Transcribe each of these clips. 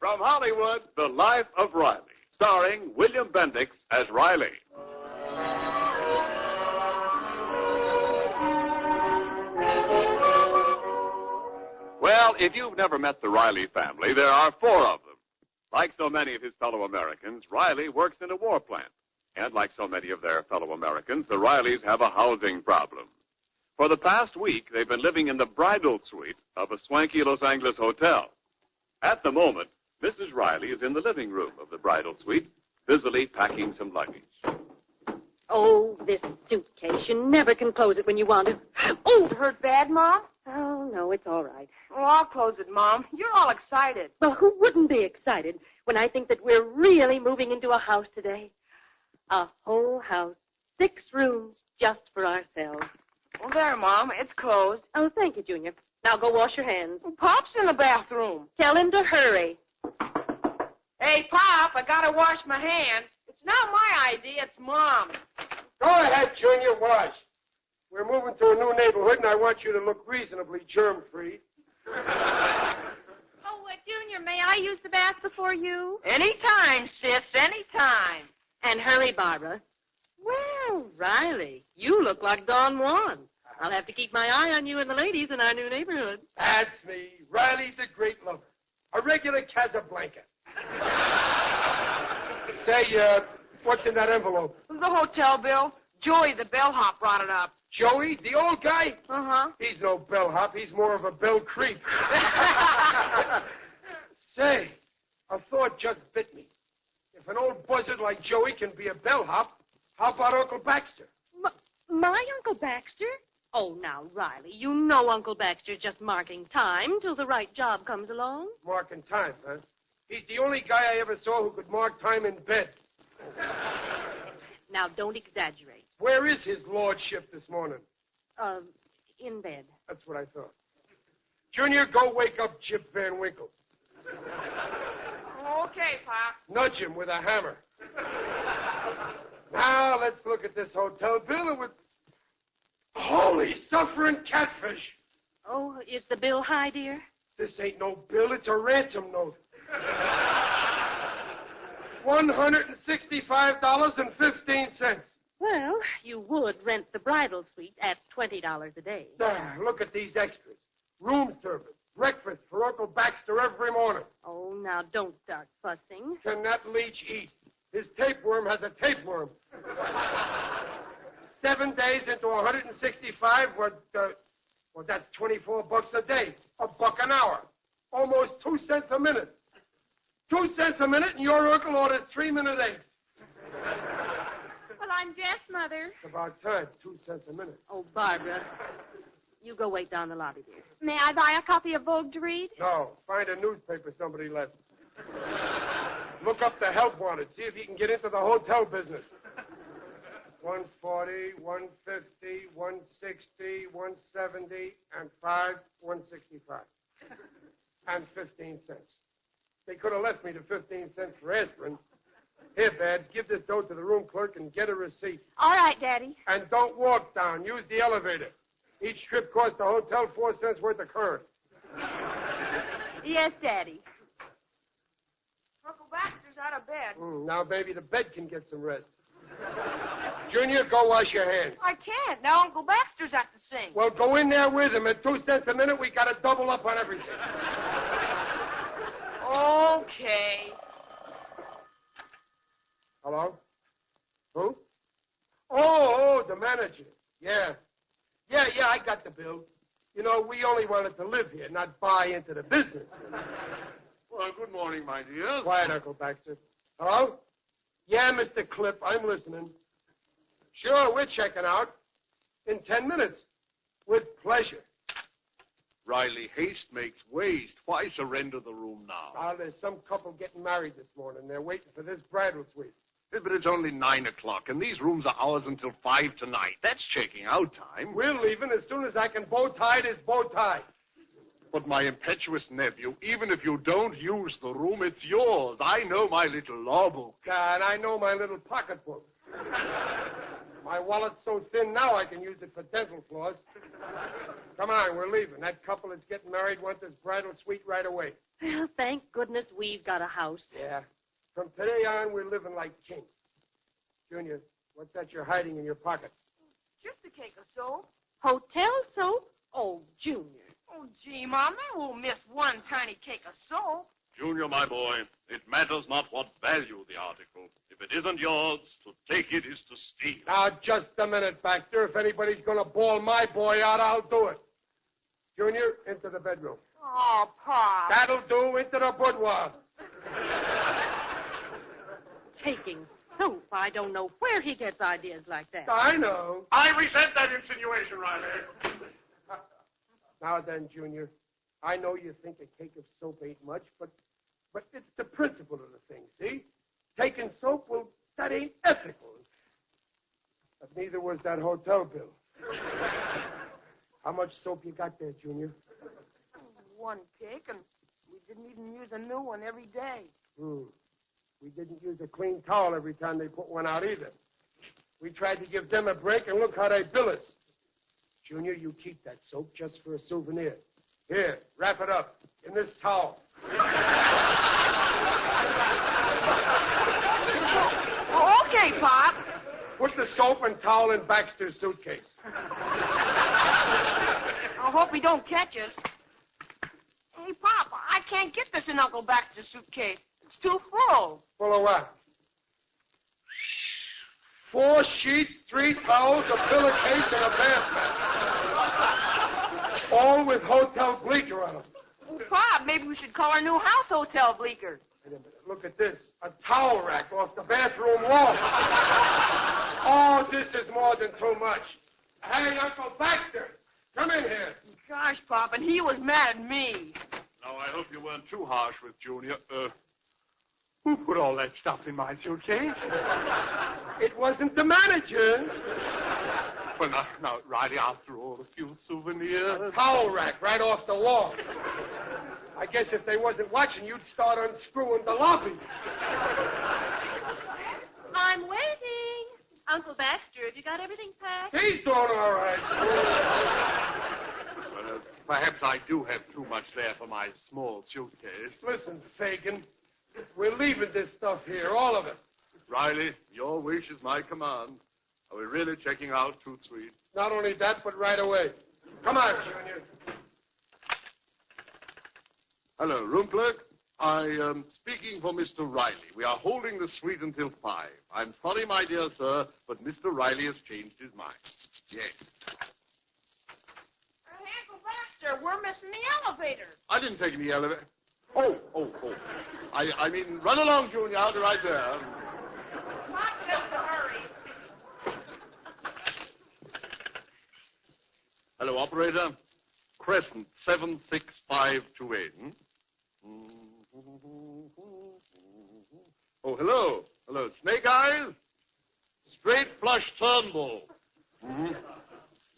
From Hollywood, The Life of Riley, starring William Bendix as Riley. Well, if you've never met the Riley family, there are 4 of them. Like so many of his fellow Americans, Riley works in a war plant. And like so many of their fellow Americans, the Rileys have a housing problem. For the past week, they've been living in the bridal suite of a swanky Los Angeles hotel. At the moment, Mrs. Riley is in the living room of the bridal suite, busily packing some luggage. Oh, this suitcase. You never can close it when you want to. Oh, it hurt bad, Mom? Oh, no, it's all right. Oh, I'll close it, Mom. You're all excited. Well, who wouldn't be excited when I think that we're really moving into a house today? A whole house, 6 rooms just for ourselves. Well, there, Mom. It's closed. Oh, thank you, Junior. Now go wash your hands. Well, Pop's in the bathroom. Tell him to hurry. Hey, Pop, I gotta wash my hands. It's not my idea, it's Mom's. Go ahead, Junior, wash. We're moving to a new neighborhood, and I want you to look reasonably germ-free. Oh, Junior, may I use the bath before you? Anytime, sis, anytime. And hurry, Barbara. Well, Riley, you look like Don Juan. I'll have to keep my eye on you and the ladies in our new neighborhood. That's me. Riley's a great lover. A regular Casablanca. Say, what's in that envelope? The hotel bill. Joey, the bellhop, brought it up. Joey, the old guy? Uh-huh. He's no bellhop. He's more of a bell creep. Say, a thought just bit me. If an old buzzard like Joey can be a bellhop, how about Uncle Baxter? My Uncle Baxter? Oh, now, Riley, you know Uncle Baxter's just marking time till the right job comes along. Marking time, huh? He's the only guy I ever saw who could mark time in bed. Now, don't exaggerate. Where is his lordship this morning? In bed. That's what I thought. Junior, go wake up Chip Van Winkle. Okay, Pop. Nudge him with a hammer. Now, let's look at this hotel bill and with... Holy suffering catfish! Oh, is the bill high, dear? This ain't no bill, it's a ransom note. $165.15. Well, you would rent the bridal suite at $20 a day. There, look at these extras. Room service, breakfast for Uncle Baxter every morning. Oh, now, don't start fussing. Can that leech eat? His tapeworm has a tapeworm. 7 days into 165, well, that's $24 a day. $1 an hour. Almost 2 cents a minute. 2 cents a minute, and your uncle orders 3-minute eggs. Well, I'm deaf, Mother. It's about time. 2 cents a minute. Oh, Barbara, you go wait down the lobby, dear. May I buy a copy of Vogue to read? No, find a newspaper somebody left. Look up the help wanted. See if you can get into the hotel business. 140, 150, 160, 170, and 165. And 15 cents. They could have left me the 15 cents for aspirin. Here, Babs, give this dough to the room clerk and get a receipt. All right, Daddy. And don't walk down. Use the elevator. Each trip costs the hotel 4 cents worth of current. Yes, Daddy. Uncle Baxter's out of bed. Now, baby, the bed can get some rest. Junior, go wash your hands. I can't. Now Uncle Baxter's at the sink. Well, go in there with him. At 2 cents a minute, we got to double up on everything. Okay. Hello? Who? Oh, the manager. Yeah, I got the bill. You know, we only wanted to live here, not buy into the business. Well, good morning, my dear. Quiet, Uncle Baxter. Hello? Yeah, Mr. Clip, I'm listening. Sure, we're checking out. In 10 minutes. With pleasure. Riley, haste makes waste. Why surrender the room now? There's some couple getting married this morning. They're waiting for this bridal suite. Yeah, but it's only 9 o'clock, and these rooms are ours until 5 tonight. That's checking out time. We're leaving as soon as I can bow tie this bow tie. But my impetuous nephew, even if you don't use the room, it's yours. I know my little law book. And I know my little pocketbook. My wallet's so thin now I can use it for dental floss. Come on, we're leaving. That couple that's getting married wants this bridal suite right away. Well, thank goodness we've got a house. Yeah. From today on, we're living like kings. Junior, what's that you're hiding in your pocket? Just a cake of soap. Hotel soap? Oh, Junior. Oh, gee, Mom, I won't miss one tiny cake of soap. Junior, my boy, it matters not what value the article. If it isn't yours, to take it is to steal. Now, just a minute, Baxter. If anybody's going to bawl my boy out, I'll do it. Junior, into the bedroom. Oh, Pop. That'll do. Into the boudoir. Taking soap. I don't know where he gets ideas like that. I know. I resent that insinuation, Riley. Now then, Junior, I know you think a cake of soap ain't much, but it's the principle of the thing, see? Taking soap, well, that ain't ethical. But neither was that hotel bill. How much soap you got there, Junior? One cake, and we didn't even use a new one every day. We didn't use a clean towel every time they put one out either. We tried to give them a break, and look how they bill us. Junior, you keep that soap just for a souvenir. Here, wrap it up in this towel. Oh, okay, Pop. Put the soap and towel in Baxter's suitcase. I hope he don't catch us. Hey, Pop, I can't get this in Uncle Baxter's suitcase. It's too full. Full of what? 4 sheets, 3 towels, a pillowcase, and a bath mat. All with Hotel Bleecker on them. Oh, Pop, maybe we should call our new house Hotel Bleecker. Wait a minute. Look at this. A towel rack off the bathroom wall. Oh, this is more than too much. Hey, Uncle Baxter, come in here. Gosh, Pop, and he was mad at me. Now, I hope you weren't too harsh with Junior. Who put all that stuff in my suitcase? It wasn't the manager. Well, now, Riley, after all, a few souvenirs. A towel rack right off the wall. I guess if they wasn't watching, you'd start unscrewing the lobby. I'm waiting. Uncle Baxter, have you got everything packed? He's doing all right. Well, perhaps I do have too much there for my small suitcase. Listen, Fagin, we're leaving this stuff here, all of it. Riley, your wish is my command. Are we really checking out Toot Sweet? Not only that, but right away. Come on, Junior. Hello, room clerk. I am speaking for Mr. Riley. We are holding the suite until 5. I'm sorry, my dear sir, but Mr. Riley has changed his mind. Yes. Uncle Baxter, we're missing the elevator. I didn't take any elevator. Oh. I mean, run along, Junior. I'll be right there. Pop, just to hurry. Hello, operator. Crescent 76528. Oh, hello. Hello, Snake Eyes. Straight flush Turnbull.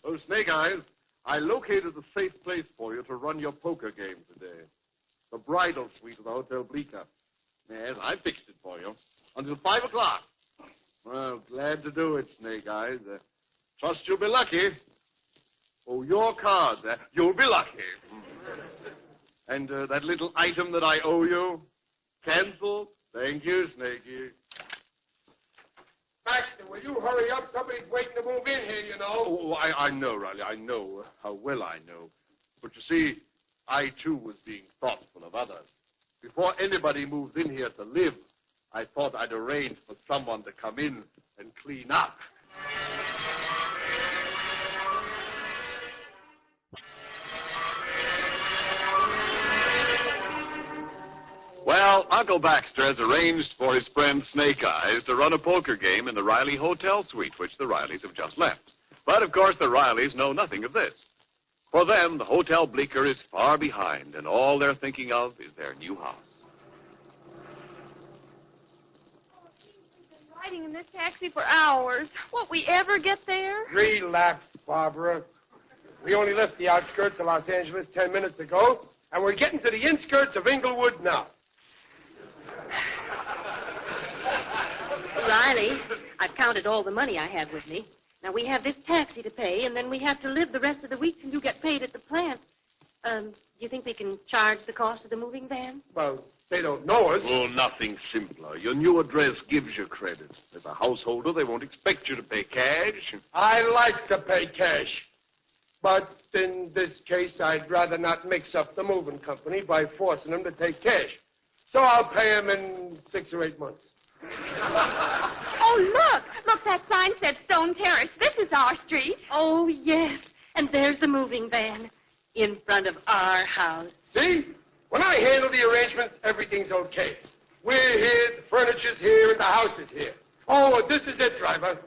Oh, Snake Eyes, I located a safe place for you to run your poker game today. The bridal suite of the Hotel Bleecker. Yes, I fixed it for you. Until 5 o'clock. Well, glad to do it, Snake Eyes. Trust you'll be lucky. Oh, your card. You'll be lucky. And that little item that I owe you, canceled. Thank you, Snakey. Baxter, will you hurry up? Somebody's waiting to move in here, you know. Oh, I know, Riley. I know how well I know. But you see, I, too, was being thoughtful of others. Before anybody moves in here to live, I thought I'd arrange for someone to come in and clean up. Well, Uncle Baxter has arranged for his friend Snake Eyes to run a poker game in the Riley Hotel suite, which the Rileys have just left. But, of course, the Rileys know nothing of this. For them, the Hotel Bleecker is far behind, and all they're thinking of is their new house. We've been riding in this taxi for hours. Won't we ever get there? Relax, Barbara. We only left the outskirts of Los Angeles 10 minutes ago, and we're getting to the inskirts of Inglewood now. Riley, I've counted all the money I have with me. Now, we have this taxi to pay, and then we have to live the rest of the week till you get paid at the plant. Do you think we can charge the cost of the moving van? Well, they don't know us. Oh, nothing simpler. Your new address gives you credit. As a householder, they won't expect you to pay cash. I like to pay cash. But in this case, I'd rather not mix up the moving company by forcing them to take cash. So I'll pay them in 6 or 8 months. Oh, look. Look, that sign said Stone Terrace. This is our street. Oh, yes. And there's the moving van in front of our house. See? When I handle the arrangements, everything's okay. We're here, the furniture's here, and the house is here. Oh, this is it, driver.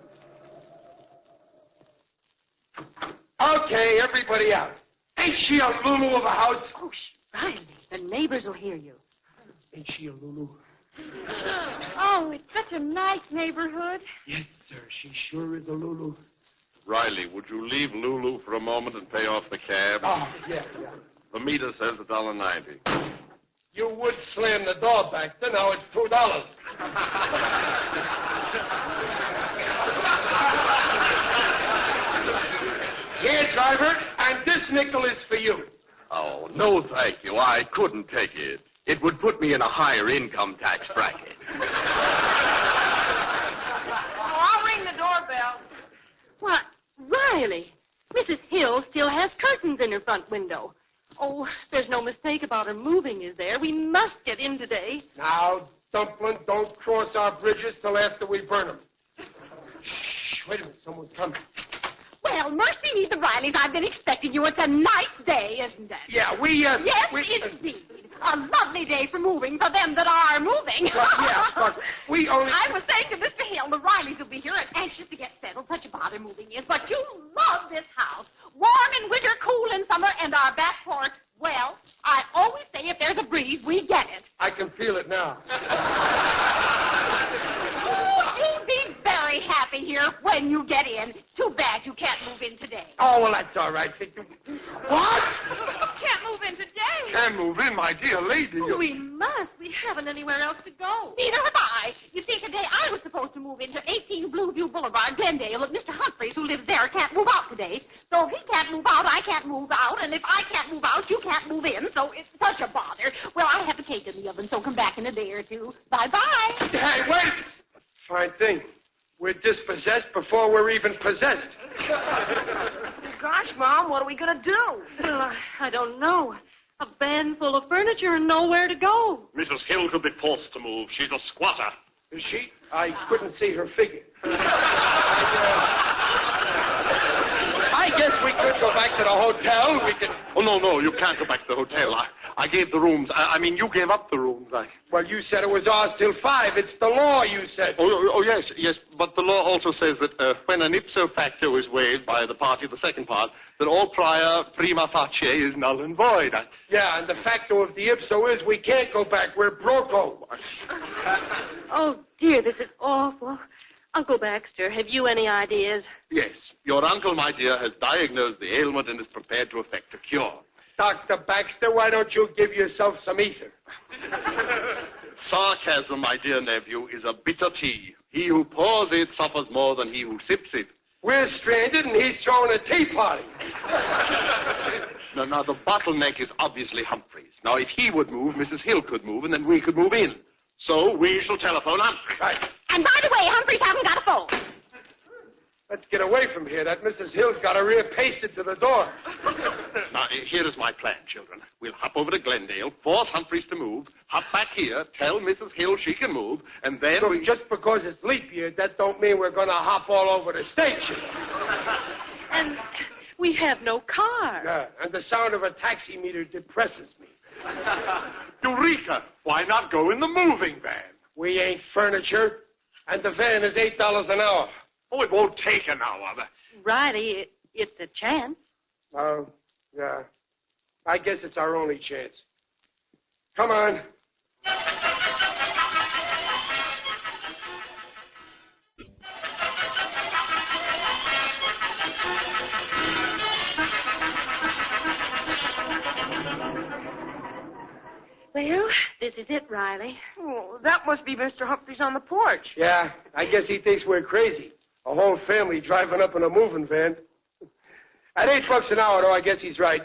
Okay, everybody out. Ain't she a Lulu of a house? Oh, Riley, the neighbors will hear you. Ain't she a Lulu? Oh, it's such a nice neighborhood. Yes, sir, she sure is a Lulu. Riley, would you leave Lulu for a moment and pay off the cab? Oh, yeah. The meter says $1.90. You would slam the door back then. Now it's $2. Here, driver, and this nickel is for you. Oh, no, thank you. I couldn't take it. It would put me in a higher income tax bracket. Oh, I'll ring the doorbell. What? Riley, Mrs. Hill still has curtains in her front window. Oh, there's no mistake about her moving, is there? We must get in today. Now, Dumpling, don't cross our bridges till after we burn them. Shh, wait a minute, someone's coming. Well, mercy me, the Rileys. I've been expecting you. It's a nice day, isn't it? Yeah, Yes, indeed. A lovely day for moving, for them that are moving. But we only... I was saying to Mr. Hill, the Rileys will be here and anxious to get settled. Such a bother moving is. But you love this house. Warm in winter, cool in summer, and our back porch, well, I always say if there's a breeze, we get it. I can feel it now. Oh, you'll be very happy here when you get in. Too bad you can't move in today. Oh, well, that's all right. What? Can't move in today. Can't move in, my dear lady. We must. We haven't anywhere else to go. Neither have I. You see, today I was supposed to move into 18 Blueview Boulevard, Glendale, but Mr. Humphreys, who lives there, can't move out today. So if he can't move out, I can't move out. And if I can't move out, you can't move in. So it's such a bother. Well, I have a cake in the oven, so come back in a day or two. Bye-bye. Hey, wait! Fine thing. We're dispossessed before we're even possessed. Gosh, Mom, what are we going to do? Well, I don't know. A van full of furniture and nowhere to go. Mrs. Hill could be forced to move. She's a squatter. Is she? I couldn't see her figure. I guess we could go back to the hotel. We could... Oh, no, you can't go back to the hotel. I gave the rooms. I mean, you gave up the rooms. Well, you said it was ours till 5. It's the law, you said. Oh, yes. But the law also says that when an ipso facto is waived by the party of the second part, that all prior prima facie is null and void. Yeah, and the facto of the ipso is we can't go back. We're broco. Oh, dear, this is awful. Uncle Baxter, have you any ideas? Yes. Your uncle, my dear, has diagnosed the ailment and is prepared to effect a cure. Dr. Baxter, why don't you give yourself some ether? Sarcasm, my dear nephew, is a bitter tea. He who pours it suffers more than he who sips it. We're stranded and he's throwing a tea party. Now, the bottleneck is obviously Humphreys. Now, if he would move, Mrs. Hill could move, and then we could move in. So we shall telephone Humphrey. Right. And by the way, Humphreys haven't got a phone. Let's get away from here. That Mrs. Hill's got her ear pasted to the door. Now, here is my plan, children. We'll hop over to Glendale, force Humphreys to move, hop back here, tell Mrs. Hill she can move, and then So just because it's leap year, that don't mean we're going to hop all over the station. And we have no car. Yeah, and the sound of a taxi meter depresses me. Eureka! Why not go in the moving van? We ain't furniture, and the van is $8 an hour. Oh, it won't take an hour. Riley, it's a chance. Oh, yeah. I guess it's our only chance. Come on. Well, this is it, Riley? Oh, that must be Mr. Humphreys on the porch. Yeah, I guess he thinks we're crazy. A whole family driving up in a moving van. At $8 an hour, though, I guess he's right.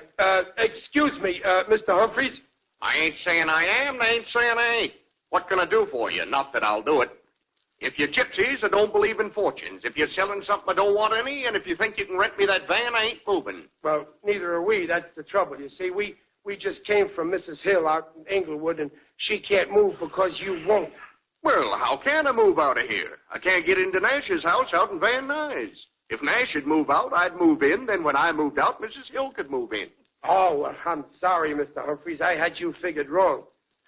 Excuse me, Mr. Humphreys? I ain't saying I am, I ain't saying I ain't. What can I do for you? Not that I'll do it. If you're gypsies, I don't believe in fortunes. If you're selling something I don't want any, and if you think you can rent me that van, I ain't moving. Well, neither are we. That's the trouble. You see, we just came from Mrs. Hill out in Englewood, and she can't move because you won't. Well, how can I move out of here? I can't get into Nash's house out in Van Nuys. If Nash should move out, I'd move in. Then when I moved out, Mrs. Hill could move in. Oh, well, I'm sorry, Mr. Humphreys. I had you figured wrong.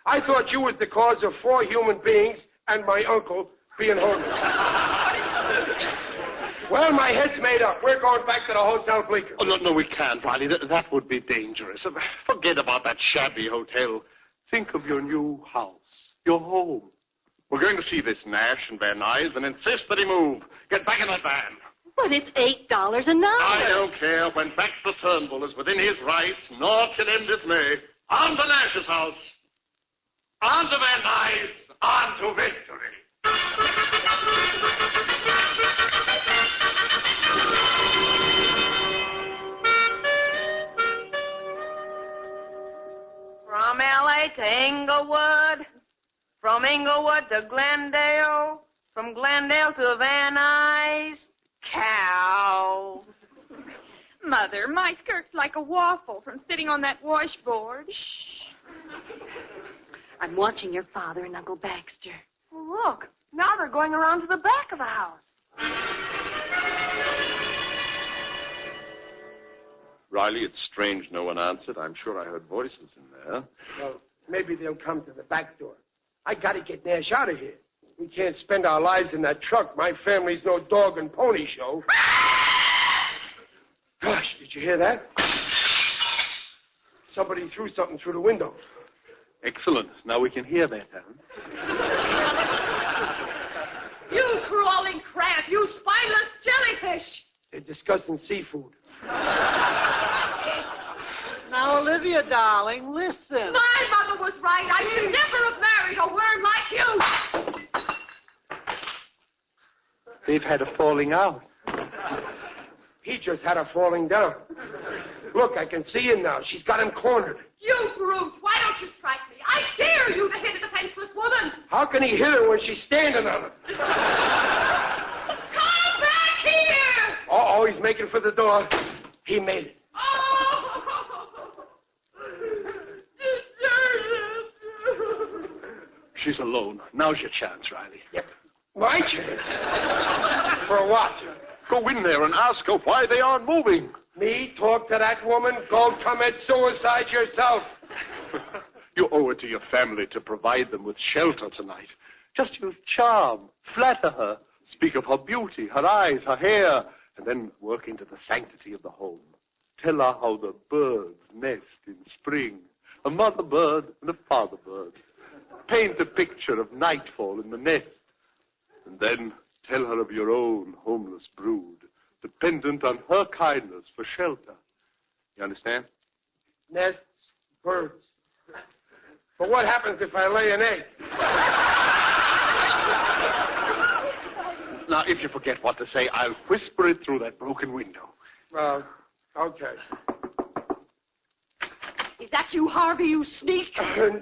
I thought you was the cause of 4 human beings and my uncle being homeless. Well, my head's made up. We're going back to the Hotel Bleecker. Oh, no, we can't, Riley. That would be dangerous. Forget about that shabby hotel. Think of your new house, your home. We're going to see this Nash and Van Nuys and insist that he move. Get back in that van. But it's $8 an hour. I don't care. When Baxter Turnbull is within his rights, nor can him dismay. On to Nash's house. On to Van Nuys. On to victory. From L.A. to Inglewood, from Inglewood to Glendale, from Glendale to Van Nuys, cow. Mother, my skirt's like a waffle from sitting on that washboard. I'm watching your father and Uncle Baxter. Well, look, now they're going around to the back of the house. Riley, it's strange no one answered. I'm sure I heard voices in there. Well, maybe they'll come to the back door. I got to get Nash out of here. We can't spend our lives in that truck. My family's no dog and pony show. Gosh, did you hear that? Somebody threw something through the window. Excellent. Now we can hear better. You crawling crab, you spineless jellyfish. They're discussing seafood. Now, Olivia, darling, listen. My mother was right. I should never have married a worm like you. They've had a falling out. He just had her falling down. Look, I can see him now. She's got him cornered. You brute, why don't you strike me? I dare you to hit a defenseless woman. How can he hit her when she's standing on him? Come back here! Uh-oh, he's making for the door. He made it. Oh! Deserted. She's alone. Now's your chance, Riley. Yep. My chance? For what? Go in there and ask her why they aren't moving. Me talk to that woman? Go commit suicide yourself. You owe it to your family to provide them with shelter tonight. Just use charm. Flatter her. Speak of her beauty, her eyes, her hair, and then work into the sanctity of the home. Tell her how the birds nest in spring, a mother bird and a father bird. Paint a picture of nightfall in the nest. And then tell her of your own homeless brood, dependent on her kindness for shelter. You understand? Nests, birds. But what happens if I lay an egg? Now, if you forget what to say, I'll whisper it through that broken window. Okay. Is that you, Harvey, you sneak?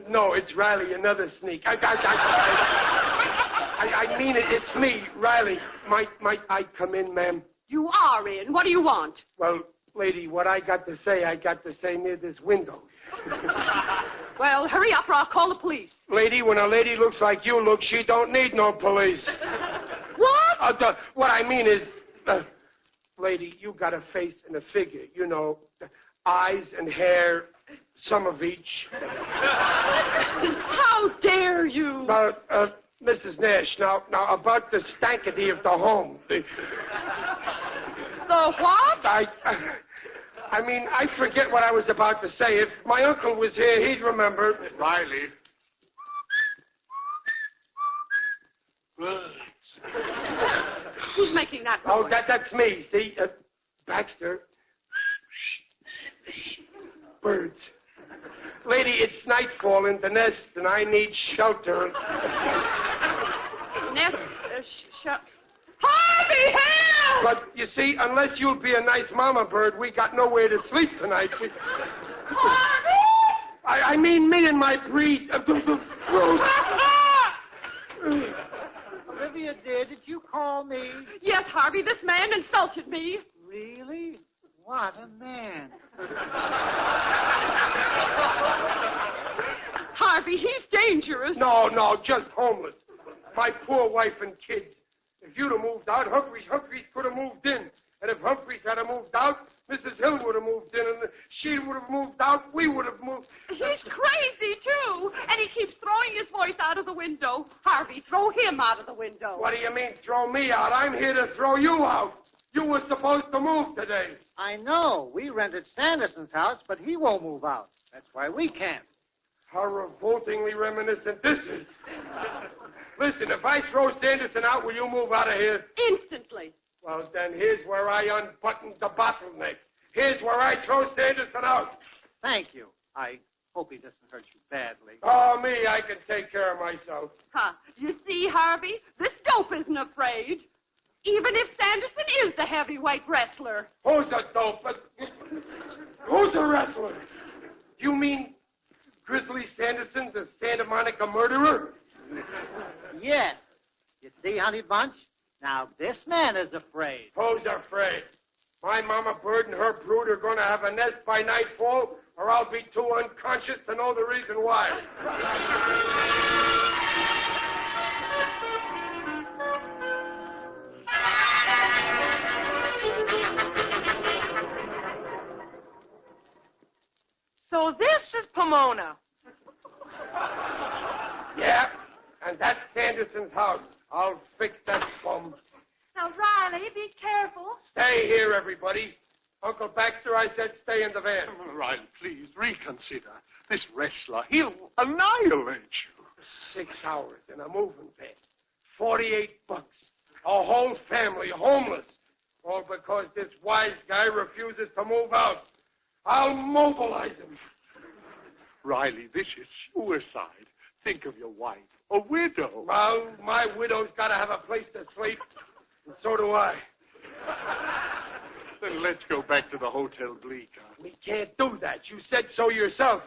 No, it's Riley, another sneak. I mean it. It's me, Riley. Might I come in, ma'am? You are in. What do you want? Well, lady, what I got to say near this window. Well, hurry up or I'll call the police. Lady, when a lady looks like you look, she don't need no police. What? What I mean is, lady, you got a face and a figure. You know, eyes and hair, some of each. How dare you? Mrs. Nash, now about the stankity of the home. The what? I mean, I forget what I was about to say. If my uncle was here, he'd remember. Riley. Who's making that noise? Oh, that's me. See, Baxter. Birds. Lady, it's nightfall in the nest, and I need shelter. Nest, Harvey, help! But, you see, unless you'll be a nice mama bird, we got nowhere to sleep tonight. Harvey! I mean me and my breed. Olivia, dear, did you call me? Yes, Harvey, this man insulted me. Really? What a man. Harvey, he's dangerous. No, just homeless. My poor wife and kids. If you'd have moved out, Humphreys could have moved in. And if Humphreys had have moved out, Mrs. Hill would have moved in, and she would have moved out, we would have moved. He's crazy, too. And he keeps throwing his voice out of the window. Harvey, throw him out of the window. What do you mean, throw me out? I'm here to throw you out. You were supposed to move today. I know. We rented Sanderson's house, but he won't move out. That's why we can't. How revoltingly reminiscent this is. Listen, if I throw Sanderson out, will you move out of here? Instantly. Well, then here's where I unbutton the bottleneck. Here's where I throw Sanderson out. Thank you. I hope he doesn't hurt you badly. Oh, me, I can take care of myself. Huh. You see, Harvey, this dope isn't afraid. Even if Sanderson is the heavyweight wrestler. Who's a dope? Who's a wrestler? You mean Grizzly Sanderson, the Santa Monica murderer? Yes. You see, Honey Bunch? Now, this man is afraid. Who's afraid? My mama bird and her brood are going to have a nest by nightfall, or I'll be too unconscious to know the reason why. So this is Pomona. Yeah, and that's Sanderson's house. I'll fix that bum. Now, Riley, be careful. Stay here, everybody. Uncle Baxter, I said stay in the van. Riley, please reconsider. This wrestler, he'll annihilate you. 6 hours in a moving van. $48. A whole family homeless. All because this wise guy refuses to move out. I'll mobilize him. Riley, this is suicide. Think of your wife, a widow. Well, my widow's got to have a place to sleep, and so do I. Then let's go back to the Hotel Bleecker. We can't do that. You said so yourself.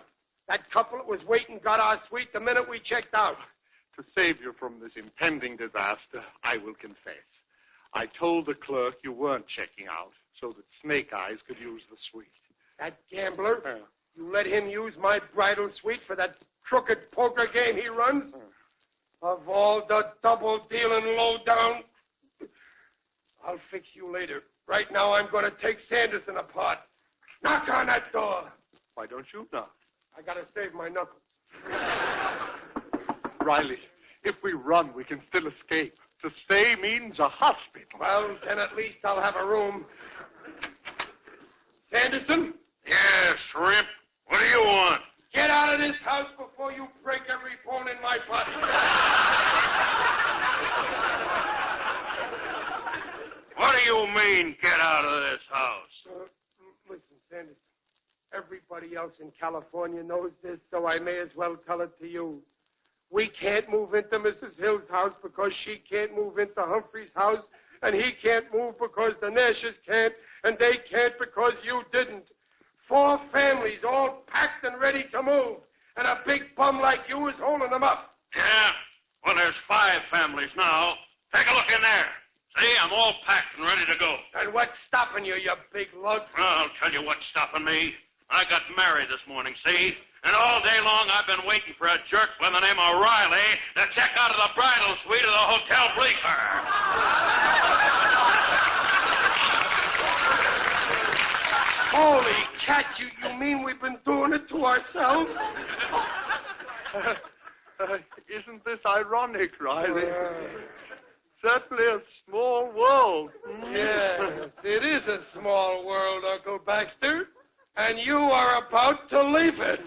That couple that was waiting got our suite the minute we checked out. To save you from this impending disaster, I will confess. I told the clerk you weren't checking out so that Snake Eyes could use the suite. That gambler? You let him use my bridal suite for that crooked poker game he runs? Of all the double-dealing low-down... I'll fix you later. Right now, I'm going to take Sanderson apart. Knock on that door. Why don't you knock? I got to save my knuckles. Riley, if we run, we can still escape. To stay means a hospital. Well, then at least I'll have a room. Sanderson? Yes, Shrimp. What do you want? Get out of this house before you break every bone in my body. What do you mean, get out of this house? Listen, Sanderson. Everybody else in California knows this, so I may as well tell it to you. We can't move into Mrs. Hill's house because she can't move into Humphrey's house, and he can't move because the Nashes can't, and they can't because you didn't. 4 families all packed and ready to move, and a big bum like you is holding them up. Yeah? Well, there's 5 families now. Take a look in there. See, I'm all packed and ready to go. And what's stopping you, you big lug? I'll tell you what's stopping me. I got married this morning, see? And all day long I've been waiting for a jerk by the name of Riley to check out of the bridal suite of the Hotel Bleecker. Holy cat, you mean we've been doing it to ourselves? Isn't this ironic, Riley? Certainly a small world. Yes, it is a small world, Uncle Baxter. And you are about to leave it.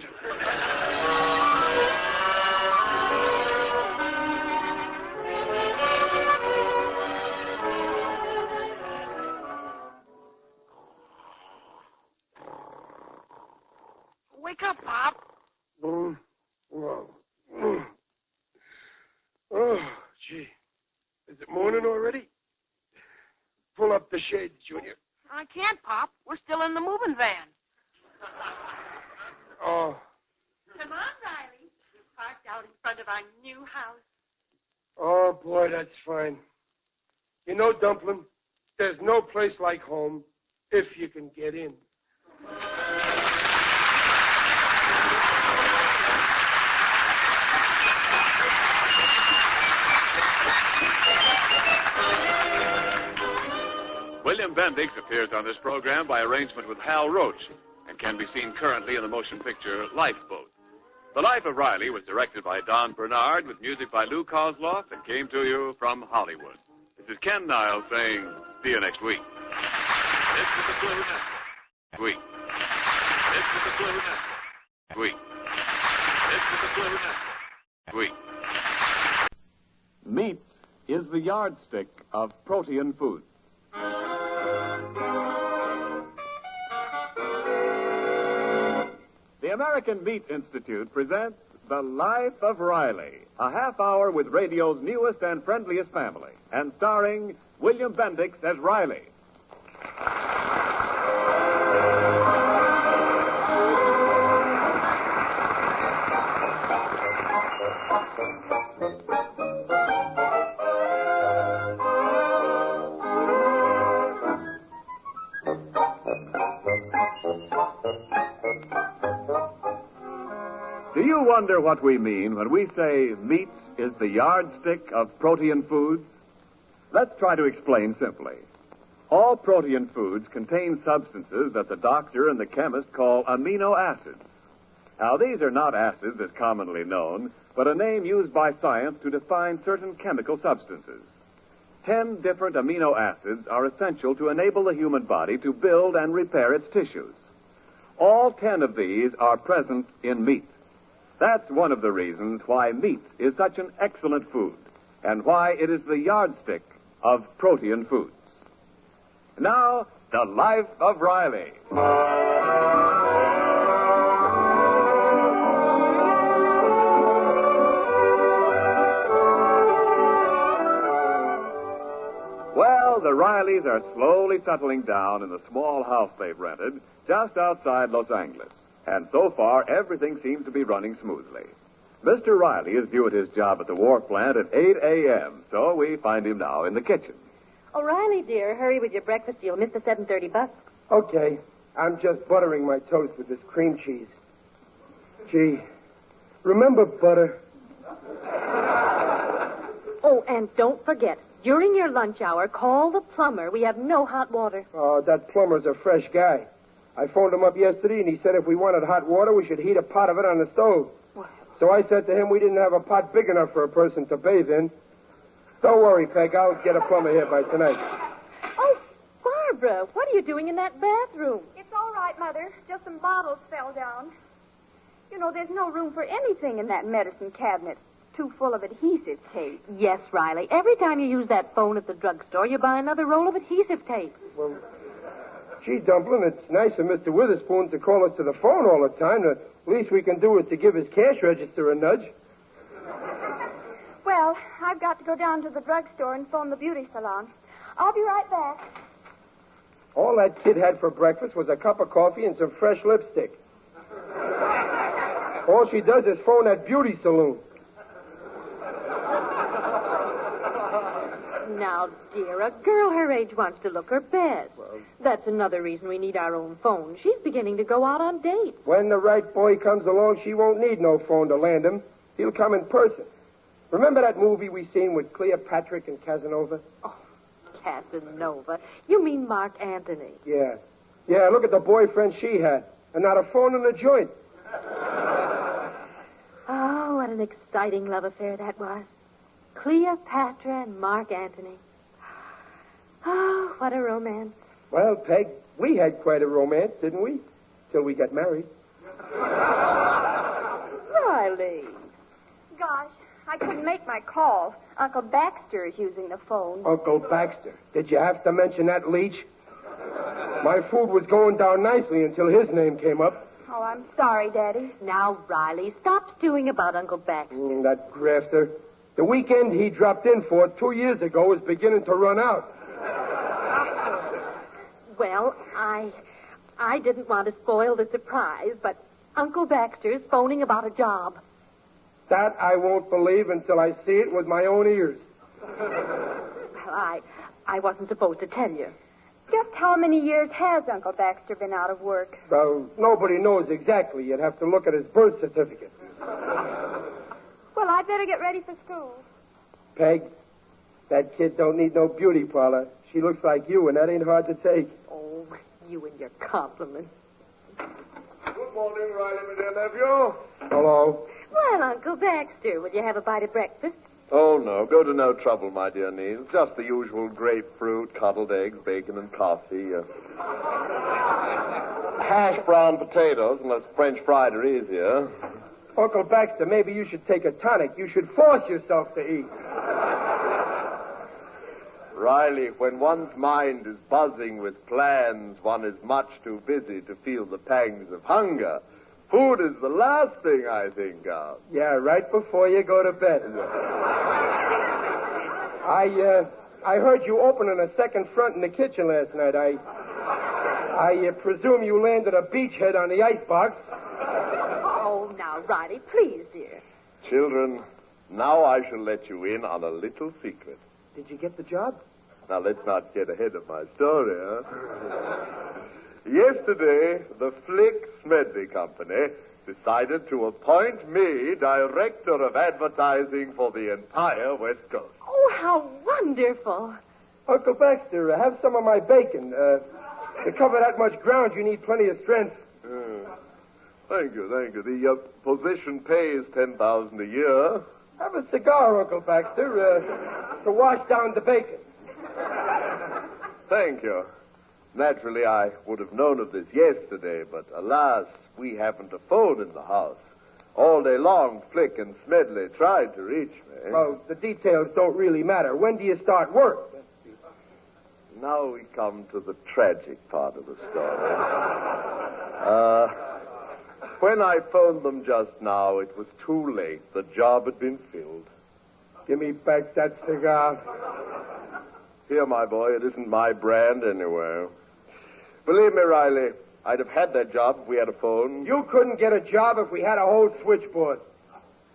Wake up, Pop. Oh, gee. Is it morning already? Pull up the shades, Junior. I can't, Pop. We're still in the moving van. Oh. Come on, Riley. We're parked out in front of our new house. Oh, boy, that's fine. You know, Dumpling, there's no place like home if you can get in. William Bendix appears on this program by arrangement with Hal Roach and can be seen currently in the motion picture Lifeboat. The Life of Riley was directed by Don Bernard with music by Lou Kozloff and came to you from Hollywood. This is Ken Niles saying, see you next week. This is the Blue Network. Week. This is the Blue Network. Week. This is the Blue Network. Week. Meat is the yardstick of protein foods. The American Meat Institute presents The Life of Riley, a half hour with radio's newest and friendliest family, and starring William Bendix as Riley. Do you wonder what we mean when we say meat is the yardstick of protein foods? Let's try to explain simply. All protein foods contain substances that the doctor and the chemist call amino acids. Now, these are not acids as commonly known, but a name used by science to define certain chemical substances. 10 different amino acids are essential to enable the human body to build and repair its tissues. All 10 of these are present in meat. That's one of the reasons why meat is such an excellent food and why it is the yardstick of protein foods. Now, The Life of Riley. Well, the Rileys are slowly settling down in the small house they've rented just outside Los Angeles. And so far, everything seems to be running smoothly. Mr. Riley is due at his job at the war plant at 8 a.m., so we find him now in the kitchen. Oh, Riley, dear, hurry with your breakfast. You'll miss the 7:30 bus. Okay. I'm just buttering my toast with this cream cheese. Gee, remember butter? Oh, and don't forget, during your lunch hour, call the plumber. We have no hot water. Oh, that plumber's a fresh guy. I phoned him up yesterday, and he said if we wanted hot water, we should heat a pot of it on the stove. Well, So I said to him we didn't have a pot big enough for a person to bathe in. Don't worry, Peg. I'll get a plumber here by tonight. oh, Barbara, what are you doing in that bathroom? It's all right, Mother. Just some bottles fell down. You know, there's no room for anything in that medicine cabinet. Too full of adhesive tape. Yes, Riley. Every time you use that phone at the drugstore, you buy another roll of adhesive tape. Well, gee, Dumpling, it's nice of Mr. Witherspoon to call us to the phone all the time. The least we can do is to give his cash register a nudge. Well, I've got to go down to the drugstore and phone the beauty salon. I'll be right back. All that kid had for breakfast was a cup of coffee and some fresh lipstick. All she does is phone that beauty saloon. Now, dear, a girl her age wants to look her best. That's another reason we need our own phone. She's beginning to go out on dates. When the right boy comes along, she won't need no phone to land him. He'll come in person. Remember that movie we seen with Cleopatra and Casanova? Oh, Casanova. You mean Mark Antony. Yeah. Yeah, look at the boyfriend she had. And not a phone in the joint. Oh, what an exciting love affair that was. Cleopatra and Mark Antony. Oh, what a romance. Well, Peg, we had quite a romance, didn't we? Till we got married. Riley. Gosh, I couldn't make my call. Uncle Baxter is using the phone. Uncle Baxter. Did you have to mention that leech? My food was going down nicely until his name came up. Oh, I'm sorry, Daddy. Now, Riley, stop stewing about Uncle Baxter. That grafter. The weekend he dropped in for 2 years ago is beginning to run out. Well, I didn't want to spoil the surprise, but Uncle Baxter's phoning about a job. That I won't believe until I see it with my own ears. Well, I wasn't supposed to tell you. Just how many years has Uncle Baxter been out of work? Well, nobody knows exactly. You'd have to look at his birth certificate. Well, I'd better get ready for school. Peg, that kid don't need no beauty parlor. She looks like you, and that ain't hard to take. Oh, you and your compliments. Good morning, Riley, my dear nephew. Hello. Well, Uncle Baxter, will you have a bite of breakfast? Oh, no. Go to no trouble, my dear niece. Just the usual grapefruit, cottled eggs, bacon, and coffee. Hash brown potatoes, unless French fried are easier. Uncle Baxter, maybe you should take a tonic. You should force yourself to eat. Riley, when one's mind is buzzing with plans, one is much too busy to feel the pangs of hunger. Food is the last thing I think of. Yeah, right before you go to bed. I heard you opening a second front in the kitchen last night. I presume you landed a beachhead on the icebox. Oh, now, Riley, please, dear. Children, now I shall let you in on a little secret. Did you get the job? Now, let's not get ahead of my story, huh? Yesterday, the Flick Smedley Company decided to appoint me director of advertising for the entire West Coast. Oh, how wonderful. Uncle Baxter, have some of my bacon. To cover that much ground, you need plenty of strength. Thank you. The position pays $10,000 a year. Have a cigar, Uncle Baxter, to wash down the bacon. Thank you. Naturally, I would have known of this yesterday, but alas, we haven't a phone in the house. All day long, Flick and Smedley tried to reach me. Well, the details don't really matter. When do you start work? Now we come to the tragic part of the story. When I phoned them just now, it was too late. The job had been filled. Give me back that cigar. Here, my boy, it isn't my brand anyway. Believe me, Riley, I'd have had that job if we had a phone. You couldn't get a job if we had a whole switchboard.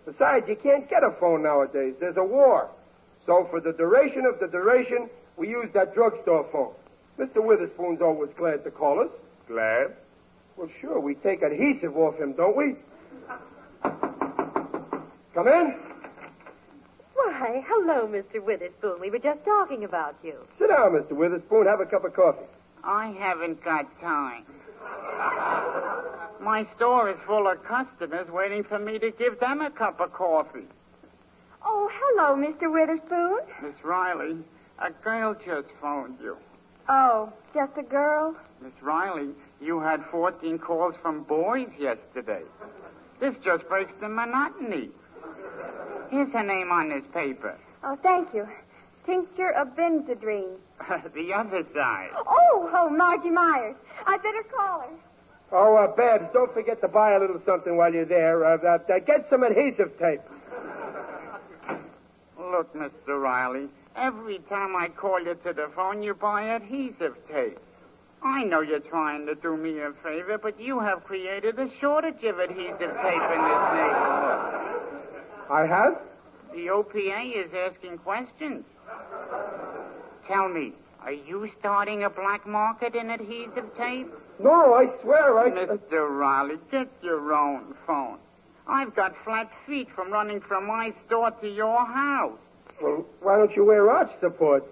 Besides, you can't get a phone nowadays. There's a war. So for the duration of the duration, we use that drugstore phone. Mr. Witherspoon's always glad to call us. Glad? Well, sure, we take adhesive off him, don't we? Come in. Why, hello, Mr. Witherspoon. We were just talking about you. Sit down, Mr. Witherspoon. Have a cup of coffee. I haven't got time. My store is full of customers waiting for me to give them a cup of coffee. Oh, hello, Mr. Witherspoon. Miss Riley, a girl just phoned you. Oh, just a girl? Miss Riley, you had 14 calls from boys yesterday. This just breaks the monotony. Here's her name on this paper. Oh, thank you. Tincture of Benzedrine. The other side. Oh, Margie Myers. I'd better call her. Oh, Babs, don't forget to buy a little something while you're there. Get some adhesive tape. Look, Mr. Riley, every time I call you to the phone, you buy adhesive tape. I know you're trying to do me a favor, but you have created a shortage of adhesive tape in this neighborhood. I have? The OPA is asking questions. Tell me, are you starting a black market in adhesive tape? No, I swear Mr. Riley, get your own phone. I've got flat feet from running from my store to your house. Well, why don't you wear arch supports?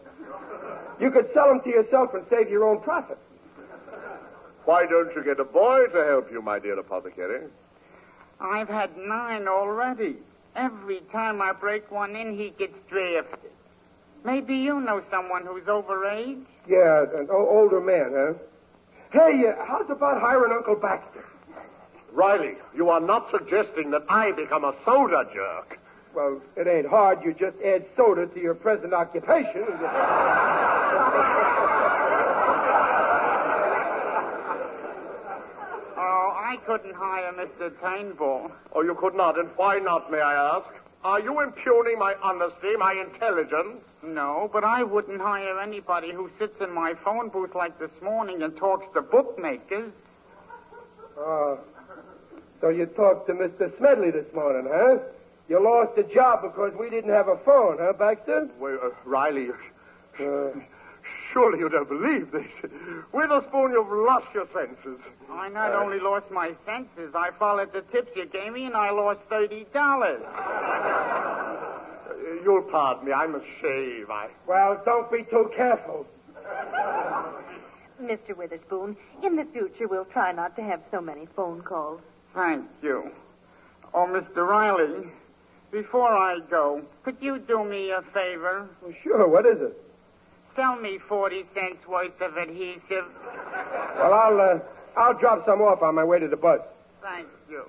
You could sell them to yourself and save your own profit. Why don't you get a boy to help you, my dear apothecary? I've had 9 already. Every time I break one in, he gets drafted. Maybe you know someone who's overage? Yeah, an older man, huh? Hey, how's about hiring Uncle Baxter? Riley, you are not suggesting that I become a soda jerk. Well, it ain't hard. You just add soda to your present occupation. Oh, I couldn't hire Mr. Tainbull. Oh, you could not, and why not, may I ask? Are you impugning my honesty, my intelligence? No, but I wouldn't hire anybody who sits in my phone booth like this morning and talks to bookmakers. Oh, so you talked to Mr. Smedley this morning, huh? You lost a job because we didn't have a phone, huh, Baxter? Well, Riley, surely you don't believe this. Witherspoon, you've lost your senses. I not only lost my senses, I followed the tips you gave me, and I lost $30. You'll pardon me. I must shave. Well, don't be too careful. Mr. Witherspoon, in the future, we'll try not to have so many phone calls. Thank you. Oh, Mr. Riley, before I go, could you do me a favor? Well, sure, what is it? Sell me 40 cents worth of adhesive. Well, I'll drop some off on my way to the bus. Thank you.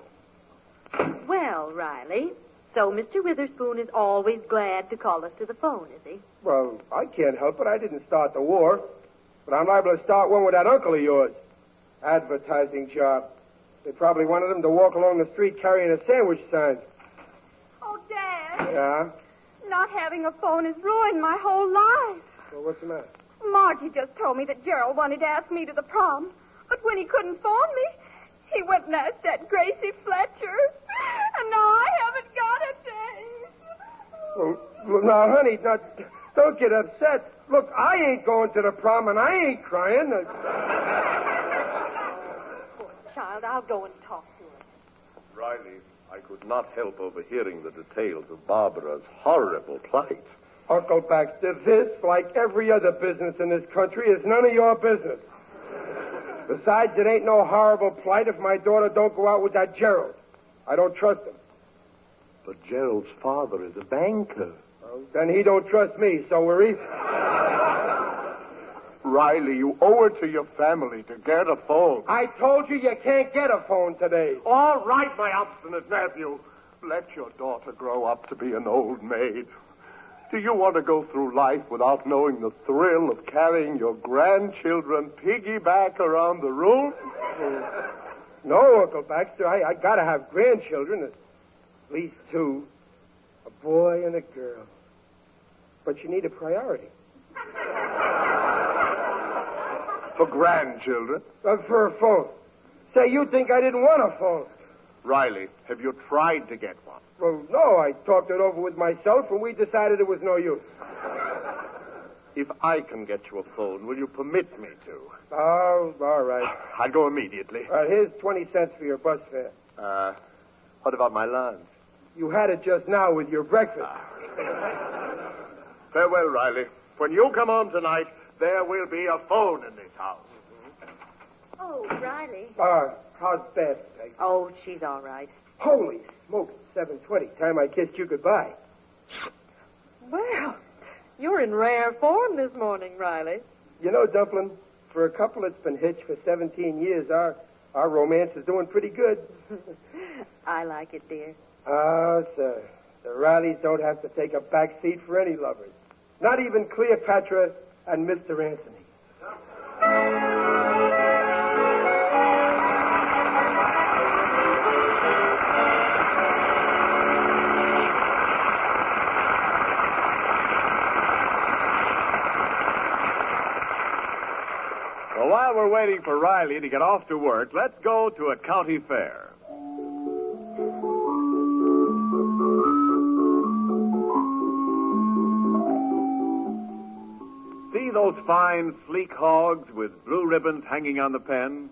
Well, Riley, so Mr. Witherspoon is always glad to call us to the phone, is he? Well, I can't help it. I didn't start the war. But I'm liable to start one with that uncle of yours. Advertising job. They probably wanted him to walk along the street carrying a sandwich sign. Oh, Dad. Yeah? Not having a phone has ruined my whole life. Well, what's the matter? Margie just told me that Gerald wanted to ask me to the prom. But when he couldn't phone me, he went and asked that Gracie Fletcher. And now I haven't got a thing. Well, now, honey, don't get upset. Look, I ain't going to the prom, and I ain't crying. Poor child, I'll go and talk to her. Riley, I could not help overhearing the details of Barbara's horrible plight. Uncle Baxter, this, like every other business in this country, is none of your business. Besides, it ain't no horrible plight if my daughter don't go out with that Gerald. I don't trust him. But Gerald's father is a banker. Well, then he don't trust me, so we're even. Riley, you owe it to your family to get a phone. I told you can't get a phone today. All right, my obstinate nephew. Let your daughter grow up to be an old maid. Do you want to go through life without knowing the thrill of carrying your grandchildren piggyback around the room? No, Uncle Baxter. I gotta have grandchildren. At least two. A boy and a girl. But you need a priority. For grandchildren? For a phone. Say, you think I didn't want a phone. Riley, have you tried to get one? Well, no, I talked it over with myself, and we decided it was no use. If I can get you a phone, will you permit me to? Oh, all right. I'll go immediately. Here's 20 cents for your bus fare. What about my lunch? You had it just now with your breakfast. Farewell, Riley. When you come home tonight, there will be a phone in this house. Oh, Riley. How's Beth? Oh, she's all right. Holy smoke, it's 7:20. Time I kissed you goodbye. Well, you're in rare form this morning, Riley. You know, Dumplin', for a couple that's been hitched for 17 years, our romance is doing pretty good. I like it, dear. Ah, sir. The Rileys don't have to take a back seat for any lovers. Not even Cleopatra and Mr. Anthony. Well, while we're waiting for Riley to get off to work, let's go to a county fair. See those fine, sleek hogs with blue ribbons hanging on the pen?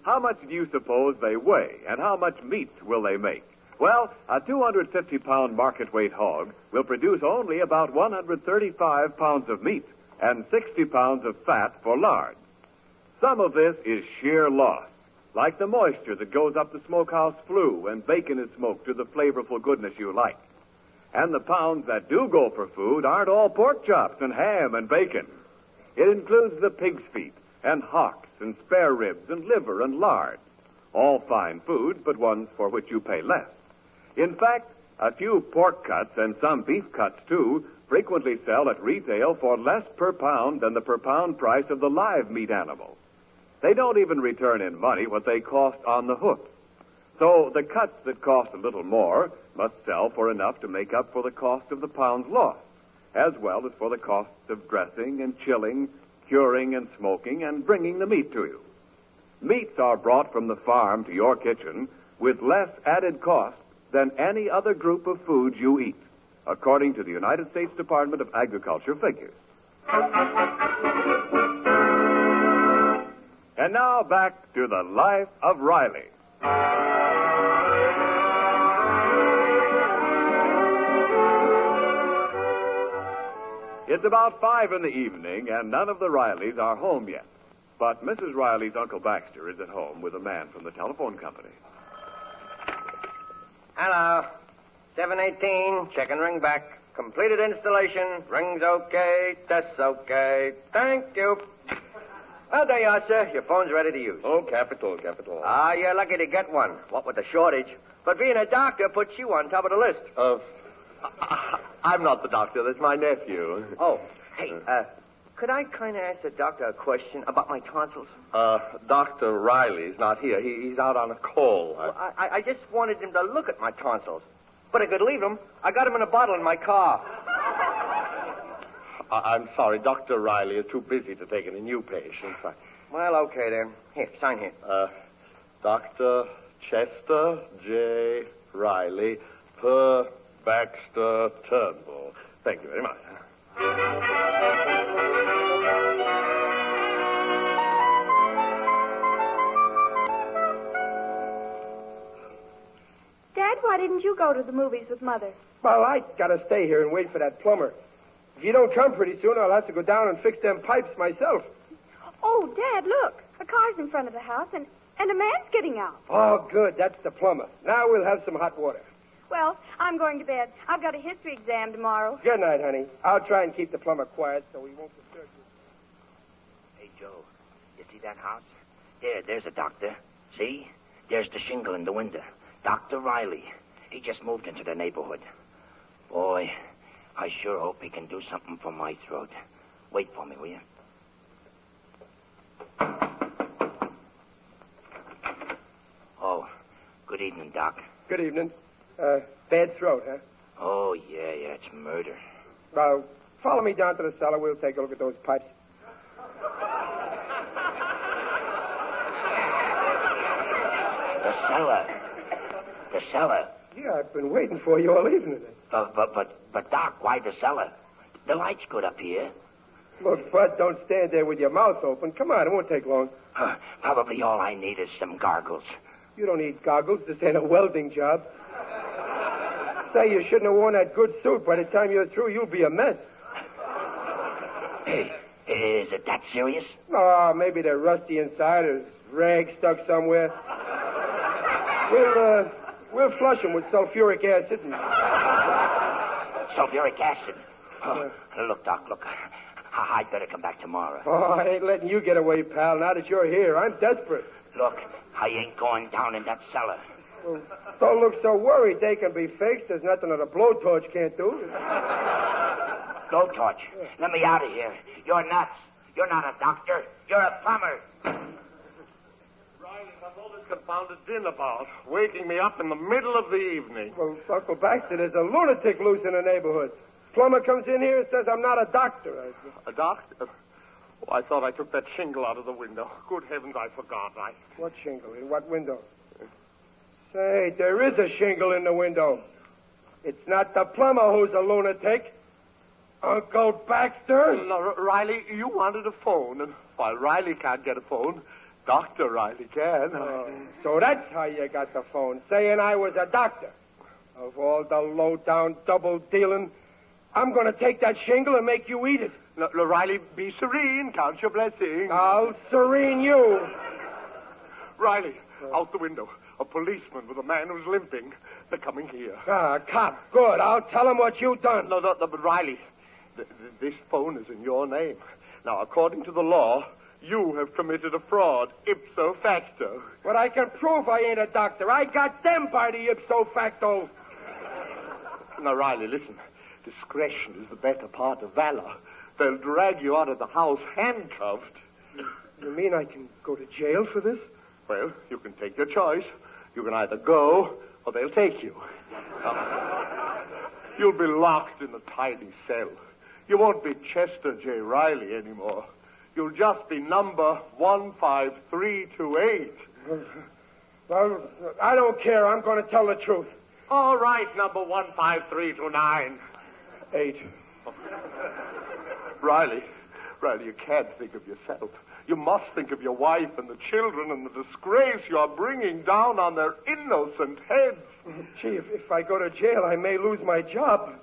How much do you suppose they weigh, and how much meat will they make? Well, a 250-pound market weight hog will produce only about 135 pounds of meat and 60 pounds of fat for lard. Some of this is sheer loss, like the moisture that goes up the smokehouse flue when bacon is smoked to the flavorful goodness you like. And the pounds that do go for food aren't all pork chops and ham and bacon. It includes the pig's feet and hocks and spare ribs and liver and lard. All fine foods, but ones for which you pay less. In fact, a few pork cuts and some beef cuts, too, frequently sell at retail for less per pound than the per pound price of the live meat animal. They don't even return in money what they cost on the hook. So the cuts that cost a little more must sell for enough to make up for the cost of the pounds lost, as well as for the costs of dressing and chilling, curing and smoking, and bringing the meat to you. Meats are brought from the farm to your kitchen with less added cost than any other group of foods you eat, according to the United States Department of Agriculture figures. And now back to the life of Riley. It's about 5 in the evening, and none of the Rileys are home yet. But Mrs. Riley's Uncle Baxter is at home with a man from the telephone company. Hello. 718, checking ring back. Completed installation. Ring's okay. Test's okay. Thank you. Well, there you are, sir. Your phone's ready to use. Oh, capital. Ah, you're lucky to get one. What with the shortage. But being a doctor puts you on top of the list. I'm not the doctor. That's my nephew. Oh, hey, could I kind of ask the doctor a question about my tonsils? Dr. Riley's not here. He's out on a call. Well, I just wanted him to look at my tonsils. But I could leave them. I got them in a bottle in my car. I'm sorry. Dr. Riley is too busy to take any new patients. Well, okay, then. Here, sign here. Dr. Chester J. Riley, per Baxter Turnbull. Thank you very much. Dad, why didn't you go to the movies with Mother? Well, I gotta stay here and wait for that plumber. If you don't come pretty soon, I'll have to go down and fix them pipes myself. Oh, Dad, look. A car's in front of the house, and a man's getting out. Oh, good. That's the plumber. Now we'll have some hot water. Well, I'm going to bed. I've got a history exam tomorrow. Good night, honey. I'll try and keep the plumber quiet so he won't disturb you. Hey, Joe, you see that house? There's a doctor. See? There's the shingle in the window. Dr. Riley. He just moved into the neighborhood. Boy, I sure hope he can do something for my throat. Wait for me, will you? Oh, good evening, Doc. Good evening. Bad throat, huh? Oh, yeah, it's murder. Well, follow me down to the cellar. We'll take a look at those pipes. The cellar. Yeah, I've been waiting for you all evening. But, Doc, why the cellar? The light's good up here. Look, Bud, don't stand there with your mouth open. Come on, it won't take long. Probably all I need is some goggles. You don't need goggles. This ain't a welding job. Say, you shouldn't have worn that good suit. By the time you're through, you'll be a mess. Hey, is it that serious? Oh, maybe they're rusty inside. There's rags stuck somewhere. We'll flush them with sulfuric acid. Sulfuric acid? Oh, look, Doc, look. I'd better come back tomorrow. Oh, I ain't letting you get away, pal. Now that you're here, I'm desperate. Look, I ain't going down in that cellar. Well, don't look so worried. They can be fixed. There's nothing that a blowtorch can't do. Blowtorch? Let me out of here. You're nuts. You're not a doctor. You're a plumber. Riley, what's all this confounded din about? Waking me up in the middle of the evening. Well, Uncle Baxter, there's a lunatic loose in the neighborhood. Plumber comes in here and says I'm not a doctor. A doctor? Oh, I thought I took that shingle out of the window. Good heavens, I forgot. What shingle? In what window? Say, there is a shingle in the window. It's not the plumber who's a lunatic. Uncle Baxter? No, Riley, you wanted a phone, and while Riley can't get a phone, Dr. Riley can. So that's how you got the phone, saying I was a doctor. Of all the low-down double-dealing, I'm going to take that shingle and make you eat it. No, Riley, be serene. Count your blessings. I'll serene you. Riley, out the window. A policeman with a man who's limping. They're coming here. Ah, cop. Good. I'll tell him what you've done. No, but Riley, this phone is in your name. Now, according to the law, you have committed a fraud, ipso facto. But I can prove I ain't a doctor. I got them by the ipso facto. Now, Riley, listen. Discretion is the better part of valor. They'll drag you out of the house handcuffed. You mean I can go to jail for this? Well, you can take your choice. You can either go, or they'll take you. You'll be locked in a tiny cell. You won't be Chester J. Riley anymore. You'll just be number 15328. Well, I don't care. I'm going to tell the truth. All right, number 15329. 8. Riley, you can't think of yourself. You must think of your wife and the children and the disgrace you are bringing down on their innocent heads. Gee, if I go to jail, I may lose my job.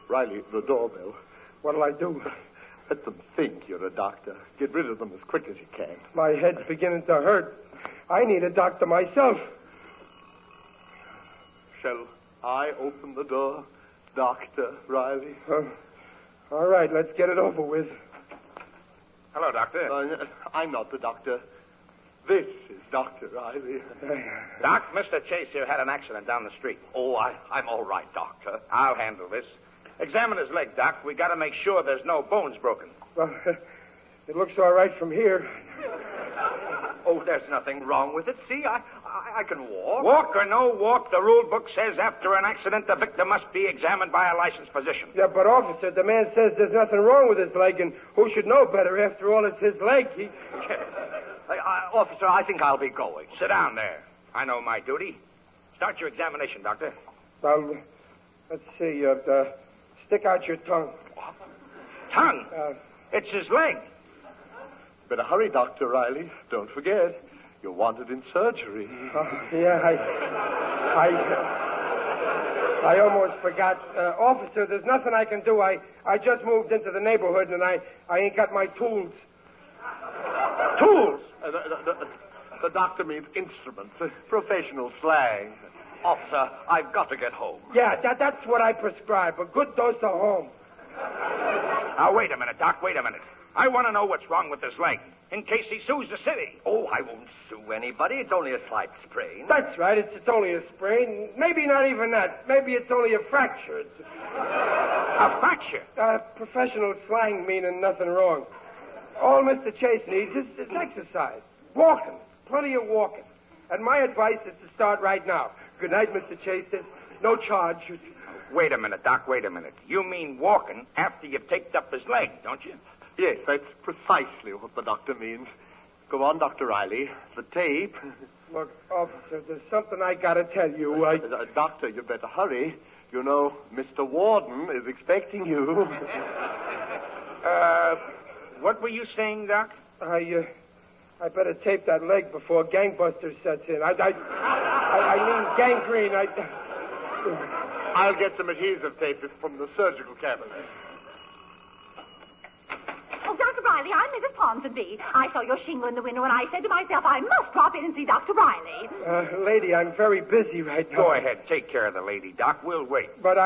Riley, the doorbell. What'll I do? Let them think you're a doctor. Get rid of them as quick as you can. My head's beginning to hurt. I need a doctor myself. Shall I open the door, Dr. Riley? All right, let's get it over with. Hello, Doctor. I'm not the doctor. This is Dr. Riley. Doc, Mr. Chase here had an accident down the street. Oh, I'm all right, Doctor. I'll handle this. Examine his leg, Doc. We got to make sure there's no bones broken. Well, it looks all right from here. Oh, there's nothing wrong with it. See, I can walk. Walk or no walk, the rule book says after an accident, the victim must be examined by a licensed physician. Yeah, but, officer, the man says there's nothing wrong with his leg, and who should know better? After all, it's his leg. Officer, I think I'll be going. Sit down there. I know my duty. Start your examination, Doctor. Well, let's see. Stick out your tongue. Tongue? It's his leg. Better hurry, Dr. Riley. Don't forget, you're wanted in surgery. Yeah, I almost forgot. Officer, there's nothing I can do. I just moved into the neighborhood, and I ain't got my tools. Tools? The doctor means instruments, professional slang. Officer, I've got to get home. Yeah, that's what I prescribe, a good dose of home. Now, wait a minute, Doc, wait a minute. I want to know what's wrong with his leg, in case he sues the city. Oh, I won't sue anybody. It's only a slight sprain. That's right. It's only a sprain. Maybe not even that. Maybe it's only a fracture. A fracture? Professional slang meaning nothing wrong. All Mr. Chase needs is exercise. Walking. Plenty of walking. And my advice is to start right now. Good night, Mr. Chase. There's no charge. Wait a minute, Doc, wait a minute. You mean walking after you've taped up his leg, don't you? Yes, that's precisely what the doctor means. Go on, Dr. Riley. The tape. Look, officer, there's something I gotta tell you. Doctor, you better hurry. You know, Mr. Warden is expecting you. What were you saying, Doc? I better tape that leg before gangbusters sets in. I mean gangrene. I'll get some adhesive tape from the surgical cabinet. Oh, Dr. Riley, I'm Mrs. Ponsonby. I saw your shingle in the window, and I said to myself, I must drop in and see Dr. Riley. Lady, I'm very busy right now. Go ahead. Take care of the lady, Doc. We'll wait. But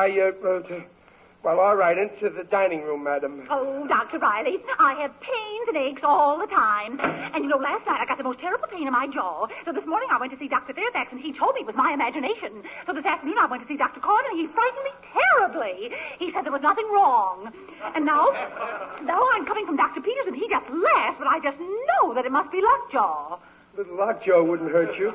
well, all right. Into the dining room, madam. Oh, Dr. Riley, I have pains and aches all the time. And, you know, last night I got the most terrible pain in my jaw. So this morning I went to see Dr. Fairfax, and he told me it was my imagination. So this afternoon I went to see Dr. Corn, and he frightened me terribly. He said there was nothing wrong. And now I'm coming from Dr. Peters, and he just laughs, but I just know that it must be lockjaw. Little lockjaw wouldn't hurt you.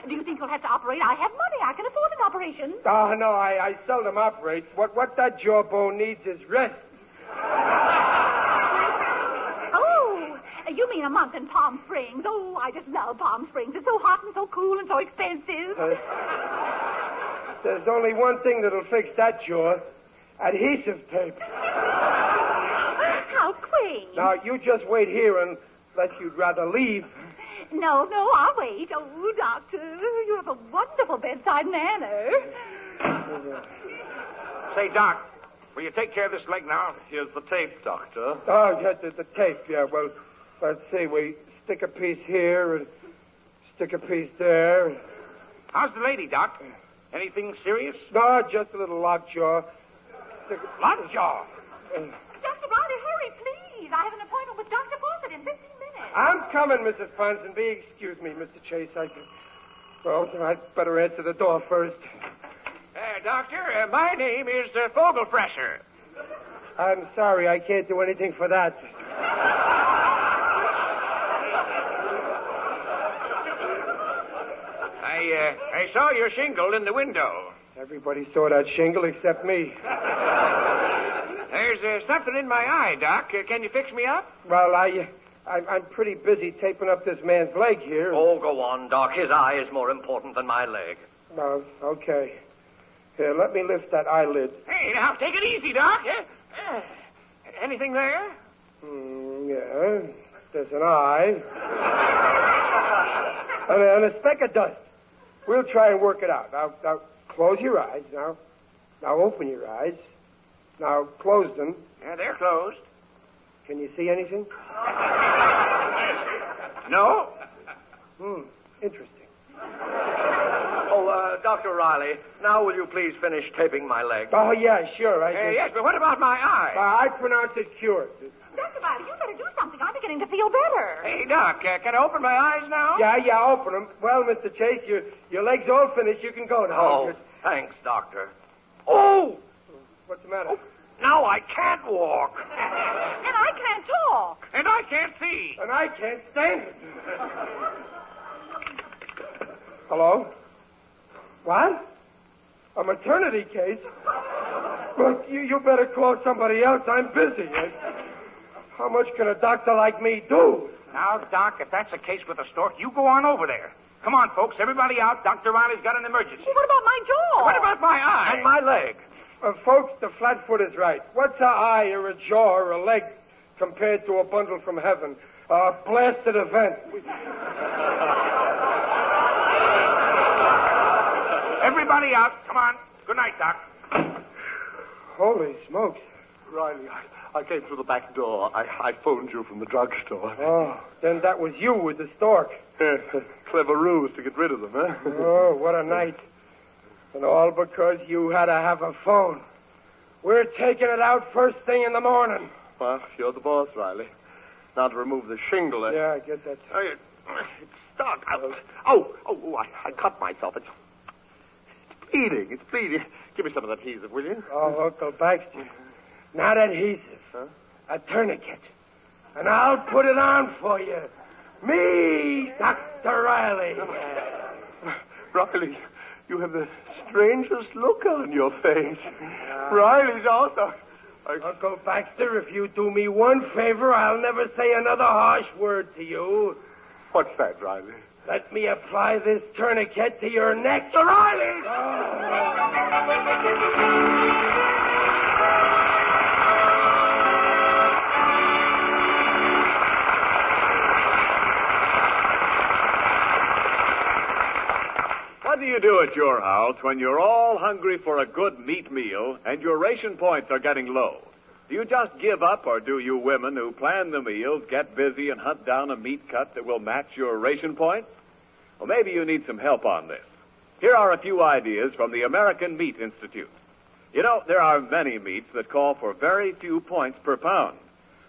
Do you think you'll have to operate? I have money. I can afford an operation. Oh, no, I seldom operate. What that jawbone needs is rest. Oh, you mean a month in Palm Springs. Oh, I just love Palm Springs. It's so hot and so cool and so expensive. There's only one thing that'll fix that jaw. Adhesive tape. How quaint. Now, you just wait here unless you'd rather leave. No, I'll wait. Oh, Doctor, you have a wonderful bedside manner. Say, Doc, will you take care of this leg now? Here's the tape, Doctor. Oh, yeah, the tape, yeah. Well, let's see. We stick a piece here and stick a piece there. How's the lady, Doc? Anything serious? No, just a little lockjaw. Lockjaw? Dr. Riley, hurry, please. I have an appointment with Dr. Fawcett in 15 minutes. I'm coming, Mrs. Ponsonby. Excuse me, Mr. Chase. I'd better answer the door first. Doctor. My name is Vogelfresher. I'm sorry, I can't do anything for that. I saw your shingle in the window. Everybody saw that shingle except me. There's something in my eye, Doc. Can you fix me up? Well, I'm pretty busy taping up this man's leg here. Oh, go on, Doc. His eye is more important than my leg. Oh, okay. Here, let me lift that eyelid. Hey, now, take it easy, Doc. Anything there? Yeah. There's an eye. and a speck of dust. We'll try and work it out. Now, close your eyes. Now open your eyes. Now, close them. Yeah, they're closed. Can you see anything? No. Interesting. Oh, Dr. Riley, now will you please finish taping my leg? Oh, yeah, sure. Yes, but what about my eye? I pronounce it cured. Dr. Riley, you better do something. I'm beginning to feel better. Hey, Doc, can I open my eyes now? Yeah, open them. Well, Mr. Chase, your leg's all finished. You can go now. Oh, thanks, Doctor. Oh! What's the matter? Oh, now I can't walk. And I can't talk. And I can't see. And I can't stand it. Hello? What? A maternity case? Look, you better call somebody else. I'm busy. How much can a doctor like me do? Now, Doc, if that's the case with the stork, you go on over there. Come on, folks. Everybody out. Dr. Riley's got an emergency. Well, what about my jaw? What about my eye? And my leg. Folks, the flatfoot is right. What's an eye or a jaw or a leg compared to a bundle from heaven? A blasted event. Everybody out. Come on. Good night, Doc. Holy smokes. Riley, I came through the back door. I phoned you from the drugstore. Oh, then that was you with the stork. Clever ruse to get rid of them, huh? Oh, what a night. And all because you had to have a phone. We're taking it out first thing in the morning. Well, you're the boss, Riley. Now to remove the shingle. Yeah, I guess that's... It's stuck. I cut myself. It's bleeding. It's bleeding. Give me some of that adhesive, will you? Oh, Uncle Baxter. Not adhesive. Huh? A tourniquet. And I'll put it on for you. Me, Dr. Riley. Riley, you have the strangest look on your face. Riley's also... Uncle Baxter, if you do me one favor, I'll never say another harsh word to you. What's that, Riley? Let me apply this tourniquet to your neck. Riley! What do you do at your house when you're all hungry for a good meat meal and your ration points are getting low? Do you just give up, or do you women who plan the meals get busy and hunt down a meat cut that will match your ration points? Well, maybe you need some help on this. Here are a few ideas from the American Meat Institute. You know, there are many meats that call for very few points per pound.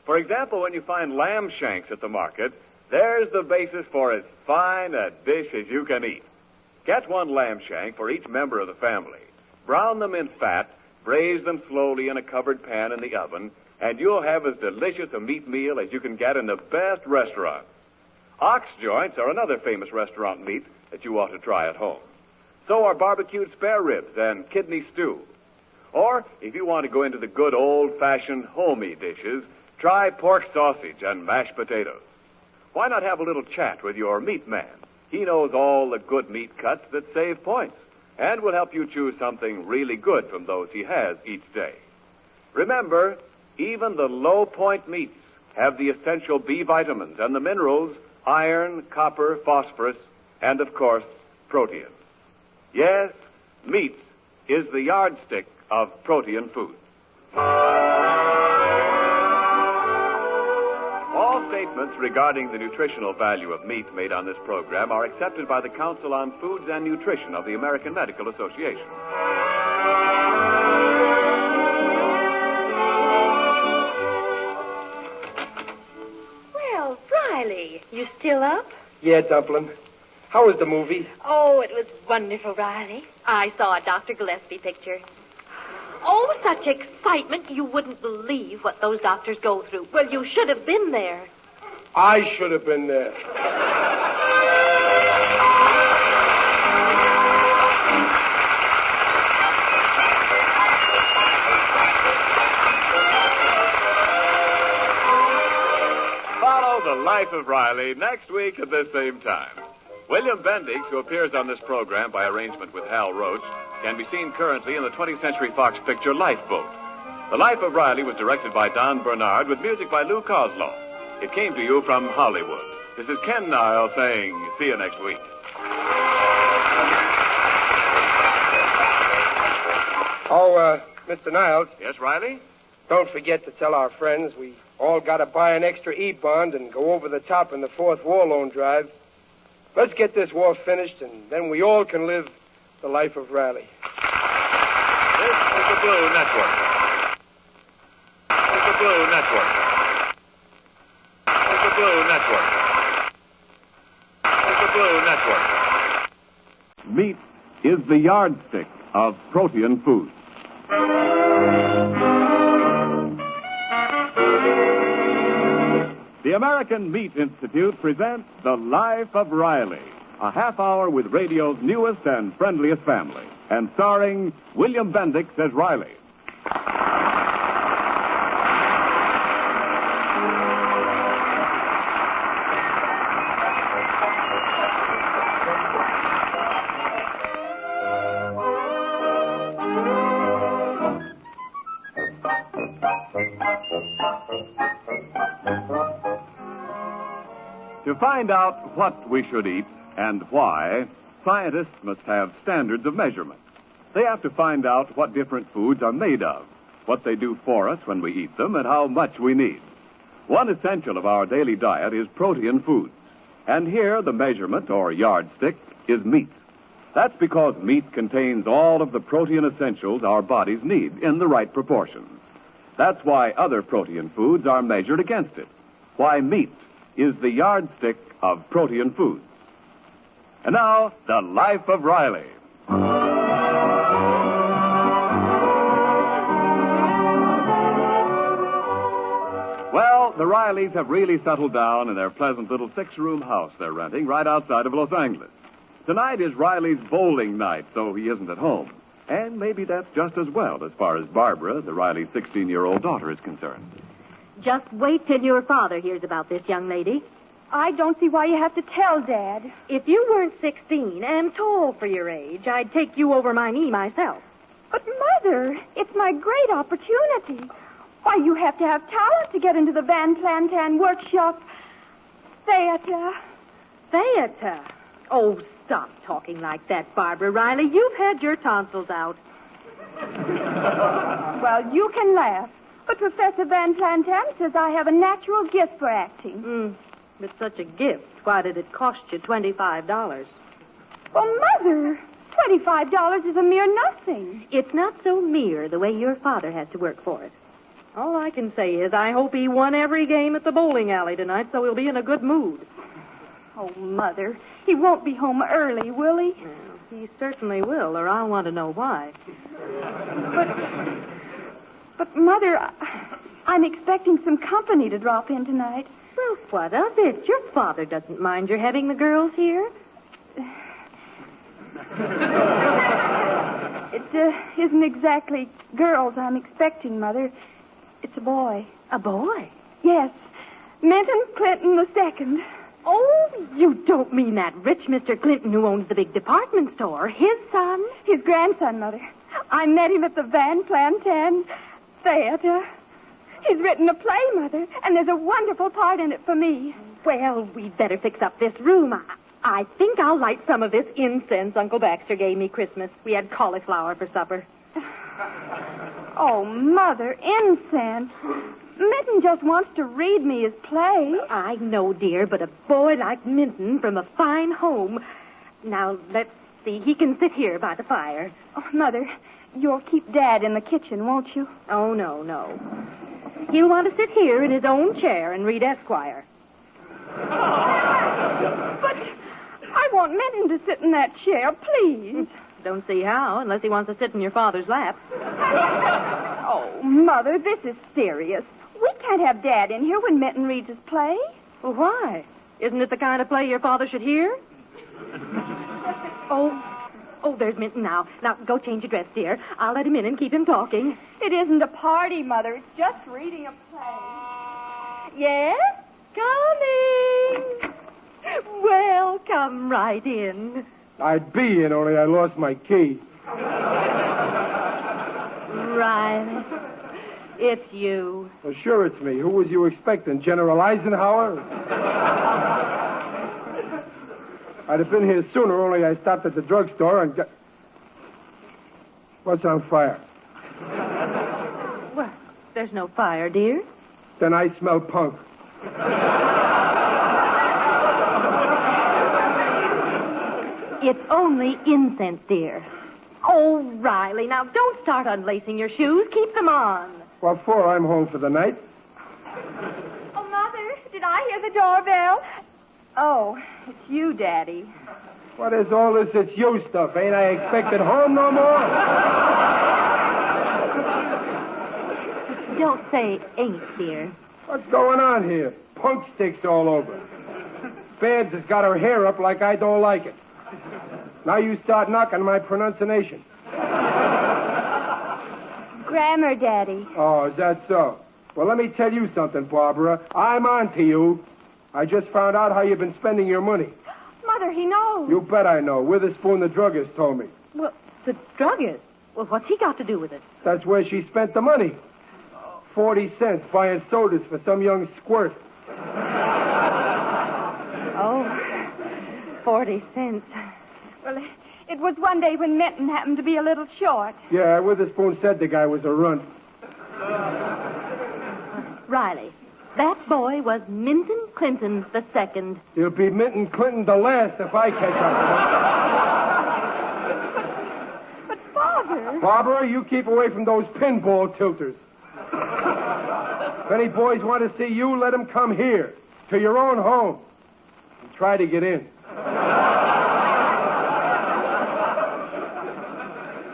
For example, when you find lamb shanks at the market, there's the basis for as fine a dish as you can eat. Get one lamb shank for each member of the family. Brown them in fat, braise them slowly in a covered pan in the oven, and you'll have as delicious a meat meal as you can get in the best restaurant. Ox joints are another famous restaurant meat that you ought to try at home. So are barbecued spare ribs and kidney stew. Or, if you want to go into the good old-fashioned homey dishes, try pork sausage and mashed potatoes. Why not have a little chat with your meat man? He knows all the good meat cuts that save points and will help you choose something really good from those he has each day. Remember, even the low-point meats have the essential B vitamins and the minerals, iron, copper, phosphorus, and, of course, protein. Yes, meat is the yardstick of protein food. All statements regarding the nutritional value of meat made on this program are accepted by the Council on Foods and Nutrition of the American Medical Association. Well, Riley, you still up? Yeah, Dumpling. How was the movie? Oh, it was wonderful, Riley. I saw a Dr. Gillespie picture. Oh, such excitement. You wouldn't believe what those doctors go through. Well, you should have been there. I should have been there. Follow The Life of Riley next week at this same time. William Bendix, who appears on this program by arrangement with Hal Roach, can be seen currently in the 20th Century Fox picture Lifeboat. The Life of Riley was directed by Don Bernard with music by Lou Kozloff. It came to you from Hollywood. This is Ken Niles saying, see you next week. Oh, Mr. Niles. Yes, Riley? Don't forget to tell our friends we all got to buy an extra E-bond and go over the top in the fourth war loan drive. Let's get this war finished, and then we all can live the life of Riley. This is the Blue Network. This is the Blue Network. This is the Blue Network. This is the Blue Network. Meat is the yardstick of protein foods. The American Meat Institute presents The Life of Riley, a half hour with radio's newest and friendliest family, and starring William Bendix as Riley. To find out what we should eat and why, scientists must have standards of measurement. They have to find out what different foods are made of, what they do for us when we eat them, and how much we need. One essential of our daily diet is protein foods. And here, the measurement, or yardstick, is meat. That's because meat contains all of the protein essentials our bodies need in the right proportions. That's why other protein foods are measured against it. Why meat is the yardstick of protein foods. And now, The Life of Riley. Well, the Rileys have really settled down in their pleasant little 6-room house they're renting right outside of Los Angeles. Tonight is Riley's bowling night, so he isn't at home. And maybe that's just as well as far as Barbara, the Riley's 16-year-old daughter, is concerned. Just wait till your father hears about this, young lady. I don't see why you have to tell Dad. If you weren't 16 and tall for your age, I'd take you over my knee myself. But, Mother, it's my great opportunity. Why, you have to have talent to get into the Van Planten workshop theater. Theater? Oh, stop talking like that, Barbara Riley. You've had your tonsils out. Well, you can laugh. But Professor Van Planten says I have a natural gift for acting. With such a gift, why did it cost you $25? Well, Mother, $25 is a mere nothing. It's not so mere the way your father has to work for it. All I can say is I hope he won every game at the bowling alley tonight so he'll be in a good mood. Oh, Mother, he won't be home early, will he? Well, he certainly will, or I'll want to know why. But, Mother, I'm expecting some company to drop in tonight. Well, what of it? Your father doesn't mind your having the girls here. It isn't exactly girls I'm expecting, Mother. It's a boy. A boy? Yes. Minton Clinton II. Oh, you don't mean that rich Mr. Clinton who owns the big department store. His son? His grandson, Mother. I met him at the Van Planten theater. He's written a play, Mother, and there's a wonderful part in it for me. Well, we'd better fix up this room. I think I'll light some of this incense Uncle Baxter gave me Christmas. We had cauliflower for supper. Oh, Mother, incense. Minton just wants to read me his play. I know, dear, but a boy like Minton from a fine home. Now, let's see. He can sit here by the fire. Oh, Mother, you'll keep Dad in the kitchen, won't you? Oh, no. He'll want to sit here in his own chair and read Esquire. But I want want Minton to sit in that chair, please. Don't see how, unless he wants to sit in your father's lap. Oh, Mother, this is serious. We can't have Dad in here when Minton reads his play. Well, why? Isn't it the kind of play your father should hear? Oh, there's Minton now. Now, go change your dress, dear. I'll let him in and keep him talking. It isn't a party, Mother. It's just reading a play. Yes? Coming. Well, come right in. I'd be in, only I lost my key. Riley, it's you. Well, sure it's me. Who was you expecting, General Eisenhower? I'd have been here sooner, only I stopped at the drugstore and got... What's on fire? Well, there's no fire, dear. Then I smell punk. It's only incense, dear. Oh, Riley, now don't start unlacing your shoes. Keep them on. What for? I'm home for the night. Oh, Mother, did I hear the doorbell? Oh, it's you, Daddy. What is all this it's you stuff? Ain't I expected home no more? Don't say ain't, dear. What's going on here? Punk sticks all over. Babs has got her hair up like I don't like it. Now you start knocking my pronunciation. Grammar, Daddy. Oh, is that so? Well, let me tell you something, Barbara. I'm on to you. I just found out how you've been spending your money. Mother, he knows. You bet I know. Witherspoon, the druggist, told me. Well, the druggist? Well, what's he got to do with it? That's where she spent the money. 40 cents buying sodas for some young squirt. Oh, 40 cents. Well, it was one day when Minton happened to be a little short. Yeah, Witherspoon said the guy was a runt. Riley, that boy was Minton Clinton the second. He'll be Minton Clinton the last if I catch up with him. But, Father... Barbara, you keep away from those pinball tilters. If any boys want to see you, let them come here, to your own home, and try to get in.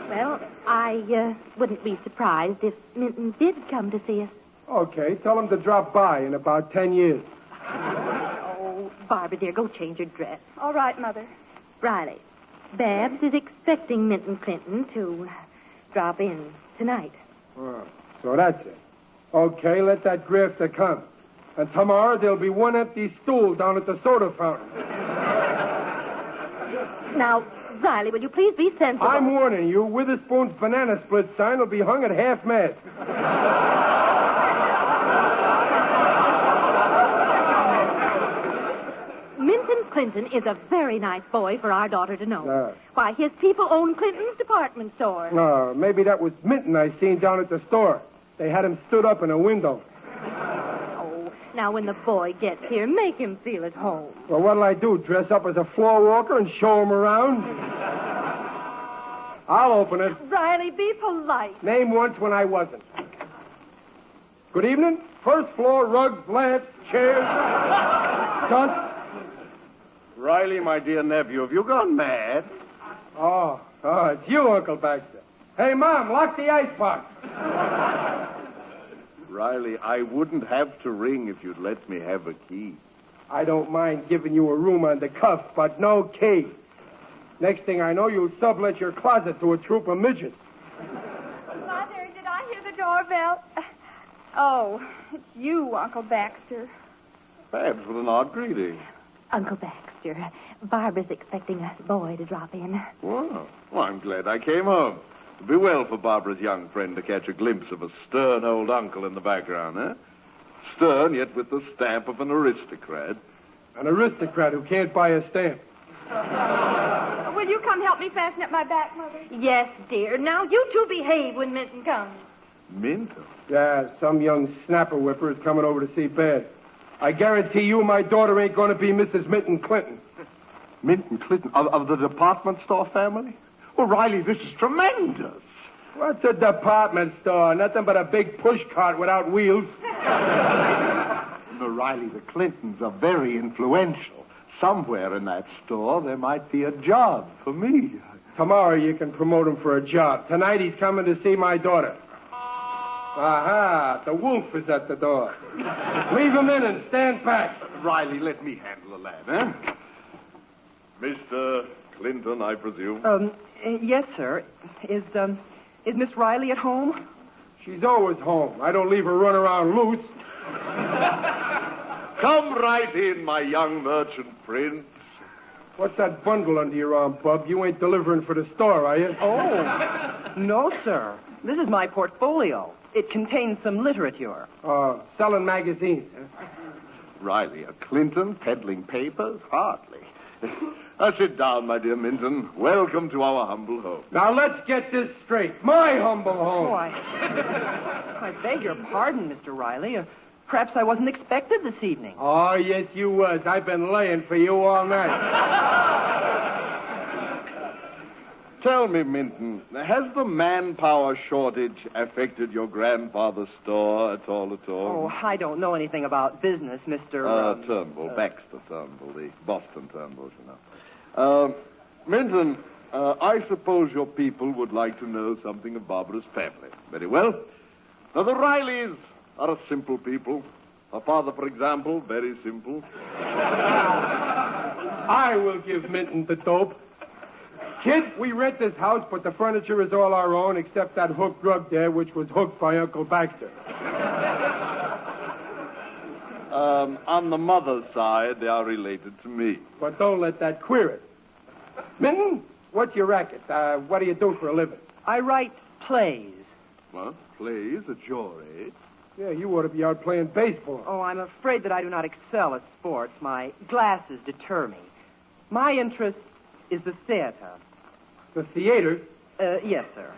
Well, I wouldn't be surprised if Minton did come to see us. Okay, tell him to drop by in about 10 years. Oh, Barbara, dear, go change your dress. All right, Mother. Riley, Babs is expecting Minton Clinton to drop in tonight. Oh, so that's it. Okay, let that grafter come. And tomorrow there'll be one empty stool down at the soda fountain. Now, Riley, will you please be sensible? I'm warning you, Witherspoon's banana split sign will be hung at half-mast. Minton Clinton is a very nice boy for our daughter to know. Why, his people own Clinton's department store. Maybe that was Minton I seen down at the store. They had him stood up in a window. Oh, now when the boy gets here, make him feel at home. Well, what'll I do, dress up as a floor walker and show him around? I'll open it. Riley, be polite. Name once when I wasn't. Good evening. First floor, rugs, lamps, chairs, dust. Riley, my dear nephew, have you gone mad? Oh, it's you, Uncle Baxter. Hey, Mom, lock the icebox. Riley, I wouldn't have to ring if you'd let me have a key. I don't mind giving you a room on the cuff, but no key. Next thing I know, you'll sublet your closet to a troop of midgets. Mother, did I hear the doorbell? Oh, it's you, Uncle Baxter. Babs, with an odd greeting. Uncle Baxter, Barbara's expecting a boy to drop in. Well, I'm glad I came home. It'd be well for Barbara's young friend to catch a glimpse of a stern old uncle in the background, eh? Stern, yet with the stamp of an aristocrat. An aristocrat who can't buy a stamp. Will you come help me fasten up my back, Mother? Yes, dear. Now, you two behave when Minton comes. Minton? Yeah, some young snapper whipper is coming over to see Bad. I guarantee you my daughter ain't going to be Mrs. Minton Clinton. Minton Clinton? Of the department store family? Well, Riley, this is tremendous. What's a department store? Nothing but a big push cart without wheels. No, Riley, the Clintons are very influential. somewhere in that store there might be a job for me. Tomorrow you can promote him for a job. Tonight he's coming to see my daughter. Aha, the wolf is at the door. Leave him in and stand back. Riley, let me handle the lad, eh? Mr. Clinton, I presume. Yes, sir. Is Miss Riley at home? She's always home. I don't leave her run around loose. Come right in, my young merchant prince. What's that bundle under your arm, Bub? You ain't delivering for the store, are you? Oh, no, sir. This is my portfolio. It contains some literature. Selling magazines, huh? Riley, a Clinton peddling papers? Hardly. Sit down, my dear Minton. Welcome to our humble home. Now, let's get this straight. My humble home. Oh, I beg your pardon, Mr. Riley. Perhaps I wasn't expected this evening. Oh, yes, you was. I've been laying for you all night. Tell me, Minton, has the manpower shortage affected your grandfather's store at all? Oh, I don't know anything about business, Mr. Turnbull, Baxter Turnbull, the Boston Turnbulls, you know. Minton, I suppose your people would like to know something of Barbara's family. Very well. Now, the Rileys are a simple people. Her father, for example, very simple. I will give Minton the dope. Kid, we rent this house, but the furniture is all our own, except that hooked rug there, which was hooked by Uncle Baxter. On the mother's side, they are related to me. But don't let that queer it. Minton, what's your racket? What do you do for a living? I write plays. What? Plays at your age? Yeah, you ought to be out playing baseball. Oh, I'm afraid that I do not excel at sports. My glasses deter me. My interest is the theater. The theater? Yes, sir.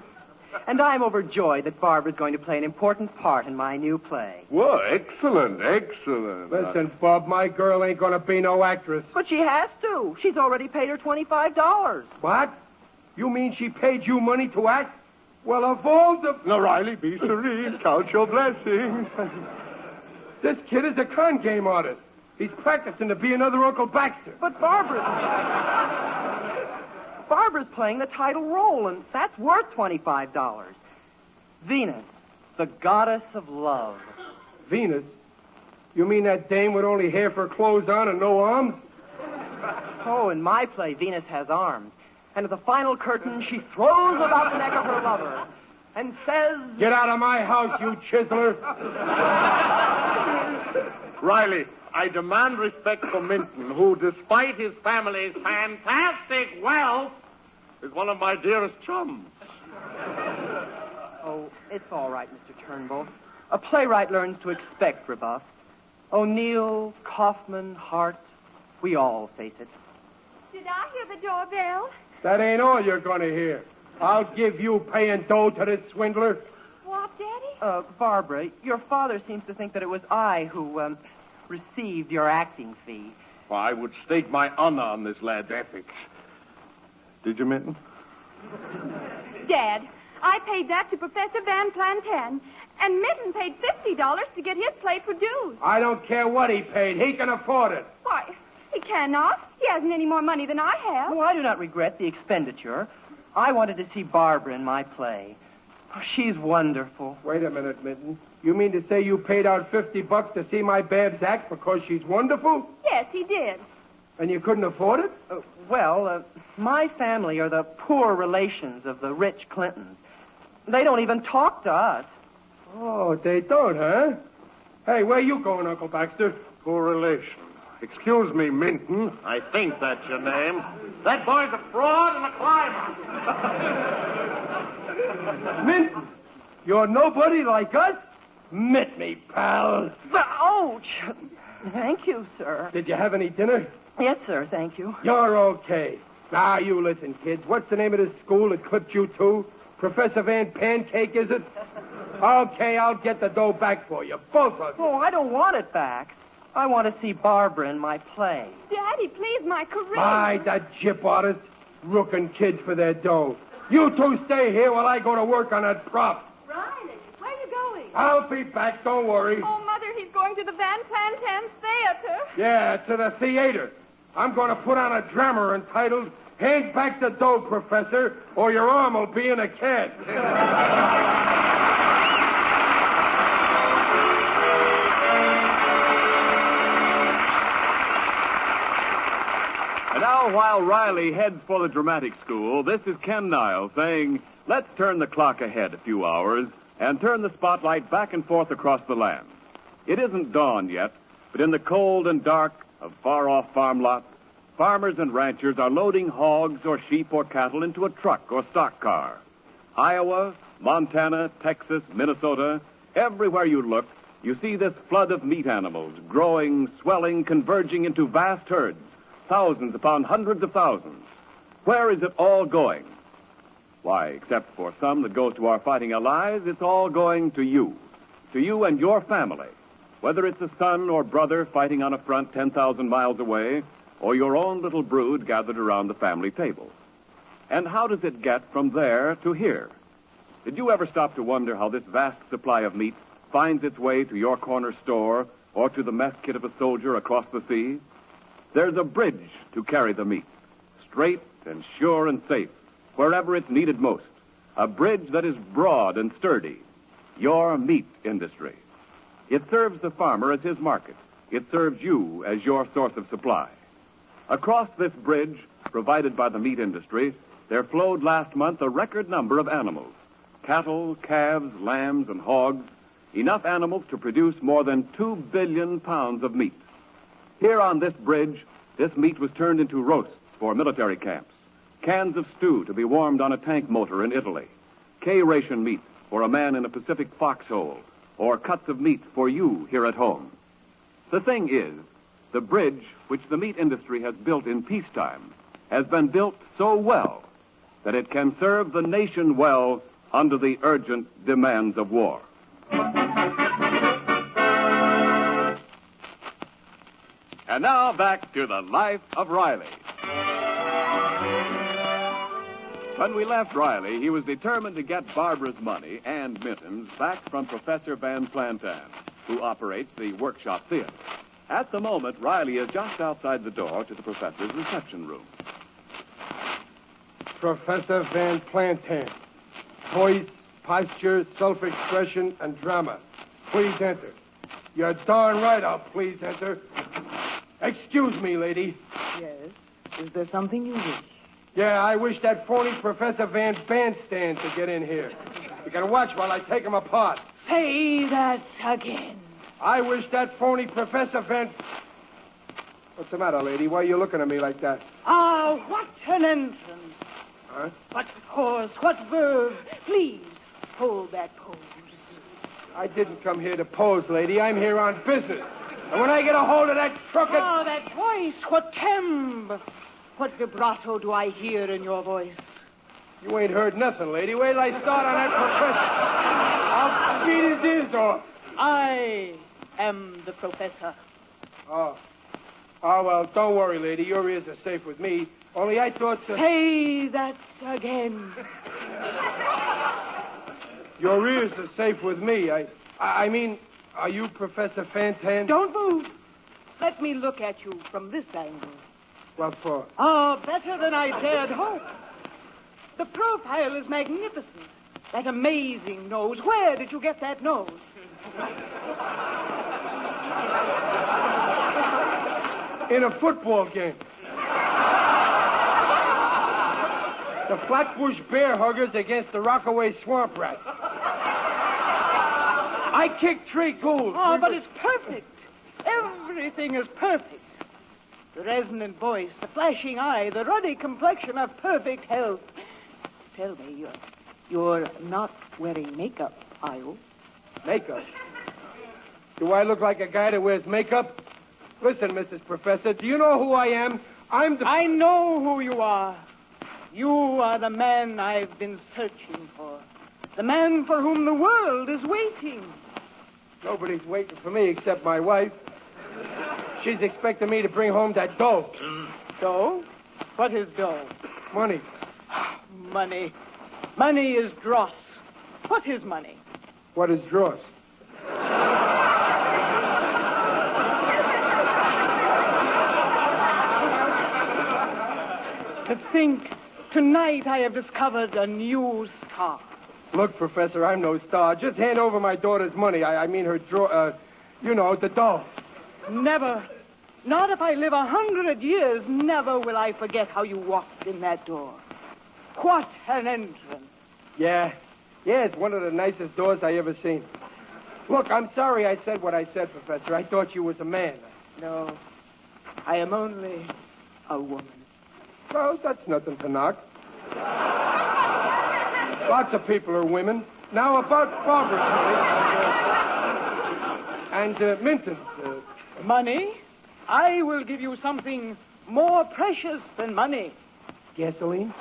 And I'm overjoyed that Barbara's going to play an important part in my new play. Well, excellent, excellent. Listen, Bob, my girl ain't going to be no actress. But she has to. She's already paid her $25. What? You mean she paid you money to act? Well, of all the... Now, Riley, be serene. Count your blessings. This kid is a con game artist. He's practicing to be another Uncle Baxter. But Barbara's playing the title role, and that's worth $25. Venus, the goddess of love. Venus? You mean that dame with only half her clothes on and no arms? Oh, in my play, Venus has arms. And at the final curtain, she throws about the neck of her lover and says... Get out of my house, you chiseler. Riley, I demand respect for Minton, who, despite his family's fantastic wealth, is one of my dearest chums. Oh, it's all right, Mr. Turnbull. A playwright learns to expect rebuff. O'Neill, Kaufman, Hart, we all face it. Did I hear the doorbell? That ain't all you're going to hear. I'll give you paying dough to this swindler. What, Daddy? Barbara, your father seems to think that it was I who, received your acting fee. Well, I would stake my honor on this lad's ethics. Did you, Minton? Dad, I paid that to Professor Van Planten, and Minton paid $50 to get his play produced. I don't care what he paid. He can afford it. Why, he cannot. He hasn't any more money than I have. Oh, I do not regret the expenditure. I wanted to see Barbara in my play. Oh, she's wonderful. Wait a minute, Minton. You mean to say you paid out $50 to see my Babs act because she's wonderful? Yes, he did. And you couldn't afford it? My family are the poor relations of the rich Clintons. They don't even talk to us. Oh, they don't, huh? Hey, where you going, Uncle Baxter? Poor relation. Excuse me, Minton. I think that's your name. That boy's a fraud and a climber. Minton, you're nobody like us? Mit me, pal. Ouch! Thank you, sir. Did you have any dinner? Yes, sir, thank you. You're okay. Now, you listen, kids. What's the name of this school that clipped you two? Professor Van Pancake, is it? Okay, I'll get the dough back for you. Both of you. Oh, I don't want it back. I want to see Barbara in my play. Daddy, please, my career. By the jip artists, rooking kids for their dough. You two stay here while I go to work on that prop. Riley, where are you going? I'll be back, don't worry. Oh, Mother, he's going to the Van Planten Theater. Yeah, to the theater. I'm going to put on a drama entitled Hand Back the Dough, Professor, or your arm will be in a cast. And now, while Riley heads for the dramatic school, this is Ken Niles saying, let's turn the clock ahead a few hours and turn the spotlight back and forth across the land. It isn't dawn yet, but in the cold and dark of far-off farm lots, farmers and ranchers are loading hogs or sheep or cattle into a truck or stock car. Iowa, Montana, Texas, Minnesota, everywhere you look, you see this flood of meat animals growing, swelling, converging into vast herds. Thousands upon hundreds of thousands. Where is it all going? Why, except for some that goes to our fighting allies, it's all going to you and your family. Whether it's a son or brother fighting on a front 10,000 miles away, or your own little brood gathered around the family table. And how does it get from there to here? Did you ever stop to wonder how this vast supply of meat finds its way to your corner store or to the mess kit of a soldier across the sea? There's a bridge to carry the meat, straight and sure and safe, wherever it's needed most. A bridge that is broad and sturdy. Your meat industry. It serves the farmer as his market. It serves you as your source of supply. Across this bridge, provided by the meat industry, there flowed last month a record number of animals. Cattle, calves, lambs, and hogs. Enough animals to produce more than 2 billion pounds of meat. Here on this bridge, this meat was turned into roasts for military camps, cans of stew to be warmed on a tank motor in Italy, K-ration meat for a man in a Pacific foxhole, or cuts of meat for you here at home. The thing is, the bridge which the meat industry has built in peacetime has been built so well that it can serve the nation well under the urgent demands of war. And now back to the life of Riley. When we left Riley, he was determined to get Barbara's money and Minton's back from Professor Van Planten, who operates the workshop theater. At the moment, Riley is just outside the door to the professor's reception room. Professor Van Planten. Voice, posture, self-expression, and drama. Please enter. You're darn right I'll please enter. Excuse me, lady. Yes? Is there something you wish? Yeah, I wish that phony Professor Van Bandstand to get in here. You can watch while I take him apart. Say that again. I wish that phony Professor Van... What's the matter, lady? Why are you looking at me like that? Ah, what an entrance. Huh? What pause, what verb. Please, hold that pose. I didn't come here to pose, lady. I'm here on business. And when I get a hold of that crooked... Oh, that voice, what timbre. What vibrato do I hear in your voice? You ain't heard nothing, lady. Wait till I start on that professor. I'll beat his ears off. I am the professor. Oh, well, don't worry, lady. Your ears are safe with me. Only I thought... Say that again. Your ears are safe with me. I mean... Are you Professor Fantan? Don't move. Let me look at you from this angle. What for? Oh, better than I dared hope. The profile is magnificent. That amazing nose. Where did you get that nose? In a football game. The Flatbush Bear Huggers against the Rockaway Swamp Rats. I kicked 3 goals. Oh, but it's perfect. Everything is perfect. The resonant voice, the flashing eye, the ruddy complexion of perfect health. Tell me, you're not wearing makeup, are you? Makeup? Do I look like a guy that wears makeup? Listen, Mrs. Professor, do you know who I am? I know who you are. You are the man I've been searching for. The man for whom the world is waiting. Nobody's waiting for me except my wife. She's expecting me to bring home that dough. Dough? What is dough? Money. Money. Money is dross. What is money? What is dross? To think, tonight I have discovered a new star. Look, Professor, I'm no star. Just hand over my daughter's money. I mean her the doll. Never. Not if I live 100 years, never will I forget how you walked in that door. What an entrance. Yeah, it's one of the nicest doors I ever seen. Look, I'm sorry I said what I said, Professor. I thought you was a man. No, I am only a woman. Well, that's nothing to knock. Lots of people are women. Now about Barbara and Minton's. Money? I will give you something more precious than money. Gasoline?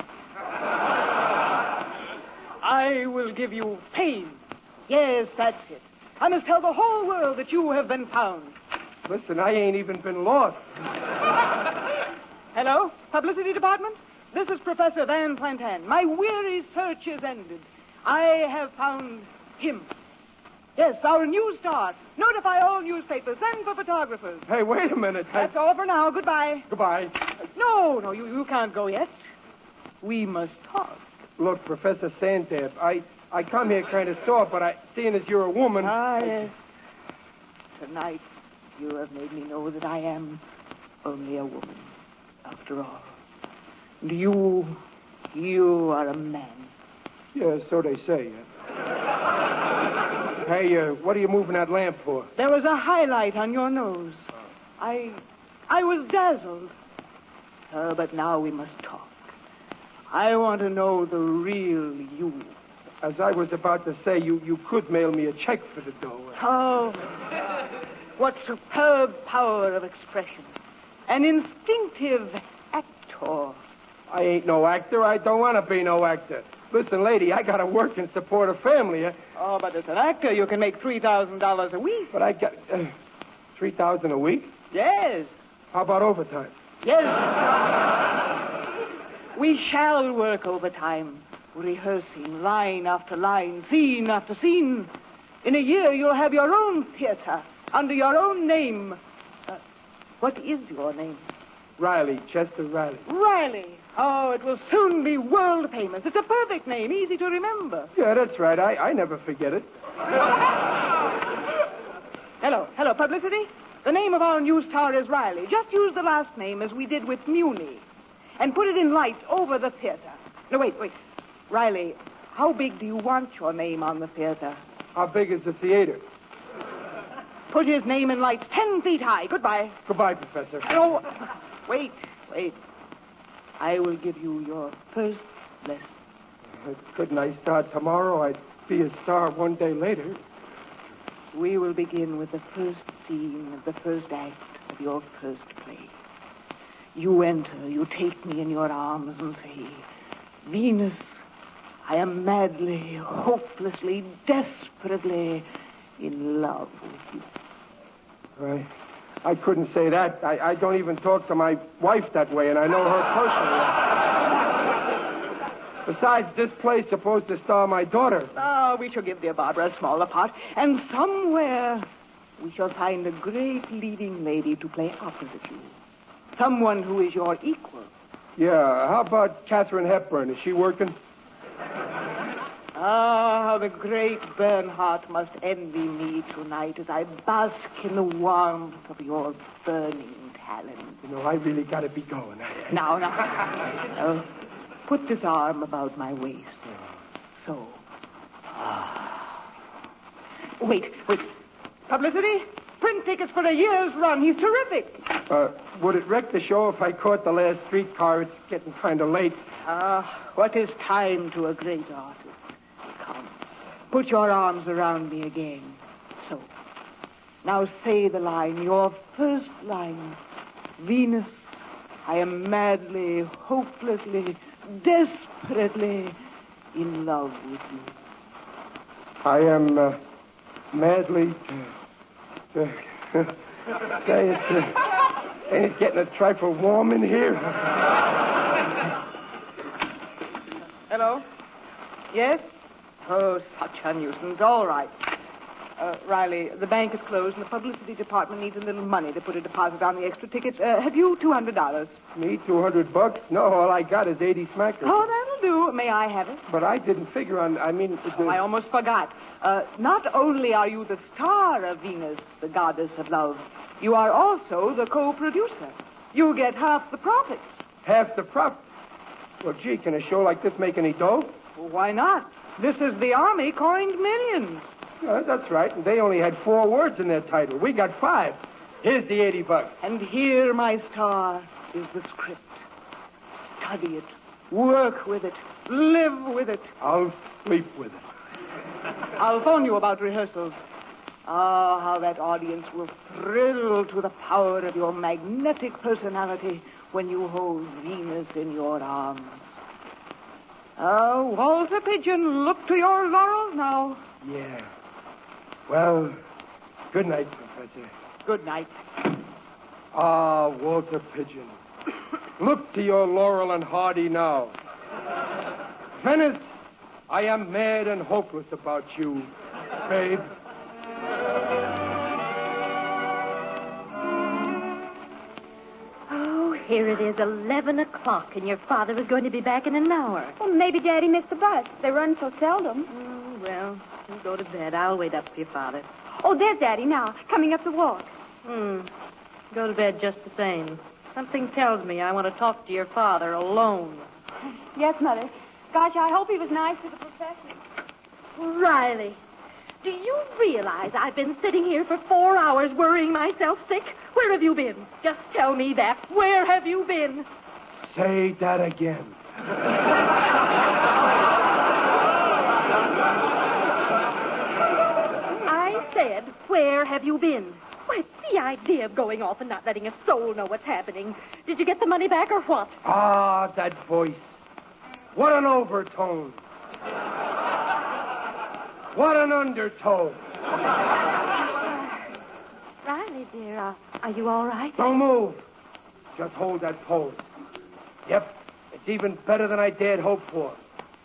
I will give you fame. Yes, that's it. I must tell the whole world that you have been found. Listen, I ain't even been lost. Hello? Publicity department? This is Professor Van Planten. My weary search is ended. I have found him. Yes, our new star. Notify all newspapers. Send for photographers. Hey, wait a minute. That's all for now. Goodbye. Goodbye. No, you can't go yet. We must talk. Look, Professor Sandab, I come here kind of sore, but seeing as you're a woman... Yes. Tonight, you have made me know that I am only a woman, after all. And you are a man. Yeah, so they say. Hey, what are you moving that lamp for? There was a highlight on your nose. I was dazzled. But now we must talk. I want to know the real you. As I was about to say, you could mail me a check for the dough. Oh, what superb power of expression. An instinctive actor. I ain't no actor. I don't want to be no actor. Listen, lady, I got to work and support a family. Oh, but as an actor, you can make $3,000 a week. But I got $3,000 a week? Yes. How about overtime? Yes. We shall work overtime, rehearsing line after line, scene after scene. In a year, you'll have your own theater under your own name. What is your name? Riley, Chester Riley. Riley. Oh, it will soon be world famous. It's a perfect name, easy to remember. Yeah, that's right. I never forget it. Hello, publicity. The name of our new star is Riley. Just use the last name as we did with Muni. And put it in lights over the theater. No, wait. Riley, how big do you want your name on the theater? How big is the theater? Put his name in lights 10 feet high. Goodbye. Goodbye, Professor. No, wait. I will give you your first lesson. Couldn't I start tomorrow? I'd be a star one day later. We will begin with the first scene of the first act of your first play. You enter, you take me in your arms and say, Venus, I am madly, hopelessly, desperately in love with you. I couldn't say that. I don't even talk to my wife that way, and I know her personally. Besides, this play's supposed to star my daughter. Oh, we shall give dear Barbara a smaller part, and somewhere we shall find a great leading lady to play opposite you. Someone who is your equal. Yeah, how about Katharine Hepburn? Is she working? Ah, how the great Bernhardt must envy me tonight as I bask in the warmth of your burning talent. You know, I really got to be going. Now. Put this arm about my waist. So. Wait. Publicity? Print tickets for a year's run. He's terrific. Would it wreck the show if I caught the last streetcar? It's getting kind of late. What is time to a great artist? Come, put your arms around me again. So. Now say the line, your first line. Venus, I am madly, hopelessly, desperately in love with you. I am madly... ain't it getting a trifle warm in here? Hello? Yes? Oh, such a nuisance. All right. Riley, the bank is closed and the publicity department needs a little money to put a deposit on the extra tickets. Have you $200? Me, $200? No, all I got is 80 smackers. Oh, that'll do. May I have it? But I didn't figure on, I almost forgot. Not only are you the star of Venus, the goddess of love, you are also the co-producer. You get half the profits. Half the profit? Well, gee, can a show like this make any dough? Well, why not? This is the Army coined millions. That's right. And they only had 4 words in their title. We got 5. Here's the $80. And here, my star, is the script. Study it. Work with it. Live with it. I'll sleep with it. I'll phone you about rehearsals. Ah, how that audience will thrill to the power of your magnetic personality when you hold Venus in your arms. Walter Pigeon, look to your laurels now. Yeah. Well, good night, Professor. Good night. Ah, Walter Pigeon. Look to your laurel and hardy now. Venice, I am mad and hopeless about you, babe. Oh, here it is, 11 o'clock, and your father is going to be back in an hour. Well, maybe Daddy missed the bus. They run so seldom. Well, you go to bed. I'll wait up for your father. Oh, there's Daddy now, coming up the walk. Go to bed just the same. Something tells me I want to talk to your father alone. Yes, Mother. Gosh, I hope he was nice to the professor. Riley, do you realize I've been sitting here for 4 hours worrying myself sick? Where have you been? Just tell me that. Where have you been? Say that again. I said, where have you been? Why, the idea of going off and not letting a soul know what's happening. Did you get the money back or what? Ah, that voice. What an overtone. What an undertone. Riley, dear, are you all right? Don't move. Just hold that pose. Yep, it's even better than I dared hope for.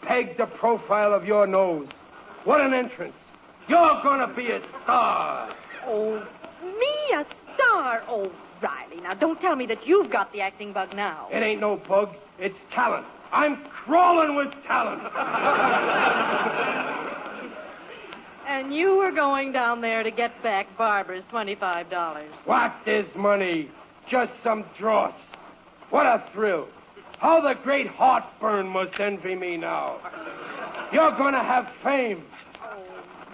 Peg the profile of your nose. What an entrance. You're gonna be a star. Oh, me a star? Oh, Riley, now don't tell me that you've got the acting bug now. It ain't no bug. It's talent. I'm crawling with talent. And you were going down there to get back Barber's $25. What is money? Just some dross. What a thrill. How the great heartburn must envy me now. You're gonna have fame. Oh,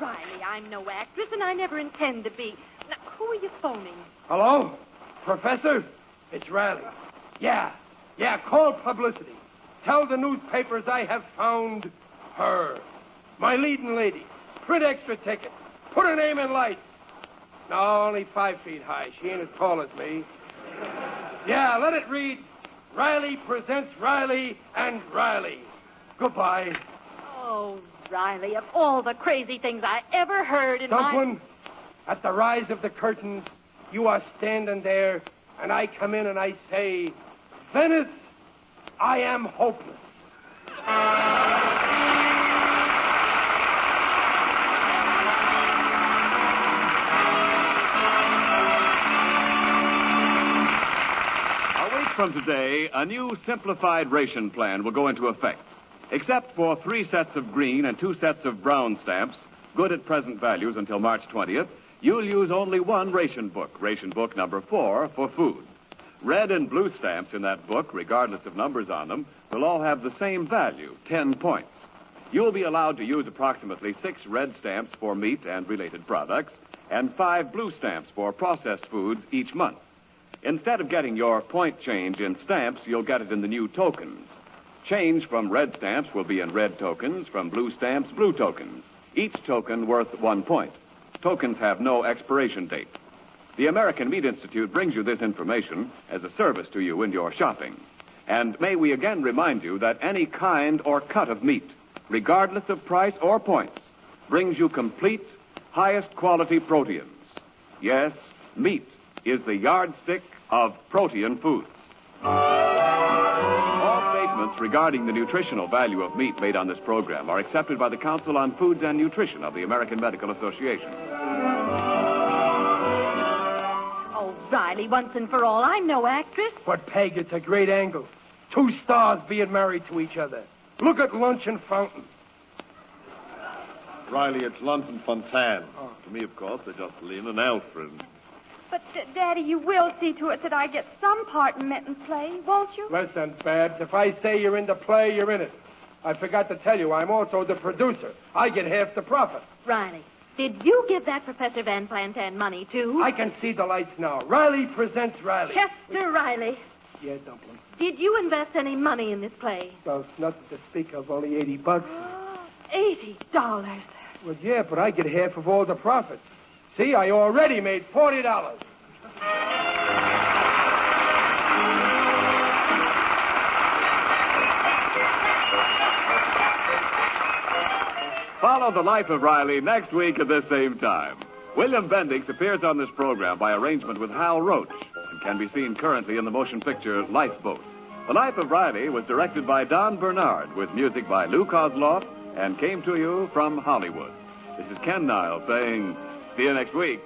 Riley, I'm no actress, and I never intend to be. Now, who are you phoning? Hello? Professor? It's Riley. Yeah, call publicity. Tell the newspapers I have found her. My leading lady. Print extra tickets. Put her name in lights. No, only 5 feet high. She ain't as tall as me. Yeah, let it read, Riley presents Riley and Riley. Goodbye. Oh, Riley, of all the crazy things I ever heard in Dumplin', at the rise of the curtains, you are standing there, and I come in and I say, Venice, I am hopeless. From today, a new simplified ration plan will go into effect. Except for 3 sets of green and 2 sets of brown stamps, good at present values until March 20th, you'll use only 1 ration book number 4, for food. Red and blue stamps in that book, regardless of numbers on them, will all have the same value, 10 points. You'll be allowed to use approximately 6 red stamps for meat and related products, and 5 blue stamps for processed foods each month. Instead of getting your point change in stamps, you'll get it in the new tokens. Change from red stamps will be in red tokens, from blue stamps, blue tokens. Each token worth 1 point. Tokens have no expiration date. The American Meat Institute brings you this information as a service to you in your shopping. And may we again remind you that any kind or cut of meat, regardless of price or points, brings you complete, highest quality proteins. Yes, meat is the yardstick of protein foods. All statements regarding the nutritional value of meat made on this program are accepted by the Council on Foods and Nutrition of the American Medical Association. Riley, once and for all. I'm no actress. But, Peg, it's a great angle. 2 stars being married to each other. Look at Luncheon Fountain. Riley, it's Luncheon Fontaine. To me, of course, they're just Lynn and Alfred. But, Daddy, you will see to it that I get some part in Minton's play, won't you? Listen, Babs, if I say you're in the play, you're in it. I forgot to tell you, I'm also the producer. I get half the profit. Riley, did you give that Professor Van Planten money, too? I can see the lights now. Riley presents Riley. Chester Riley, Yeah, Dumpling. did you invest any money in this play? Well, nothing to speak of, only $80. $80. Well, yeah, but I get half of all the profits. See, I already made $40. Follow The Life of Riley next week at this same time. William Bendix appears on this program by arrangement with Hal Roach and can be seen currently in the motion picture Lifeboat. The Life of Riley was directed by Don Bernard with music by Lou Kozloff and came to you from Hollywood. This is Ken Niles saying, see you next week.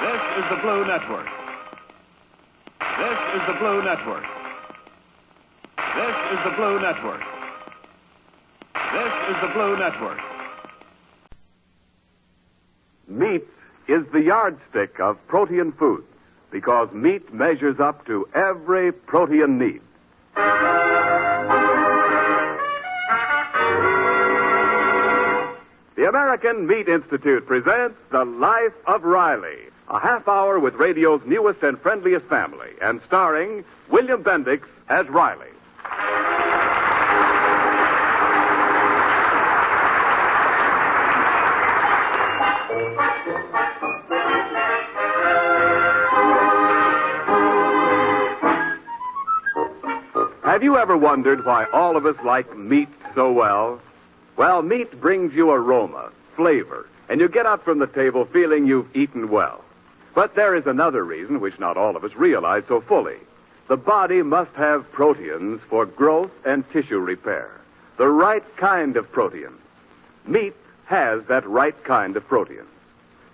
This is the Blue Network. This is the Blue Network. This is the Blue Network. This is the Blue Network. Meat is the yardstick of protein foods because meat measures up to every protein need. The American Meat Institute presents The Life of Riley, a half hour with radio's newest and friendliest family, and starring William Bendix as Riley. Have you ever wondered why all of us like meat so well? Well, meat brings you aroma, flavor, and you get up from the table feeling you've eaten well. But there is another reason which not all of us realize so fully. The body must have proteins for growth and tissue repair. The right kind of proteins. Meat has that right kind of proteins.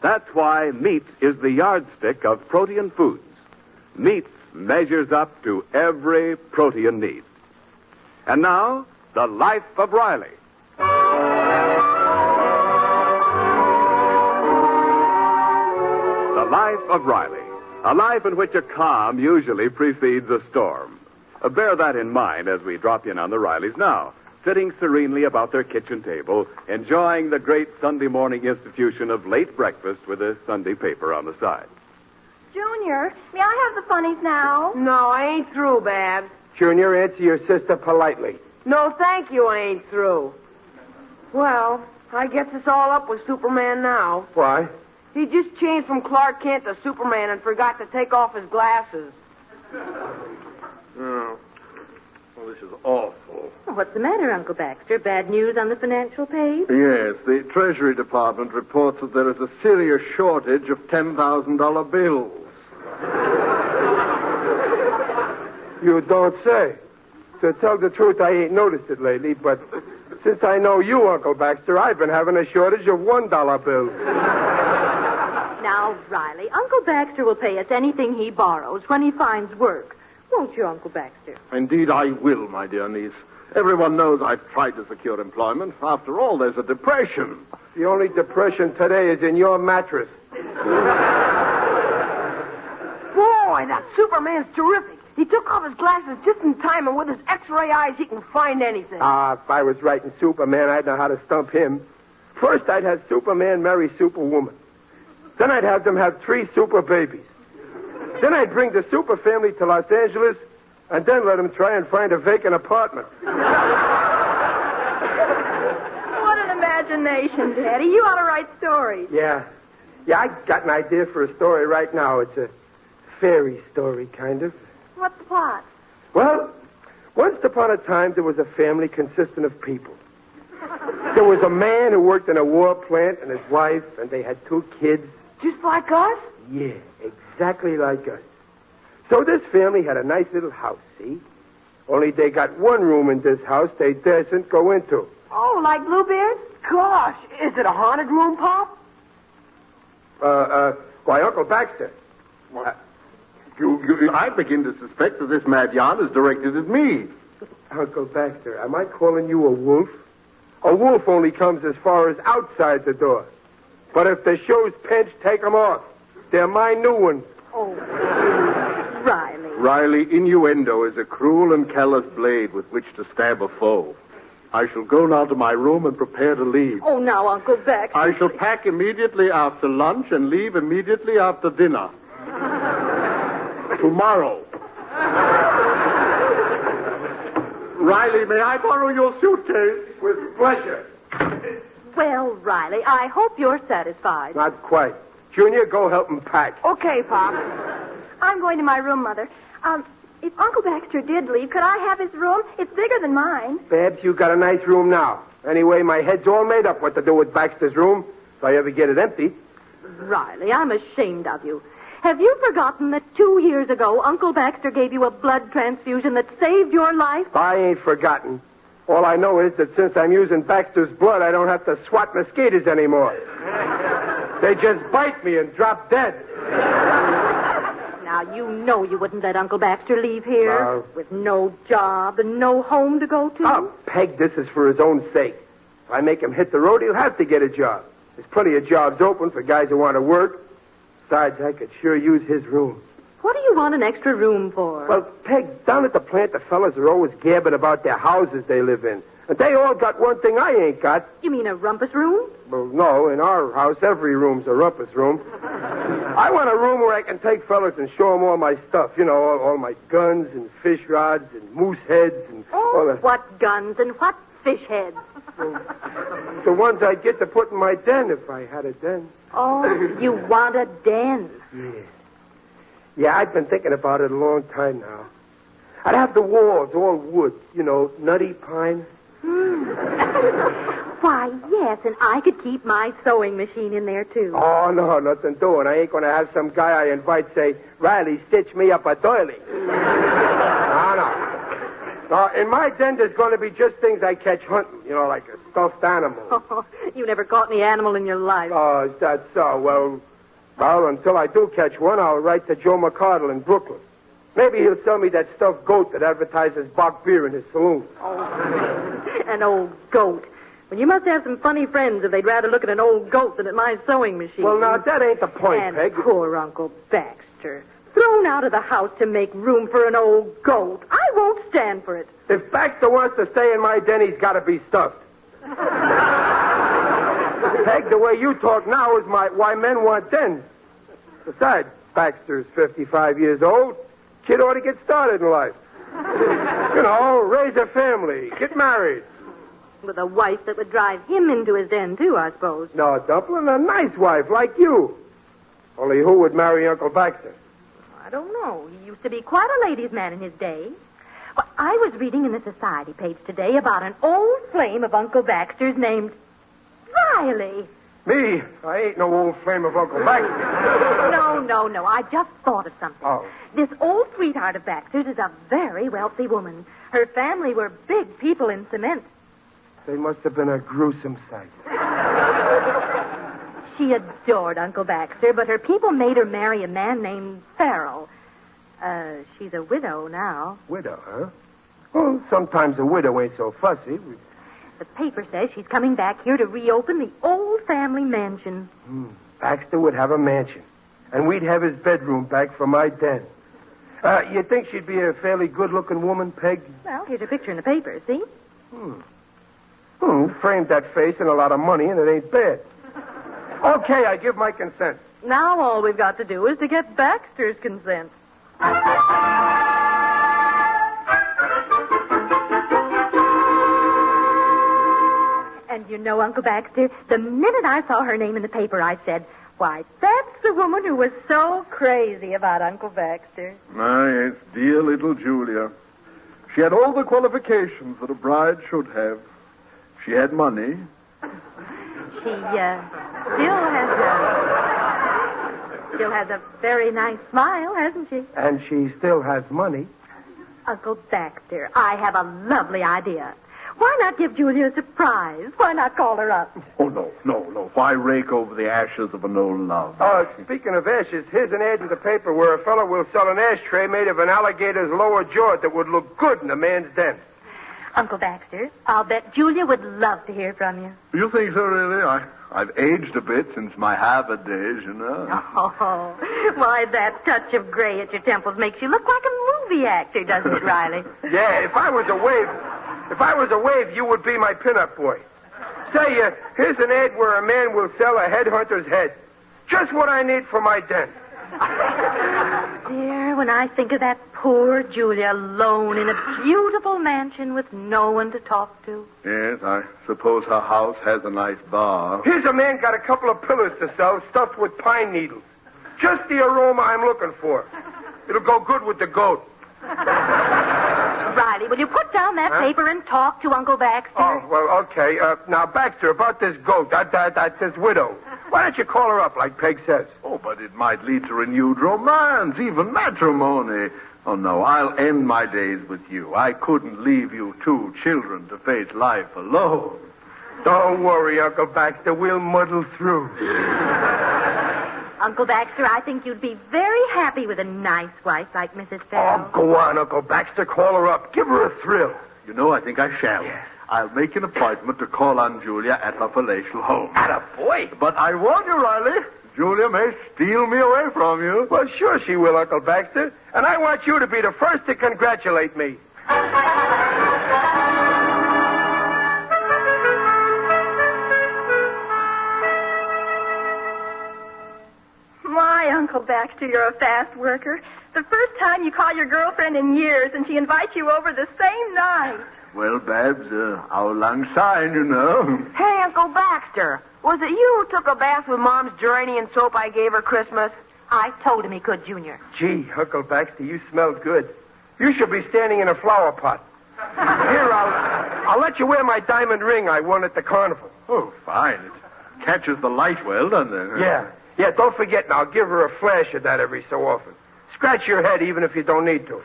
That's why meat is the yardstick of protein foods. Meat measures up to every protein need. And now, The Life of Riley. The Life of Riley. A life in which a calm usually precedes a storm. Bear that in mind as we drop in on the Rileys now, sitting serenely about their kitchen table, enjoying the great Sunday morning institution of late breakfast with a Sunday paper on the side. Junior, may I have the funnies now? No, I ain't through, Babs. Junior, answer your sister politely. No, thank you, I ain't through. Well, I guess it's all up with Superman now. Why? He just changed from Clark Kent to Superman and forgot to take off his glasses. Oh. Well, this is awful. What's the matter, Uncle Baxter? Bad news on the financial page? Yes, the Treasury Department reports that there is a serious shortage of $10,000 bills. You don't say. To tell the truth, I ain't noticed it lately, but since I know you, Uncle Baxter, I've been having a shortage of $1 bills. Now, Riley, Uncle Baxter will pay us anything he borrows when he finds work. Won't you, Uncle Baxter? Indeed, I will, my dear niece. Everyone knows I've tried to secure employment. After all, there's a depression. The only depression today is in your mattress. Boy, that Superman's terrific. He took off his glasses just in time, and with his X-ray eyes, he can find anything. If I was writing Superman, I'd know how to stump him. First, I'd have Superman marry Superwoman. Then I'd have them have 3 super babies. Then I'd bring the super family to Los Angeles, and then let them try and find a vacant apartment. What an imagination, Daddy. You ought to write stories. Yeah, I got an idea for a story right now. It's a fairy story, kind of. What's the plot? Well, once upon a time, there was a family consisting of people. There was a man who worked in a war plant and his wife, and they had 2 kids. Just like us? Yeah, exactly like us. So this family had a nice little house, see? Only they got one room in this house they daren't go into. Oh, like Bluebeard's? Gosh, is it a haunted room, Pop? Why, Uncle Baxter. I begin to suspect that this mad yarn is directed at me. Uncle Baxter, am I calling you a wolf? A wolf only comes as far as outside the door. But if the shoe's pinched, take 'em off. They're my new ones. Oh, Riley. Riley, innuendo is a cruel and callous blade with which to stab a foe. I shall go now to my room and prepare to leave. Oh, now, Uncle Baxter. I shall pack immediately after lunch and leave immediately after dinner. Tomorrow. Riley, may I borrow your suitcase? With pleasure. Well, Riley, I hope you're satisfied. Not quite. Junior, go help him pack. Okay, Pop. I'm going to my room, Mother. If Uncle Baxter did leave, could I have his room? It's bigger than mine. Babs, you got a nice room now. Anyway, my head's all made up what to do with Baxter's room if I ever get it empty. Riley, I'm ashamed of you. Have you forgotten that 2 years ago, Uncle Baxter gave you a blood transfusion that saved your life? I ain't forgotten. All I know is that since I'm using Baxter's blood, I don't have to swat mosquitoes anymore. They just bite me and drop dead. Now, you know you wouldn't let Uncle Baxter leave here with no job and no home to go to. Oh, Peg, this is for his own sake. If I make him hit the road, he'll have to get a job. There's plenty of jobs open for guys who want to work. Besides, I could sure use his room. What do you want an extra room for? Well, Peg, down at the plant, the fellas are always gabbing about their houses they live in. And they all got one thing I ain't got. You mean a rumpus room? Well, no, in our house, every room's a rumpus room. I want a room where I can take fellas and show them all my stuff. You know, all my guns and fish rods and moose heads and all that. What guns and what fish heads? The ones I'd get to put in my den if I had a den. Oh, you want a den? Yeah. Yeah, I've been thinking about it a long time now. I'd have the walls all wood, you know, nutty pine. Why, yes, and I could keep my sewing machine in there, too. Oh, no, nothing doing. I ain't going to have some guy I invite say, Riley, stitch me up a doily. No, in my den, there's going to be just things I catch hunting, you know, like a stuffed animal. Oh, you never caught any animal in your life. Oh, is that so? Well, until I do catch one, I'll write to Joe McCardle in Brooklyn. Maybe he'll sell me that stuffed goat that advertises Bach beer in his saloon. Oh, an old goat. Well, you must have some funny friends if they'd rather look at an old goat than at my sewing machine. Well, now, that ain't the point, and Peg. Poor Uncle Baxter. Thrown out of the house to make room for an old goat. I won't stand for it. If Baxter wants to stay in my den, he's got to be stuffed. Peg, the way you talk now is why men want dens. Besides, Baxter's 55 years old. Kid ought to get started in life. You know, raise a family, get married. With a wife that would drive him into his den, too, I suppose. No, Dumplin', a nice wife like you. Only who would marry Uncle Baxter? I don't know. He used to be quite a ladies' man in his day. Well, I was reading in the society page today about an old flame of Uncle Baxter's named Riley. Me? I ain't no old flame of Uncle Baxter. No. I just thought of something. Oh. This old sweetheart of Baxter's is a very wealthy woman. Her family were big people in cement. They must have been a gruesome sight. She adored Uncle Baxter, but her people made her marry a man named Farrell. She's a widow now. Widow, huh? Well, sometimes a widow ain't so fussy. The paper says she's coming back here to reopen the old family mansion. Baxter would have a mansion, and we'd have his bedroom back for my den. You think she'd be a fairly good-looking woman, Peg? Well, here's her picture in the paper, see? Framed that face and a lot of money, and it ain't bad. Okay, I give my consent. Now all we've got to do is to get Baxter's consent. And you know, Uncle Baxter, the minute I saw her name in the paper, I said, why, that's the woman who was so crazy about Uncle Baxter. Ah, yes, dear little Julia. She had all the qualifications that a bride should have. She had money. She still has a very nice smile, hasn't she? And she still has money. Uncle Baxter, I have a lovely idea. Why not give Julia a surprise? Why not call her up? Oh, no. Why rake over the ashes of an old love? Speaking of ashes, here's an ad in the paper where a fellow will sell an ashtray made of an alligator's lower jaw that would look good in a man's den. Uncle Baxter, I'll bet Julia would love to hear from you. You think so, really? I've aged a bit since my Harvard days, you know. Oh, why, that touch of gray at your temples makes you look like a movie actor, doesn't it, Riley? Yeah, if I was a wave, you would be my pinup boy. Say, here's an ad where a man will sell a headhunter's head. Just what I need for my den. Dear, when I think of that poor Julia alone in a beautiful mansion with no one to talk to. Yes, I suppose her house has a nice bar. Here's a man got a couple of pillows to sell stuffed with pine needles. Just the aroma I'm looking for. It'll go good with the goat. Riley, will you put down that paper and talk to Uncle Baxter? Oh, well, okay. Now, Baxter, about this goat, that's his widow. Why don't you call her up like Peg says? Oh, but it might lead to renewed romance, even matrimony. Oh, no, I'll end my days with you. I couldn't leave you two children to face life alone. Don't worry, Uncle Baxter. We'll muddle through. Uncle Baxter, I think you'd be very happy with a nice wife like Mrs. Farrell. Oh, go on, Uncle Baxter. Call her up. Give her a thrill. You know, I think I shall. Yeah. I'll make an appointment to call on Julia at her palatial home. Attaboy. But I warn you, Riley, Julia may steal me away from you. Well, sure she will, Uncle Baxter. And I want you to be the first to congratulate me. My, Uncle Baxter, you're a fast worker. The first time you call your girlfriend in years, and she invites you over the same night. Well, Babs, our lang syne, you know. Hey, Uncle Baxter, was it you who took a bath with Mom's geranium soap I gave her Christmas? I told him he could, Junior. Gee, Uncle Baxter, you smell good. You should be standing in a flower pot. Here, I'll let you wear my diamond ring I won at the carnival. Oh, fine. It catches the light well, doesn't it? Yeah, don't forget now. Give her a flash of that every so often. Scratch your head even if you don't need to.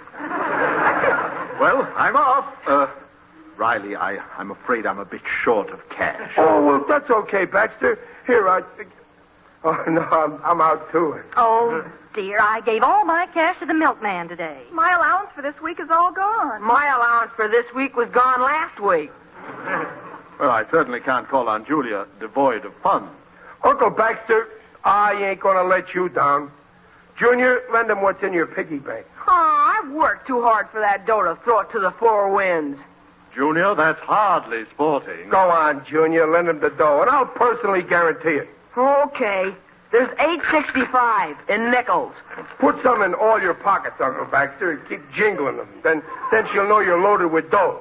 Well, I'm off. Riley, I'm afraid I'm a bit short of cash. Oh, well, that's okay, Baxter. Here, Oh, no, I'm out too. Oh, dear, I gave all my cash to the milkman today. My allowance for this week is all gone. My allowance for this week was gone last week. Well, I certainly can't call on Julia devoid of funds. Uncle Baxter, I ain't going to let you down. Junior, lend him what's in your piggy bank. Oh, I've worked too hard for that dough to throw it to the four winds. Junior, that's hardly sporting. Go on, Junior. Lend him the dough, and I'll personally guarantee it. Okay. There's $8.65 in nickels. Put some in all your pockets, Uncle Baxter, and keep jingling them. Then she'll know you're loaded with dough.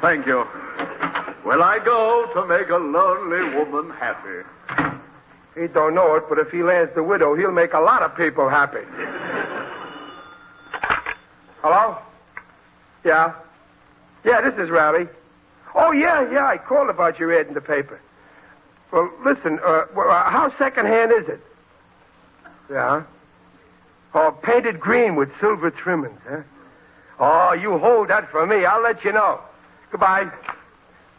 Thank you. Well, I go to make a lonely woman happy. He don't know it, but if he lands the widow, he'll make a lot of people happy. Hello? Yeah? Yeah, this is Riley. Oh, yeah, I called about your ad in the paper. Well, listen, how second-hand is it? Yeah? Oh, painted green with silver trimmings, huh? Oh, you hold that for me. I'll let you know. Goodbye.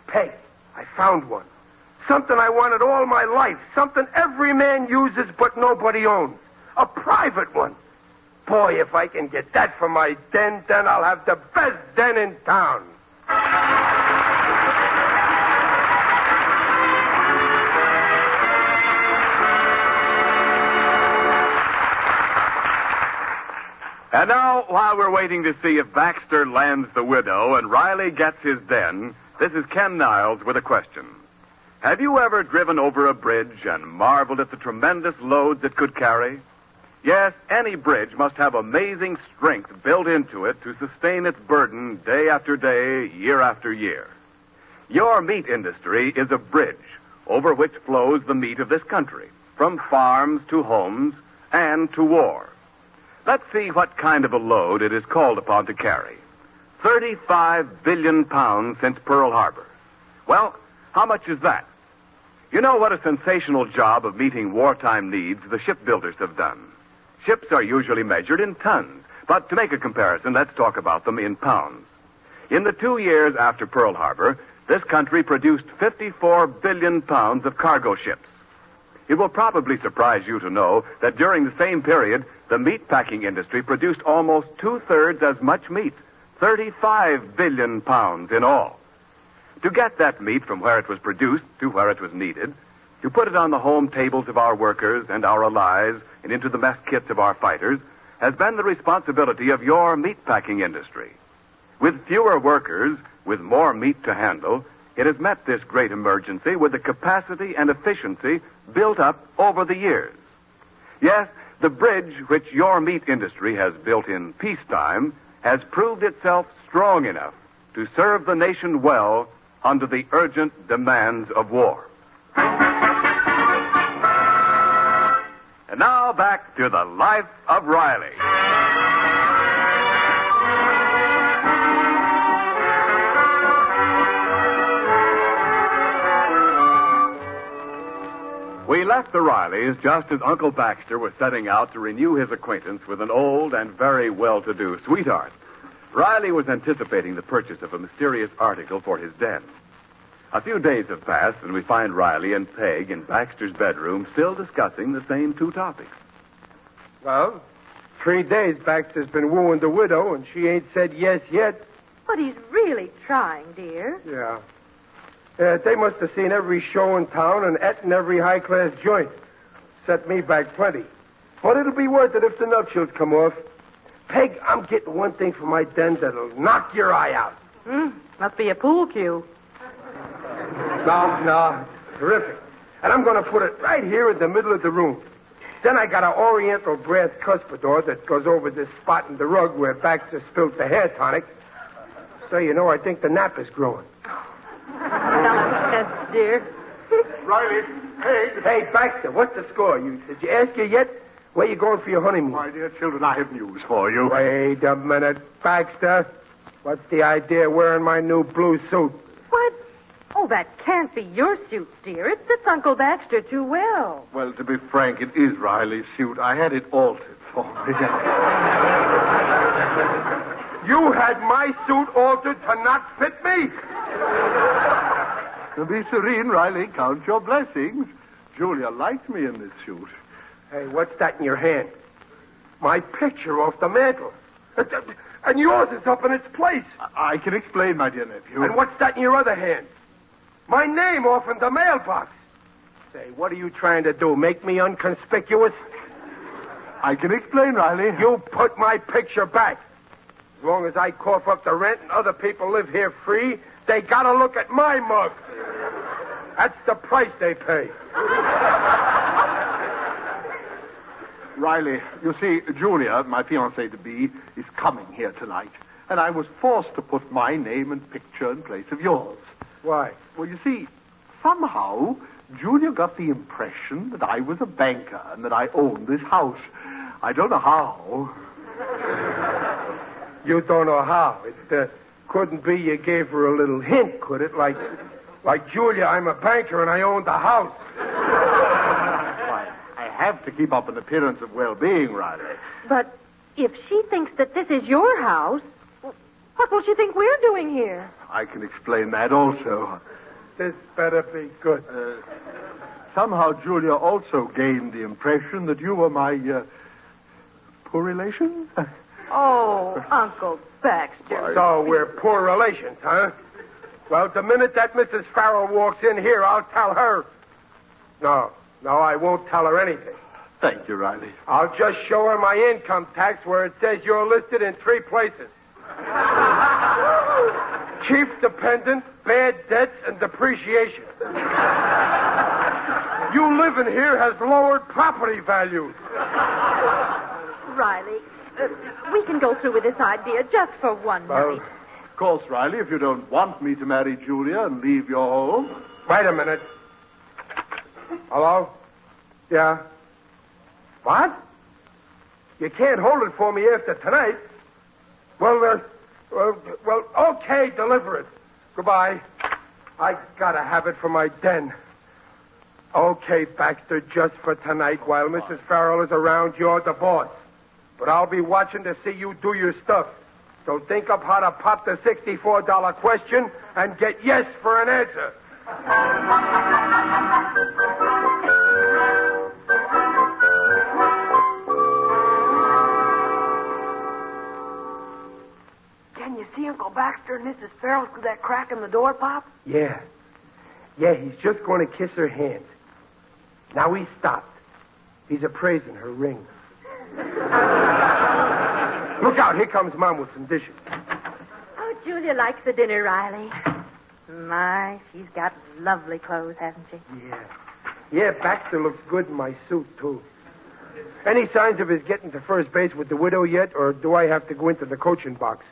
Peg, I found one. Something I wanted all my life. Something every man uses but nobody owns. A private one. Boy, if I can get that for my den, then I'll have the best den in town. And now, while we're waiting to see if Baxter lands the widow and Riley gets his den, this is Ken Niles with a question. Have you ever driven over a bridge and marveled at the tremendous loads it could carry? Yes, any bridge must have amazing strength built into it to sustain its burden day after day, year after year. Your meat industry is a bridge over which flows the meat of this country, from farms to homes and to war. Let's see what kind of a load it is called upon to carry. 35 billion pounds since Pearl Harbor. Well, how much is that? You know what a sensational job of meeting wartime needs the shipbuilders have done. Ships are usually measured in tons, But to make a comparison, let's talk about them in pounds. In the 2 years after Pearl Harbor, this country produced 54 billion pounds of cargo ships. It will probably surprise you to know that during the same period, the meatpacking industry produced almost 2/3 as much meat, 35 billion pounds in all. To get that meat from where it was produced to where it was needed, to put it on the home tables of our workers and our allies and into the mess kits of our fighters, has been the responsibility of your meatpacking industry. With fewer workers, with more meat to handle, it has met this great emergency with the capacity and efficiency built up over the years. Yes, the bridge which your meat industry has built in peacetime has proved itself strong enough to serve the nation well under the urgent demands of war. And now back to the life of Riley. We left the Rileys just as Uncle Baxter was setting out to renew his acquaintance with an old and very well-to-do sweetheart. Riley was anticipating the purchase of a mysterious article for his den. A few days have passed, and we find Riley and Peg in Baxter's bedroom still discussing the same two topics. Well, 3 days Baxter's been wooing the widow, and she ain't said yes yet. But he's really trying, dear. Yeah. They must have seen every show in town and eaten every high-class joint. Set me back plenty. But it'll be worth it if the nuptials come off. Peg, I'm getting one thing for my den that'll knock your eye out. Must be a pool cue. No, terrific. And I'm going to put it right here in the middle of the room. Then I got an oriental brass cuspidor that goes over this spot in the rug where Baxter spilled the hair tonic. So, you know, I think the nap is growing. Nonsense, dear. Riley, Peg. Hey, Baxter, what's the score? Did you ask you yet? Where you going for your honeymoon? My dear children, I have news for you. Wait a minute, Baxter. What's the idea of wearing my new blue suit? What? Oh, that can't be your suit, dear. It fits Uncle Baxter too well. Well, to be frank, it is Riley's suit. I had it altered for me. You had my suit altered to not fit me? So be serene, Riley. Count your blessings. Julia likes me in this suit. Hey, what's that in your hand? My picture off the mantel. And yours is up in its place. I can explain, my dear nephew. And what's that in your other hand? My name off in the mailbox. Say, what are you trying to do? Make me inconspicuous? I can explain, Riley. You put my picture back. As long as I cough up the rent and other people live here free, they gotta look at my mug. That's the price they pay. Riley, you see, Julia, my fiancée-to-be, is coming here tonight. And I was forced to put my name and picture in place of yours. Why? Well, you see, somehow, Julia got the impression that I was a banker and that I owned this house. I don't know how. You don't know how. It couldn't be you gave her a little hint, could it? Like Julia, I'm a banker and I own the house. Why, I have to keep up an appearance of well-being, Riley. But if she thinks that this is your house, what will she think we're doing here? I can explain that also. This better be good. Somehow Julia also gained the impression that you were my poor relation. Oh, Uncle Baxter. So we're poor relations, huh? Well, the minute that Mrs. Farrell walks in here, I'll tell her. No, I won't tell her anything. Thank you, Riley. I'll just show her my income tax where it says you're listed in 3 places. Chief dependent, bad debts, and depreciation. You living here has lowered property values. Riley, we can go through with this idea just for one night. Of course, Riley, if you don't want me to marry Julia and leave your home. Wait a minute. Hello? Yeah? What? You can't hold it for me after tonight. Well, okay, deliver it. Goodbye. I gotta have it for my den. Okay, Baxter, just for tonight. While Mrs. Farrell is around, you're the boss. but I'll be watching to see you do your stuff. So think up how to pop the $64 question and get yes for an answer. Can you see Uncle Baxter and Mrs. Farrell through that crack in the door, Pop? Yeah. Yeah, he's just going to kiss her hand. Now he stopped. He's appraising her ring. Look out, here comes Mom with some dishes. Oh, Julia likes the dinner, Riley. My, she's got lovely clothes, hasn't she? Yeah. Yeah, Baxter looks good in my suit, too. Any signs of his getting to first base with the widow yet, or do I have to go into the coaching box?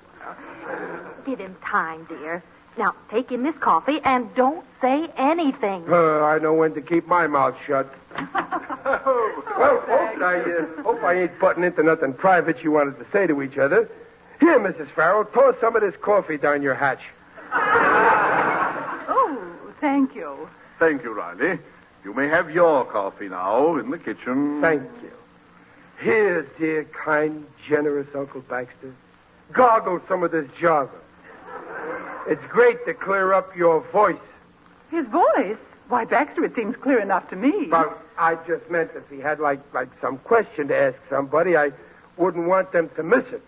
Give him time, dear. Now, take in this coffee and don't say anything. I know when to keep my mouth shut. Well, folks, I hope I ain't butting into nothing private you wanted to say to each other. Here, Mrs. Farrell, toss some of this coffee down your hatch. Oh, thank you. Thank you, Riley. You may have your coffee now in the kitchen. Thank you. Here, dear, kind, generous Uncle Baxter. Gargle some of this java. It's great to clear up your voice. His voice? Why, Baxter, it seems clear enough to me. But I just meant if he had, like some question to ask somebody, I wouldn't want them to miss it.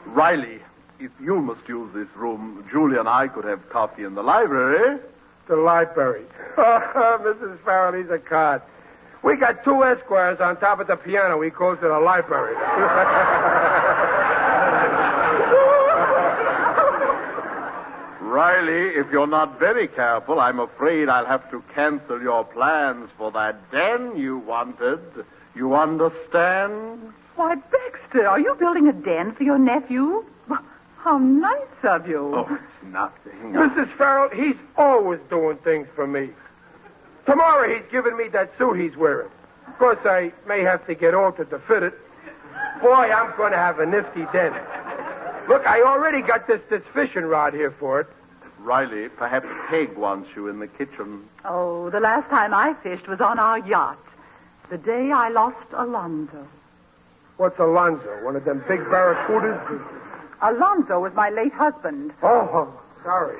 Riley, if you must use this room, Julia and I could have coffee in the library. The library. Mrs. Farrell, he's a card. We got 2 Esquires on top of the piano. He calls it a library. Riley, if you're not very careful, I'm afraid I'll have to cancel your plans for that den you wanted. You understand? Why, Baxter, are you building a den for your nephew? How nice of you. Oh, it's nothing. Mrs. Farrell, he's always doing things for me. Tomorrow he's giving me that suit he's wearing. Of course, I may have to get altered to fit it. Boy, I'm going to have a nifty den. Look, I already got this fishing rod here for it. Riley, perhaps Peg wants you in the kitchen. Oh, the last time I fished was on our yacht. The day I lost Alonzo. What's Alonzo? One of them big barracudas? Alonzo was my late husband. Oh, sorry.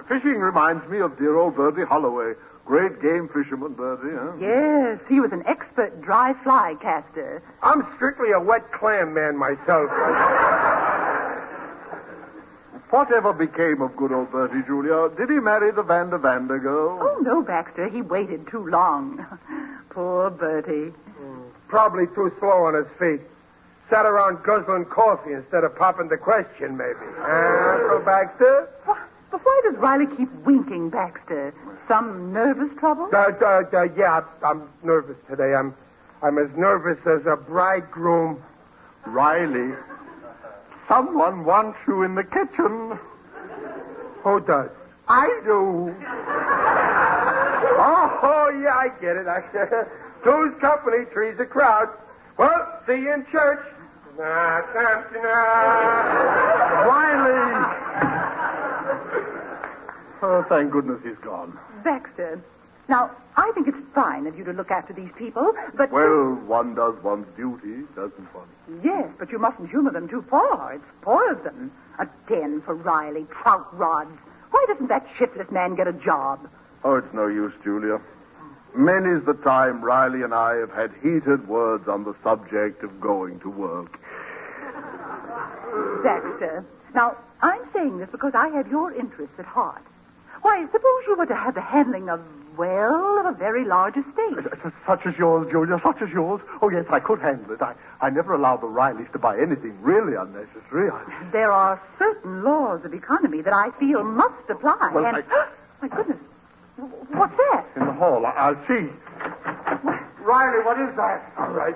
Fishing reminds me of dear old Bertie Holloway. Great game fisherman, Bertie, huh? Yes, he was an expert dry fly caster. I'm strictly a wet clam man myself. Whatever became of good old Bertie, Julia? Did he marry the Vander girl? Oh, no, Baxter. He waited too long. Poor Bertie. Probably too slow on his feet. Sat around guzzling coffee instead of popping the question, maybe. Uncle Baxter? But why does Riley keep winking, Baxter? Some nervous trouble? Yeah, I'm nervous today. I'm as nervous as a bridegroom. Riley, someone wants you in the kitchen. Who does? I do. Oh, yeah, I get it. Two's company, three's a crowd. Well, see you in church. Riley! Oh, thank goodness he's gone. Baxter, now, I think it's fine of you to look after these people, but... Well, one does one's duty, doesn't one? Yes, but you mustn't humor them too far. It spoils them. A den for Riley, trout rods. Why doesn't that shiftless man get a job? Oh, it's no use, Julia. Many's the time Riley and I have had heated words on the subject of going to work. Baxter, now, I'm saying this because I have your interests at heart. Why, suppose you were to have the handling of, well, of a very large estate. Such as yours, Julia, such as yours. Oh, yes, I could handle it. I never allow the Rileys to buy anything really unnecessary. There are certain laws of economy that I feel must apply. Well, and... My goodness. What's that? In the hall. I'll see. Riley, what is that? All right.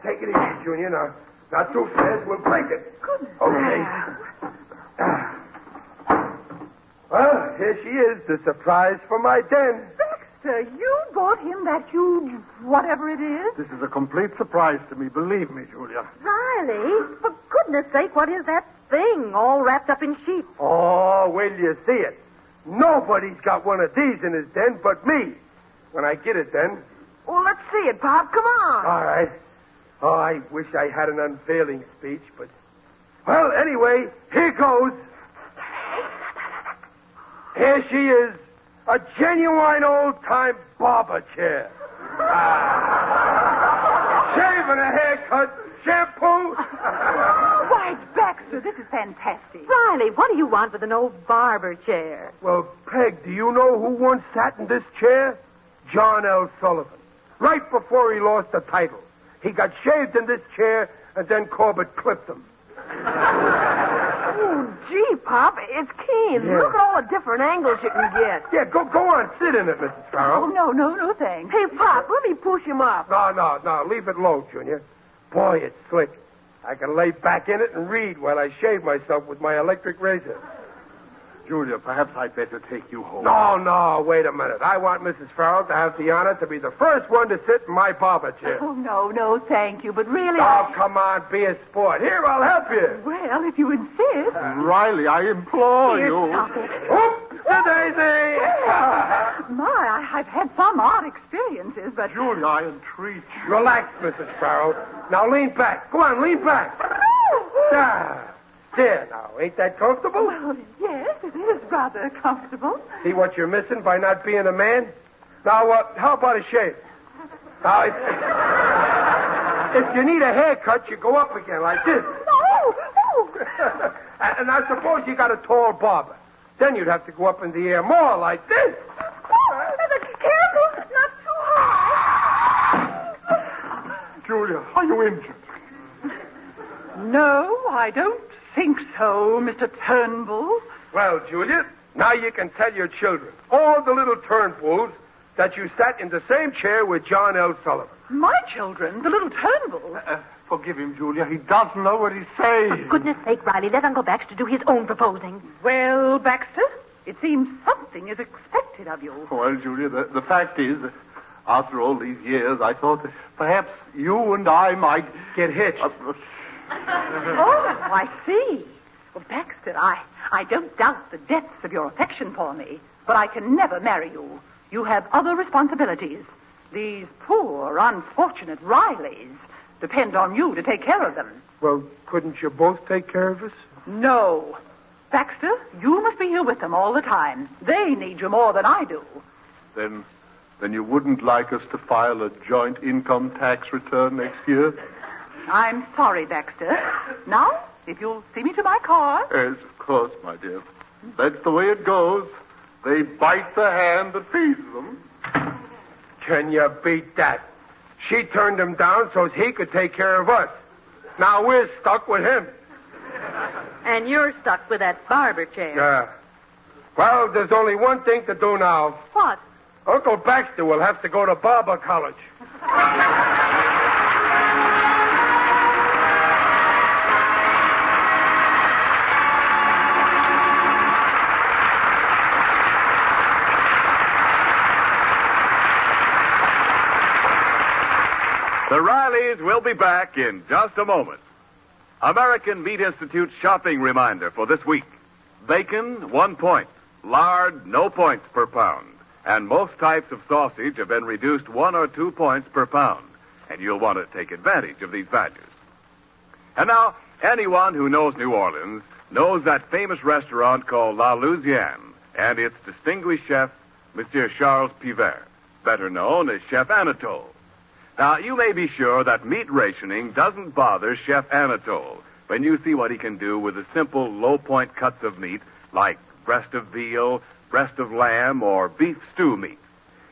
Take it easy, Junior. Now, not too fast. We'll break it. Goodness. Okay. Well, here she is, the surprise for my den. Baxter, you bought him that huge whatever it is? This is a complete surprise to me, believe me, Julia. Riley, for goodness sake, what is that thing all wrapped up in sheets? Oh, wait till you see it. Nobody's got one of these in his den but me. When I get it, then. Well, let's see it, Pop. Come on. All right. Oh, I wish I had an unveiling speech, but... Well, anyway, here goes. Here she is, a genuine old-time barber chair. Shave and a haircut, shampoo. Why, Baxter, this is fantastic. Riley, what do you want with an old barber chair? Well, Peg, do you know who once sat in this chair? John L. Sullivan. Right before he lost the title. He got shaved in this chair, and then Corbett clipped him. Oh, gee, Pop, it's keen. Yeah. Look at all the different angles you can get. Yeah, go on, sit in it, Mrs. Farrell. Oh, no, thanks. Hey, Pop, let me push him up. No, leave it low, Junior. Boy, it's slick. I can lay back in it and read while I shave myself with my electric razor. Julia, perhaps I'd better take you home. No, wait a minute. I want Mrs. Farrell to have the honor to be the first one to sit in my barber chair. Oh, no, thank you. But really, Oh, come on, be a sport. Here, I'll help you. Well, if you insist. Riley, I implore Here, you. stop it. Daisy! My, I've had some odd experiences, but... Julia, I entreat you. Relax, Mrs. Farrell. Now lean back. Go on, lean back. There now. Ain't that comfortable? Well, yes, it is rather comfortable. See what you're missing by not being a man? Now, how about a shave? Now, if you need a haircut, you go up again like this. No! And I suppose you got a tall barber. Then you'd have to go up in the air more like this. Careful, not too high. Julia, are you injured? No, I don't think so, Mr. Turnbull. Well, Julia, now you can tell your children, all the little Turnbulls, that you sat in the same chair with John L. Sullivan. My children, the little Turnbull. Forgive him, Julia. He doesn't know what he's saying. For goodness sake, Riley, let Uncle Baxter do his own proposing. Well, Baxter, it seems something is expected of you. Well, Julia, the fact is, after all these years, I thought that perhaps you and I might get hitched. Oh, I see. Well, Baxter, I don't doubt the depths of your affection for me, but I can never marry you. You have other responsibilities. These poor, unfortunate Rileys depend on you to take care of them. Well, couldn't you both take care of us? No. Baxter, you must be here with them all the time. They need you more than I do. Then you wouldn't like us to file a joint income tax return next year? I'm sorry, Baxter. Now, if you'll see me to my car. Yes, of course, my dear. That's the way it goes. They bite the hand that feeds them. Can you beat that? She turned him down so he could take care of us. Now we're stuck with him. And you're stuck with that barber chair. Yeah. Well, there's only one thing to do now. What? Uncle Baxter will have to go to barber college. The Rileys will be back in just a moment. American Meat Institute shopping reminder for this week. Bacon, 1 point. Lard, no points per pound. And most types of sausage have been reduced 1 or 2 points per pound. And you'll want to take advantage of these values. And now, anyone who knows New Orleans knows that famous restaurant called La Louisiane and its distinguished chef, Monsieur Charles Pivert, better known as Chef Anatole. Now, you may be sure that meat rationing doesn't bother Chef Anatole when you see what he can do with the simple low-point cuts of meat like breast of veal, breast of lamb, or beef stew meat.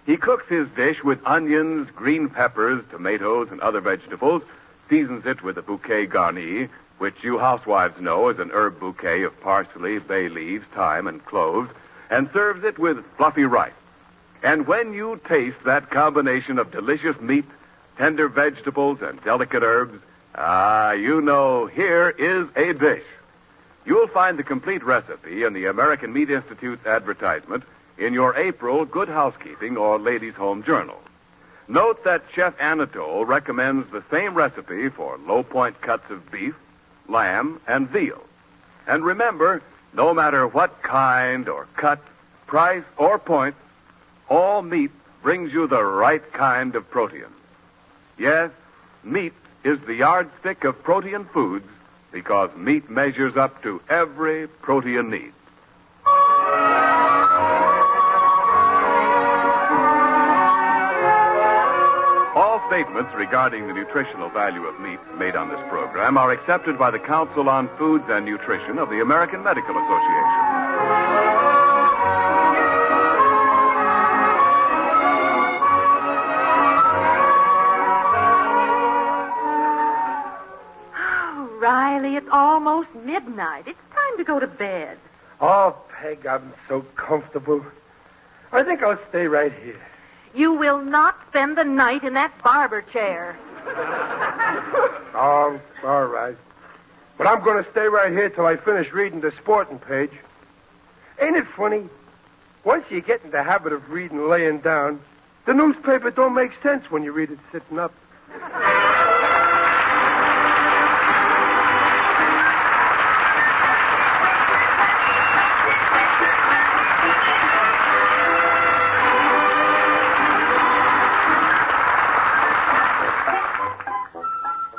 He cooks his dish with onions, green peppers, tomatoes, and other vegetables, seasons it with a bouquet garni, which you housewives know is an herb bouquet of parsley, bay leaves, thyme, and cloves, and serves it with fluffy rice. And when you taste that combination of delicious meat, tender vegetables, and delicate herbs, you know here is a dish. You'll find the complete recipe in the American Meat Institute's advertisement in your April Good Housekeeping or Ladies' Home Journal. Note that Chef Anatole recommends the same recipe for low-point cuts of beef, lamb, and veal. And remember, no matter what kind or cut, price, or point, all meat brings you the right kind of protein. Yes, meat is the yardstick of protein foods because meat measures up to every protein need. All statements regarding the nutritional value of meat made on this program are accepted by the Council on Foods and Nutrition of the American Medical Association. Riley, it's almost midnight. It's time to go to bed. Oh, Peg, I'm so comfortable. I think I'll stay right here. You will not spend the night in that barber chair. Oh, all right. But I'm going to stay right here till I finish reading the sporting page. Ain't it funny? Once you get in the habit of reading laying down, the newspaper don't make sense when you read it sitting up.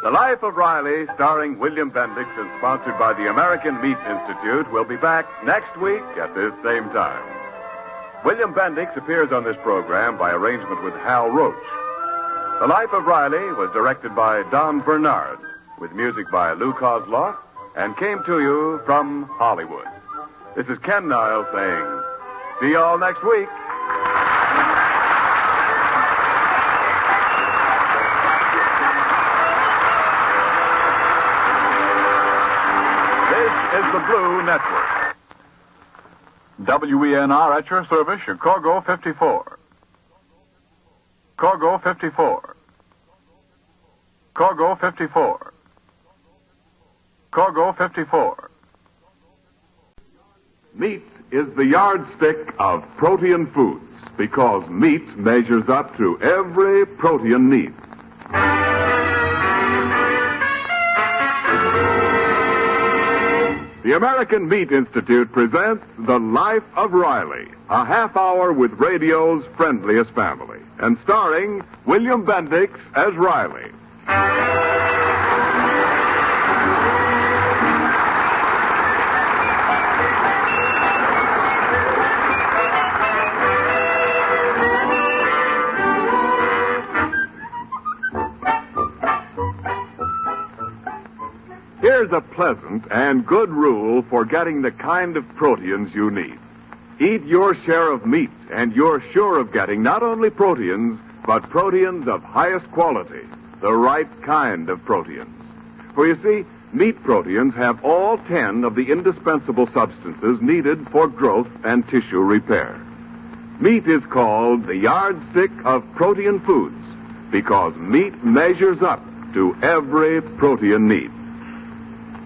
The Life of Riley, starring William Bendix and sponsored by the American Meat Institute, will be back next week at this same time. William Bendix appears on this program by arrangement with Hal Roach. The Life of Riley was directed by Don Bernard, with music by Lou Kozloff, and came to you from Hollywood. This is Ken Niles saying, see you all next week. Is the Blue Network. WENR at your service, Chicago 54. Chicago 54. Chicago 54. Chicago 54. Meat is the yardstick of protein foods because meat measures up to every protein need. The American Meat Institute presents The Life of Riley, a half hour with radio's friendliest family, and starring William Bendix as Riley. Here's a pleasant and good rule for getting the kind of proteins you need. Eat your share of meat, and you're sure of getting not only proteins, but proteins of highest quality, the right kind of proteins. For you see, meat proteins have all 10 of the indispensable substances needed for growth and tissue repair. Meat is called the yardstick of protein foods because meat measures up to every protein need.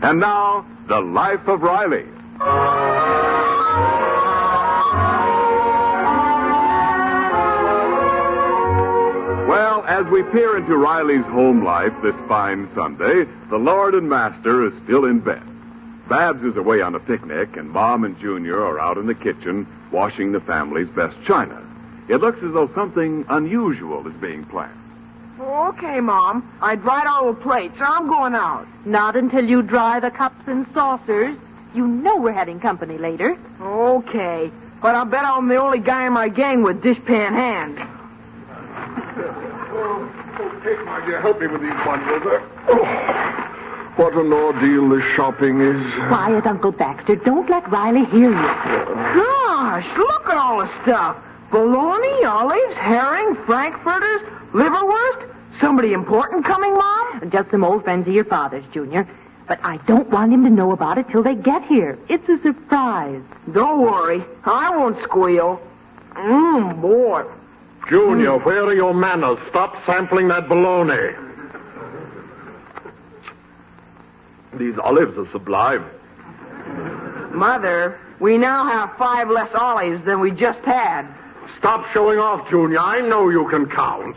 And now, The Life of Riley. Well, as we peer into Riley's home life this fine Sunday, the Lord and Master is still in bed. Babs is away on a picnic, and Mom and Junior are out in the kitchen washing the family's best china. It looks as though something unusual is being planned. Okay, Mom. I dried all the plates. I'm going out. Not until you dry the cups and saucers. You know we're having company later. Okay. But I bet I'm the only guy in my gang with dishpan hands. Kate, my dear, help me with these bundles. What an ordeal this shopping is. Quiet, Uncle Baxter. Don't let Riley hear you. Gosh, look at all the stuff. Bologna, olives, herring, frankfurters, liverwurst. Somebody important coming, Mom? Just some old friends of your father's, Junior. But I don't want him to know about it till they get here. It's a surprise. Don't worry. I won't squeal. Boy. Junior, where are your manners? Stop sampling that bologna. These olives are sublime. Mother, we now have 5 less olives than we just had. Stop showing off, Junior. I know you can count.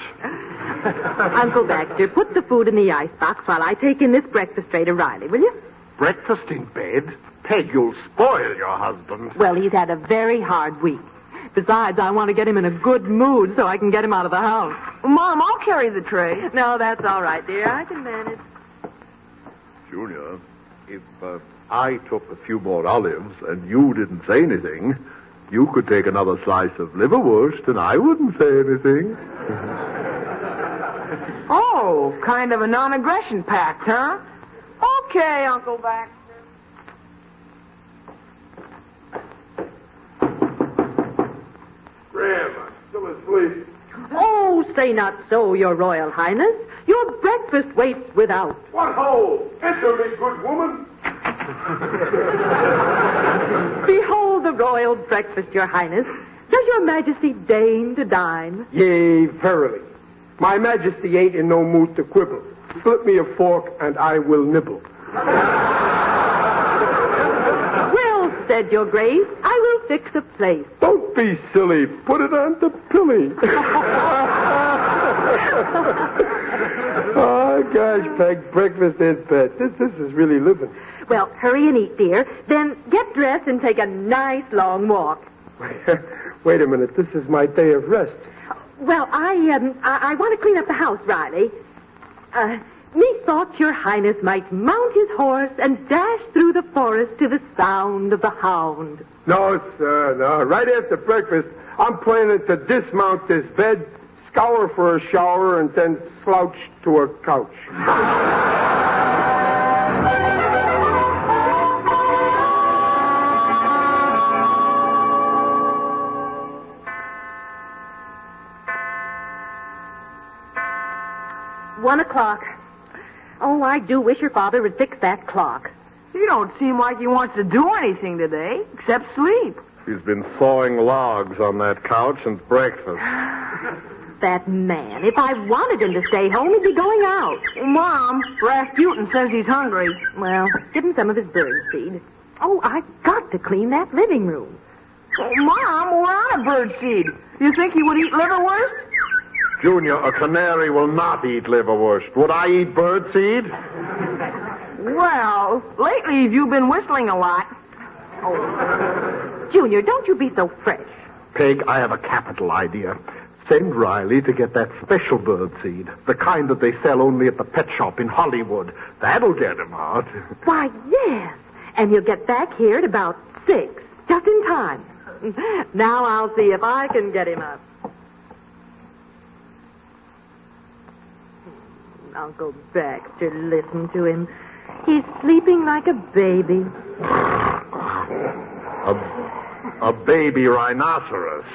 Uncle Baxter, put the food in the icebox while I take in this breakfast tray to Riley, will you? Breakfast in bed? Peg, you'll spoil your husband. Well, he's had a very hard week. Besides, I want to get him in a good mood so I can get him out of the house. Mom, I'll carry the tray. No, that's all right, dear. I can manage. Junior, if I took a few more olives and you didn't say anything, you could take another slice of liverwurst and I wouldn't say anything. Oh, kind of a non-aggression pact, huh? Okay, Uncle Baxter. Graham, I'm still asleep. Oh, say not so, Your Royal Highness. Your breakfast waits without. What ho! Enter me, good woman. Behold the royal breakfast, Your Highness. Does Your Majesty deign to dine? Yea, verily. My Majesty ain't in no mood to quibble. Slip me a fork and I will nibble. Well said, Your Grace. I will fix a place. Don't be silly. Put it on the pilly. Oh, gosh, Peg, breakfast in bed. This is really living. Well, hurry and eat, dear. Then get dressed and take a nice long walk. Wait a minute. This is my day of rest. Well, I want to clean up the house, Riley. Methought Your Highness might mount his horse and dash through the forest to the sound of the hound. No, sir, no. Right after breakfast, I'm planning to dismount this bed, scour for a shower, and then slouch to a couch. 1 o'clock. Oh, I do wish your father would fix that clock. You don't seem like he wants to do anything today, except sleep. He's been sawing logs on that couch since breakfast. That man, if I wanted him to stay home, he'd be going out. Mom, Rasputin says he's hungry. Well, give him some of his bird seed. Oh, I've got to clean that living room. Oh, Mom, we're out of bird seed. You think he would eat liverwurst? Junior, a canary will not eat liverwurst. Would I eat birdseed? Well, lately you've been whistling a lot. Oh, Junior, don't you be so fresh. Peg, I have a capital idea. Send Riley to get that special birdseed, the kind that they sell only at the pet shop in Hollywood. That'll get him out. Why, yes. And he'll get back here at about 6, just in time. Now I'll see if I can get him up. Uncle Baxter, listen to him. He's sleeping like a baby. A baby rhinoceros.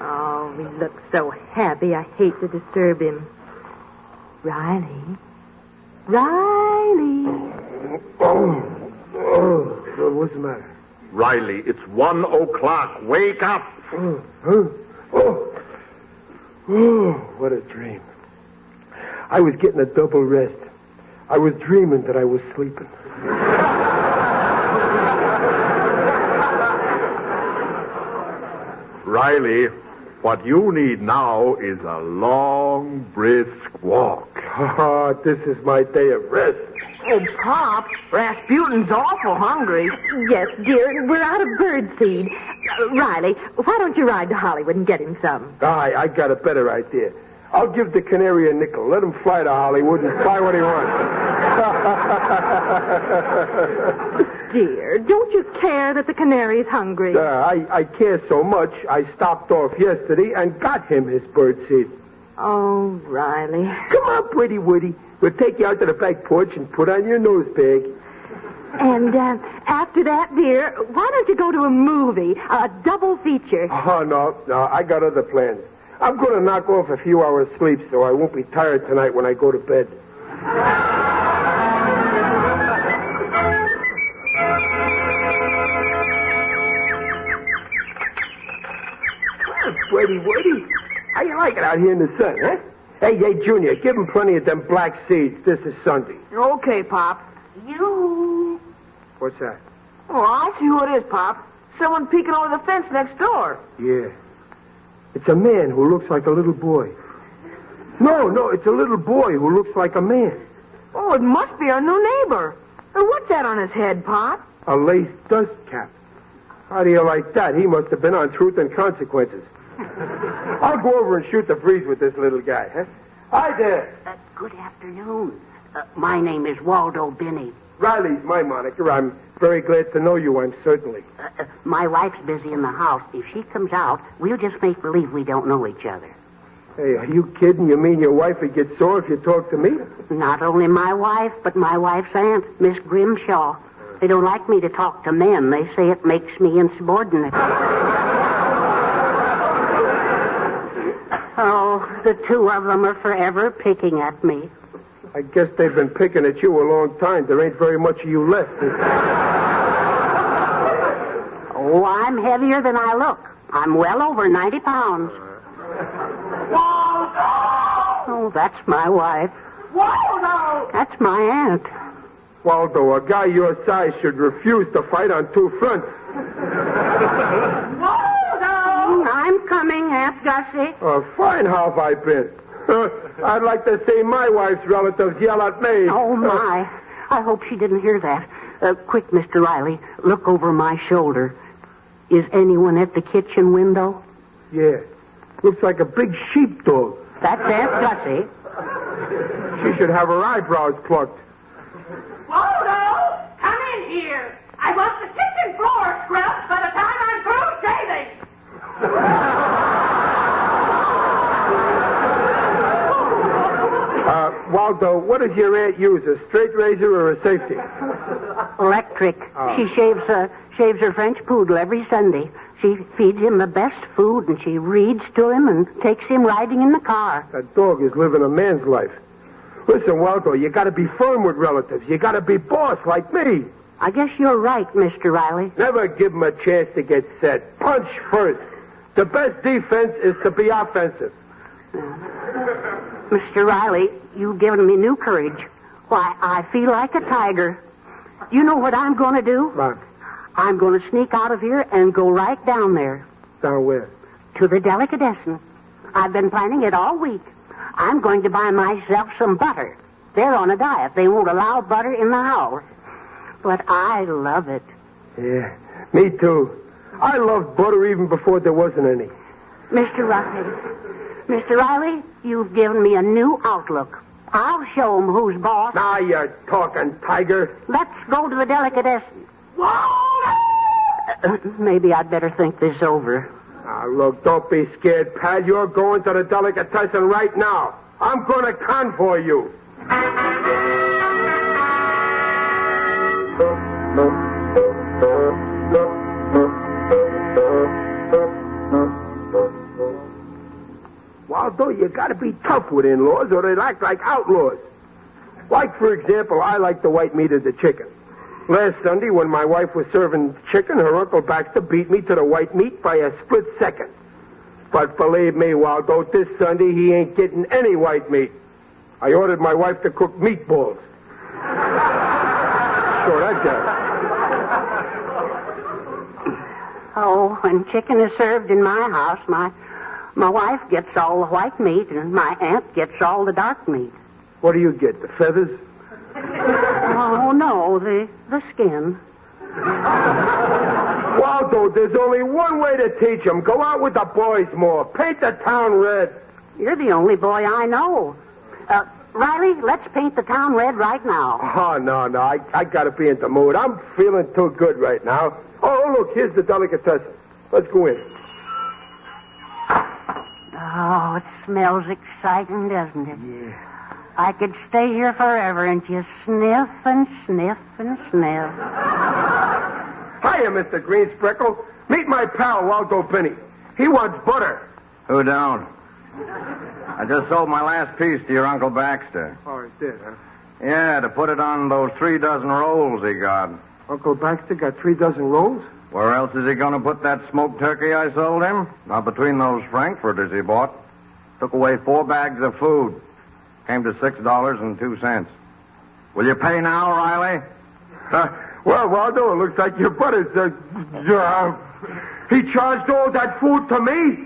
Oh, he looks so happy. I hate to disturb him. Riley. Riley. Oh, what's the matter? Riley, it's 1 o'clock. Wake up. Oh, what a dream. I was getting a double rest. I was dreaming that I was sleeping. Riley, what you need now is a long, brisk walk. Oh, this is my day of rest. Oh, Pop, Rasputin's awful hungry. Yes, dear, we're out of birdseed. Riley, why don't you ride to Hollywood and get him some? I got a better idea. I'll give the canary a nickel. Let him fly to Hollywood and buy what he wants. Dear, don't you care that the canary's hungry? I care so much, I stopped off yesterday and got him his birdseed. Oh, Riley. Come on, Pretty Woody. We'll take you out to the back porch and put on your nose peg. And after that, dear, why don't you go to a movie, a double feature? Oh, no, I got other plans. I'm going to knock off a few hours sleep so I won't be tired tonight when I go to bed. Well, Woody, how you like it out here in the sun, huh? Hey, Junior, give him plenty of them black seeds. This is Sunday. Okay, Pop. You. What's that? Oh, I see who it is, Pop. Someone peeking over the fence next door. Yeah. It's a man who looks like a little boy. No, it's a little boy who looks like a man. Oh, it must be our new neighbor. What's that on his head, Pop? A lace dust cap. How do you like that? He must have been on Truth and Consequences. I'll go over and shoot the breeze with this little guy, huh? Hi there. Good afternoon. My name is Waldo Binney. Riley's my moniker. I'm very glad to know you, I'm certainly. My wife's busy in the house. If she comes out, we'll just make believe we don't know each other. Hey, are you kidding? You mean your wife would get sore if you talk to me? Not only my wife, but my wife's aunt, Miss Grimshaw. They don't like me to talk to men. They say it makes me insubordinate. Oh, the two of them are forever picking at me. I guess they've been picking at you a long time. There ain't very much of you left. Oh, I'm heavier than I look. I'm well over 90 pounds. Waldo! Oh, that's my wife. Waldo! That's my aunt. Waldo, a guy your size should refuse to fight on two fronts. Waldo! I'm coming, Aunt Gussie. Oh, fine, how have I been? I'd like to see my wife's relatives yell at me. Oh, my. I hope she didn't hear that. Quick, Mr. Riley, look over my shoulder. Is anyone at the kitchen window? Yeah. Looks like a big sheepdog. That's Aunt Gussie. She should have her eyebrows plucked. Waldo! Come in here. I want the kitchen floor scrubbed by the time I'm through shaving. Waldo, what does your aunt use, a straight razor or a safety? Electric. Oh. She shaves her French poodle every Sunday. She feeds him the best food, and she reads to him and takes him riding in the car. That dog is living a man's life. Listen, Waldo, you got to be firm with relatives. You got to be boss like me. I guess you're right, Mr. Riley. Never give him a chance to get set. Punch first. The best defense is to be offensive. Mr. Riley, you've given me new courage. Why, I feel like a tiger. You know what I'm going to do? What? I'm going to sneak out of here and go right down there. Down where? To the delicatessen. I've been planning it all week. I'm going to buy myself some butter. They're on a diet. They won't allow butter in the house. But I love it. Yeah, me too. I loved butter even before there wasn't any. Mr. Riley, you've given me a new outlook. I'll show 'em who's boss. Now you're talking, tiger. Let's go to the delicatessen. Maybe I'd better think this over. Now, look, don't be scared, pal. You're going to the delicatessen right now. I'm going to convoy you. Waldo, you got to be tough with in-laws or they'll act like outlaws. Like, for example, I like the white meat of the chicken. Last Sunday, when my wife was serving chicken, her Uncle Baxter beat me to the white meat by a split second. But believe me, Waldo, this Sunday he ain't getting any white meat. I ordered my wife to cook meatballs. Sure, that guy. Oh, when chicken is served in my house, my wife gets all the white meat and my aunt gets all the dark meat. What do you get, the feathers? Oh, no, the skin. Waldo, there's only one way to teach them. Go out with the boys more. Paint the town red. You're the only boy I know. Riley, let's paint the town red right now. Oh, no. I got to be in the mood. I'm feeling too good right now. Oh, look, here's the delicatessen. Let's go in. Oh, it smells exciting, doesn't it? Yeah. I could stay here forever and just sniff and sniff and sniff. Hiya, Mr. Greenspreckle. Meet my pal, Waldo Binney. He wants butter. Who don't? I just sold my last piece to your Uncle Baxter. Oh, he did, huh? Yeah, to put it on those 3 dozen rolls he got. Uncle Baxter got 3 dozen rolls? Where else is he going to put that smoked turkey I sold him? Not between those frankfurters he bought. Took away 4 bags of food. Came to $6.02. Will you pay now, Riley? Well, Waldo, it looks like your butter's... he charged all that food to me?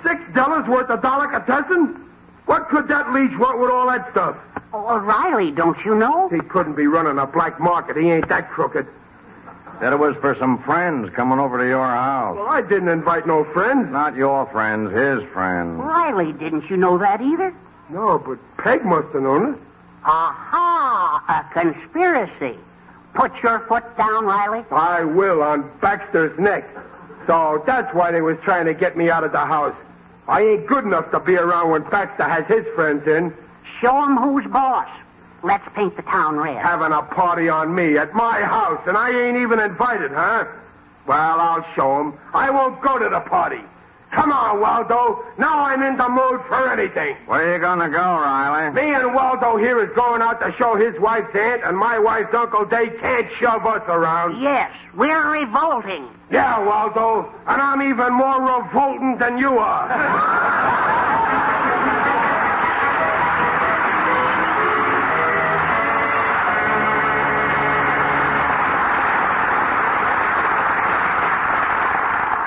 $6 worth of delicatessen? What could that leech want with all that stuff? Oh, Riley, don't you know? He couldn't be running a black market. He ain't that crooked. Said it was for some friends coming over to your house. Well, I didn't invite no friends. Not your friends, his friends. Riley, didn't you know that either? No, but Peg must have known it. Aha! A conspiracy. Put your foot down, Riley. I will, on Baxter's neck. So that's why they was trying to get me out of the house. I ain't good enough to be around when Baxter has his friends in. Show 'em who's boss. Let's paint the town red. Having a party on me at my house, and I ain't even invited, huh? Well, I'll show 'em. I won't go to the party. Come on, Waldo. Now I'm in the mood for anything. Where you gonna go, Riley? Me and Waldo here is going out to show his wife's aunt and my wife's uncle they can't shove us around. Yes, we're revolting. Yeah, Waldo, and I'm even more revolting than you are.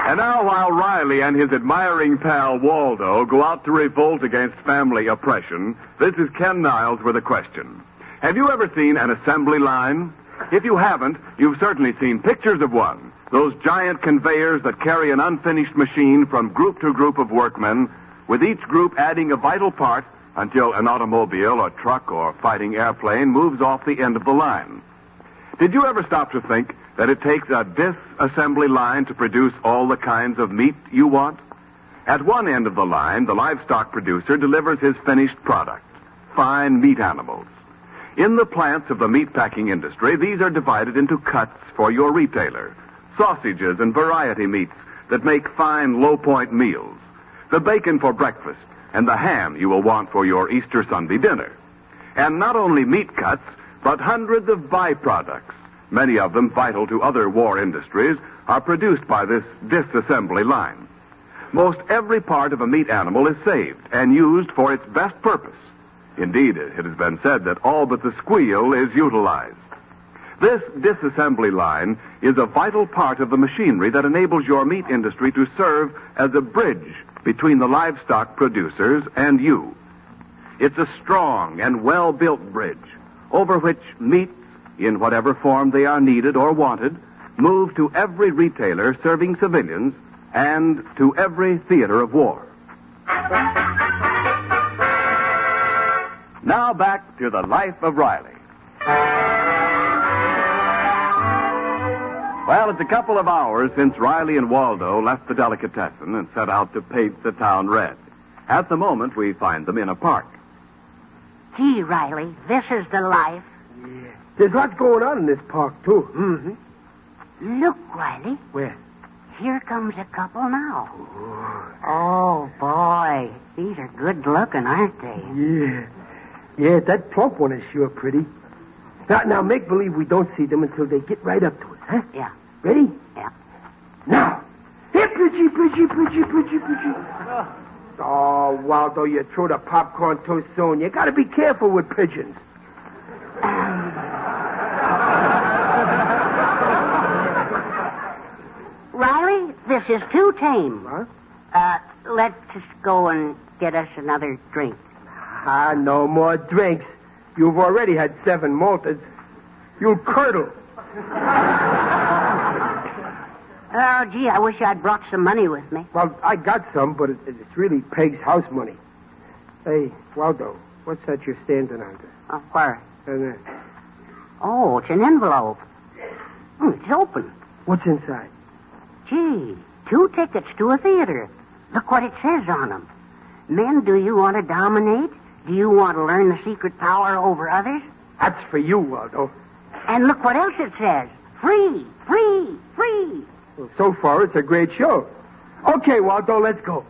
And now, while Riley and his admiring pal Waldo go out to revolt against family oppression, this is Ken Niles with a question. Have you ever seen an assembly line? If you haven't, you've certainly seen pictures of one. Those giant conveyors that carry an unfinished machine from group to group of workmen, with each group adding a vital part until an automobile or truck or fighting airplane moves off the end of the line. Did you ever stop to think that it takes a disassembly line to produce all the kinds of meat you want? At one end of the line, the livestock producer delivers his finished product, fine meat animals. In the plants of the meatpacking industry, these are divided into cuts for your retailer, sausages and variety meats that make fine low-point meals, the bacon for breakfast, and the ham you will want for your Easter Sunday dinner. And not only meat cuts, but hundreds of byproducts, many of them vital to other war industries, are produced by this disassembly line. Most every part of a meat animal is saved and used for its best purpose. Indeed, it has been said that all but the squeal is utilized. This disassembly line is a vital part of the machinery that enables your meat industry to serve as a bridge between the livestock producers and you. It's a strong and well-built bridge over which meats, in whatever form they are needed or wanted, move to every retailer serving civilians and to every theater of war. Now back to the life of Riley. Well, it's a couple of hours since Riley and Waldo left the delicatessen and set out to paint the town red. At the moment, we find them in a park. Gee, Riley, this is the life. Yeah. There's lots going on in this park, too. Mm-hmm. Look, Riley. Where? Here comes a couple now. Oh, boy. These are good looking, aren't they? Yeah. Yeah, that plump one is sure pretty. Now make believe we don't see them until they get right up to us, huh? Yeah. Ready? Yeah. Now. Here, Bridgie. Oh, Waldo, you threw the popcorn too soon. You gotta be careful with pigeons. Riley, this is too tame. Huh? Let's just go and get us another drink. No more drinks. You've already had 7 malteds. You'll curdle. Oh, gee, I wish I'd brought some money with me. Well, I got some, but it's really Peg's house money. Hey, Waldo, what's that you're standing under? Where? There. Oh, it's an envelope. It's open. What's inside? Gee, 2 tickets to a theater. Look what it says on them. Men, do you want to dominate? Do you want to learn the secret power over others? That's for you, Waldo. And look what else it says. Free, free, free. Well, so far, it's a great show. Okay, Waldo, let's go.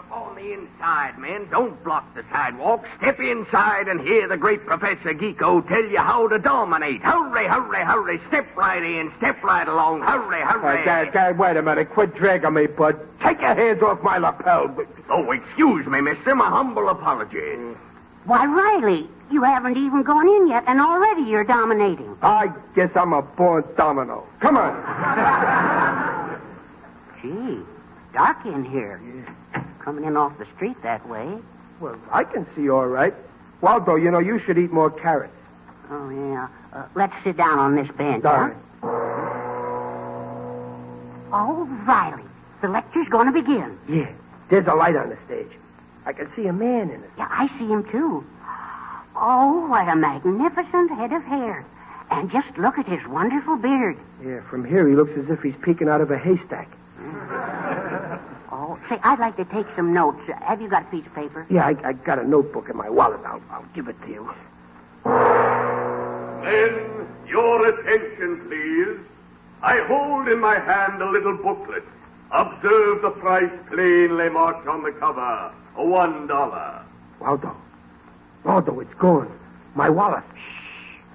On the inside, men. Don't block the sidewalk. Step inside and hear the great Professor Geeko tell you how to dominate. Hurry, hurry, hurry. Step right in. Step right along. Hurry, hurry. Dad, wait a minute. Quit dragging me, bud. Take your hands off my lapel. Oh, excuse me, mister. My humble apologies. Why, Riley, you haven't even gone in yet, and already you're dominating. I guess I'm a born domino. Come on. Gee, dark in here. Coming in off the street that way. Well, I can see all right. Waldo, you know, you should eat more carrots. Oh, yeah. Let's sit down on this bench, All huh? right. Oh, Riley, the lecture's going to begin. Yeah, there's a light on the stage. I can see a man in it. Yeah, I see him, too. Oh, what a magnificent head of hair. And just look at his wonderful beard. Yeah, from here he looks as if he's peeking out of a haystack. Oh, say, I'd like to take some notes. Have you got a piece of paper? Yeah, I got a notebook in my wallet. I'll give it to you. Men, your attention, please. I hold in my hand a little booklet. Observe the price plainly marked on the cover. $1. Waldo, it's gone. My wallet.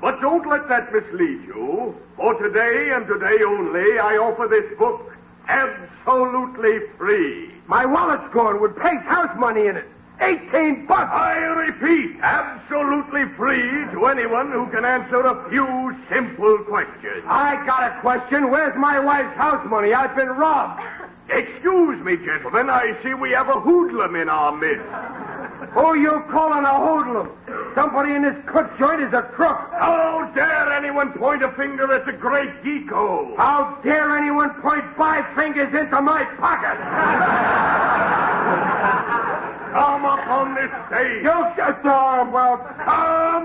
But don't let that mislead you. For today and today only, I offer this book absolutely free. My wallet's gone with Peg's house money in it. $18. I repeat, absolutely free to anyone who can answer a few simple questions. I got a question. Where's my wife's house money? I've been robbed. Excuse me, gentlemen. I see we have a hoodlum in our midst. Who you calling a hoodlum? Somebody in this cook joint is a crook. How dare anyone point a finger at the great Geeko? How dare anyone point 5 fingers into my pocket? Come up on this stage. Come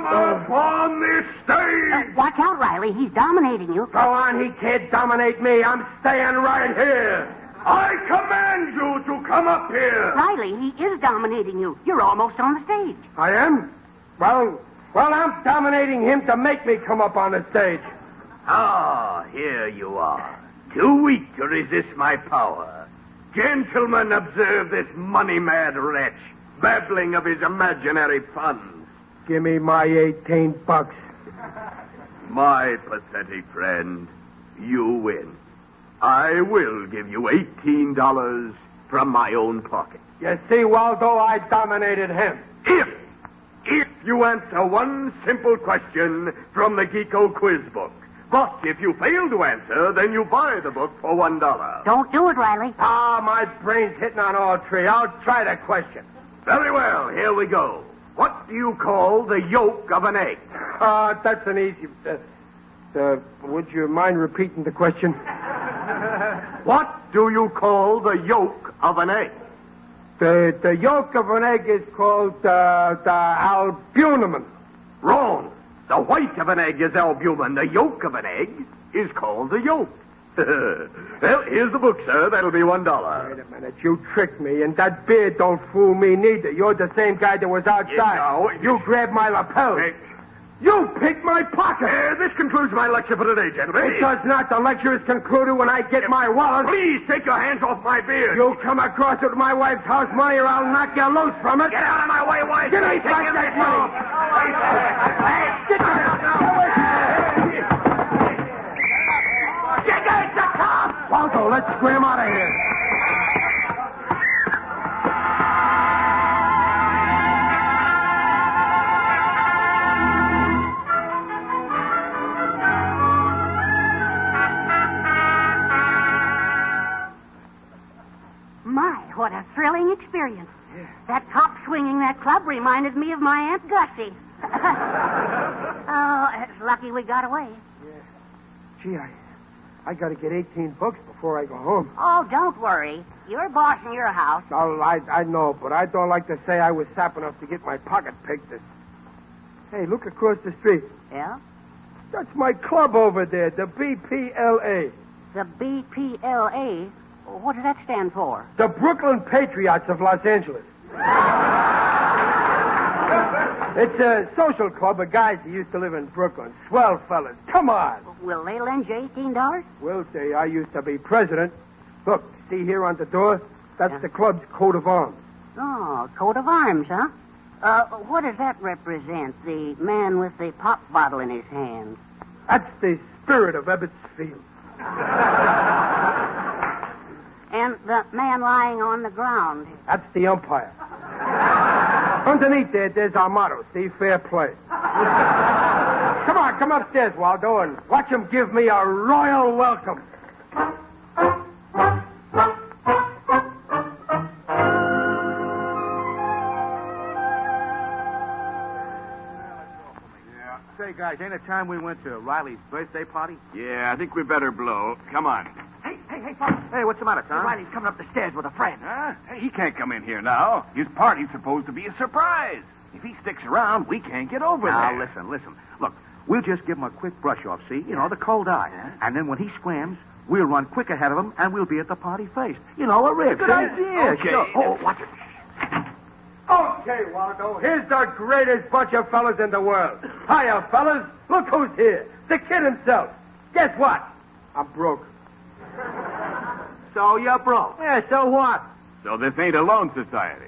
up on this stage. Watch out, Riley. He's dominating you. Go on, he can't dominate me. I'm staying right here. I command you to come up here. Riley, he is dominating you. You're almost on the stage. I am? Well, I'm dominating him to make me come up on the stage. Ah, here you are. Too weak to resist my power. Gentlemen, observe this money-mad wretch babbling of his imaginary funds. Give me my $18. My pathetic friend, you win. I will give you $18 from my own pocket. You see, Waldo, I dominated him. If you answer one simple question from the Geeko quiz book. But if you fail to answer, then you buy the book for $1. Don't do it, Riley. My brain's hitting on all three. I'll try the question. Very well, here we go. What do you call the yolk of an egg? That's an easy... would you mind repeating the question? What do you call the yolk of an egg? The yolk of an egg is called the albumin. Wrong. The white of an egg is albumin. The yolk of an egg is called the yolk. Well, here's the book, sir. That'll be $1. Wait a minute. You tricked me, and that beard don't fool me neither. You're the same guy that was outside. You grabbed my lapel. You picked my pocket. This concludes my lecture for today, gentlemen. It does not. The lecture is concluded when I get my wallet. Please take your hands off my beard. You come across it with my wife's house money, or I'll knock you loose from it. Get out of my way, wife. Give me back that money. Get out now. Get the cop. Waldo, let's scram out of here. What a thrilling experience. Yeah. That cop swinging that club reminded me of my Aunt Gussie. Oh, it's lucky we got away. Yeah. Gee, I got to get $18 before I go home. Oh, don't worry. You're boss in your house. Oh, I know, but I don't like to say I was sap enough to get my pocket picked. Hey, look across the street. Yeah? That's my club over there, the BPLA. The BPLA? What does that stand for? The Brooklyn Patriots of Los Angeles. It's a social club of guys who used to live in Brooklyn. Swell fellas. Come on. Will they lend you $18? Will they? I used to be president. Look, see here on the door? That's the club's coat of arms. Oh, coat of arms, huh? What does that represent? The man with the pop bottle in his hand. That's the spirit of Ebbetsfield. And the man lying on the ground. That's the umpire. Underneath there's our motto, see, fair play. Come upstairs, Waldo, and watch him give me a royal welcome. guys, ain't it time we went to Riley's birthday party? Yeah, I think we better blow. Come on. Hey, fellas. Hey, what's the matter, Tom? Riley's coming up the stairs with a friend. Huh? Hey, he can't come in here now. His party's supposed to be a surprise. If he sticks around, we can't get over now, there. listen. Look, we'll just give him a quick brush off, see? You know, the cold eye. And then when he scrams, we'll run quick ahead of him, and we'll be at the party first. You know, a rig. Good idea. Okay. Sure. Oh, watch it. Okay, Waldo, here's the greatest bunch of fellas in the world. Hiya, fellas. Look who's here. The kid himself. Guess what? I'm broke. So you're broke? Yeah, so what? So this ain't a loan society.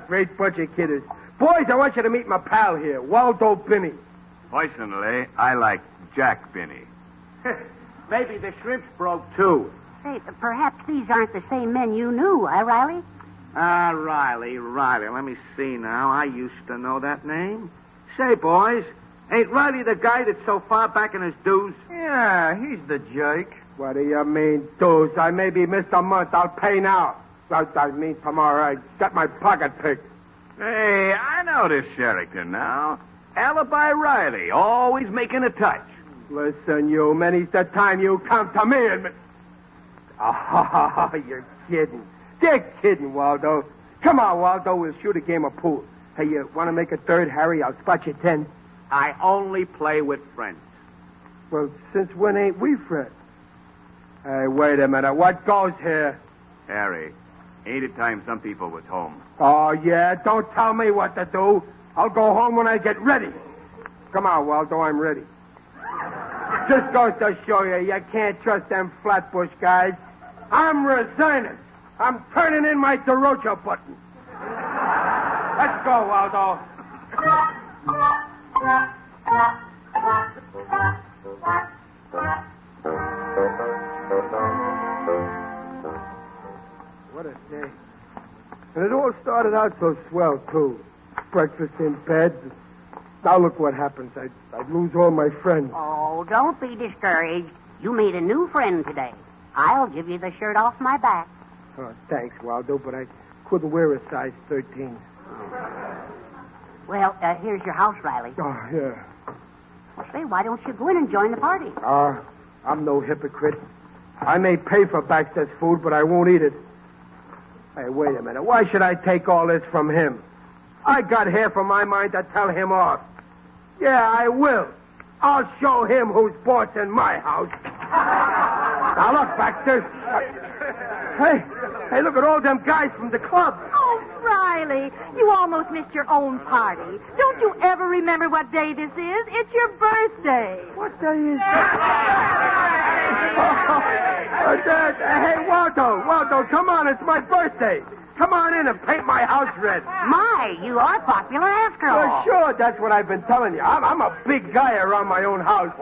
Great bunch of kidders. Boys, I want you to meet my pal here, Waldo Binney. Personally, I like Jack Binney. Maybe the shrimp's broke, too. Say, perhaps these aren't the same men you knew, Riley? Riley. Let me see now. I used to know that name. Say, boys, ain't Riley the guy that's so far back in his dues? Yeah, he's the jerk. What do you mean, dues? I maybe missed a month. I'll pay now. I mean tomorrow. I got my pocket picked. Hey, I know this Sherrington now. Alibi Riley, always making a touch. Listen, you, many's the time you come to me and... Oh, you're kidding. They're kidding, Waldo. Come on, Waldo, we'll shoot a game of pool. Hey, you want to make a third, Harry? I'll spot you 10. I only play with friends. Well, since when ain't we friends? Hey, wait a minute. What goes here? Harry, ain't it time some people was home? Oh, yeah? Don't tell me what to do. I'll go home when I get ready. Come on, Waldo, I'm ready. Just goes to show you can't trust them Flatbush guys. I'm resigning. I'm turning in my Derocha button. Let's go, Waldo. What a day. And it all started out so swell, too. Breakfast in bed. Now look what happens. I'd lose all my friends. Oh, don't be discouraged. You made a new friend today. I'll give you the shirt off my back. Oh, thanks, Waldo, but I couldn't wear a size 13. Well, here's your house, Riley. Oh, yeah. Say, why don't you go in and join the party? I'm no hypocrite. I may pay for Baxter's food, but I won't eat it. Hey, wait a minute. Why should I take all this from him? I got half of my mind to tell him off. Yeah, I will. I'll show him who's boss in my house. Now, look, Baxter. Hey, look at all them guys from the club. Oh, Riley, you almost missed your own party. Don't you ever remember what day this is? It's your birthday. What day is it? Hey, Waldo, come on, it's my birthday. Come on in and paint my house red. My, you are popular after all. Well, sure, that's what I've been telling you. I'm a big guy around my own house.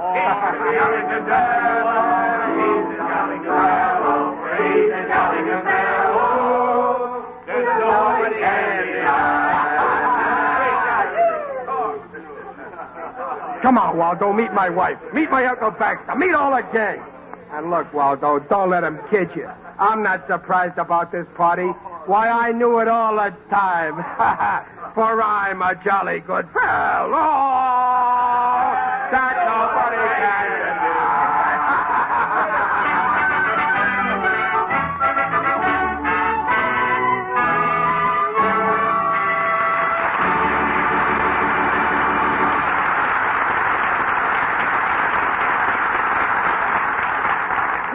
Come on, Waldo, meet my wife. Meet my Uncle Baxter. Meet all the gang. And look, Waldo, don't let him kid you. I'm not surprised about this party. Why, I knew it all the time. For I'm a jolly good fellow that nobody can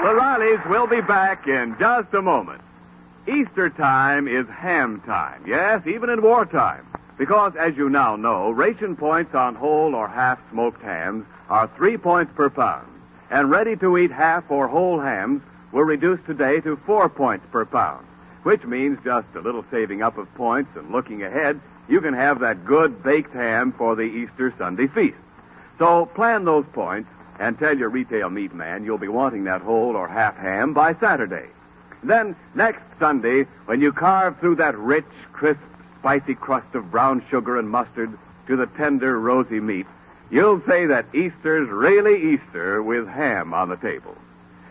The Rileys will be back in just a moment. Easter time is ham time. Yes, even in wartime. Because, as you now know, ration points on whole or half smoked hams are 3 points per pound. And ready-to-eat half or whole hams were reduced today to 4 points per pound. Which means just a little saving up of points and looking ahead, you can have that good baked ham for the Easter Sunday feast. So plan those points and tell your retail meat man you'll be wanting that whole or half ham by Saturday. Then, next Sunday, when you carve through that rich, crisp, spicy crust of brown sugar and mustard to the tender, rosy meat, you'll say that Easter's really Easter with ham on the table.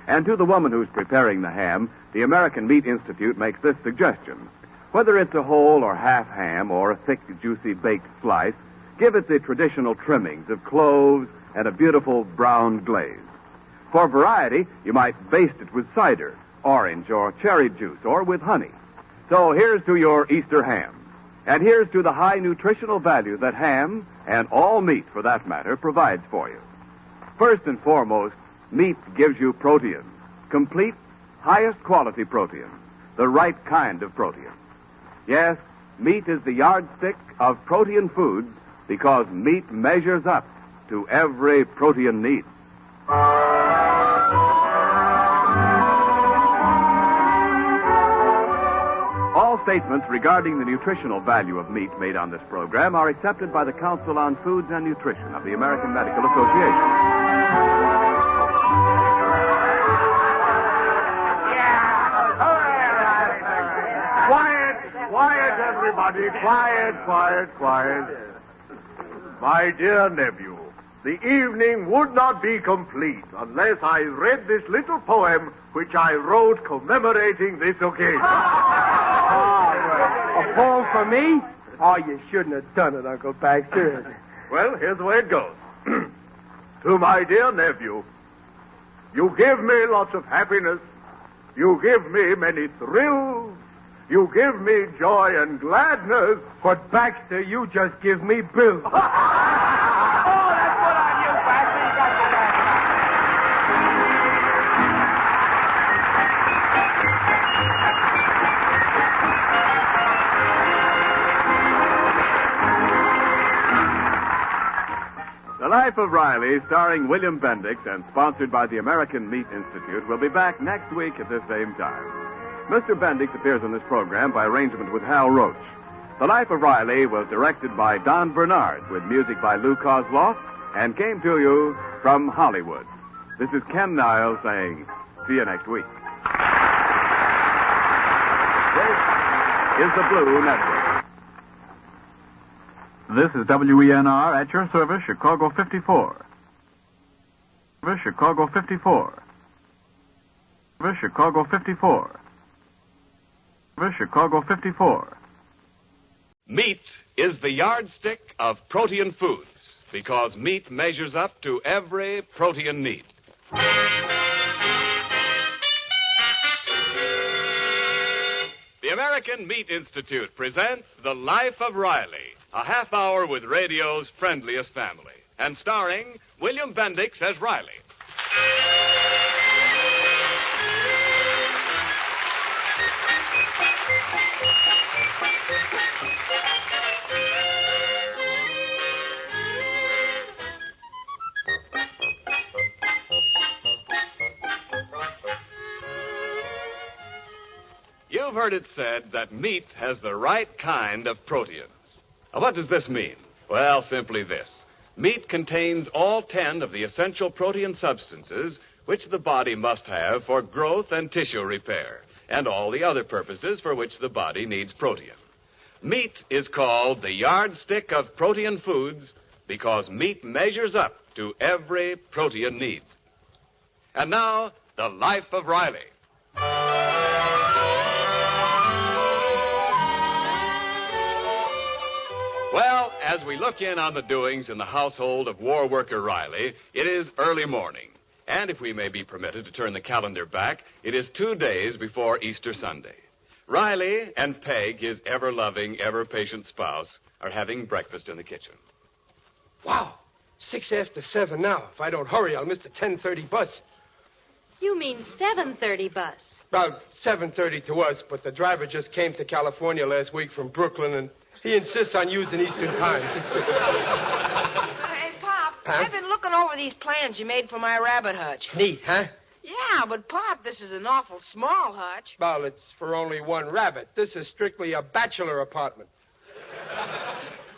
And to the woman who's preparing the ham, the American Meat Institute makes this suggestion. Whether it's a whole or half ham or a thick, juicy baked slice, give it the traditional trimmings of cloves and a beautiful brown glaze. For variety, you might baste it with cider, orange, or cherry juice, or with honey. So here's to your Easter ham. And here's to the high nutritional value that ham, and all meat for that matter, provides for you. First and foremost, meat gives you protein. Complete, highest quality protein. The right kind of protein. Yes, meat is the yardstick of protein foods because meat measures up to every protein need. All statements regarding the nutritional value of meat made on this program are accepted by the Council on Foods and Nutrition of the American Medical Association. Quiet, everybody. Quiet. My dear nephew, the evening would not be complete unless I read this little poem which I wrote commemorating this occasion. A poem for me? Oh, you shouldn't have done it, Uncle Baxter. Well, here's the way it goes. To my dear nephew, you give me lots of happiness. You give me many thrills. You give me joy and gladness. But, Baxter, you just give me bills. Oh, that's good on you, Baxter. You got your back. The Life of Riley, starring William Bendix and sponsored by the American Meat Institute, will be back next week at this same time. Mr. Bendix appears on this program by arrangement with Hal Roach. The Life of Riley was directed by Don Bernard with music by Lou Kozloff and came to you from Hollywood. This is Ken Niles saying, see you next week. This is the Blue Network. This is WENR at your service, Chicago 54. Chicago 54. Chicago 54. Chicago 54. Meat is the yardstick of protein foods because meat measures up to every protein need. The American Meat Institute presents The Life of Riley, a half hour with radio's friendliest family, and starring William Bendix as Riley. You've heard it said that meat has the right kind of proteins. Now, what does this mean? Well, simply this. Meat contains all 10 of the essential protein substances which the body must have for growth and tissue repair, and all the other purposes for which the body needs protein. Meat is called the yardstick of protein foods because meat measures up to every protein need. And now, The Life of Riley. Well, as we look in on the doings in the household of war worker Riley, it is early morning. And if we may be permitted to turn the calendar back, it is 2 days before Easter Sunday. Riley and Peg, his ever-loving, ever-patient spouse, are having breakfast in the kitchen. Wow, 6 after 7 now. If I don't hurry, I'll miss the 10:30 bus. You mean 7:30 bus? About 7:30 to us, but the driver just came to California last week from Brooklyn, and he insists on using Eastern time. Hey, Pop, Huh? I've been looking over these plans you made for my rabbit hutch. Neat, huh? Yeah, but, Pop, this is an awful small hutch. Well, it's for only one rabbit. This is strictly a bachelor apartment.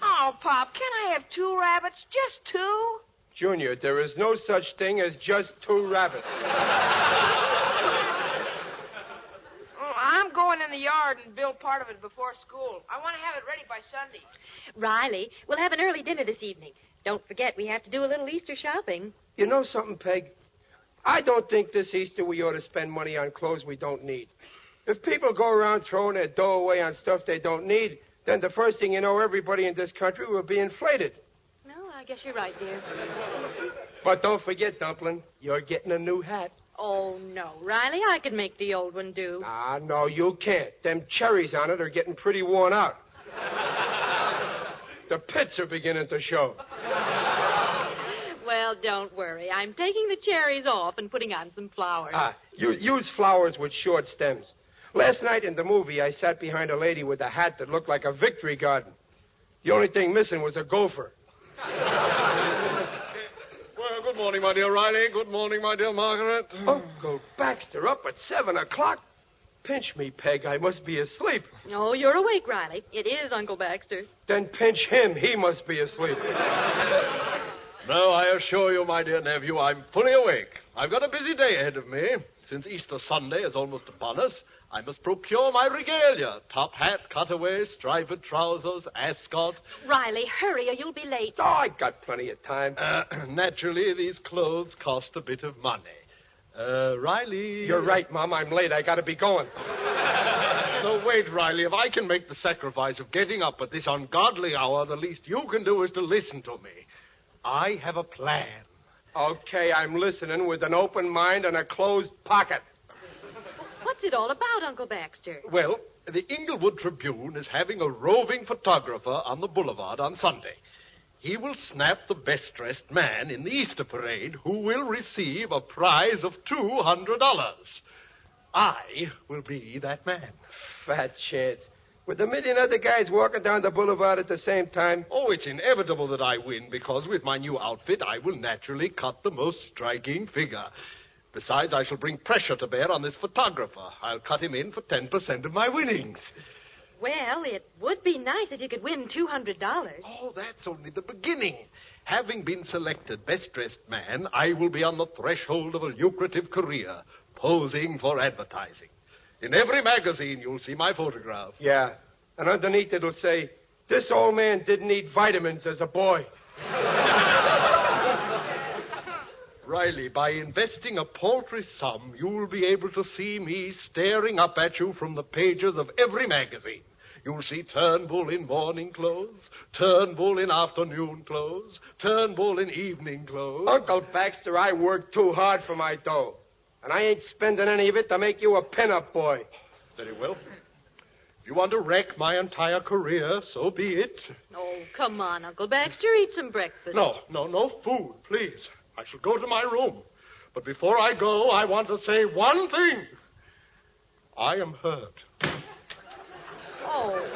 Oh, Pop, can I have 2 rabbits? Just 2? Junior, there is no such thing as just 2 rabbits. Oh, I'm going in the yard and build part of it before school. I want to have it ready by Sunday. Riley, we'll have an early dinner this evening. Don't forget, we have to do a little Easter shopping. You know something, Peg? I don't think this Easter we ought to spend money on clothes we don't need. If people go around throwing their dough away on stuff they don't need, then the first thing you know, everybody in this country will be inflated. guess you're right, dear. But don't forget, Dumpling, you're getting a new hat. Oh, no, Riley, I could make the old one do. Ah, no, you can't. Them cherries on it are getting pretty worn out. The pits are beginning to show. Well, don't worry. I'm taking the cherries off and putting on some flowers. Use flowers with short stems. Last night in the movie, I sat behind a lady with a hat that looked like a victory garden. The only thing missing was a gopher. Well, good morning, my dear Riley. Good morning, my dear Margaret. Uncle Baxter up at 7 o'clock? Pinch me, Peg. I must be asleep. Oh, you're awake, Riley. It is Uncle Baxter. Then pinch him. He must be asleep. No, I assure you, my dear nephew, I'm fully awake. I've got a busy day ahead of me. Since Easter Sunday is almost upon us, I must procure my regalia. Top hat, cutaway, striped trousers, ascot. Riley, hurry or you'll be late. Oh, I got plenty of time. Naturally, these clothes cost a bit of money. Riley... You're right, Mom. I'm late. I gotta be going. No, wait, Riley. If I can make the sacrifice of getting up at this ungodly hour, the least you can do is to listen to me. I have a plan. Okay, I'm listening with an open mind and a closed pocket. What's it all about, Uncle Baxter? Well, the Inglewood Tribune is having a roving photographer on the boulevard on Sunday. He will snap the best-dressed man in the Easter parade, who will receive a prize of $200. I will be that man. Fat chance. With a million other guys walking down the boulevard at the same time? Oh, it's inevitable that I win, because with my new outfit, I will naturally cut the most striking figure. Besides, I shall bring pressure to bear on this photographer. I'll cut him in for 10% of my winnings. Well, it would be nice if you could win $200. Oh, that's only the beginning. Having been selected best-dressed man, I will be on the threshold of a lucrative career, posing for advertising. In every magazine, you'll see my photograph. Yeah, and underneath it'll say, this old man didn't eat vitamins as a boy. Riley, by investing a paltry sum, you'll be able to see me staring up at you from the pages of every magazine. You'll see Turnbull in morning clothes, Turnbull in afternoon clothes, Turnbull in evening clothes. Uncle Baxter, I worked too hard for my dough. And I ain't spending any of it to make you a pin-up boy. Very well. If you want to wreck my entire career, so be it. Oh, come on, Uncle Baxter. Eat some breakfast. No food, please. I shall go to my room. But before I go, I want to say one thing. I am hurt. Oh.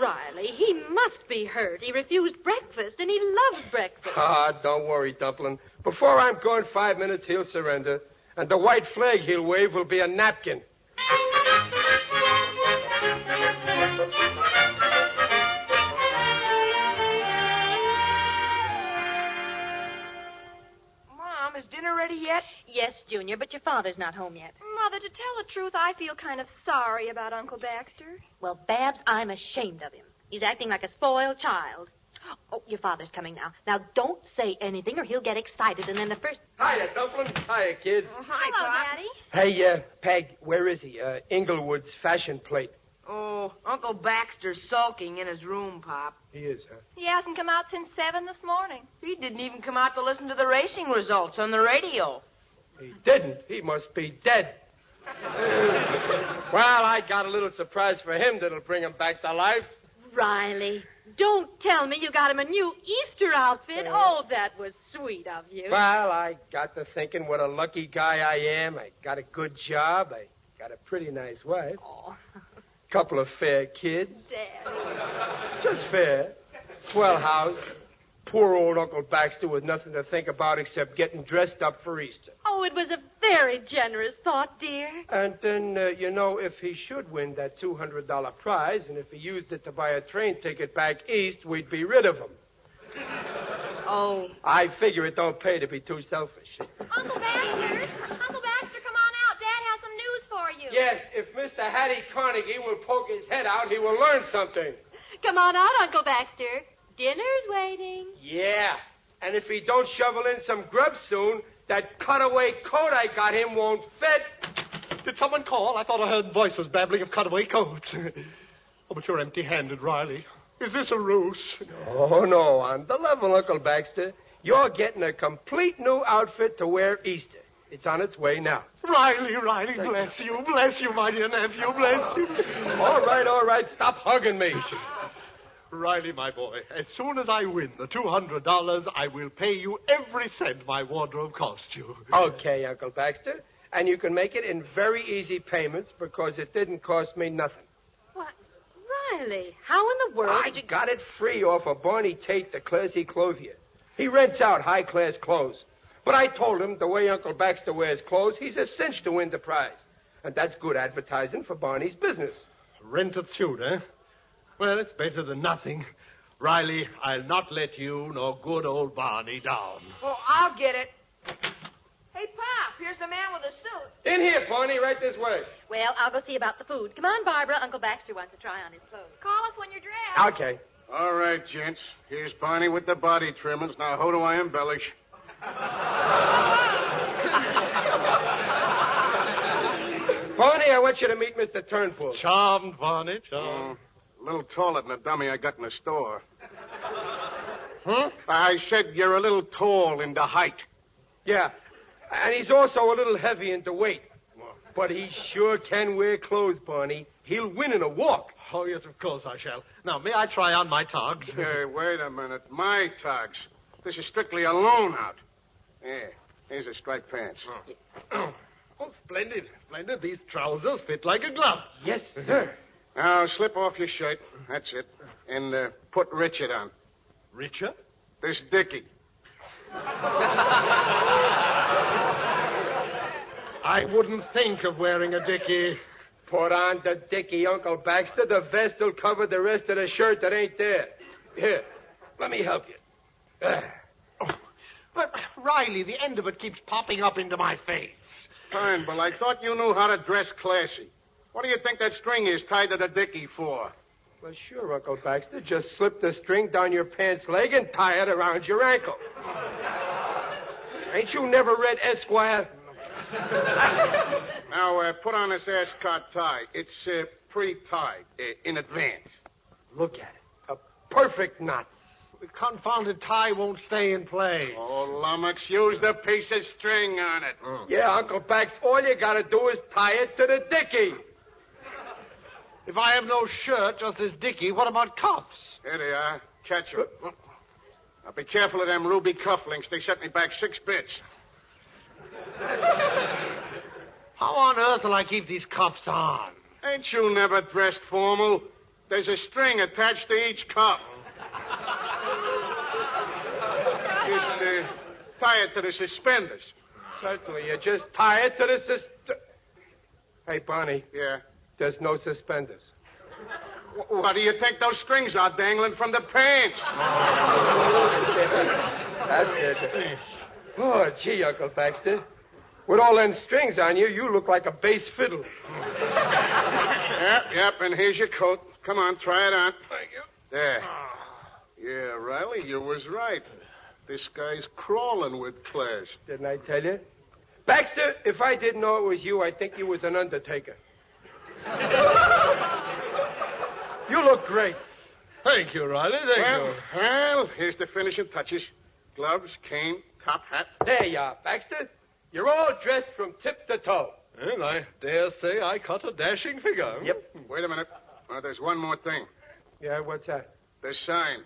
Riley, he must be hurt. He refused breakfast, and he loves breakfast. Don't worry, Dumpling. Before I'm gone 5 minutes, he'll surrender. And the white flag he'll wave will be a napkin. Mom, is dinner ready yet? Yes, Junior, but your father's not home yet. Mother, to tell the truth, I feel kind of sorry about Uncle Baxter. Well, Babs, I'm ashamed of him. He's acting like a spoiled child. Oh, your father's coming now. Now, don't say anything or he'll get excited, and then the first... Hiya, Dumpling. Hiya, kids. Oh, hi, Pop. Daddy. Hey, Peg, where is he? Inglewood's fashion plate. Oh, Uncle Baxter's sulking in his room, Pop. He is, huh? He hasn't come out since 7 this morning. He didn't even come out to listen to the racing results on the radio. He didn't. He must be dead. Well, I got a little surprise for him that'll bring him back to life. Riley, don't tell me you got him a new Easter outfit. Oh, that was sweet of you. Well, I got to thinking what a lucky guy I am. I got a good job. I got a pretty nice wife. Oh. Couple of fair kids. Dad. Just fair. Swell house. Poor old Uncle Baxter with nothing to think about except getting dressed up for Easter. Oh, it was a very generous thought, dear. And then, if he should win that $200 prize, and if he used it to buy a train ticket back east, we'd be rid of him. Oh. I figure it don't pay to be too selfish. Uncle Baxter, come on out. Dad has some news for you. Yes, if Mr. Hattie Carnegie will poke his head out, he will learn something. Come on out, Uncle Baxter. Dinner's waiting. Yeah, and if he don't shovel in some grub soon, that cutaway coat I got him won't fit. Did someone call? I thought I heard voices babbling of cutaway coats. Oh, but you're empty-handed, Riley. Is this a ruse? Oh, no. On the level, Uncle Baxter. You're getting a complete new outfit to wear Easter. It's on its way now. Riley, bless you, my dear nephew, bless you. All right. Stop hugging me. Riley, my boy, as soon as I win the $200, I will pay you every cent my wardrobe cost you. Okay, Uncle Baxter. And you can make it in very easy payments because it didn't cost me nothing. What? Riley, how in the world did you... got it free off of Barney Tate, the classy clothier. He rents out high-class clothes. But I told him the way Uncle Baxter wears clothes, he's a cinch to win the prize. And that's good advertising for Barney's business. Rented suit, eh? Well, it's better than nothing. Riley, I'll not let you nor good old Barney down. Well, I'll get it. Hey, Pop, here's the man with the suit. In here, Barney, right this way. Well, I'll go see about the food. Come on, Barbara. Uncle Baxter wants to try on his clothes. Call us when you're dressed. Okay. All right, gents. Here's Barney with the body trimmings. Now, how do I embellish? Barney, I want you to meet Mr. Turnbull. Charmed, Barney, charmed. A little taller than the dummy I got in the store. Huh? I said you're a little tall in the height. Yeah, and he's also a little heavy in the weight. But he sure can wear clothes, Barney. He'll win in a walk. Oh, yes, of course I shall. Now, may I try on my togs? Hey, wait a minute. My togs. This is strictly a loan out. Yeah, here's the striped pants. Oh, splendid. These trousers fit like a glove. Yes, sir. Now, slip off your shirt. That's it. And put Richard on. Richard? This Dickie. I wouldn't think of wearing a dickie. Put on the dickie, Uncle Baxter. The vest will cover the rest of the shirt that ain't there. Here, let me help you. But, Riley, the end of it keeps popping up into my face. Fine, but I thought you knew how to dress classy. What do you think that string is tied to the dickie for? Well, sure, Uncle Baxter. Just slip the string down your pants leg and tie it around your ankle. Ain't you never read Esquire? Now, put on this ascot tie. It's pre-tied in advance. Look at it. A perfect knot. The confounded tie won't stay in place. Oh, lummox, use the piece of string on it. Yeah, Uncle Bax, all you gotta do is tie it to the dickie. If I have no shirt, just this dickie, what about cuffs? Here they are. Catch her. Now, be careful of them ruby cufflinks. They set me back 6 bits. How on earth will I keep these cuffs on? Ain't you never dressed formal? There's a string attached to each cuff. Just tie it to the suspenders. Certainly. You just tie it to the Hey, Barney. Yeah? There's no suspenders. What do you think those strings are dangling from the pants? That's it. Oh, gee, Uncle Baxter. With all them strings on you, you look like a bass fiddle. Yep, and here's your coat. Come on, try it on. Thank you. There. Yeah, Riley, you was right. This guy's crawling with class. Didn't I tell you? Baxter, if I didn't know it was you, I'd think you was an undertaker. You look great. Thank you, Riley. Thank you. Well, here's the finishing touches. Gloves, cane, top hat. There you are, Baxter. You're all dressed from tip to toe. And I dare say I cut a dashing figure. Yep. Wait a minute. There's one more thing. Yeah, what's that? The sign.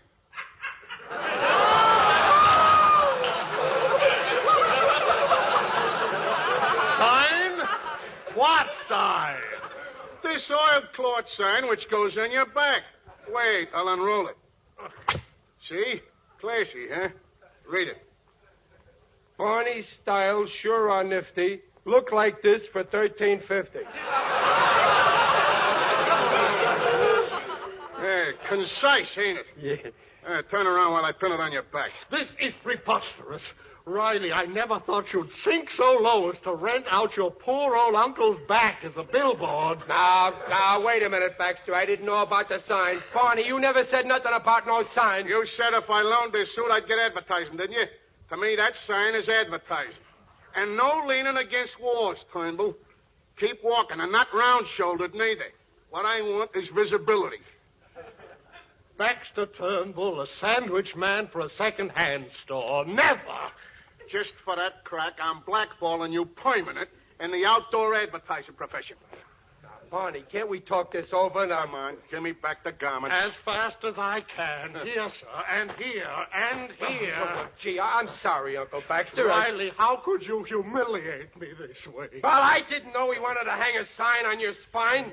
Sign? What sign? This oilcloth sign which goes on your back. Wait, I'll unroll it. See? Classy, huh? Read it. Barney's styles sure are nifty. Look like this for $13.50. Hey, concise, ain't it? Yeah. Turn around while I pin it on your back. This is preposterous. Riley, I never thought you'd sink so low as to rent out your poor old uncle's back as a billboard. Now, wait a minute, Baxter. I didn't know about the sign. Barney, you never said nothing about no sign. You said if I loaned this suit, I'd get advertising, didn't you? To me, that sign is advertising. And no leaning against walls, Turnbull. Keep walking, and not round-shouldered neither. What I want is visibility. Baxter Turnbull, a sandwich man for a second-hand store. Never! Just for that crack, I'm blackballing you permanent in the outdoor advertising profession. Barney, can't we talk this over now? Come on, give me back the garments. As fast as I can. Here, sir, and here, and here. Oh, gee, I'm sorry, Uncle Baxter. Riley, how could you humiliate me this way? Well, I didn't know he wanted to hang a sign on your spine.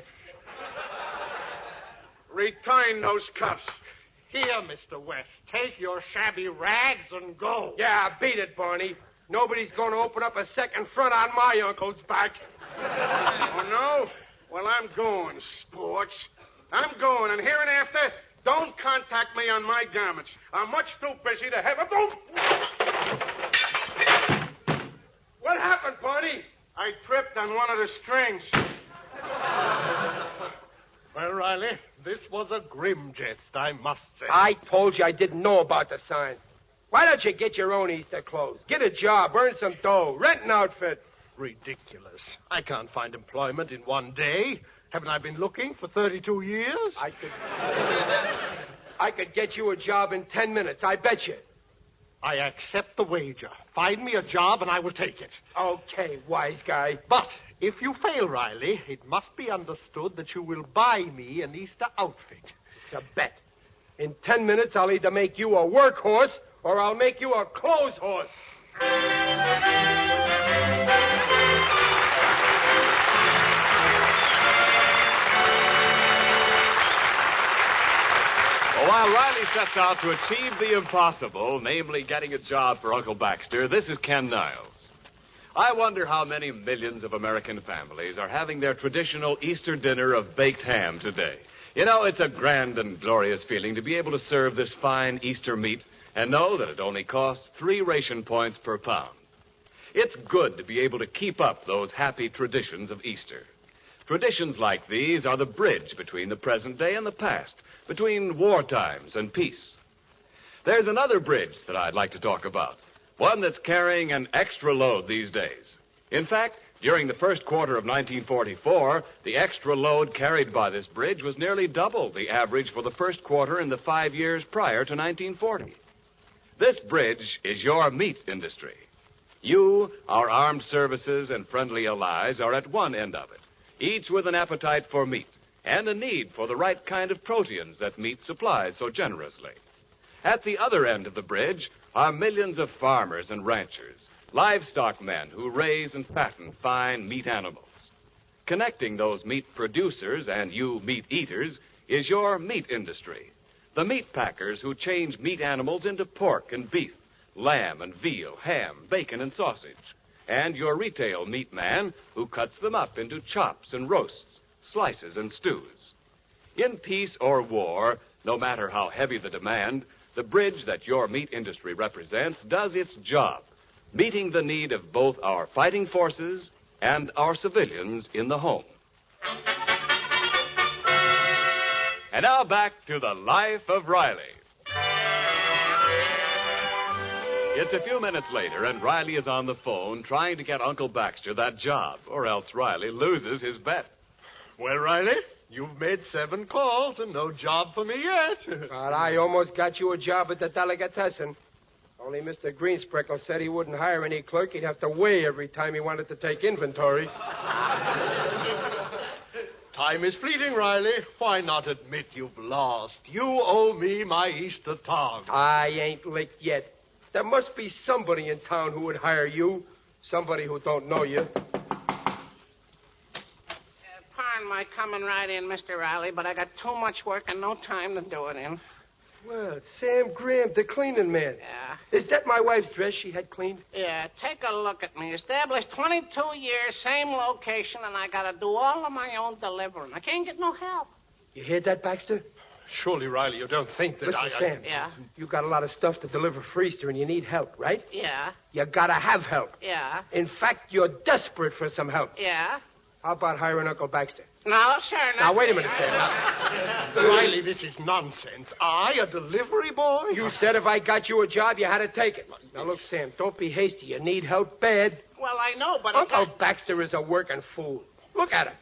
Return those cuffs. Here, Mr. West, take your shabby rags and go. Yeah, beat it, Barney. Nobody's going to open up a second front on my uncle's back. Oh, no? Well, I'm going, sports. I'm going, and hereinafter, don't contact me on my garments. I'm much too busy to have a... What happened, Barney? I tripped on one of the strings. Well, Riley, this was a grim jest, I must say. I told you I didn't know about the sign. Why don't you get your own Easter clothes? Get a job, earn some dough, rent an outfit. Ridiculous. I can't find employment in one day. Haven't I been looking for 32 years? I could get you a job in 10 minutes, I bet you. I accept the wager. Find me a job and I will take it. Okay, wise guy. But if you fail, Riley, it must be understood that you will buy me an Easter outfit. It's a bet. In 10 minutes, I'll either make you a workhorse or I'll make you a clothes horse. While Riley sets out to achieve the impossible, namely getting a job for Uncle Baxter, this is Ken Niles. I wonder how many millions of American families are having their traditional Easter dinner of baked ham today. You know, it's a grand and glorious feeling to be able to serve this fine Easter meat and know that it only costs 3 ration points per pound. It's good to be able to keep up those happy traditions of Easter. Traditions like these are the bridge between the present day and the past, between war times and peace. There's another bridge that I'd like to talk about, one that's carrying an extra load these days. In fact, during the first quarter of 1944, the extra load carried by this bridge was nearly double the average for the first quarter in the 5 years prior to 1940. This bridge is your meat industry. You, our armed services and friendly allies, are at one end of it, each with an appetite for meat and a need for the right kind of proteins that meat supplies so generously. At the other end of the bridge are millions of farmers and ranchers, livestock men who raise and fatten fine meat animals. Connecting those meat producers and you meat eaters is your meat industry, the meat packers who change meat animals into pork and beef, lamb and veal, ham, bacon and sausage, and your retail meat man who cuts them up into chops and roasts, slices and stews. In peace or war, no matter how heavy the demand, the bridge that your meat industry represents does its job, meeting the need of both our fighting forces and our civilians in the home. And now back to the life of Riley. It's a few minutes later, and Riley is on the phone trying to get Uncle Baxter that job, or else Riley loses his bet. Well, Riley, you've made 7 calls and no job for me yet. But I almost got you a job at the delicatessen. Only Mr. Greensprickle said he wouldn't hire any clerk. He'd have to weigh every time he wanted to take inventory. Time is fleeting, Riley. Why not admit you've lost? You owe me my Easter tong. I ain't licked yet. There must be somebody in town who would hire you. Somebody who don't know you. Pardon my coming right in, Mr. Riley, but I got too much work and no time to do it in. Well, it's Sam Graham, the cleaning man. Yeah. Is that my wife's dress she had cleaned? Yeah, take a look at me. Established 22 years, same location, and I got to do all of my own delivering. I can't get no help. You hear that, Baxter? Surely, Riley, you don't think that Listen, Sam. Yeah? You got a lot of stuff to deliver for Easter, and you need help, right? Yeah. You gotta have help. Yeah. In fact, you're desperate for some help. Yeah. How about hiring Uncle Baxter? No, sure. Now, wait a minute, Sam. Riley, this is nonsense. I, a delivery boy? You said if I got you a job, you had to take it. Now, look, Sam, don't be hasty. You need help bad. Well, I know, but... Uncle Baxter is a working fool. Look at him.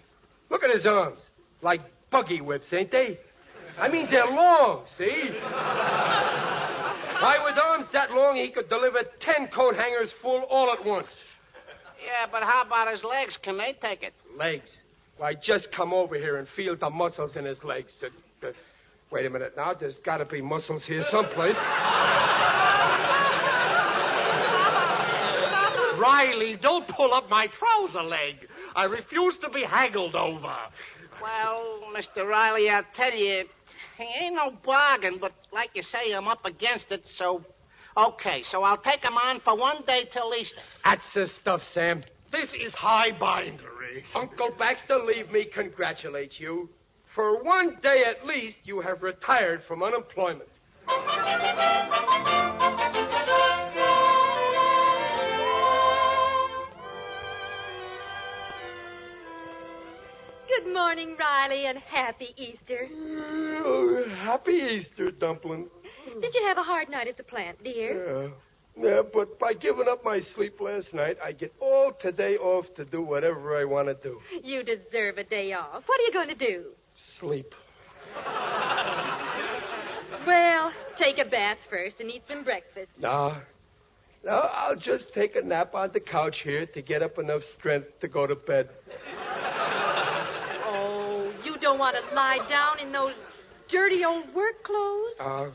Look at his arms. Like buggy whips, ain't they? I mean, they're long, see? Why, with arms that long, he could deliver 10 coat hangers full all at once. Yeah, but how about his legs? Can they take it? Legs? Why, just come over here and feel the muscles in his legs. Wait a minute now. There's got to be muscles here someplace. Riley, don't pull up my trouser leg. I refuse to be haggled over. Well, Mr. Riley, I'll tell you, he ain't no bargain, but like you say, I'm up against it, so... Okay, so I'll take him on for 1 day till Easter. That's the stuff, Sam. This is high bindery. Uncle Baxter, leave me congratulate you. For 1 day at least, you have retired from unemployment. Good morning, Riley, and happy Easter. Oh, happy Easter, Dumpling. Did you have a hard night at the plant, dear? Yeah, but by giving up my sleep last night, I get all today off to do whatever I want to do. You deserve a day off. What are you going to do? Sleep. Well, take a bath first and eat some breakfast. No, I'll just take a nap on the couch here to get up enough strength to go to bed. Oh, you don't want to lie down in those dirty old work clothes?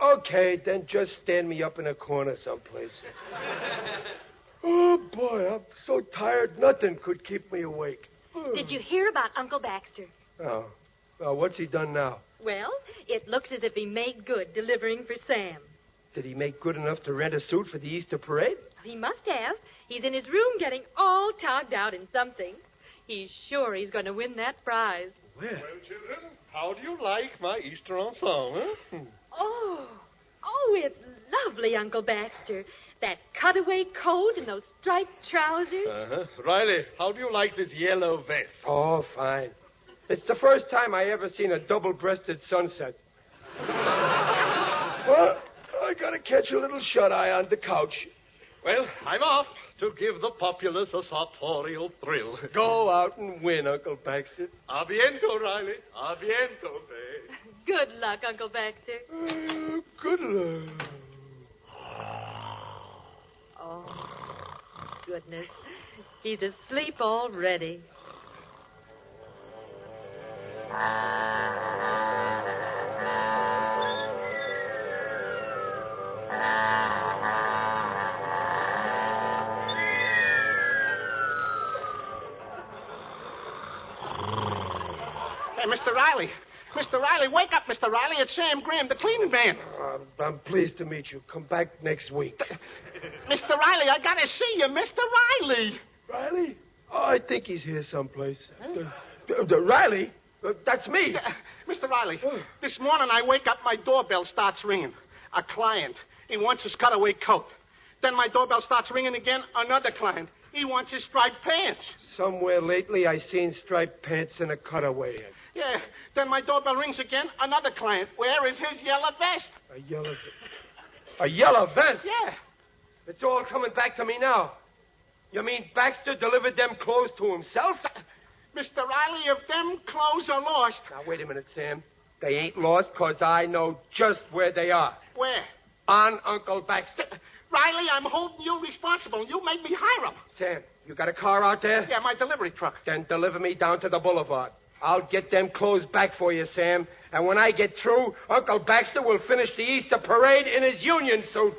Okay, then just stand me up in a corner someplace. Oh, boy, I'm so tired, nothing could keep me awake. Did you hear about Uncle Baxter? Oh. Well, what's he done now? Well, it looks as if he made good delivering for Sam. Did he make good enough to rent a suit for the Easter parade? He must have. He's in his room getting all togged out in something. He's sure he's going to win that prize. Well, children, how do you like my Easter ensemble? Oh, it's lovely, Uncle Baxter. That cutaway coat and those striped trousers. Riley, how do you like this yellow vest? Oh, fine. It's the first time I ever seen a double-breasted sunset. Well, I gotta catch a little shut-eye on the couch. Well, I'm off to give the populace a sartorial thrill. Go out and win, Uncle Baxter. A biento, Riley. A biento, babe. Good luck, Uncle Baxter. Good luck. Oh, goodness. He's asleep already. Hey, Mr. Riley. Mr. Riley, wake up, Mr. Riley. It's Sam Graham, the cleaning man. I'm pleased to meet you. Come back next week. Mr. Riley, I gotta see you, Mr. Riley. Riley? Oh, I think he's here someplace. Riley? That's me. Mr. Riley, this morning I wake up, my doorbell starts ringing. A client. He wants his cutaway coat. Then my doorbell starts ringing again. Another client. He wants his striped pants. Somewhere lately I seen striped pants and a cutaway. Yeah. Then my doorbell rings again. Another client. Where is his yellow vest? A yellow vest? Yeah. It's all coming back to me now. You mean Baxter delivered them clothes to himself? Mr. Riley, if them clothes are lost... Now, wait a minute, Sam. They ain't lost because I know just where they are. Where? On Uncle Baxter. Riley, I'm holding you responsible. You made me hire him. Sam, you got a car out there? Yeah, my delivery truck. Then deliver me down to the boulevard. I'll get them clothes back for you, Sam. And when I get through, Uncle Baxter will finish the Easter parade in his union suit.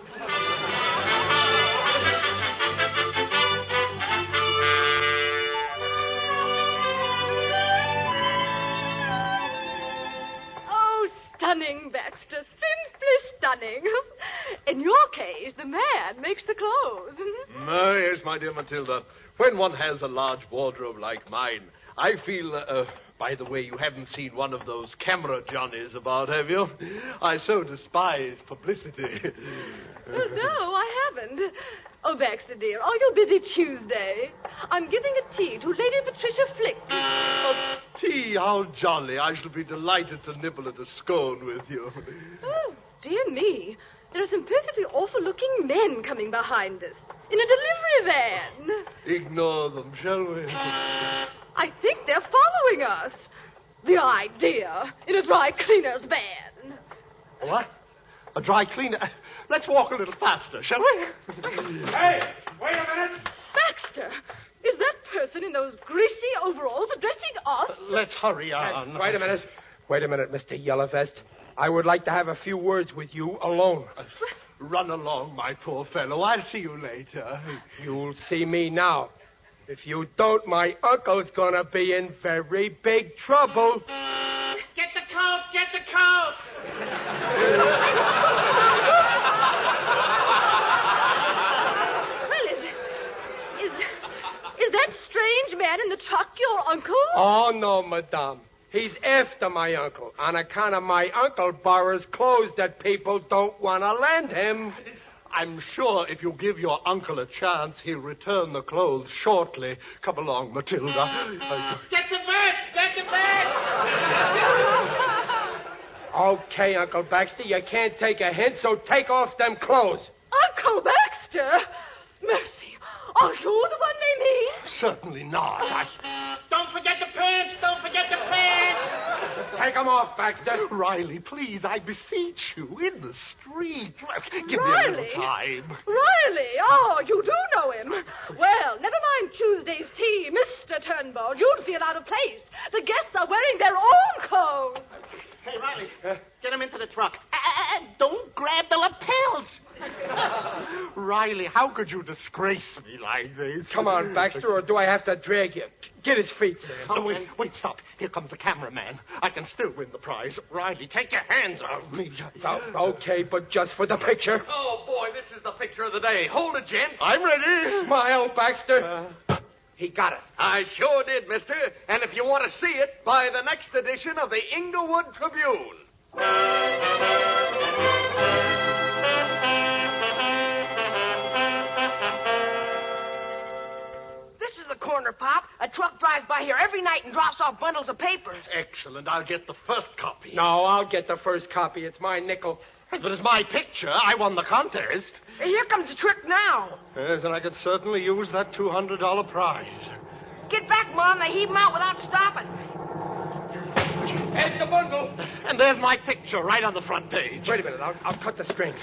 Stunning, Baxter. Simply stunning. In your case, the man makes the clothes. Yes, my dear Matilda. When one has a large wardrobe like mine, I feel... by the way, you haven't seen one of those camera Johnnies about, have you? I so despise publicity. No, I haven't. Oh, Baxter, dear, are you busy Tuesday? I'm giving a tea to Lady Patricia Flick. A tea? How jolly. I shall be delighted to nibble at a scone with you. Oh, dear me. There are some perfectly awful-looking men coming behind us in a delivery van. Ignore them, shall we? I think they're following us. The idea in a dry cleaner's van. What? A dry cleaner? Let's walk a little faster, shall we? Hey, wait a minute. Baxter, is that person in those greasy overalls addressing us? Let's hurry on. Wait a minute. Wait a minute, Mr. Yellowvest. I would like to have a few words with you alone. Run along, my poor fellow. I'll see you later. You'll see me now. If you don't, my uncle's gonna be in very big trouble. Get the coat, get the coat. Well, is that strange man in the truck your uncle? Oh, no, madame. He's after my uncle on account of my uncle borrows clothes that people don't want to lend him. I'm sure if you give your uncle a chance, he'll return the clothes shortly. Come along, Matilda. Get the vest, get the vest. Okay, Uncle Baxter, you can't take a hint, so take off them clothes. Uncle Baxter? Mercy. Are you the one they mean? Certainly not. Don't forget the pants, don't forget the pants. Take them off, Baxter. Riley, please, I beseech you, in the street. Give Riley? me a little time. Riley? Oh, you do know him. Well, never mind Tuesday's tea, Mr. Turnbull. You'd feel out of place. The guests are wearing their own clothes. Hey, Riley, get him into the truck. Don't grab the lapels. Riley, how could you disgrace me like this? Come on, Baxter, or do I have to drag you? Get his feet. Wait, stop. Here comes the cameraman. I can still win the prize. Riley, take your hands off me. Okay, but just for the picture. Oh, boy, this is the picture of the day. Hold it, gents. I'm ready. Smile, Baxter. He got it. I sure did, mister. And if you want to see it, buy the next edition of the Inglewood Tribune. This is the corner, Pop. A truck drives by here every night and drops off bundles of papers. Excellent. I'll get the first copy. No, I'll get the first copy. It's my nickel. But it's my picture. I won the contest. Hey, here comes the trick now. Yes, and I could certainly use that $200 prize. Get back, Mom. They heave 'em out without stopping. Here's the bundle. And there's my picture right on the front page. Wait a minute. I'll cut the string.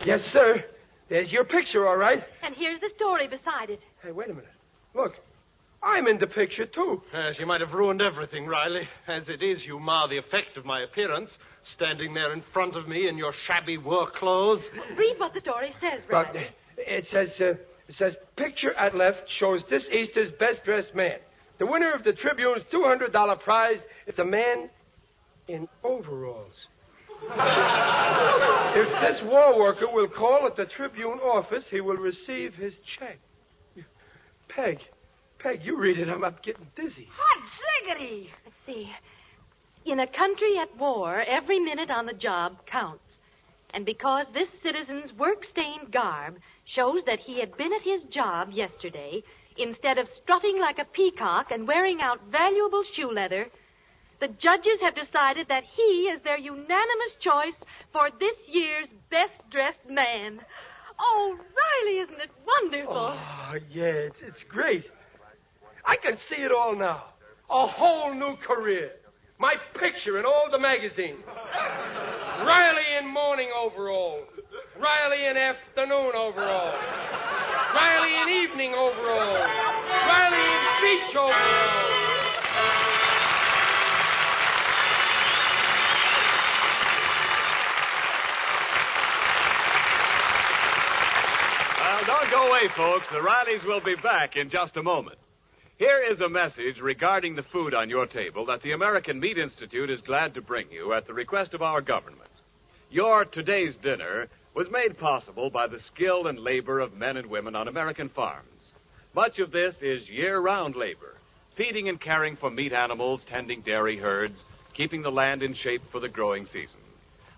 Yes, sir. There's your picture, all right. And here's the story beside it. Hey, wait a minute. Look. I'm in the picture, too. Yes, you might have ruined everything, Riley. As it is, you mar the effect of my appearance, standing there in front of me in your shabby work clothes. Read what the story says, Riley. It says, picture at left shows this Easter's best-dressed man. The winner of the Tribune's $200 prize is the man in overalls. If this war worker will call at the Tribune office, he will receive his check. Peg, you read it. I'm getting dizzy. Hot ziggity! Let's see. In a country at war, every minute on the job counts. And because this citizen's work-stained garb shows that he had been at his job yesterday, instead of strutting like a peacock and wearing out valuable shoe leather, the judges have decided that he is their unanimous choice for this year's best-dressed man. Oh, Riley, isn't it wonderful? Oh, yeah, it's great. I can see it all now. A whole new career. My picture in all the magazines. Riley in morning overalls. Riley in afternoon overalls. Riley in evening overalls. Riley in beach overalls. Well, don't go away, folks. The Rileys will be back in just a moment. Here is a message regarding the food on your table that the American Meat Institute is glad to bring you at the request of our government. Your today's dinner was made possible by the skill and labor of men and women on American farms. Much of this is year-round labor, feeding and caring for meat animals, tending dairy herds, keeping the land in shape for the growing season.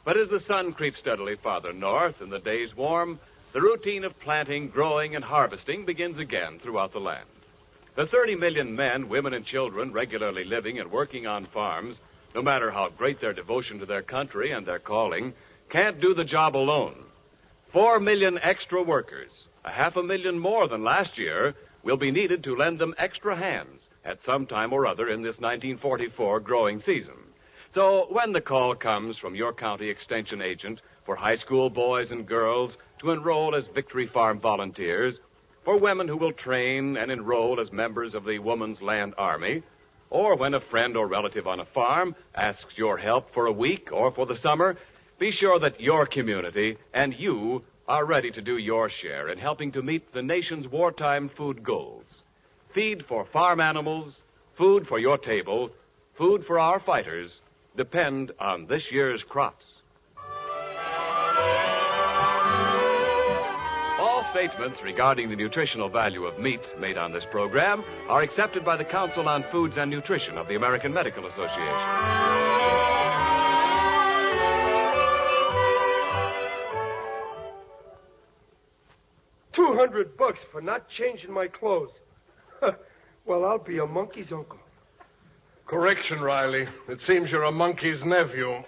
But as the sun creeps steadily farther north and the days warm, the routine of planting, growing, and harvesting begins again throughout the land. The 30 million men, women, and children regularly living and working on farms, no matter how great their devotion to their country and their calling, can't do the job alone. 4 million extra workers, $500,000 more than last year will be needed to lend them extra hands at some time or other in this 1944 growing season. So when the call comes from your county extension agent for high school boys and girls to enroll as Victory Farm volunteers, for women who will train and enroll as members of the Woman's Land Army, or when a friend or relative on a farm asks your help for a week or for the summer, be sure that your community and you are ready to do your share in helping to meet the nation's wartime food goals. Feed for farm animals, food for your table, food for our fighters depend on this year's crops. All statements regarding the nutritional value of meat made on this program are accepted by the Council on Foods and Nutrition of the American Medical Association. $200 for not changing my clothes. Well, I'll be a monkey's uncle. Correction, Riley. It seems you're a monkey's nephew.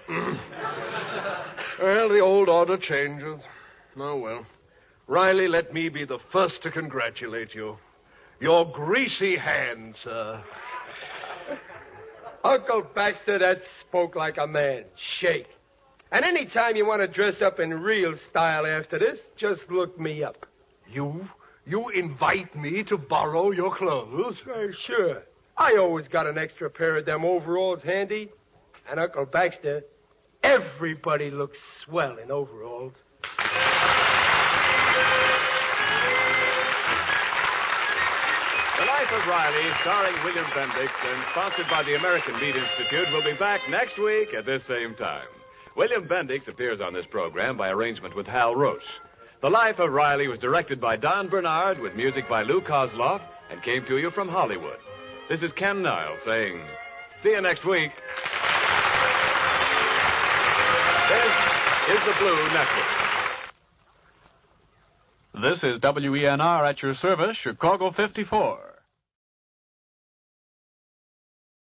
Well, the old order changes. Oh, well. Riley, let me be the first to congratulate you. Your greasy hands, sir. Uncle Baxter, that spoke like a man. Shake. And any time you want to dress up in real style after this, just look me up. You invite me to borrow your clothes? Sure. I always got an extra pair of them overalls handy. And Uncle Baxter, everybody looks swell in overalls. The Life of Riley, starring William Bendix and sponsored by the American Meat Institute, will be back next week at this same time. William Bendix appears on this program by arrangement with Hal Roach. The Life of Riley was directed by Don Bernard with music by Lou Kozloff and came to you from Hollywood. This is Ken Niles saying, see you next week. This is the Blue Network. This is WENR at your service, Chicago 54.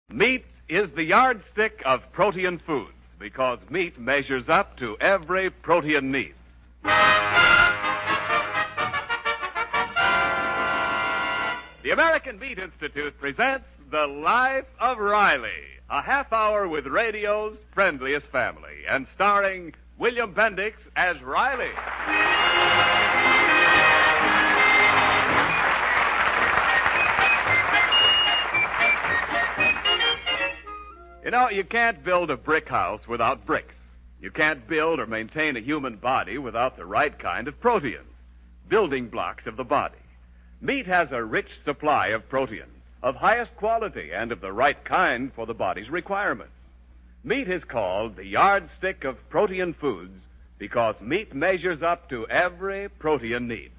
Meat is the yardstick of protein foods because meat measures up to every protein need. The American Meat Institute presents The Life of Riley, a half hour with radio's friendliest family, and starring William Bendix as Riley. You know, you can't build a brick house without bricks. You can't build or maintain a human body without the right kind of proteins, building blocks of the body. Meat has a rich supply of proteins, of highest quality and of the right kind for the body's requirements. Meat is called the yardstick of protein foods because meat measures up to every protein need.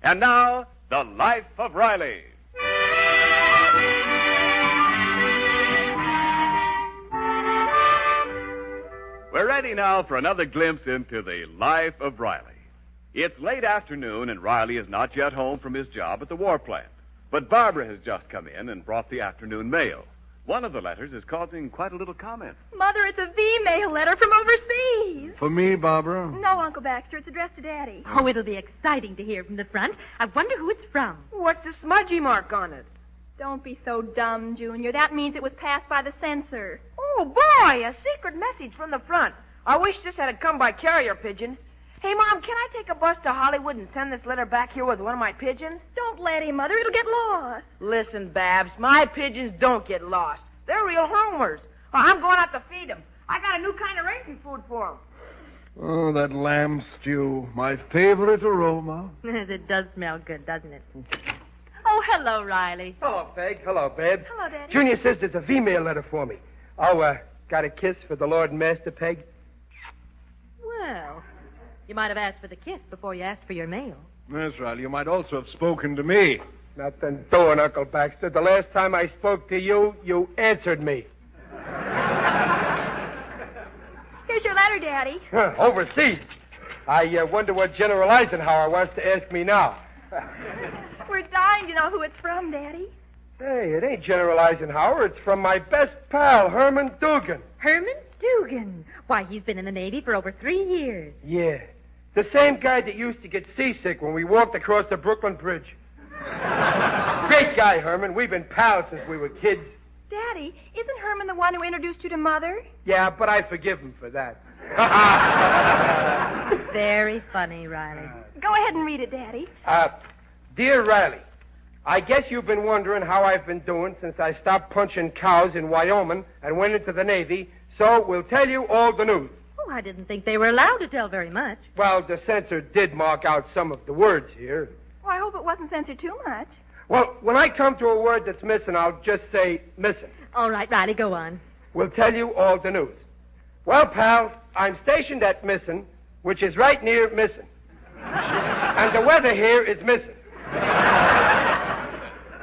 And now, The Life of Riley. We're ready now for another glimpse into the life of Riley. It's late afternoon, and Riley is not yet home from his job at the war plant. But Barbara has just come in and brought the afternoon mail. One of the letters is causing quite a little comment. Mother, it's a V-mail letter from overseas. For me, Barbara? No, Uncle Baxter, it's addressed to Daddy. Oh, it'll be exciting to hear from the front. I wonder who it's from. What's the smudgy mark on it? Don't be so dumb, Junior. That means it was passed by the censor. Oh, boy, a secret message from the front. I wish this had come by carrier pigeon. Hey, Mom, can I take a bus to Hollywood and send this letter back here with one of my pigeons? Don't let him, Mother. It'll get lost. Listen, Babs, my pigeons don't get lost. They're real homers. I'm going out to feed them. I got a new kind of racing food for them. Oh, that lamb stew, my favorite aroma. It does smell good, doesn't it? Oh, hello, Riley. Hello, Peg. Hello, Babs. Hello, Daddy. Junior says there's a V-mail letter for me. Oh, got a kiss for the Lord and Master, Peg? Well, you might have asked for the kiss before you asked for your mail. Yes, Riley, you might also have spoken to me. Nothing doing, Uncle Baxter. The last time I spoke to you, you answered me. Here's your letter, Daddy. Overseas. I wonder what General Eisenhower wants to ask me now. We're dying to know who it's from, Daddy. Hey, it ain't General Eisenhower. It's from my best pal, Herman Dugan. Herman Dugan? Why, he's been in the Navy for over 3 years. Yeah. The same guy that used to get seasick when we walked across the Brooklyn Bridge. Great guy, Herman. We've been pals since we were kids. Daddy, isn't Herman the one who introduced you to Mother? Yeah, but I forgive him for that. Very funny, Riley. Go ahead and read it, Daddy. Dear Riley, I guess you've been wondering how I've been doing since I stopped punching cows in Wyoming and went into the Navy, so we'll tell you all the news. Oh, I didn't think they were allowed to tell very much. Well, the censor did mark out some of the words here. Well, I hope it wasn't censored too much. Well, when I come to a word that's missing, I'll just say missing. All right, Riley, go on. We'll tell you all the news. Well, pal, I'm stationed at Missin, which is right near Missin. And the weather here is missing.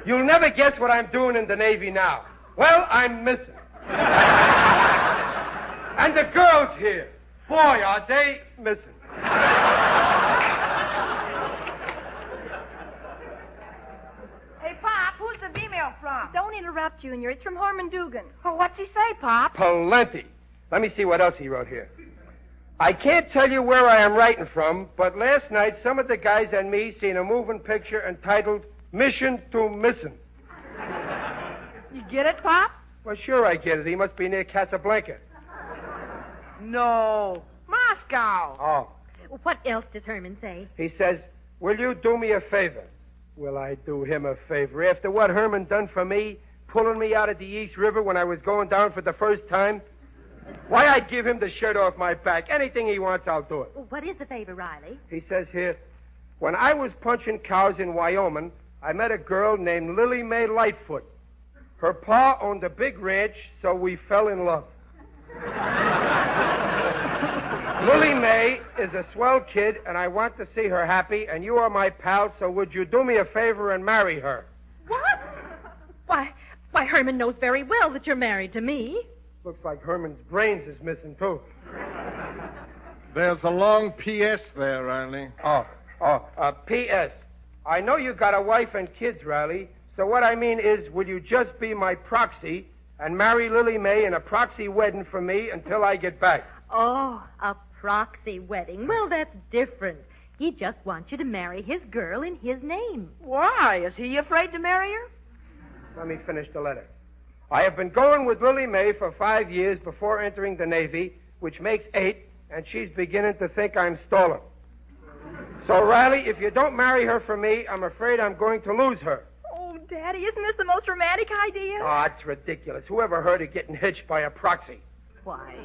You'll never guess what I'm doing in the Navy now. Well, I'm missing. And the girls here, boy, are they missing. Hey, Pop, who's the email from? Don't interrupt, Junior. It's from Herman Dugan. Oh, what's he say, Pop? Plenty. Let me see what else he wrote here. I can't tell you where I am writing from, but last night some of the guys and me seen a moving picture entitled Mission to Missin'. You get it, Pop? Well, sure I get it. He must be near Casablanca. No. Moscow. Oh. What else does Herman say? He says, will you do me a favor? Will I do him a favor? After what Herman done for me, pulling me out of the East River when I was going down for the first time? Why, I'd give him the shirt off my back. Anything he wants, I'll do it. What is the favor, Riley? He says here, when I was punching cows in Wyoming, I met a girl named Lily Mae Lightfoot. Her pa owned a big ranch, so we fell in love. Lily Mae is a swell kid, and I want to see her happy, and you are my pal, so would you do me a favor and marry her? What? Why, Herman knows very well that you're married to me. Looks like Herman's brains is missing, too. There's a long P.S. there, Riley. P.S. I know you got a wife and kids, Riley, so what I mean is, will you just be my proxy and marry Lily Mae in a proxy wedding for me until I get back? Oh, a proxy wedding. Well, that's different. He just wants you to marry his girl in his name. Why? Is he afraid to marry her? Let me finish the letter. I have been going with Lily Mae for 5 years before entering the Navy, which makes 8, and she's beginning to think I'm stolen. So, Riley, if you don't marry her for me, I'm afraid I'm going to lose her. Oh, Daddy, isn't this the most romantic idea? Oh, it's ridiculous. Who ever heard of getting hitched by a proxy? Why,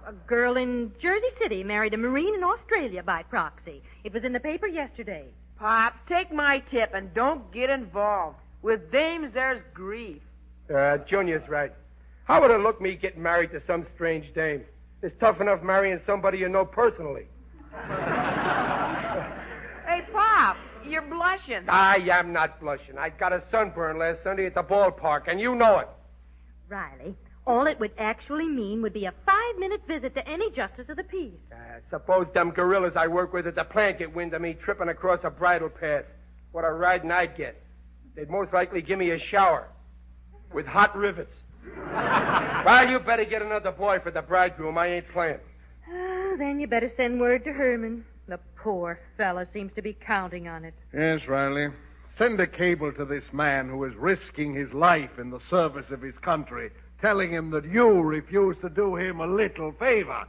a girl in Jersey City married a Marine in Australia by proxy. It was in the paper yesterday. Pop, take my tip and don't get involved. With dames, there's grief. Junior's right. How would it look me getting married to some strange dame? It's tough enough marrying somebody you know personally. Hey, Pop, you're blushing. I am not blushing. I got a sunburn last Sunday at the ballpark, and you know it. Riley, all it would actually mean would be a 5-minute visit to any justice of the peace. Suppose them gorillas I work with at the plant get wind of me tripping across a bridle path. What a riding I'd get. They'd most likely give me a shower with hot rivets. Well, you better get another boy for the bridegroom. I ain't playing. Then you better send word to Herman. The poor fella seems to be counting on it. Yes, Riley. Send a cable to this man who is risking his life in the service of his country, telling him that you refuse to do him a little favor.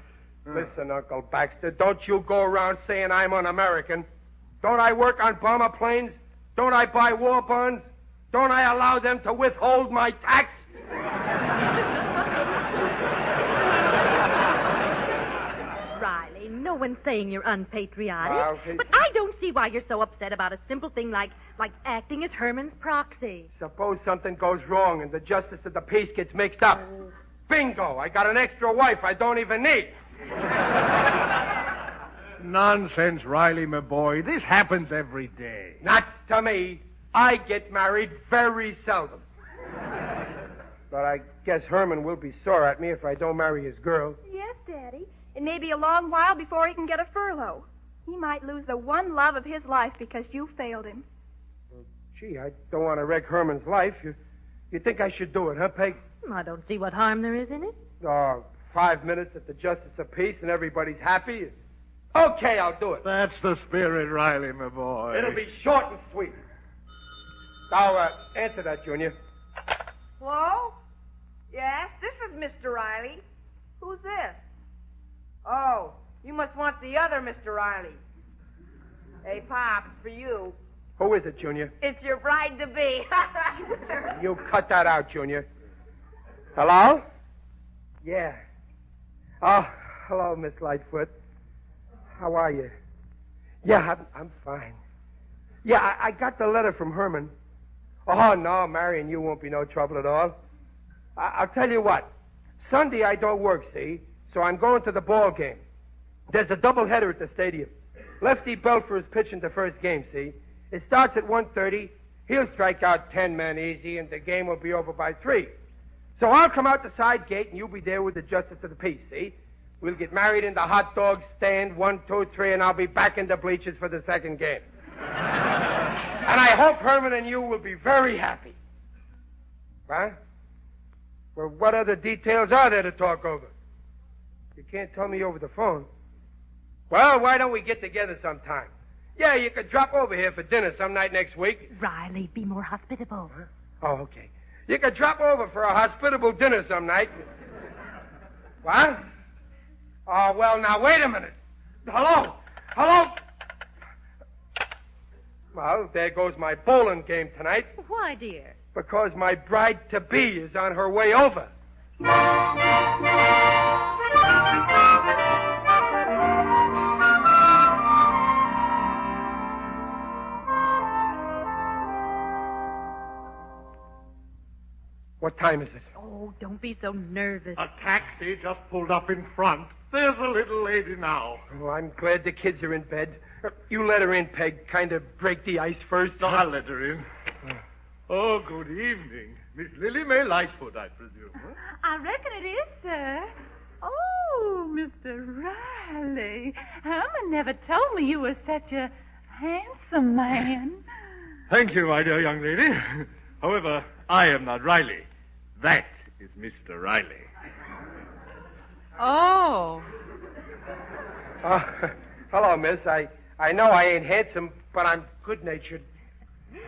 Listen, Uncle Baxter, don't you go around saying I'm un-American. Don't I work on bomber planes? Don't I buy war bonds? Don't I allow them to withhold my tax? Riley, no one's saying you're unpatriotic. But I don't see why you're so upset about a simple thing like acting as Herman's proxy. Suppose something goes wrong and the justice of the peace gets mixed up. Bingo! I got an extra wife I don't even need. Nonsense, Riley, my boy. This happens every day. Not to me. I get married very seldom. But I guess Herman will be sore at me if I don't marry his girl. Yes, Daddy. It may be a long while before he can get a furlough. He might lose the one love of his life because you failed him. Well, gee, I don't want to wreck Herman's life. You think I should do it, huh, Peg? I don't see what harm there is in it. 5 minutes at the Justice of Peace and everybody's happy. Okay, I'll do it. That's the spirit, Riley, my boy. It'll be short and sweet. Now, answer that, Junior. Hello? Yes, this is Mr. Riley. Who's this? Oh, you must want the other Mr. Riley. Hey, Pop, it's for you. Who is it, Junior? It's your bride-to-be. You cut that out, Junior. Hello? Yeah. Oh, hello, Miss Lightfoot. How are you? Yeah, I'm fine. Yeah, I got the letter from Herman. Oh, no, marrying you won't be no trouble at all. I'll tell you what. Sunday I don't work, see? So I'm going to the ball game. There's a doubleheader at the stadium. Lefty Belfer is pitching the first game, see? It starts at 1:30. He'll strike out 10 men easy, and the game will be over by 3. So I'll come out the side gate, and you'll be there with the justice of the peace, see? We'll get married in the hot dog stand, 1, 2, 3, and I'll be back in the bleachers for the second game. And I hope Herman and you will be very happy. Huh? Well, what other details are there to talk over? You can't tell me over the phone. Well, why don't we get together sometime? Yeah, you could drop over here for dinner some night next week. Riley, be more hospitable. Huh? Oh, okay. You could drop over for a hospitable dinner some night. What? Oh, well, now, wait a minute. Hello? Hello? Well, there goes my bowling game tonight. Why, dear? Because my bride-to-be is on her way over. What time is it? Oh, don't be so nervous. A taxi just pulled up in front. There's a little lady now. Oh, I'm glad the kids are in bed. You let her in, Peg. Kind of break the ice first. No, I'll let her in. Oh, good evening. Miss Lily May Lightfoot, I presume. Huh? I reckon it is, sir. Oh, Mr. Riley. Herman never told me you were such a handsome man. Thank you, my dear young lady. However, I am not Riley. That is Mr. Riley. Oh. Hello, miss. I know I ain't handsome, but I'm good-natured.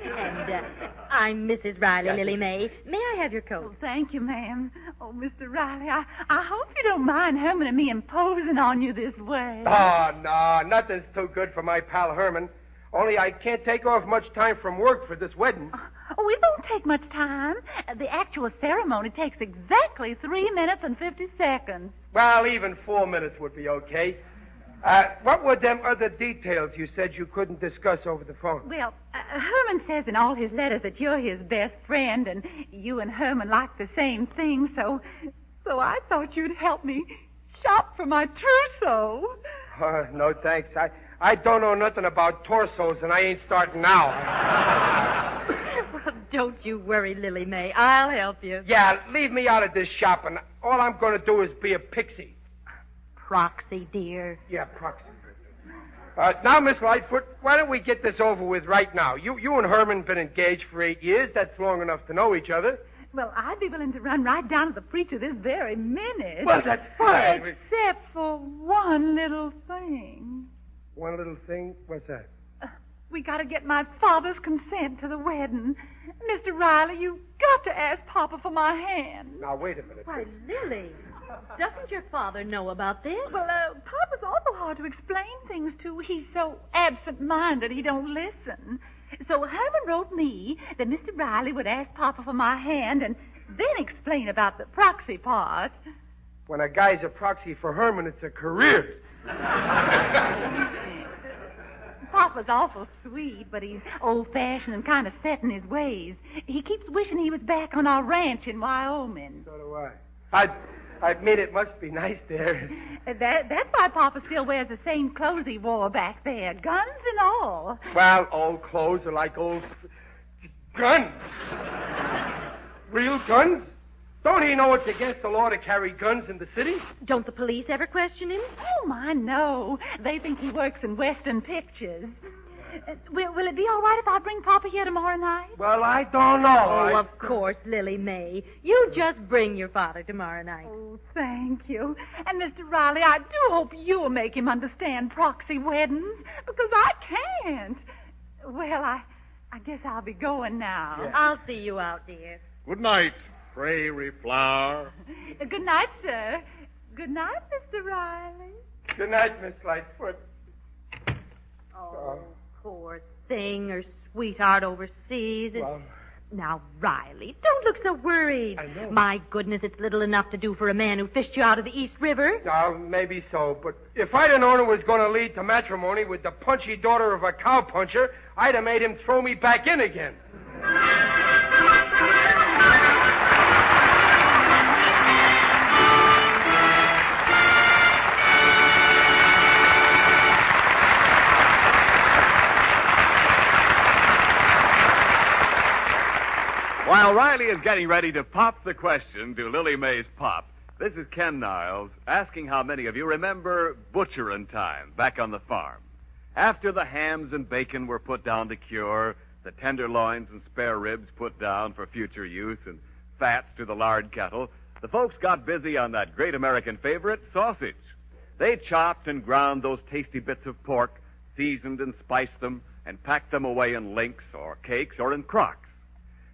And I'm Mrs. Riley, Lily May. May I have your coat? Oh, thank you, ma'am. Oh, Mr. Riley, I hope you don't mind Herman and me imposing on you this way. Oh, no. Nothing's too good for my pal Herman. Only I can't take off much time from work for this wedding. Oh, it won't take much time. The actual ceremony takes exactly 3 minutes and 50 seconds. Well, even 4 minutes would be okay. What were them other details you said you couldn't discuss over the phone? Well, Herman says in all his letters that you're his best friend, and you and Herman like the same thing, so I thought you'd help me shop for my trousseau. No, thanks. I don't know nothing about torsos, and I ain't starting now. Well, don't you worry, Lily May. I'll help you. Yeah, leave me out of this shopping. All I'm going to do is be a pixie. Proxy, dear. Yeah, Proxy. Now, Miss Lightfoot, why don't we get this over with right now? You and Herman been engaged for 8 years. That's long enough to know each other. Well, I'd be willing to run right down to the preacher this very minute. Well, that's fine. Except for one little thing. One little thing? What's that? We got to get my father's consent to the wedding. Mr. Riley, you've got to ask Papa for my hand. Now, wait a minute. Why, Lily, doesn't your father know about this? Well, Papa's awful hard to explain things to. He's so absent-minded he don't listen. So Herman wrote me that Mr. Riley would ask Papa for my hand and then explain about the proxy part. When a guy's a proxy for Herman, it's a career. Papa's awful sweet, but he's old-fashioned and kind of set in his ways. He keeps wishing he was back on our ranch in Wyoming. So do I. I admit it must be nice there. That's why Papa still wears the same clothes he wore back there, guns and all. Well, old clothes are like old guns. Real guns? Don't he know it's against the law to carry guns in the city? Don't the police ever question him? Oh, my, no. They think he works in Western pictures. Will it be all right if I bring Papa here tomorrow night? Well, I don't know. Oh, of course, Lily May. You just bring your father tomorrow night. Oh, thank you. And, Mr. Riley, I do hope you'll make him understand proxy weddings, because I can't. Well, I guess I'll be going now. Yeah. I'll see you out, dear. Good night, Prairie Flower. Good night, sir. Good night, Mr. Riley. Good night, Miss Lightfoot. Oh, poor thing, her sweetheart overseas. Well, now, Riley, don't look so worried. I know. My goodness, it's little enough to do for a man who fished you out of the East River. Maybe so, but if I'd have known it was going to lead to matrimony with the punchy daughter of a cowpuncher, I'd have made him throw me back in again. While Riley is getting ready to pop the question to Lily May's pop, this is Ken Niles asking how many of you remember butcherin' time back on the farm. After the hams and bacon were put down to cure, the tenderloins and spare ribs put down for future use, and fats to the lard kettle, the folks got busy on that great American favorite, sausage. They chopped and ground those tasty bits of pork, seasoned and spiced them, and packed them away in links or cakes or in crocks.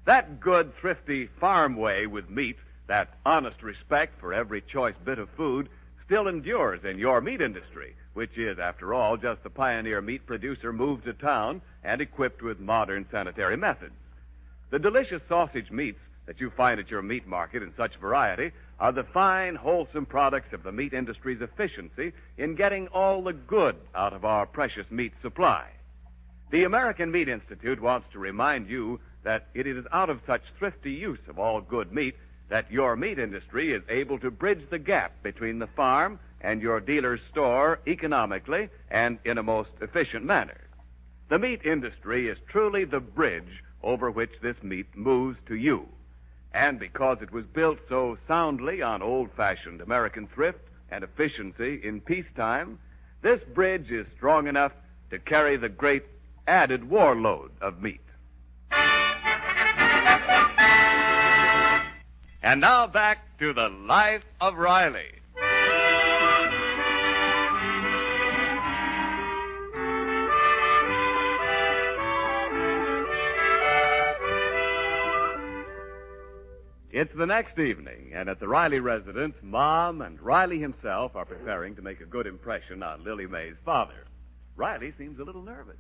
That good, thrifty farm way with meat, that honest respect for every choice bit of food, still endures in your meat industry, which is, after all, just the pioneer meat producer moved to town and equipped with modern sanitary methods. The delicious sausage meats that you find at your meat market in such variety are the fine, wholesome products of the meat industry's efficiency in getting all the good out of our precious meat supply. The American Meat Institute wants to remind you that it is out of such thrifty use of all good meat that your meat industry is able to bridge the gap between the farm and your dealer's store economically and in a most efficient manner. The meat industry is truly the bridge over which this meat moves to you. And because it was built so soundly on old-fashioned American thrift and efficiency in peacetime, this bridge is strong enough to carry the great added war load of meat. And now back to the life of Riley. It's the next evening, and at the Riley residence, Mom and Riley himself are preparing to make a good impression on Lily May's father. Riley seems a little nervous.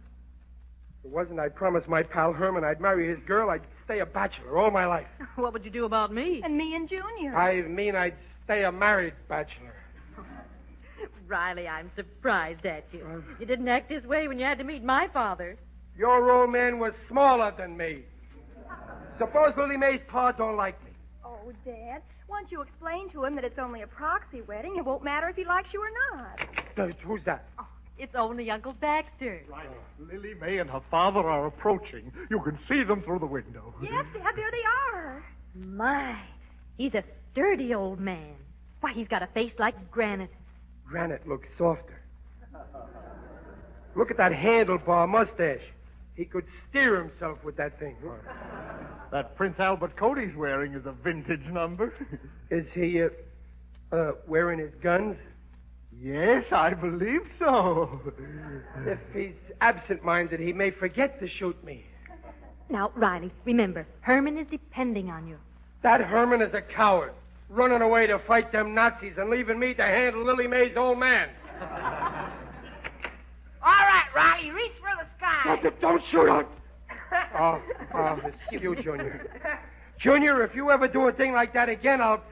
If it wasn't I'd promised my pal Herman I'd marry his girl, I'd stay a bachelor all my life. What would you do about me? And me and Junior. I mean I'd stay a married bachelor. Riley, I'm surprised at you. You didn't act this way when you had to meet my father. Your old man was smaller than me. Suppose Lily May's pa don't like me. Oh, Dad, why don't you explain to him that it's only a proxy wedding? It won't matter if he likes you or not. Who's that? Oh, it's only Uncle Baxter. Right. Lily May and her father are approaching. You can see them through the window. Yes, Dad, there they are. My, he's a sturdy old man. Why, he's got a face like granite. Granite looks softer. Look at that handlebar mustache. He could steer himself with that thing. That Prince Albert coat he's wearing is a vintage number. Is he, wearing his guns? Yes, I believe so. If he's absent-minded, he may forget to shoot me. Now, Riley, remember, Herman is depending on you. That Herman is a coward, running away to fight them Nazis and leaving me to handle Lily May's old man. All right, Riley, reach for the sky. Don't shoot her. Oh, it's you, Junior. Junior, if you ever do a thing like that again, I'll...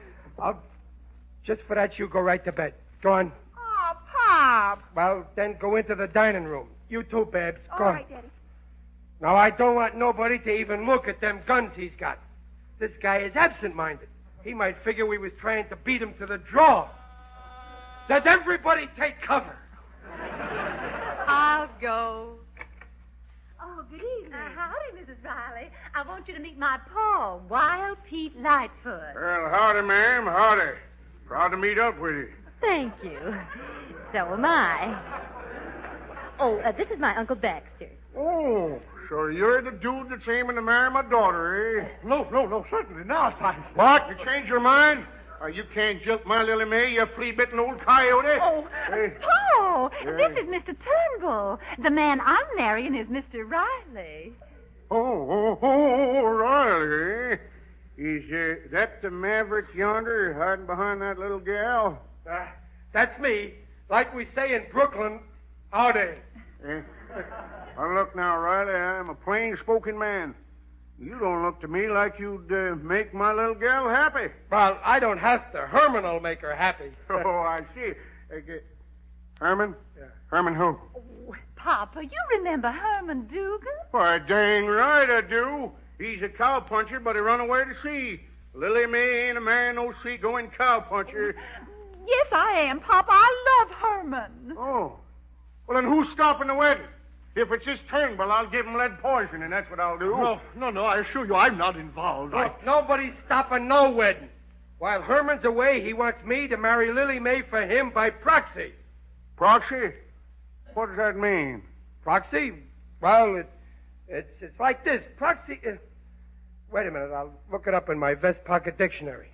Just for that, you go right to bed. Go on. Oh, Pop. Well, then go into the dining room. You too, Babs. Go All on. right, Daddy. Now, I don't want nobody to even look at them guns he's got. This guy is absent-minded. He might figure we was trying to beat him to the draw. Let everybody take cover. I'll go. Oh, good evening. Howdy, Mrs. Riley. I want you to meet my pa, Wild Pete Lightfoot. Well, howdy, ma'am, howdy. Proud to meet up with you. Thank you. So am I. Oh, this is my Uncle Baxter. Oh, so you're the dude that's aiming to marry my daughter, eh? No, certainly not. What? You changed your mind? You can't jump my Lily May, you flea-bitten old coyote. Oh, Hey. Paul, Hey. this is Mr. Turnbull. The man I'm marrying is Mr. Riley. Oh, Riley. Is that the maverick yonder hiding behind that little gal? That's me. Like we say in Brooklyn, howdy. Well, look now, Riley, I'm a plain-spoken man. You don't look to me like you'd make my little gal happy. Well, I don't have to. Herman will make her happy. Oh, I see. Herman? Yeah. Herman who? Oh, Papa, you remember Herman Dugan? Why, dang right I do. He's a cowpuncher, but he run away to sea. Lily May ain't a man no sea-going cowpuncher. Yes, I am, Papa. I love Herman. Oh. Well, then who's stopping the wedding? If it's this Turnbull, I'll give him lead poison, and that's what I'll do. No, I assure you I'm not involved. Look, nobody's stopping no wedding. While Herman's away, he wants me to marry Lily May for him by proxy. Proxy? What does that mean? Proxy? Well, it's like this. Proxy... wait a minute, I'll look it up in my vest pocket dictionary.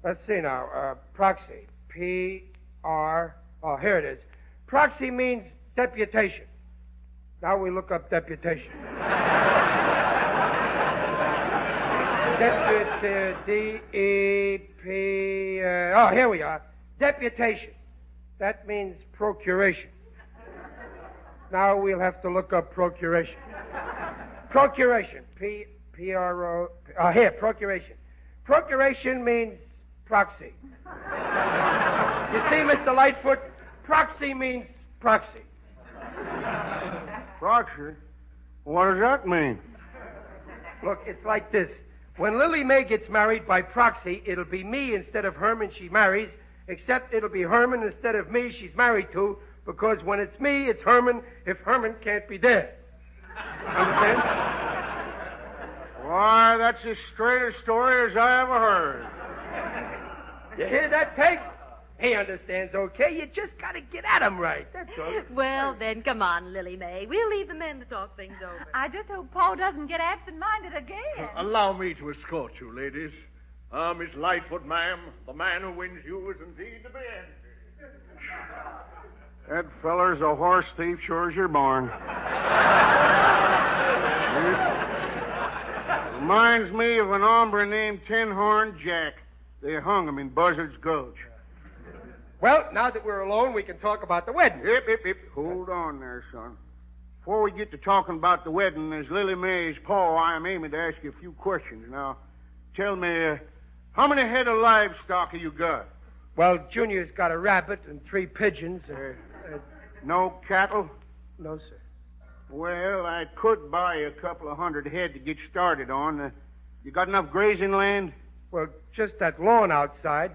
Let's see now. Proxy. P-R... Oh, here it is. Proxy means deputation. Now we look up deputation. D-E-P... oh, here we are. Deputation. That means procuration. Now we'll have to look up procuration. Procuration. P-R-O... oh, here, procuration. Procuration means proxy. You see, Mr. Lightfoot, proxy means proxy. Proxy? What does that mean? Look, it's like this. When Lily May gets married by proxy, it'll be me instead of Herman she marries, except it'll be Herman instead of me she's married to, because when it's me, it's Herman if Herman can't be there. Understand? Why, that's as straight a story as I ever heard. You hear that, Peg? He understands, okay? You just got to get at him right. That's all. Well, then, come on, Lily May. We'll leave the men to talk things over. I just hope Paul doesn't get absent-minded again. Allow me to escort you, ladies. Miss Lightfoot, ma'am. The man who wins you is indeed the man. That feller's a horse thief, sure as you're born. Reminds me of an hombre named Tin Horn Jack. They hung him in Buzzard's Gulch. Well, now that we're alone, we can talk about the wedding. Yep. Hold on there, son. Before we get to talking about the wedding, as Lily May's pa, I'm aiming to ask you a few questions. Now, tell me, how many head of livestock have you got? Well, Junior's got a rabbit and 3 pigeons. No cattle? No, sir. Well, I could buy you a couple of 100 head to get started on. You got enough grazing land? Well, just that lawn outside.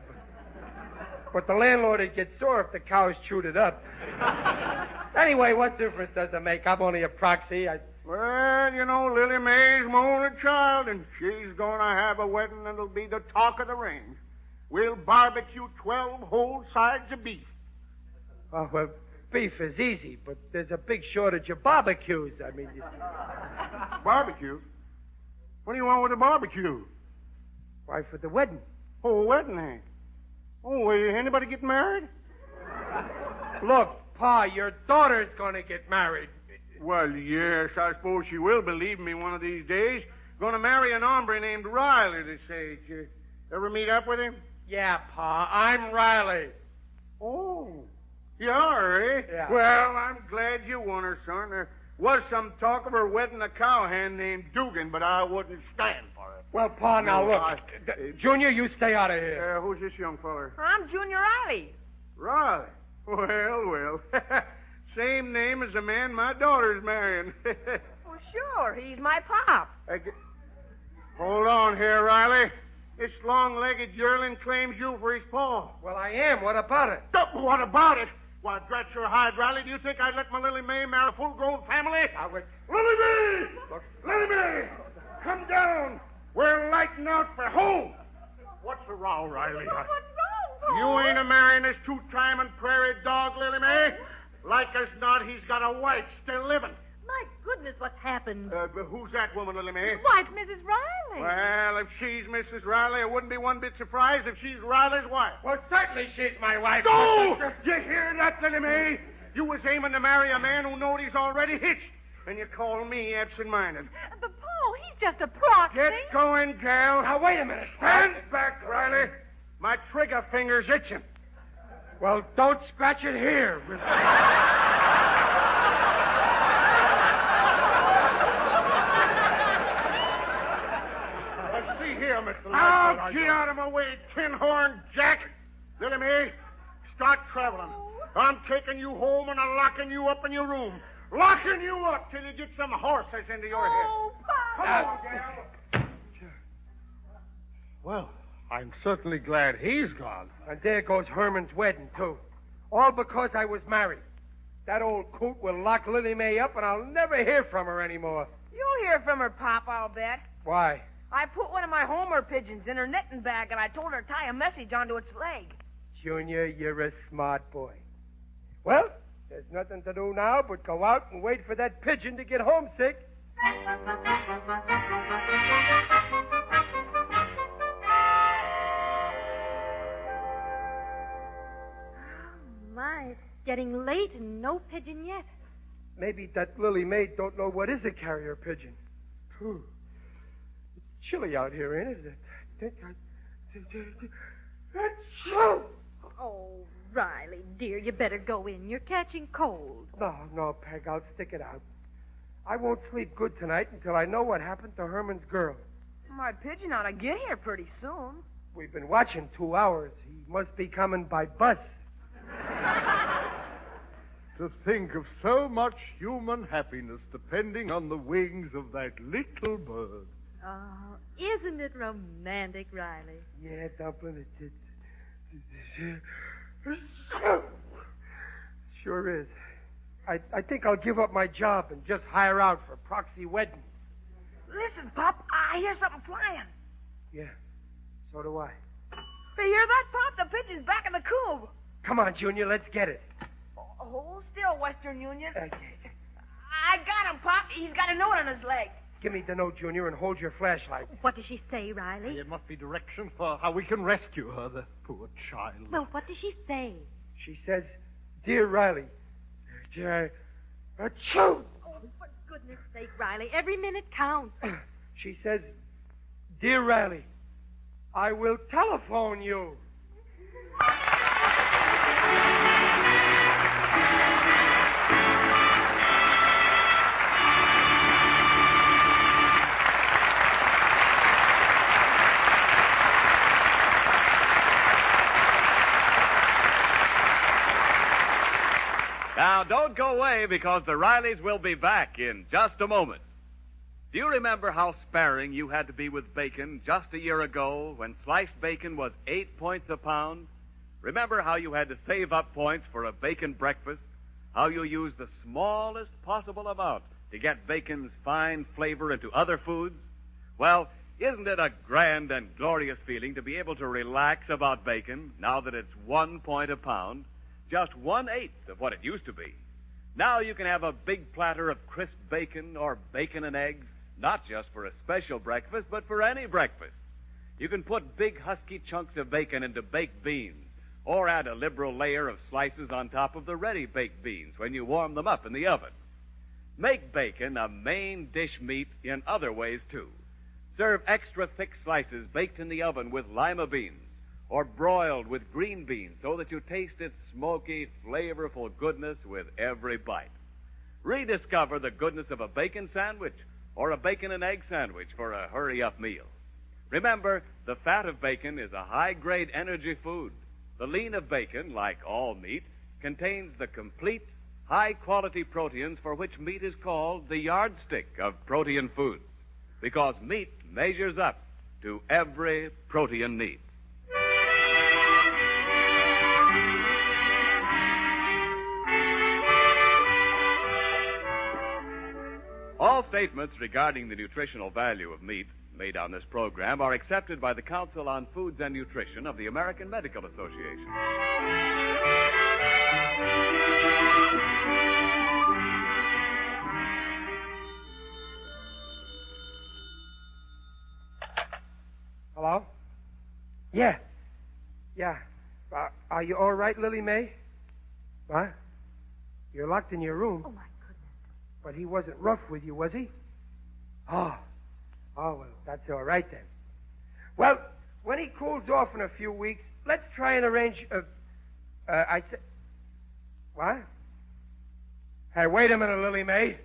But the landlord would get sore if the cows chewed it up. Anyway, what difference does it make? I'm only a proxy. Well, you know, Lily May's my only child, and she's going to have a wedding that'll be the talk of the range. We'll barbecue 12 whole sides of beef. Oh, well, beef is easy, but there's a big shortage of barbecues. I mean... Barbecue? What do you want with a barbecue? Why, for the wedding. Oh, wedding, eh? Oh, anybody get married? Look, Pa, your daughter's going to get married. Well, yes, I suppose she will, believe me, one of these days. Going to marry an hombre named Riley this age. Ever meet up with him? Yeah, Pa, I'm Riley. Oh, you are, eh? Yeah. Well, I'm glad you won her, son. There was some talk of her wedding a cowhand named Dugan, but I wouldn't stand for it. Well, Pa, now look. Junior, you stay out of here. Who's this young feller? I'm Junior Riley. Riley? Well. Same name as the man my daughter's marrying. Well, sure. He's my pop. Hold on here, Riley. This long-legged yearling claims you for his paw. Well, I am. What about it? What about it? Why, drat your hide, Riley. Do you think I'd let my Lily May marry a full-grown family? Lily May! Look, Lily May! Come down. We're lighting out for home. What's the row, Riley? What's wrong, Paul? You ain't a-marrying this two-time and prairie dog, Lily May. Like as not, he's got a wife still living. My goodness. goodness, what's happened? Who's that woman, Lily Mae? Why, it's Mrs. Riley. Well, if she's Mrs. Riley, I wouldn't be one bit surprised if she's Riley's wife. Well, certainly she's my wife. Go! You hear that, Lily Mae? You was aiming to marry a man who knowed he's already hitched. And you call me absent-minded. But, Paul, he's just a proxy. Get going, gal. Now, wait a minute. Stand back, Riley. My trigger finger's itching. Well, don't scratch it here. See here, Mr. Now, get out of my way, tin-horn Jack. Lily Mae, start traveling. I'm taking you home and I'm locking you up in your room. Locking you up till you get some horses into your head. Oh, Pop. Come on, gal. Well, I'm certainly glad he's gone. And there goes Herman's wedding, too. All because I was married. That old coot will lock Lily Mae up, and I'll never hear from her anymore. You'll hear from her, Pop, I'll bet. Why? I put one of my Homer pigeons in her knitting bag, and I told her to tie a message onto its leg. Junior, you're a smart boy. Well, there's nothing to do now but go out and wait for that pigeon to get homesick. My, it's getting late and no pigeon yet. Maybe that Lily Mae don't know what is a carrier pigeon. Whew. It's chilly out here, ain't it? Oh, Riley, dear, you better go in. You're catching cold. No, Peg, I'll stick it out. I won't sleep good tonight until I know what happened to Herman's girl. My pigeon ought to get here pretty soon. We've been watching 2 hours. He must be coming by bus. To think of so much human happiness depending on the wings of that little bird. Oh, isn't it romantic, Riley? Yeah, Dumpling, it sure is. I think I'll give up my job and just hire out for proxy wedding. Listen, Pop, I hear something flying. Yeah, so do I. You hear that, Pop? The pigeon's back in the coop. Come on, Junior, let's get it. Hold still, Western Union. I got him, Pop. He's got a note on his leg. Give me the note, Junior, and hold your flashlight. What does she say, Riley? It must be directions for how we can rescue her, the poor child. Well, what does she say? She says, Dear Riley, achoo! Oh, for goodness sake, Riley, every minute counts. She says, Dear Riley, I will telephone you. Now, don't go away because the Rileys will be back in just a moment. Do you remember how sparing you had to be with bacon just a year ago when sliced bacon was 8 points a pound? Remember how you had to save up points for a bacon breakfast? How you used the smallest possible amount to get bacon's fine flavor into other foods? Well, isn't it a grand and glorious feeling to be able to relax about bacon now that it's 1 point a pound? Just 1/8 of what it used to be. Now you can have a big platter of crisp bacon or bacon and eggs, not just for a special breakfast, but for any breakfast. You can put big husky chunks of bacon into baked beans, or add a liberal layer of slices on top of the ready baked beans when you warm them up in the oven. Make bacon a main dish meat in other ways, too. Serve extra thick slices baked in the oven with lima beans, or broiled with green beans so that you taste its smoky, flavorful goodness with every bite. Rediscover the goodness of a bacon sandwich or a bacon and egg sandwich for a hurry-up meal. Remember, the fat of bacon is a high-grade energy food. The lean of bacon, like all meat, contains the complete, high-quality proteins for which meat is called the yardstick of protein foods, because meat measures up to every protein need. All statements regarding the nutritional value of meat made on this program are accepted by the Council on Foods and Nutrition of the American Medical Association. Hello? Yeah. Yeah. Are you all right, Lily Mae? What? You're locked in your room? Oh, my goodness. But he wasn't rough with you, was he? Oh, well, that's all right then. Well, when he cools off in a few weeks, let's try and arrange I said... What? Hey, wait a minute, Lily Mae.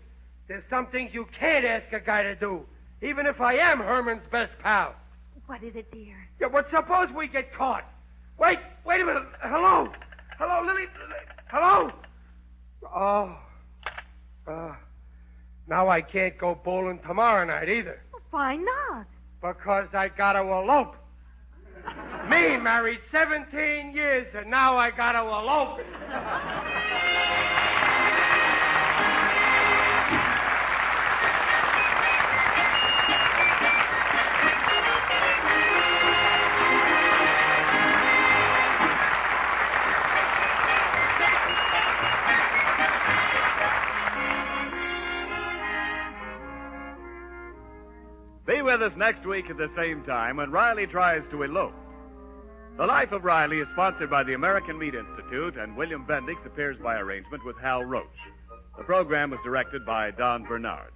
There's some things you can't ask a guy to do, even if I am Herman's best pal. What is it, dear? Yeah, but suppose we get caught. Wait a minute. Hello, Lily. Hello? Now I can't go bowling tomorrow night either. Why not? Because I gotta elope. Me married 17 years, and now I gotta elope. Be with us next week at the same time when Riley tries to elope. The Life of Riley is sponsored by the American Meat Institute, and William Bendix appears by arrangement with Hal Roach. The program was directed by Don Bernard.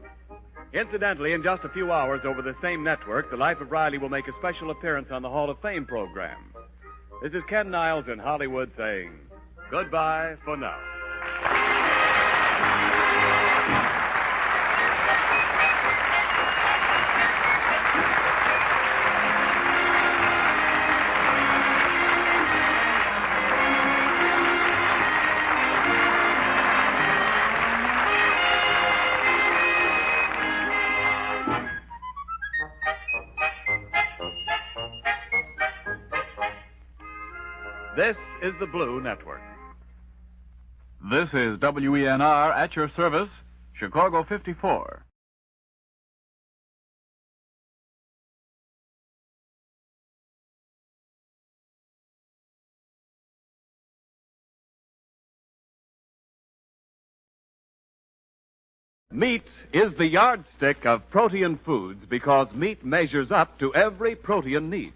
Incidentally, in just a few hours over the same network, The Life of Riley will make a special appearance on the Hall of Fame program. This is Ken Niles in Hollywood saying goodbye for now. This is the Blue Network. This is WENR at your service, Chicago 54. Meat is the yardstick of protein foods because meat measures up to every protein need.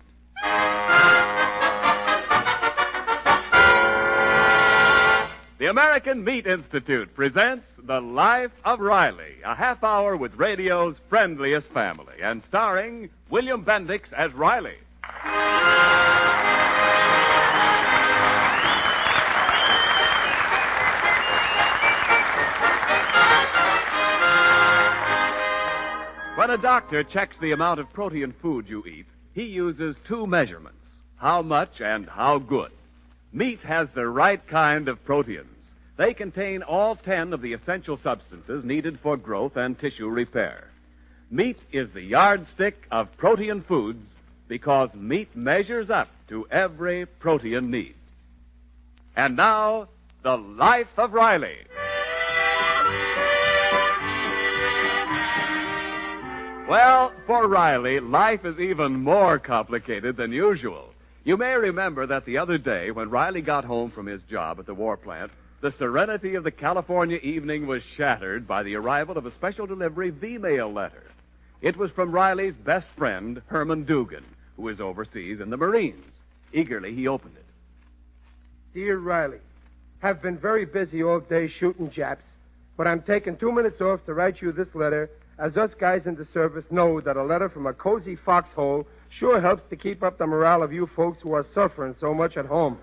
The American Meat Institute presents The Life of Riley, a half hour with radio's friendliest family, and starring William Bendix as Riley. When a doctor checks the amount of protein food you eat, he uses two measurements: how much and how good. Meat has the right kind of proteins. They contain all 10 of the essential substances needed for growth and tissue repair. Meat is the yardstick of protein foods because meat measures up to every protein need. And now, The Life of Riley. Well, for Riley, life is even more complicated than usual. You may remember that the other day when Riley got home from his job at the war plant, the serenity of the California evening was shattered by the arrival of a special delivery V-mail letter. It was from Riley's best friend, Herman Dugan, who is overseas in the Marines. Eagerly, he opened it. Dear Riley, have been very busy all day shooting Japs, but I'm taking 2 minutes off to write you this letter, as us guys in the service know that a letter from a cozy foxhole sure helps to keep up the morale of you folks who are suffering so much at home.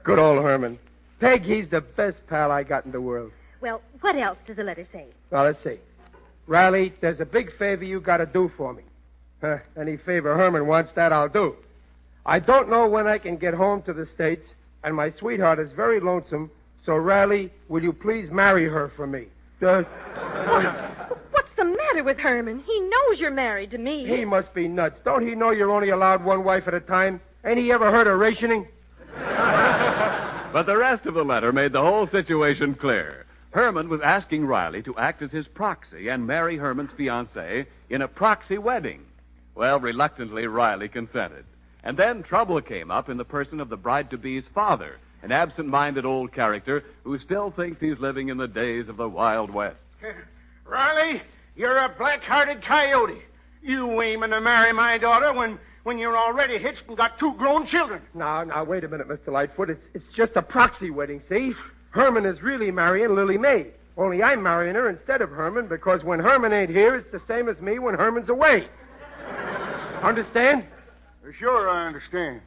Good old Herman. Peg, he's the best pal I got in the world. Well, what else does the letter say? Now, let's see. Riley, there's a big favor you got to do for me. Any favor Herman wants, that I'll do. I don't know when I can get home to the States, and my sweetheart is very lonesome, so, Riley, will you please marry her for me? What's the matter with Herman? He knows you're married to me. He must be nuts. Don't he know you're only allowed one wife at a time? Ain't he ever heard of rationing? But the rest of the letter made the whole situation clear. Herman was asking Riley to act as his proxy and marry Herman's fiancée in a proxy wedding. Well, reluctantly, Riley consented. And then trouble came up in the person of the bride-to-be's father, an absent-minded old character who still thinks he's living in the days of the Wild West. Riley, you're a black-hearted coyote. You aiming to marry my daughter when you're already hitched and got 2 grown children. Now, wait a minute, Mr. Lightfoot. It's just a proxy wedding, see? Herman is really marrying Lily Mae. Only I'm marrying her instead of Herman because when Herman ain't here, it's the same as me when Herman's away. Understand? Sure, I understand.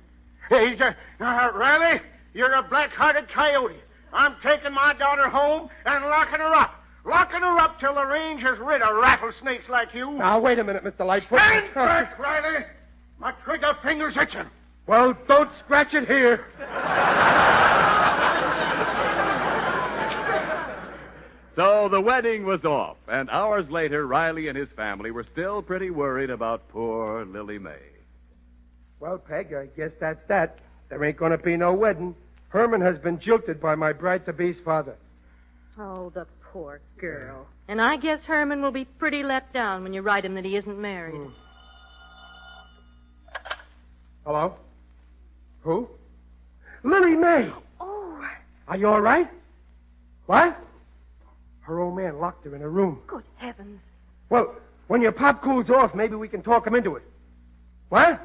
Hey, Riley, you're a black-hearted coyote. I'm taking my daughter home and locking her up. Locking her up till the range is rid of rattlesnakes like you. Now, wait a minute, Mr. Lightfoot. Stand back, Riley. My trigger finger's itching. Well, don't scratch it here. So the wedding was off, and hours later, Riley and his family were still pretty worried about poor Lily Mae. Well, Peg, I guess that's that. There ain't going to be no wedding. Herman has been jilted by my bride-to-be's father. Oh, the poor girl. And I guess Herman will be pretty let down when you write him that he isn't married. Hello? Who? Lily Mae. Oh. Are you all right? What? Her old man locked her in a room. Good heavens. Well, when your pop cools off, maybe we can talk him into it. What?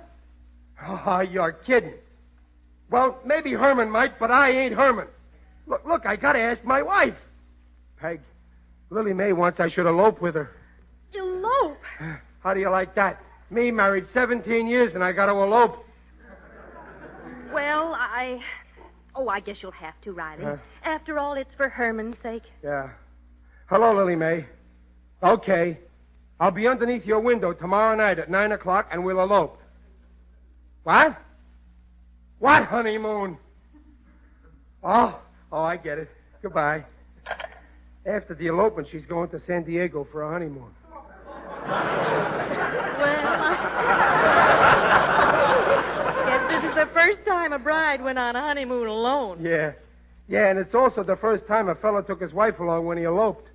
Oh, you're kidding. Well, maybe Herman might, but I ain't Herman. Look, I gotta ask my wife. Peg, Lily Mae wants I should elope with her. Elope? How do you like that? Me married 17 years and I gotta elope. Well, I guess you'll have to, Riley. After all, it's for Herman's sake. Yeah. Hello, Lily Mae. Okay. I'll be underneath your window tomorrow night at 9 o'clock and we'll elope. What? What honeymoon? Oh, I get it. Goodbye. After the elopement, she's going to San Diego for a honeymoon. Guess this is the first time a bride went on a honeymoon alone. Yeah, and it's also the first time a fellow took his wife along when he eloped.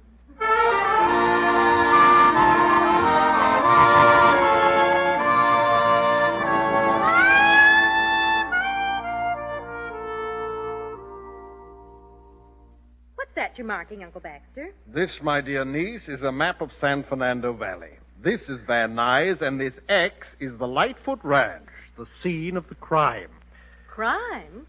You're marking, Uncle Baxter? This, my dear niece, is a map of San Fernando Valley. This is Van Nuys, and this X is the Lightfoot Ranch, the scene of the crime. Crime?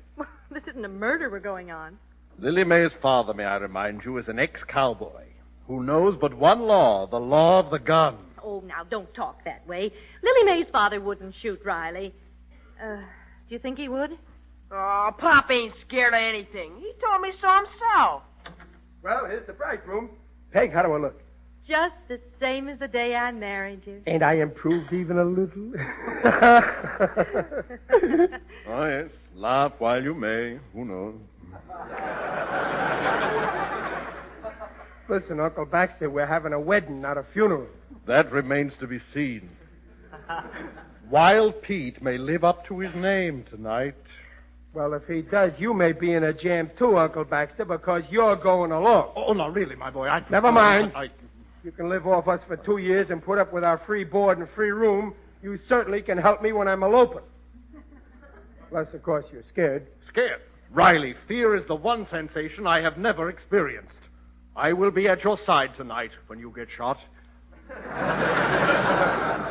This isn't a murder we're going on. Lily Mae's father, may I remind you, is an ex-cowboy who knows but one law, the law of the gun. Oh, now, don't talk that way. Lily Mae's father wouldn't shoot Riley. Do you think he would? Oh, Pop ain't scared of anything. He told me so himself. Well, here's the bridegroom. Peg, how do I look? Just the same as the day I married you. Ain't I improved even a little? Oh, yes. Laugh while you may. Who knows? Listen, Uncle Baxter, we're having a wedding, not a funeral. That remains to be seen. Wild Pete may live up to his name tonight. Well, if he does, you may be in a jam too, Uncle Baxter, because you're going along. Oh, no, really, my boy. Never mind. You can live off us for 2 years and put up with our free board and free room. You certainly can help me when I'm eloping. Plus, of course, you're scared. Scared? Riley, fear is the one sensation I have never experienced. I will be at your side tonight when you get shot.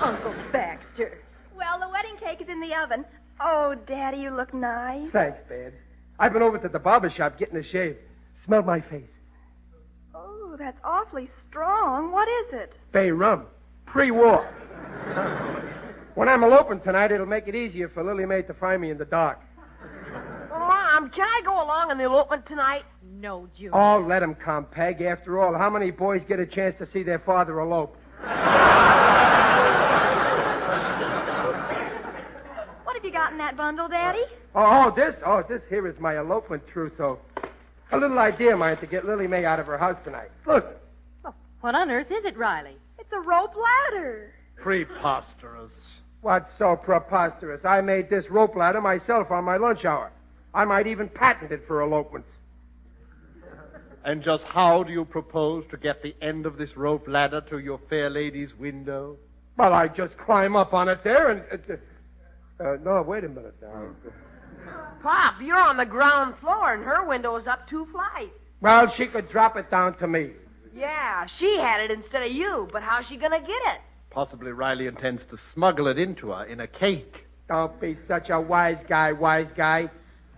Uncle Baxter. Well, the wedding cake is in the oven. Oh, Daddy, you look nice. Thanks, Babs. I've been over to the barber shop getting a shave. Smell my face. Oh, that's awfully strong. What is it? Bay rum. Pre-war. When I'm eloping tonight, it'll make it easier for Lily Mae to find me in the dark. Well, Mom, can I go along in the elopement tonight? No, Junior. Oh, let him come, Peg. After all, how many boys get a chance to see their father elope? What have you got in that bundle, Daddy? This here is my elopement trousseau. A little idea of mine to get Lily Mae out of her house tonight. Look. Oh, what on earth is it, Riley? It's a rope ladder. Preposterous. What's so preposterous? I made this rope ladder myself on my lunch hour. I might even patent it for elopements. And just how do you propose to get the end of this rope ladder to your fair lady's window? Well, I just climb up on it there and... no, wait a minute now. Pop, you're on the ground floor and her window is up 2 flights. Well, she could drop it down to me. Yeah, she had it instead of you, but how's she gonna get it? Possibly Riley intends to smuggle it into her in a cake. Don't be such a wise guy.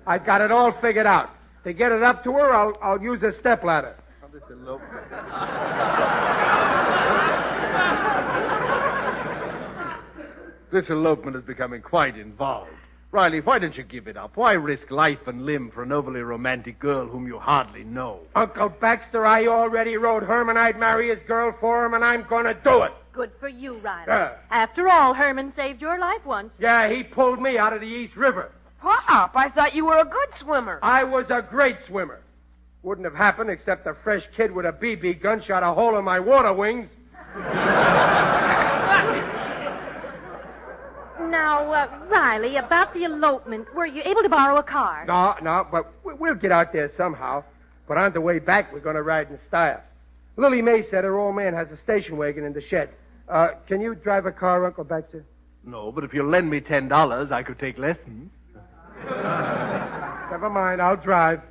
I've got it all figured out. To get it up to her, I'll use a stepladder. This elopement. This elopement is becoming quite involved. Riley, why don't you give it up? Why risk life and limb for an overly romantic girl whom you hardly know? Uncle Baxter, I already wrote Herman I'd marry his girl for him, and I'm going to do it. Good for you, Riley. After all, Herman saved your life once. Yeah, he pulled me out of the East River. Pop, I thought you were a good swimmer. I was a great swimmer. Wouldn't have happened except a fresh kid with a BB gun shot a hole in my water wings. Now, Riley, about the elopement, were you able to borrow a car? No, but we'll get out there somehow. But on the way back, we're going to ride in style. Lily Mae said her old man has a station wagon in the shed. Can you drive a car, Uncle Baxter? No, but if you'll lend me $10, I could take lessons. Never mind, I'll drive.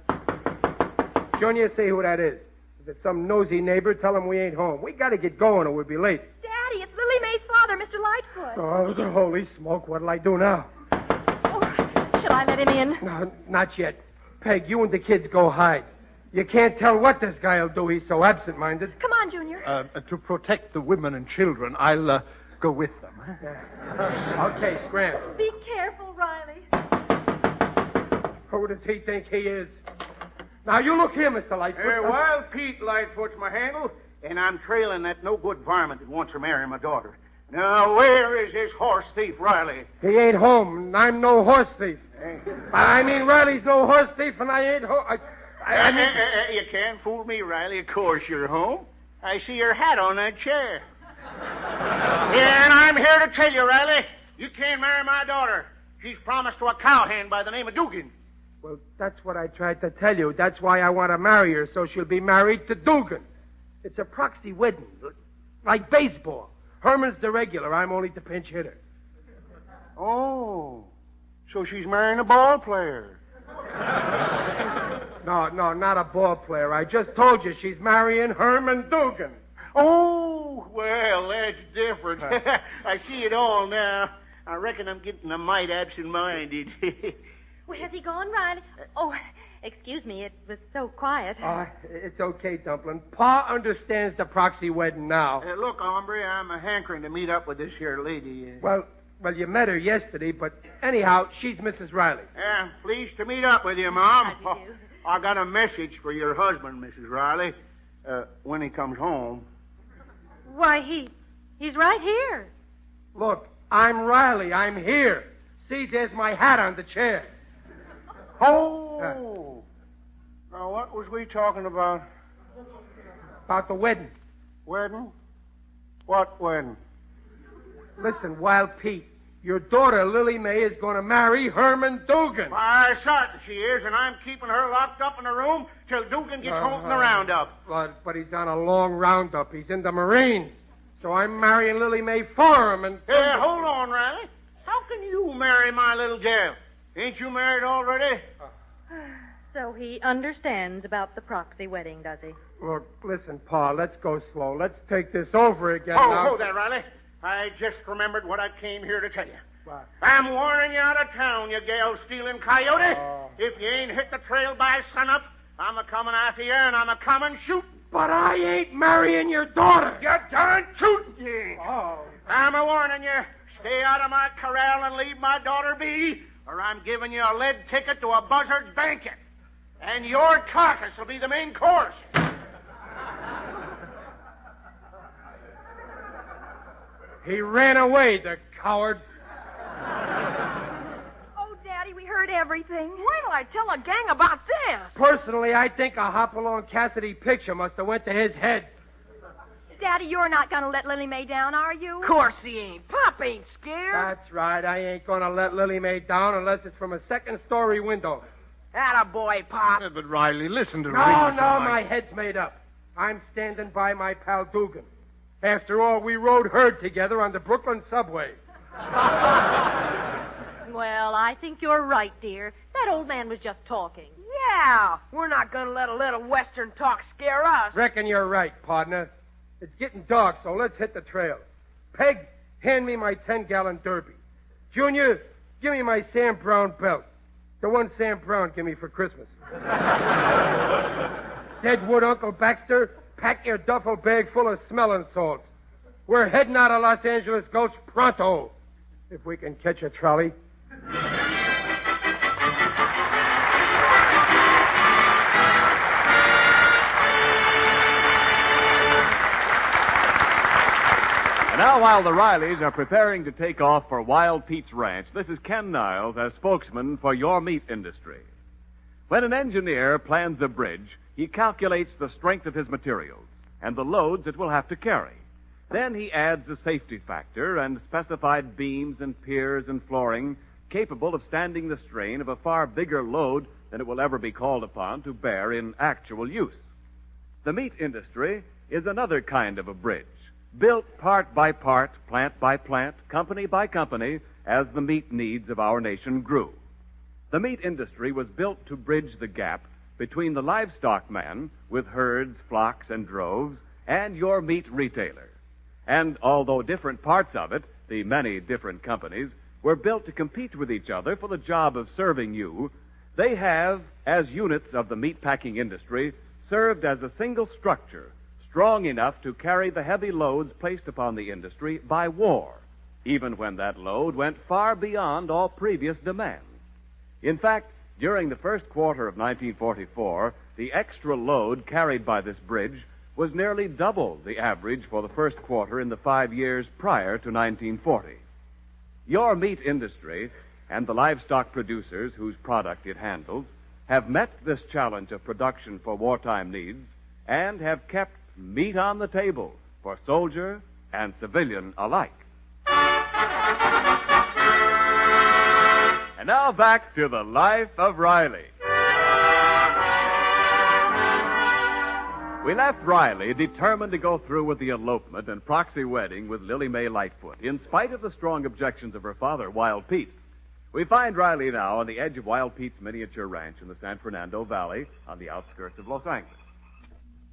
Junior, see who that is. If it's some nosy neighbor, tell him we ain't home. We got to get going or we'll be late. Daddy, it's Lily Mae's father, Mr. Lightfoot. Oh, the holy smoke. What'll I do now? Shall I let him in? No, not yet. Peg, you and the kids go hide. You can't tell what this guy'll do. He's so absent-minded. Come on, Junior. To protect the women and children, I'll go with them. Okay, scram. Be careful, Riley. Who does he think he is? Now, you look here, Mr. Lightfoot. Wild Pete Lightfoot's my handle, and I'm trailing that no-good varmint that wants to marry my daughter. Now, where is this horse thief, Riley? He ain't home, and I'm no horse thief. I mean, Riley's no horse thief, and I ain't home. You can't fool me, Riley. Of course you're home. I see your hat on that chair. And I'm here to tell you, Riley, you can't marry my daughter. She's promised to a cowhand by the name of Dugan. Well, that's what I tried to tell you. That's why I want to marry her, so she'll be married to Dugan. It's a proxy wedding, like baseball. Herman's the regular. I'm only the pinch hitter. Oh, so she's marrying a ball player. No, not a ball player. I just told you she's marrying Herman Dugan. Oh, well, that's different. I see it all now. I reckon I'm getting a mite absent-minded. Where has he gone, Riley? Oh, excuse me. It was so quiet. It's okay, Dumplin'. Pa understands the proxy wedding now. Look, hombre, I'm hankering to meet up with this here lady. Well, you met her yesterday, but anyhow, she's Mrs. Riley. Yeah, pleased to meet up with you, Mom. How do you do? I got a message for your husband, Mrs. Riley. When he comes home. Why, he's right here. Look, I'm Riley. I'm here. See, there's my hat on the chair. Oh. Now, what was we talking about? About the wedding. Wedding? What wedding? Listen, Wild Pete, your daughter, Lily Mae, is going to marry Herman Dugan. Why, certain she is, and I'm keeping her locked up in a room till Dugan gets home from the roundup. But he's on a long roundup. He's in the Marines. So I'm marrying Lily Mae for him, and... Hey, hold on, Riley. How can you marry my little gal? Ain't you married already? So he understands about the proxy wedding, does he? Look, listen, Pa, let's go slow. Let's take this over again now. Hold there, Riley. I just remembered what I came here to tell you. What? I'm warning you out of town, you gal-stealing coyote. If you ain't hit the trail by sunup, I'm a-coming after you, and I'm a-coming shooting. But I ain't marrying your daughter. You darn tootin' you ain't. Oh. I'm a-warning you. Stay out of my corral and leave my daughter be, or I'm giving you a lead ticket to a buzzard's banquet. And your carcass will be the main course. He ran away, the coward. Oh, Daddy, we heard everything. Wait till I tell a gang about this. Personally, I think a Hopalong Cassidy picture must have went to his head. Daddy, you're not going to let Lily Mae down, are you? Of course he ain't. Pop ain't scared. That's right. I ain't going to let Lily Mae down unless it's from a second-story window. Attaboy, Pop. But Riley, listen to No, my head's made up. I'm standing by my pal Dugan. After all, we rode herd together on the Brooklyn subway. Well, I think you're right, dear. That old man was just talking. Yeah, we're not going to let a little Western talk scare us. Reckon you're right, partner. It's getting dark, so let's hit the trail. Peg, hand me my 10-gallon derby. Junior, give me my Sam Brown belt. The one Sam Brown gave me for Christmas. Deadwood Uncle Baxter, pack your duffel bag full of smelling salts. We're heading out of Los Angeles Gulch pronto, if we can catch a trolley. Now, while the Rileys are preparing to take off for Wild Pete's Ranch, this is Ken Niles as spokesman for your meat industry. When an engineer plans a bridge, he calculates the strength of his materials and the loads it will have to carry. Then he adds a safety factor and specified beams and piers and flooring capable of standing the strain of a far bigger load than it will ever be called upon to bear in actual use. The meat industry is another kind of a bridge, built part by part, plant by plant, company by company, as the meat needs of our nation grew. The meat industry was built to bridge the gap between the livestock man, with herds, flocks, and droves, and your meat retailer. And although different parts of it, the many different companies, were built to compete with each other for the job of serving you, they have, as units of the meat-packing industry, served as a single structure, strong enough to carry the heavy loads placed upon the industry by war, even when that load went far beyond all previous demands. In fact, during the first quarter of 1944, the extra load carried by this bridge was nearly double the average for the first quarter in the 5 years prior to 1940. Your meat industry and the livestock producers whose product it handles have met this challenge of production for wartime needs and have kept meat on the table for soldier and civilian alike. And now back to the life of Riley. We left Riley determined to go through with the elopement and proxy wedding with Lily Mae Lightfoot, in spite of the strong objections of her father, Wild Pete. We find Riley now on the edge of Wild Pete's miniature ranch in the San Fernando Valley on the outskirts of Los Angeles.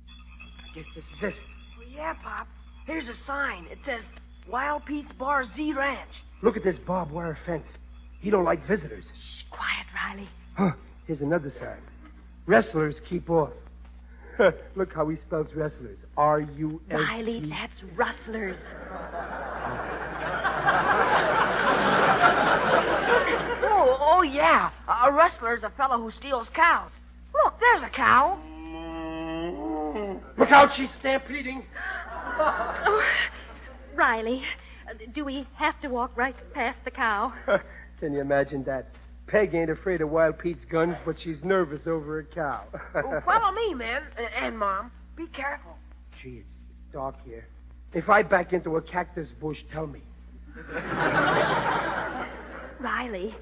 I guess this is it. Well, yeah, Pop. Here's a sign. It says, Wild Pete's Bar Z Ranch. Look at this barbed wire fence. He don't like visitors. Shh, quiet, Riley. Huh, here's another sign. Wrestlers keep off. Look how he spells wrestlers. R-U-S-E. Riley, that's rustlers. Oh, yeah. A rustler's a fellow who steals cows. Look, there's a cow. Look out, she's stampeding. Oh, Riley, do we have to walk right past the cow? Can you imagine that? Peg ain't afraid of Wild Pete's guns, but she's nervous over a cow. Oh, follow me, man. And Mom. Be careful. Gee, it's dark here. If I back into a cactus bush, tell me. Riley,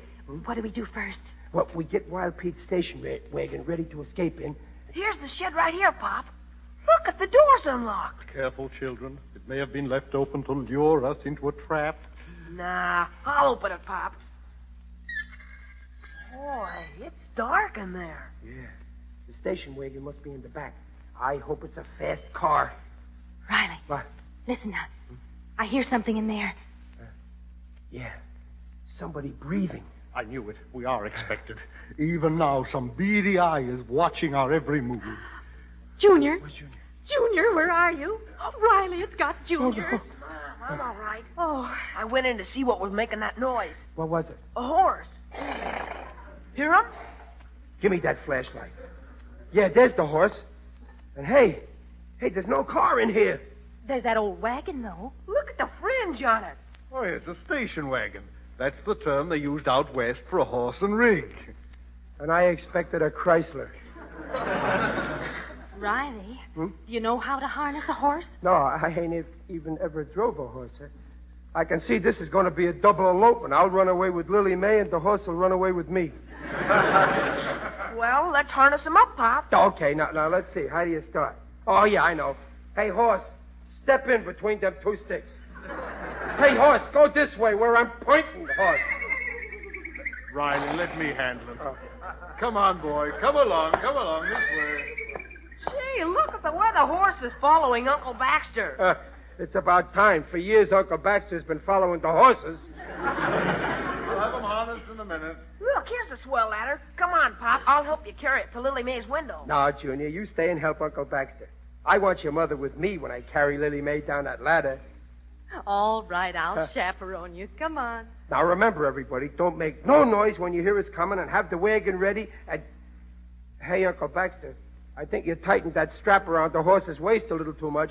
what do we do first? Well, we get Wild Pete's station wagon ready to escape in. Here's the shed right here, Pop. Look, at the door's unlocked. Careful, children. It may have been left open to lure us into a trap. Nah, I'll open it, Pop. Boy, it's dark in there. Yeah. The station wagon must be in the back. I hope it's a fast car. Riley. What? Listen now. I hear something in there. Yeah. Somebody breathing. I knew it. We are expected. Even now, some beady eye is watching our every move. Junior? Where's Junior? Junior, where are you? Oh, Riley, it's got Junior. Oh, no. Mom, I'm all right. Oh. I went in to see what was making that noise. What was it? A horse. Hear him? Give me that flashlight. Yeah, there's the horse. And hey, there's no car in here. There's that old wagon, though. Look at the fringe on it. Oh, it's a station wagon. That's the term they used out west for a horse and rig. And I expected a Chrysler. Riley, do you know how to harness a horse? No, I ain't even ever drove a horse. I can see this is going to be a double elopement. I'll run away with Lily Mae, and the horse will run away with me. Well, let's harness him up, Pop. Okay, now let's see. How do you start? Oh, yeah, I know. Hey, horse, step in between them two sticks. Hey, horse, go this way where I'm pointing, horse. Riley, let me handle him. Come on, boy. Come along this way. Gee, look at the way the horse is following Uncle Baxter. It's about time. For years, Uncle Baxter's been following the horses. We'll have them harnessed in a minute. Look, here's a swell ladder. Come on, Pop. I'll help you carry it to Lily Mae's window. No, Junior, you stay and help Uncle Baxter. I want your mother with me when I carry Lily Mae down that ladder. All right, I'll chaperone you. Come on. Now, remember, everybody, don't make no noise when you hear us coming, and have the wagon ready. And hey, Uncle Baxter, I think you tightened that strap around the horse's waist a little too much.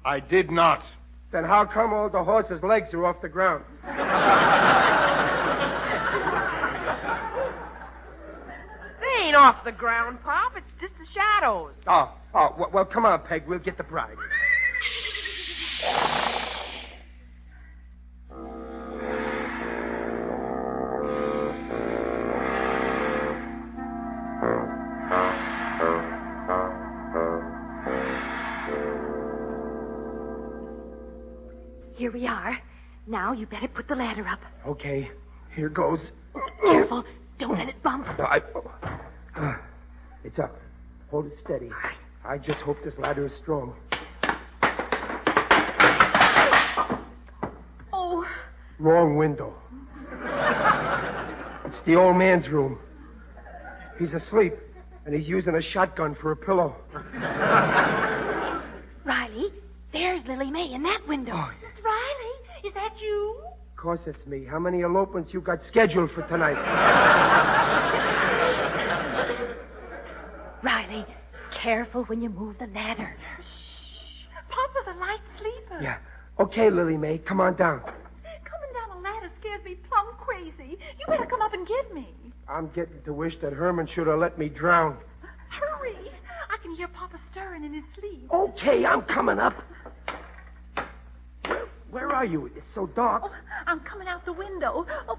I did not. Then how come all the horse's legs are off the ground? They ain't off the ground, Pop. It's just the shadows. Well, come on, Peg. We'll get the bride. Here we are. Now you better put the ladder up. Okay, here goes. Careful. Don't let it bump. No, it's up. Hold it steady. I just hope this ladder is strong. Oh. Wrong window. It's the old man's room. He's asleep, and he's using a shotgun for a pillow. Riley, there's Lily Mae in that window. Oh, Riley, is that you? Of course it's me. How many elopements you got scheduled for tonight? Riley, careful when you move the ladder. Shh. Papa's a light sleeper. Yeah. Okay, Lily Mae, come on down. Coming down a ladder scares me plumb crazy. You better come up and get me. I'm getting to wish that Herman should have let me drown. Hurry. I can hear Papa stirring in his sleep. Okay, I'm coming up. Where are you? It's so dark. Oh, I'm coming out the window. Oh,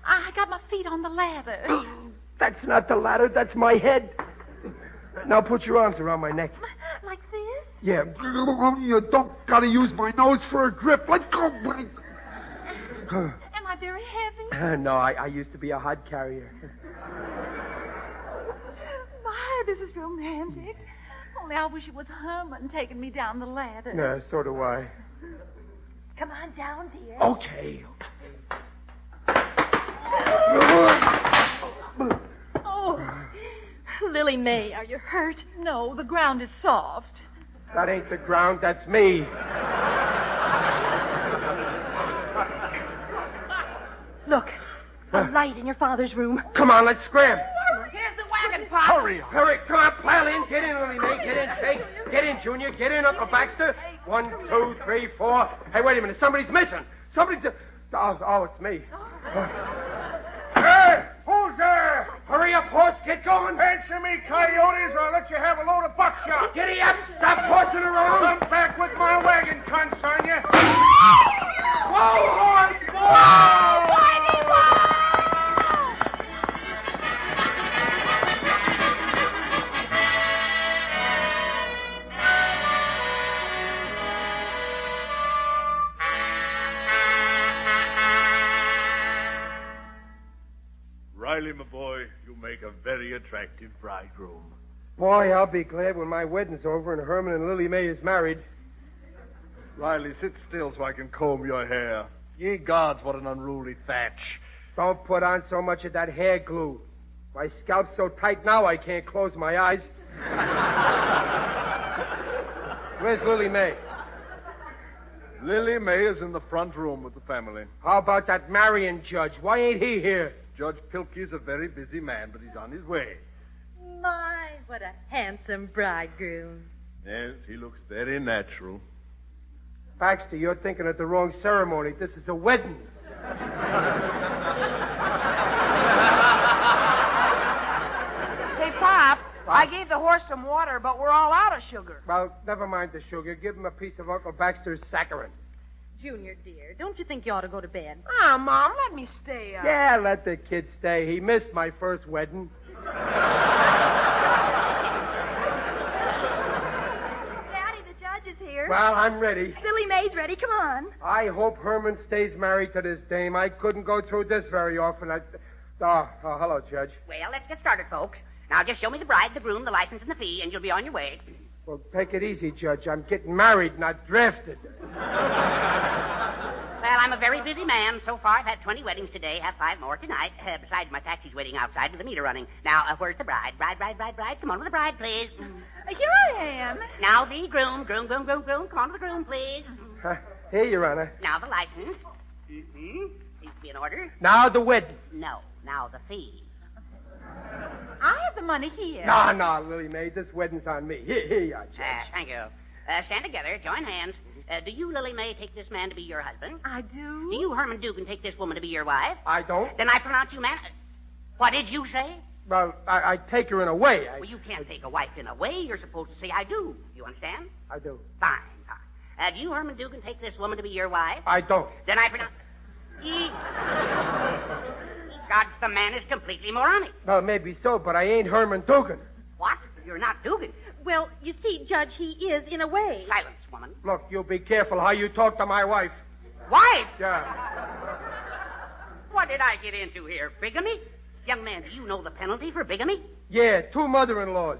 I got my feet on the ladder. That's not the ladder. That's my head. Now put your arms around my neck. Like this? Yeah. You don't gotta use my nose for a grip. Let go. Am I very heavy? No, I used to be a hod carrier. My, this is romantic. Only I wish it was Herman taking me down the ladder. Yeah, so do I. Come on down, dear. Okay. Oh, Lily Mae, are you hurt? No, the ground is soft. That ain't the ground, that's me. Look, a light in your father's room. Come on, let's scram. Here's the wagon, Pop. Hurry, come on, pile in. Get in, Lily Mae. Get in, Jake. Get in, Junior. Get in, Uncle Baxter. 1, 2, 3, 4. Hey, wait a minute. Somebody's missing. Oh, it's me. Hey, who's there? Hurry up, horse. Get going. Answer me, coyotes, or I'll let you have a load of buckshot. Giddy up. Stop horsing around. Come back with my wagon, cunts on you. Whoa, horse. Whoa! Riley, my boy, you make a very attractive bridegroom. Boy, I'll be glad when my wedding's over and Herman and Lily Mae is married. Riley, sit still so I can comb your hair. Ye gods, what an unruly thatch. Don't put on so much of that hair glue. My scalp's so tight now I can't close my eyes. Where's Lily Mae? Lily Mae is in the front room with the family. How about that Marion judge? Why ain't he here? Judge Pilkey's a very busy man, but he's on his way. My, what a handsome bridegroom. Yes, he looks very natural. Baxter, you're thinking of the wrong ceremony. This is a wedding. Hey, Pop, I gave the horse some water, but we're all out of sugar. Well, never mind the sugar. Give him a piece of Uncle Baxter's saccharin. Junior, dear, don't you think you ought to go to bed? Ah, Mom, let me stay up. Yeah, let the kid stay. He missed my first wedding. Daddy, the judge is here. Well, I'm ready. Lily Mae's ready. Come on. I hope Herman stays married to this dame. I couldn't go through this very often. Hello, Judge. Well, let's get started, folks. Now, just show me the bride, the groom, the license, and the fee, and you'll be on your way. Well, take it easy, Judge. I'm getting married, not drafted. Well, I'm a very busy man. So far, I've had 20 weddings today, have 5 more tonight. Besides, my taxi's waiting outside with the meter running. Now, where's the bride? Bride. Come on with the bride, please. Here I am. Now the groom. Groom. Come on with the groom, please. Here, Your Honor. Now the license. Needs to be in order. Now the wedding. No. Now the fee. I have the money here. No, Lily Mae. This wedding's on me. Here you are, Judge. Thank you. Stand together. Join hands. Do you, Lily Mae, take this man to be your husband? I do. Do you, Herman Dugan, take this woman to be your wife? I don't. Then I pronounce you man... What did you say? Well, I take her in a way. Well, you can't take a wife in a way. You're supposed to say, I do. You understand? I do. Fine. Do you, Herman Dugan, take this woman to be your wife? I don't. Then I pronounce... God, the man is completely moronic. Well, maybe so, but I ain't Herman Dugan. What? You're not Dugan. Well, you see, Judge, he is in a way. Silence, woman. Look, you be careful how you talk to my wife. Wife? Yeah. What did I get into here? Bigamy? Young man, do you know the penalty for bigamy? Yeah, 2 mother-in-laws.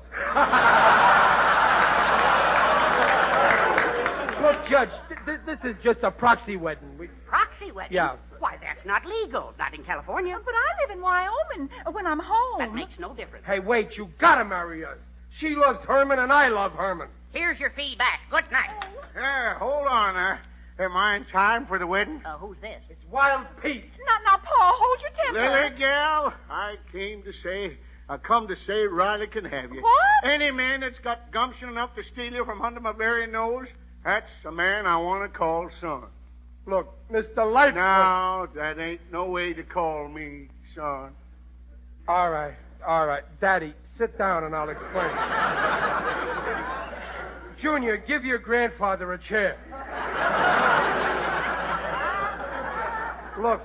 Look, Judge, this is just a proxy wedding. Proxy wedding? Yeah. Why, that's not legal. Not in California. But I live in Wyoming when I'm home. That makes no difference. Hey, wait, you gotta marry us. She loves Herman and I love Herman. Here's your fee back. Good night. Hold on there. Am I in time for the wedding? Who's this? It's Wild Pete. Now, Paul, hold your temper. Lily, gal, I come to say Riley can have you. What? Any man that's got gumption enough to steal you from under my very nose, that's a man I want to call son. Look, Mr. Lightfoot. No, that ain't no way to call me son. All right. Daddy, sit down and I'll explain. Junior, give your grandfather a chair. Look,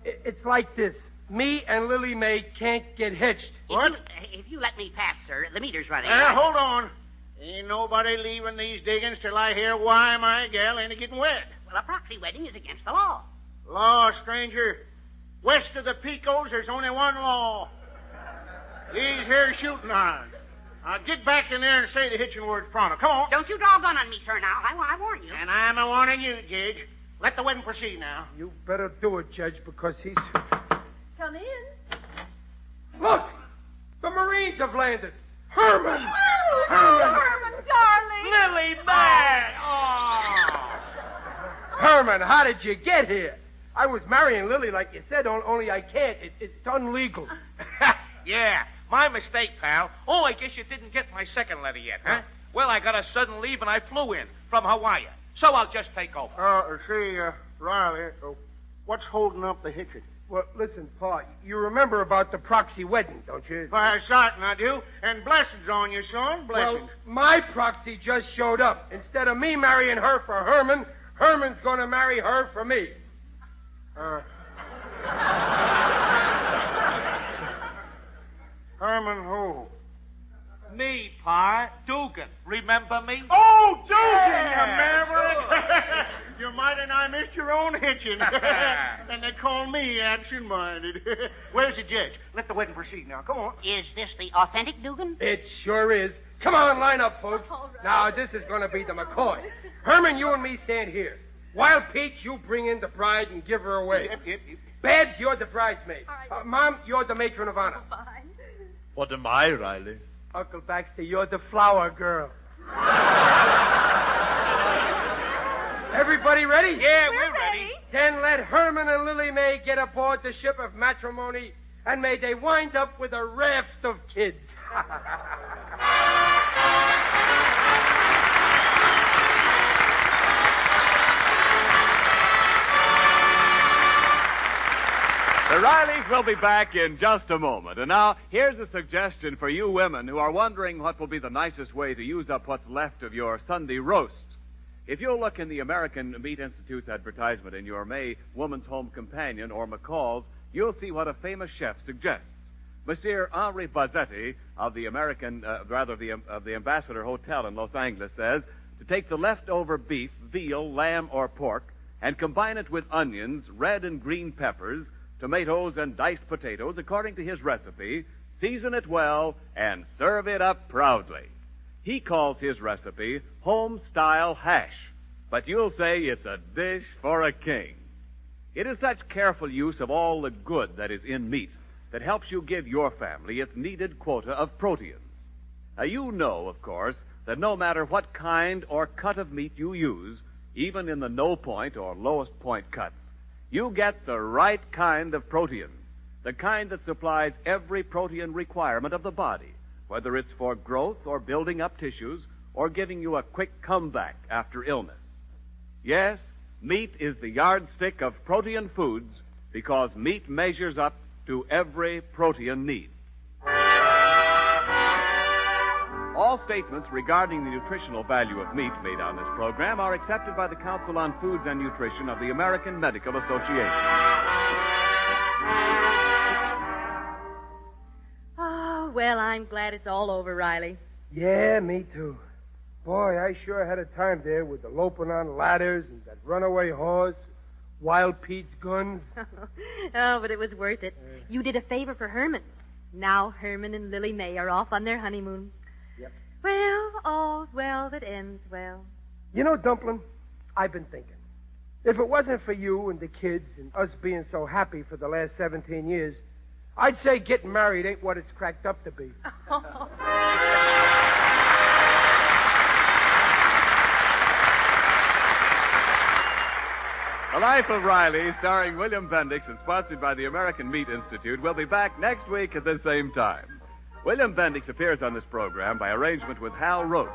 it's like this. Me and Lily Mae can't get hitched. What? If you let me pass, sir, the meter's running. Hold on. Ain't nobody leaving these diggings till I hear why my gal ain't getting wet. Well, a proxy wedding is against the law. Law, stranger. West of the Pecos, there's only one law. These here shooting irons. Now, get back in there and say the hitching word pronto. Come on. Don't you doggone on me, sir, now. I warn you. And I'm a warning you, Judge. Let the wedding proceed now. You better do it, Judge, because he's... Come in. Look! The Marines have landed. Herman, darling. Lily Mae! Herman, how did you get here? I was marrying Lily like you said, only I can't. It's unlegal. Yeah, my mistake, pal. Oh, I guess you didn't get my second letter yet, huh? Well, I got a sudden leave and I flew in from Hawaii. So I'll just take over. Riley, what's holding up the hitching? Well, listen, Pa, you remember about the proxy wedding, don't you? Why, certain I do. And blessings on you, son. Blessings. Well, my proxy just showed up. Instead of me marrying her for Herman, Herman's going to marry her for me. Herman who? Me, Pa. Dugan. Remember me? Oh, Dugan, Yeah, you maverick! You might and I missed your own hitching. And they call me absent-minded. Where's the judge? Let the wedding proceed now. Come on. Is this the authentic Dugan? It sure is. Come on, line up, folks. Right. Now, this is going to be the McCoy. Herman, you and me stand here. Wild Pete, you bring in the bride and give her away. Yep. Babs, you're the bridesmaid. All Mom, you're the matron of honor. Fine. What am I, Riley? Uncle Baxter, you're the flower girl. Everybody ready? Yeah, we're ready. Then let Herman and Lily Mae get aboard the ship of matrimony, and may they wind up with a raft of kids. The Rileys will be back in just a moment. And now, here's a suggestion for you women who are wondering what will be the nicest way to use up what's left of your Sunday roast. If you'll look in the American Meat Institute's advertisement in your May Woman's Home Companion or McCall's, you'll see what a famous chef suggests. Monsieur Henri Bazzetti of the of the Ambassador Hotel in Los Angeles says to take the leftover beef, veal, lamb, or pork and combine it with onions, red and green peppers, tomatoes, and diced potatoes according to his recipe, season it well, and serve it up proudly. He calls his recipe home-style hash, but you'll say it's a dish for a king. It is such careful use of all the good that is in meat that helps you give your family its needed quota of proteins. Now, you know, of course, that no matter what kind or cut of meat you use, even in the no-point or lowest point cuts, you get the right kind of protein, the kind that supplies every protein requirement of the body, whether it's for growth or building up tissues or giving you a quick comeback after illness. Yes, meat is the yardstick of protein foods because meat measures up to every protein need. All statements regarding the nutritional value of meat made on this program are accepted by the Council on Foods and Nutrition of the American Medical Association. Oh, well, I'm glad it's all over, Riley. Yeah, me too. Boy, I sure had a time there with the loping on ladders and that runaway horse, Wild Pete's guns. Oh, but it was worth it. You did a favor for Herman. Now Herman and Lily May are off on their honeymoon. Yep. Well, all's well that ends well. You know, Dumplin', I've been thinking. If it wasn't for you and the kids and us being so happy for the last 17 years, I'd say getting married ain't what it's cracked up to be. The Life of Riley, starring William Bendix and sponsored by the American Meat Institute, will be back next week at the same time. William Bendix appears on this program by arrangement with Hal Roach.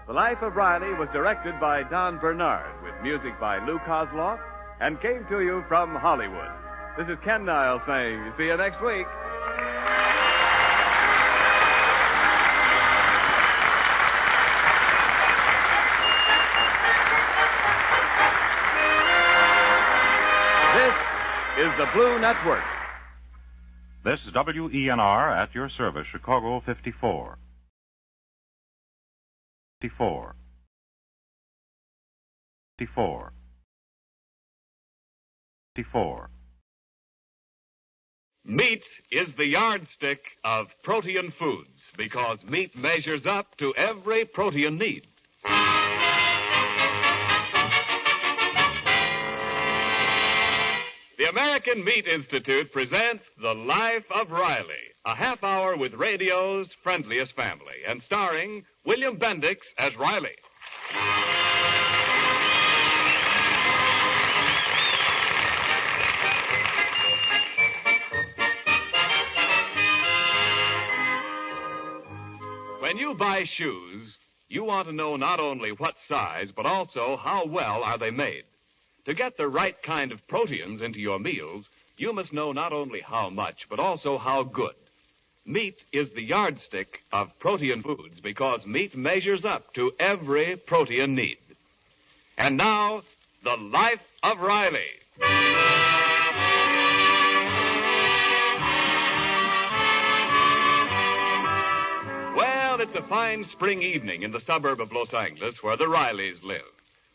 The Life of Riley was directed by Don Bernard, with music by Lou Kozloff, and came to you from Hollywood. This is Ken Niles saying, see you next week. This is the Blue Network. This is WENR at your service, Chicago 54. 54. 54. 54. Meat is the yardstick of protein foods because meat measures up to every protein need. The American Meat Institute presents The Life of Riley, a half hour with radio's friendliest family, and starring William Bendix as Riley. When you buy shoes, you want to know not only what size, but also how well are they made. To get the right kind of proteins into your meals, you must know not only how much, but also how good. Meat is the yardstick of protein foods because meat measures up to every protein need. And now, The Life of Riley. Well, it's a fine spring evening in the suburb of Los Angeles where the Rileys live.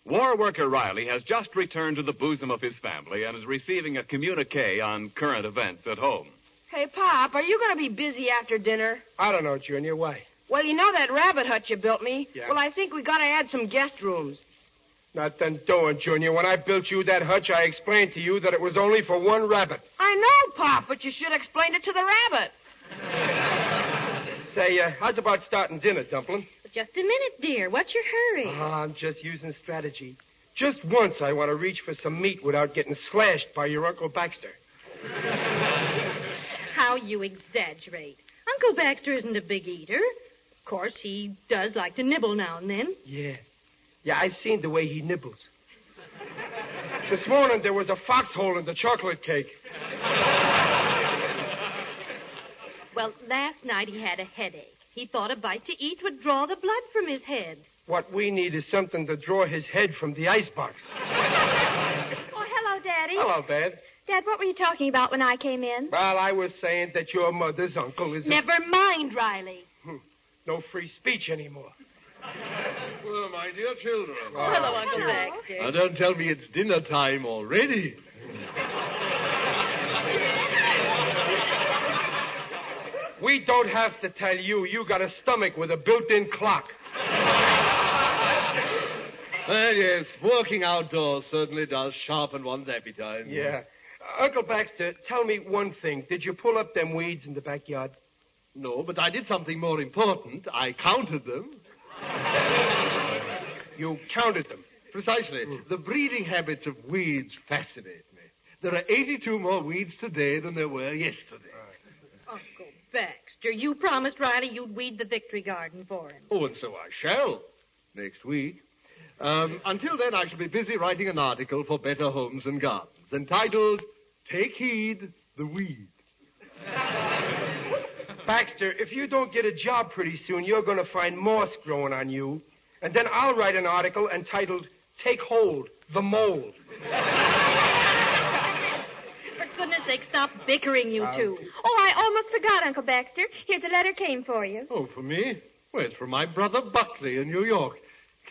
War worker Riley has just returned to the bosom of his family and is receiving a communique on current events at home. Hey, Pop, are you going to be busy after dinner? I don't know, Junior. Why? Well, you know that rabbit hut you built me? Yeah. Well, I think we got to add some guest rooms. Nothing doing, Junior. When I built you that hutch, I explained to you that it was only for one rabbit. I know, Pop, but you should explain it to the rabbit. Say, how's about starting dinner, Dumplin'? Just a minute, dear. What's your hurry? Oh, I'm just using strategy. Just once I want to reach for some meat without getting slashed by your Uncle Baxter. How you exaggerate. Uncle Baxter isn't a big eater. Of course, he does like to nibble now and then. Yeah, I've seen the way he nibbles. This morning there was a foxhole in the chocolate cake. Well, last night he had a headache. He thought a bite to eat would draw the blood from his head. What we need is something to draw his head from the icebox. Oh, hello, Daddy. Hello, Dad. Dad, what were you talking about when I came in? Well, I was saying that your mother's uncle is... Never mind, Riley. No free speech anymore. Well, my dear children. Oh, hello, Uncle Baxter. Now, don't tell me it's dinner time already. We don't have to tell you. You got a stomach with a built-in clock. Well, yes, working outdoors certainly does sharpen one's appetite. Yeah. Uncle Baxter, tell me one thing. Did you pull up them weeds in the backyard? No, but I did something more important. I counted them. You counted them? Precisely. The breeding habits of weeds fascinate me. There are 82 more weeds today than there were yesterday. Uncle Baxter, you promised Riley you'd weed the Victory Garden for him. Oh, and so I shall. Next week. Until then, I shall be busy writing an article for Better Homes and Gardens entitled, Take Heed, the Weed. Baxter, if you don't get a job pretty soon, you're going to find moss growing on you. And then I'll write an article entitled, Take Hold, the Mold. For goodness sake, stop bickering, you two. Oh, I almost forgot, Uncle Baxter. Here's a letter came for you. Oh, for me? Well, it's from my brother Buckley in New York.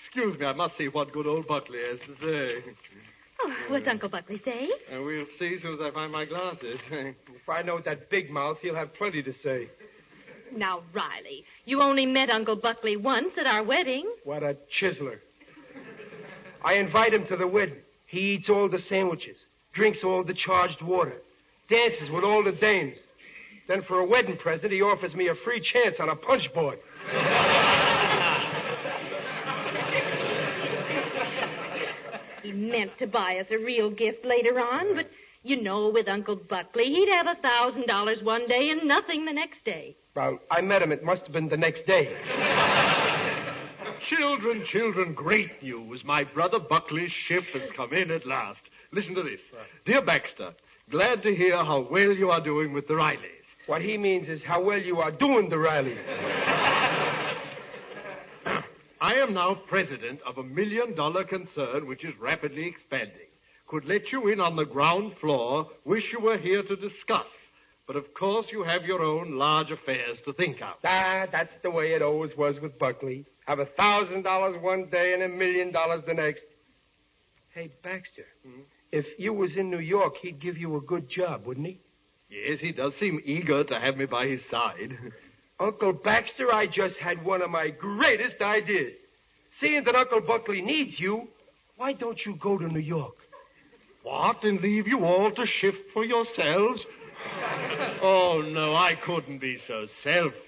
Excuse me, I must see what good old Buckley has to say. Oh, what's Uncle Buckley say? We'll see as soon as I find my glasses. If I know that big mouth, he'll have plenty to say. Now, Riley, you only met Uncle Buckley once at our wedding. What a chiseler. I invite him to the wedding. He eats all the sandwiches, drinks all the charged water, dances with all the dames. Then for a wedding present, he offers me a free chance on a punch board. He meant to buy us a real gift later on, but you know, with Uncle Buckley, he'd have $1,000 one day and nothing the next day. Well, I met him. It must have been the next day. Children, great news. My brother Buckley's ship has come in at last. Listen to this. Dear Baxter, glad to hear how well you are doing with the Rileys. What he means is how well you are doing, the Rileys. I am now president of $1 million concern which is rapidly expanding. Could let you in on the ground floor. Wish you were here to discuss. But of course you have your own large affairs to think of. That's the way it always was with Buckley. Have $1,000 one day and $1 million the next. Hey, Baxter, if you was in New York, he'd give you a good job, wouldn't he? Yes, he does seem eager to have me by his side. Uncle Baxter, I just had one of my greatest ideas. Seeing that Uncle Buckley needs you, why don't you go to New York? What, and leave you all to shift for yourselves? Oh, no, I couldn't be so selfish.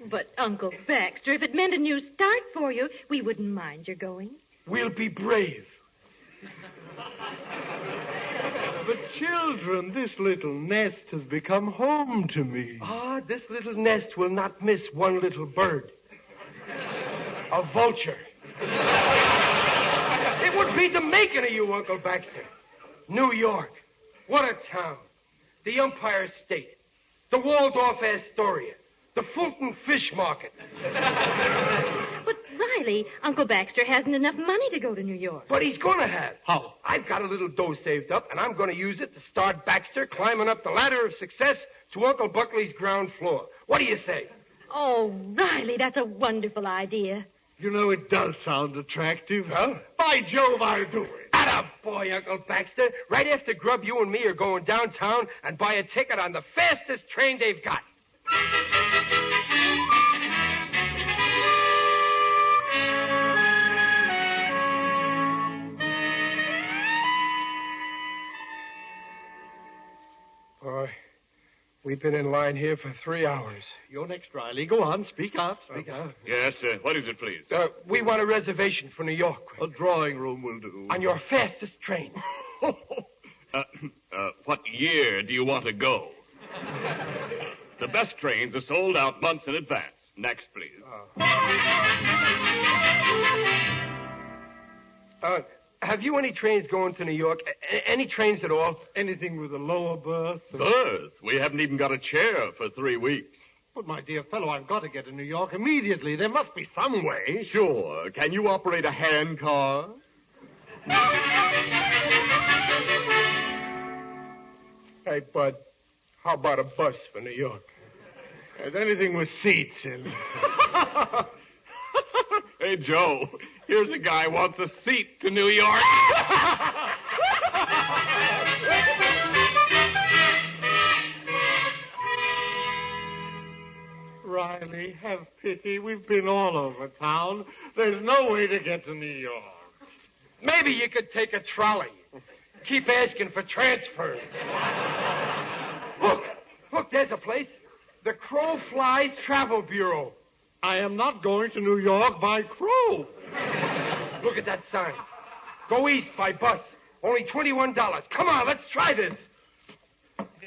But, Uncle Baxter, if it meant a new start for you, we wouldn't mind your going. We'll be brave. But, children, this little nest has become home to me. This little nest will not miss one little bird. A vulture. It would be the making of you, Uncle Baxter. New York. What a town. The Empire State. The Waldorf Astoria. The Fulton Fish Market. But, Riley, Uncle Baxter hasn't enough money to go to New York. But he's going to have. How? I've got a little dough saved up, and I'm going to use it to start Baxter climbing up the ladder of success to Uncle Buckley's ground floor. What do you say? Oh, Riley, that's a wonderful idea. You know, it does sound attractive. Huh? By Jove, I'll do it. Attaboy, Uncle Baxter. Right after Grub, you and me are going downtown and buy a ticket on the fastest train they've got. Boy, we've been in line here for 3 hours. You're next, Riley. Go on, speak up, speak up. Yes, what is it, please? We want a reservation for New York. A drawing room will do. On your fastest train. What year do you want to go? The best trains are sold out months in advance. Next, please. Have you any trains going to New York? Any trains at all? Anything with a lower berth? Berth? We haven't even got a chair for 3 weeks. But, my dear fellow, I've got to get to New York immediately. There must be some way. Sure. Can you operate a hand car? Hey, Bud, how about a bus for New York? There's anything with seats in. Hey, Joe, here's a guy who wants a seat to New York. Riley. Riley, have pity. We've been all over town. There's no way to get to New York. Maybe you could take a trolley. Keep asking for transfers. Look, there's a place. The Crow Flies Travel Bureau. I am not going to New York by crow. Look at that sign. Go east by bus. Only $21. Come on, let's try this.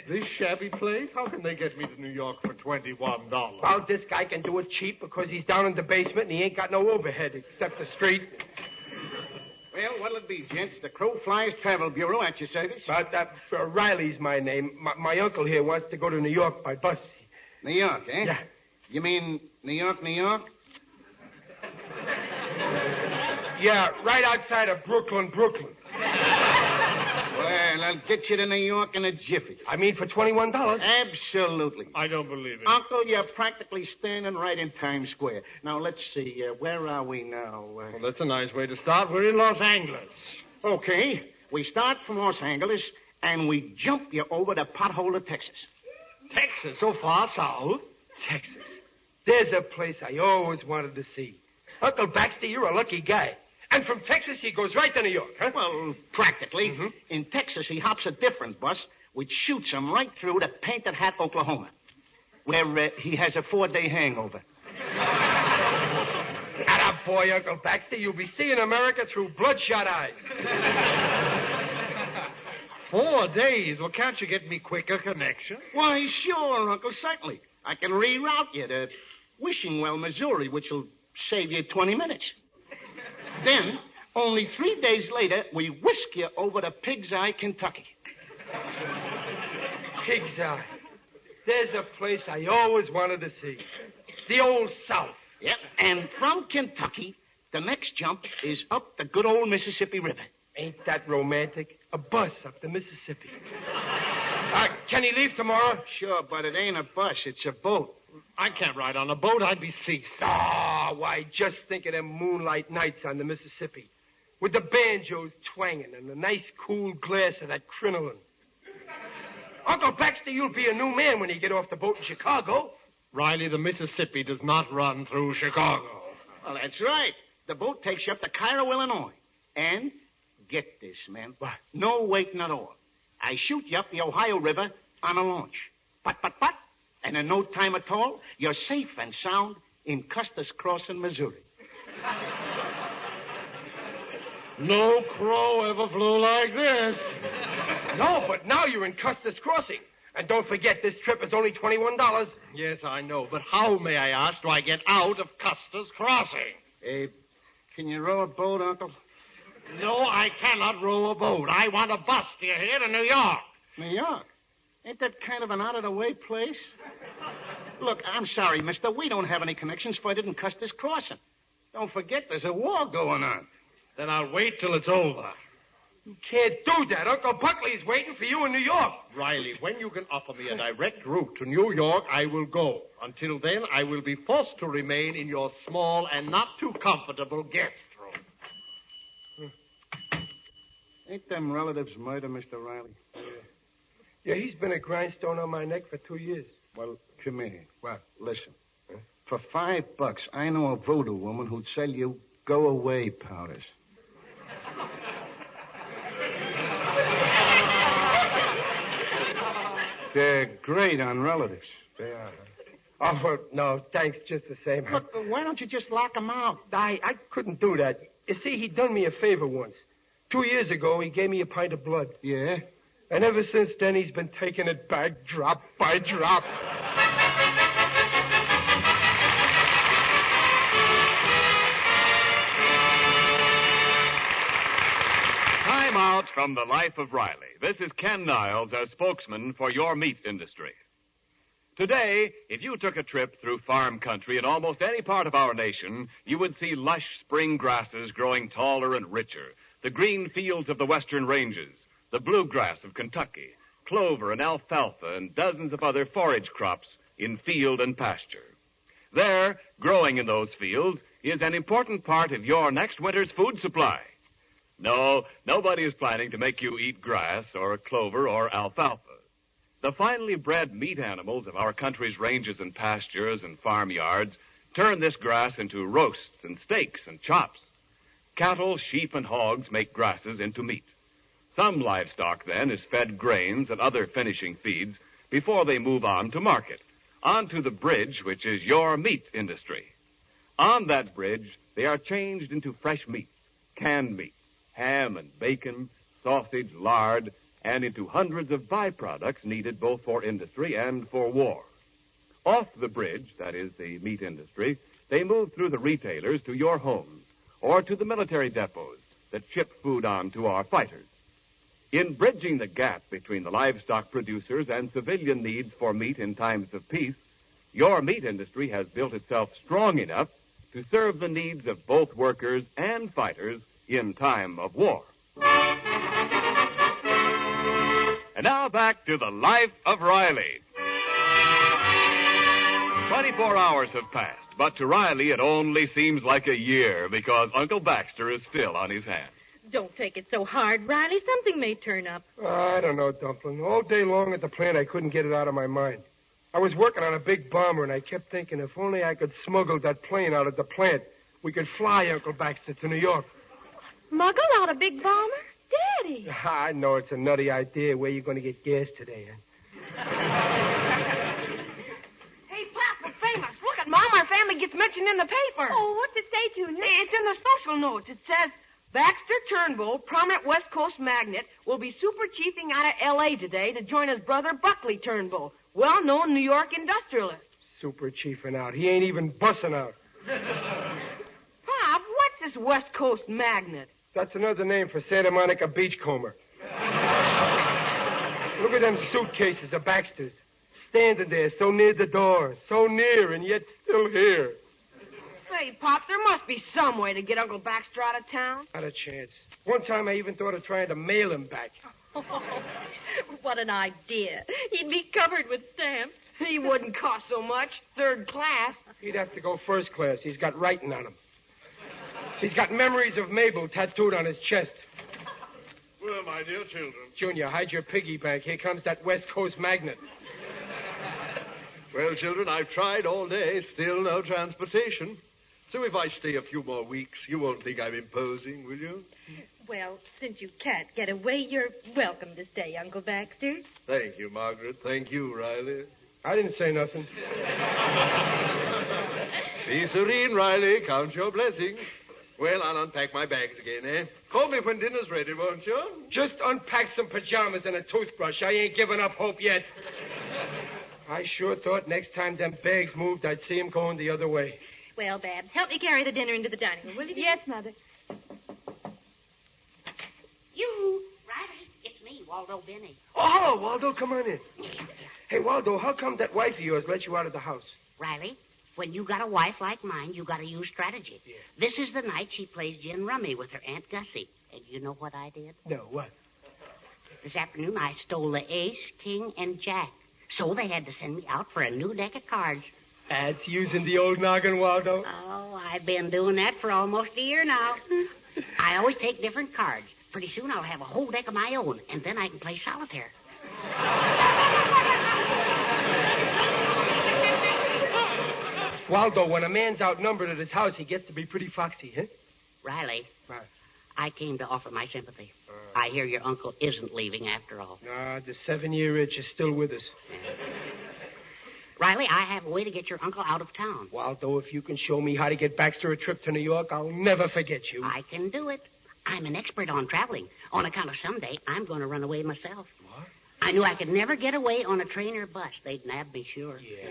This shabby place? How can they get me to New York for $21? Well, this guy can do it cheap because he's down in the basement and he ain't got no overhead except the street. Well, what'll it be, gents? The Crow Flies Travel Bureau at your service? Riley's my name. My uncle here wants to go to New York by bus. New York, eh? Yeah. You mean New York, New York? Yeah, right outside of Brooklyn. Well, I'll get you to New York in a jiffy. I mean for $21? Absolutely. I don't believe it. Uncle, you're practically standing right in Times Square. Now, let's see. Where are we now? Well, that's a nice way to start. We're in Los Angeles. Okay. We start from Los Angeles, and we jump you over the pothole of Texas. Texas? So far south? Texas. There's a place I always wanted to see. Uncle Baxter, you're a lucky guy. And from Texas, he goes right to New York, huh? Well, practically. Mm-hmm. In Texas, he hops a different bus, which shoots him right through to Painted Hat, Oklahoma, where he has a 4-day hangover. Atta boy, Uncle Baxter. You'll be seeing America through bloodshot eyes. 4 days? Well, can't you get me quicker connection? Why, sure, Uncle, certainly. I can reroute you to Wishingwell, Missouri, which will save you 20 minutes. Then, only 3 days later, we whisk you over to Pig's Eye, Kentucky. Pig's Eye. There's a place I always wanted to see. The old South. Yep, and from Kentucky, the next jump is up the good old Mississippi River. Ain't that romantic? A bus up the Mississippi. Can he leave tomorrow? Sure, but it ain't a bus. It's a boat. I can't ride on a boat. I'd be seasick. Why, just think of them moonlight nights on the Mississippi. With the banjos twanging and the nice cool glass of that crinoline. Uncle Baxter, you'll be a new man when you get off the boat in Chicago. Riley, the Mississippi does not run through Chicago. Well, that's right. The boat takes you up to Cairo, Illinois. And, get this, man. What? No waiting at all. I shoot you up the Ohio River on a launch. But. And in no time at all, you're safe and sound in Custer's Crossing, Missouri. No crow ever flew like this. No, but now you're in Custer's Crossing. And don't forget, this trip is only $21. Yes, I know. But how, may I ask, do I get out of Custer's Crossing? Can you row a boat, Uncle? No, I cannot row a boat. I want a bus to here to New York. New York? Ain't that kind of an out-of-the-way place? Look, I'm sorry, mister. We don't have any connections further than Custer's Crossing. Don't forget, there's a war going on. Then I'll wait till it's over. You can't do that. Uncle Buckley's waiting for you in New York. Riley, when you can offer me a direct route to New York, I will go. Until then, I will be forced to remain in your small and not too comfortable guest room. Ain't them relatives murder, Mr. Riley? Yeah, he's been a grindstone on my neck for 2 years. Well, come here. What? Listen. For $5, I know a voodoo woman who'd sell you go-away powders. They're great on relatives. They are. Oh, well, no, thanks just the same. Look, why don't you just lock them out? I couldn't do that. You see, he done me a favor once. 2 years ago, he gave me a pint of blood. Yeah? And ever since then, he's been taking it back drop by drop. Time out from the life of Riley. This is Ken Niles, as spokesman for your meat industry. Today, if you took a trip through farm country in almost any part of our nation, you would see lush spring grasses growing taller and richer, the green fields of the western ranges, the bluegrass of Kentucky, clover and alfalfa, and dozens of other forage crops in field and pasture. There, growing in those fields, is an important part of your next winter's food supply. No, nobody is planning to make you eat grass or clover or alfalfa. The finely bred meat animals of our country's ranges and pastures and farmyards turn this grass into roasts and steaks and chops. Cattle, sheep, and hogs make grasses into meat. Some livestock, then, is fed grains and other finishing feeds before they move on to market, onto the bridge, which is your meat industry. On that bridge, they are changed into fresh meats, canned meat, ham and bacon, sausage, lard, and into hundreds of byproducts needed both for industry and for war. Off the bridge, that is the meat industry, they move through the retailers to your homes or to the military depots that ship food on to our fighters. In bridging the gap between the livestock producers and civilian needs for meat in times of peace, your meat industry has built itself strong enough to serve the needs of both workers and fighters in time of war. And now back to the life of Riley. 24 hours have passed, but to Riley it only seems like a year because Uncle Baxter is still on his hands. Don't take it so hard, Riley. Something may turn up. I don't know, Dumpling. All day long at the plant, I couldn't get it out of my mind. I was working on a big bomber, and I kept thinking if only I could smuggle that plane out of the plant, we could fly Uncle Baxter to New York. Smuggle out a big bomber? Daddy! I know it's a nutty idea. Where you going to get gas today, huh? Hey, Pop, we're famous. Look at Mom. Our family gets mentioned in the paper. Oh, what's it say, Junior? It's in the social notes. It says, Baxter Turnbull, prominent West Coast magnate, will be super chiefing out of L.A. today to join his brother Buckley Turnbull, well-known New York industrialist. Super chiefing out. He ain't even bussing out. Pop, what's this West Coast magnate? That's another name for Santa Monica beachcomber. Look at them suitcases of Baxter's. Standing there so near the door. So near and yet still here. Say, Pop, there must be some way to get Uncle Baxter out of town. Not a chance. One time I even thought of trying to mail him back. Oh, what an idea. He'd be covered with stamps. He wouldn't cost so much. Third class. He'd have to go first class. He's got writing on him. He's got memories of Mabel tattooed on his chest. Well, my dear children. Junior, hide your piggy bank. Here comes that West Coast magnet. Well, children, I've tried all day. Still no transportation. So if I stay a few more weeks, you won't think I'm imposing, will you? Well, since you can't get away, you're welcome to stay, Uncle Baxter. Thank you, Margaret. Thank you, Riley. I didn't say nothing. Be serene, Riley. Count your blessings. Well, I'll unpack my bags again, eh? Call me when dinner's ready, won't you? Just unpack some pajamas and a toothbrush. I ain't giving up hope yet. I sure thought next time them bags moved, I'd see him going the other way. Well, Babs, help me carry the dinner into the dining room, will you? Yes, Mother. You, Riley, it's me, Waldo Benny. Oh, hello, Waldo. Come on in. Hey, Waldo, how come that wife of yours let you out of the house? Riley, when you got a wife like mine, you got to use strategy. Yeah. This is the night she plays gin rummy with her Aunt Gussie. And you know what I did? No, what? This afternoon, I stole the ace, king, and jack. So they had to send me out for a new deck of cards. That's using the old noggin, Waldo. Oh, I've been doing that for almost a year now. I always take different cards. Pretty soon I'll have a whole deck of my own, and then I can play solitaire. Waldo, when a man's outnumbered at his house, he gets to be pretty foxy, huh? Riley, What? I came to offer my sympathy. I hear your uncle isn't leaving after all. Nah, the 7-year itch is still with us. Riley, I have a way to get your uncle out of town. Waldo, if you can show me how to get Baxter a trip to New York, I'll never forget you. I can do it. I'm an expert on traveling. On account of someday, I'm going to run away myself. What? I knew I could never get away on a train or bus. They'd nab me, sure. Yeah.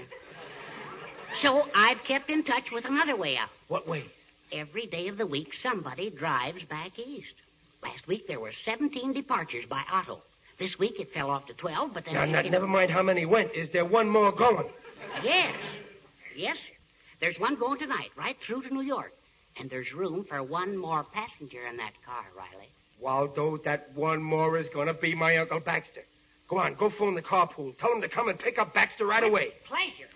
So I've kept in touch with another way out. What way? Every day of the week, somebody drives back east. Last week, there were 17 departures by auto. This week, it fell off to 12, but then... Now, never mind how many went. Is there one more going? Yes. Yes, sir. There's one going tonight, right through to New York. And there's room for one more passenger in that car, Riley. Waldo, that one more is going to be my Uncle Baxter. Go on, go phone the carpool. Tell him to come and pick up Baxter right away. Pleasure.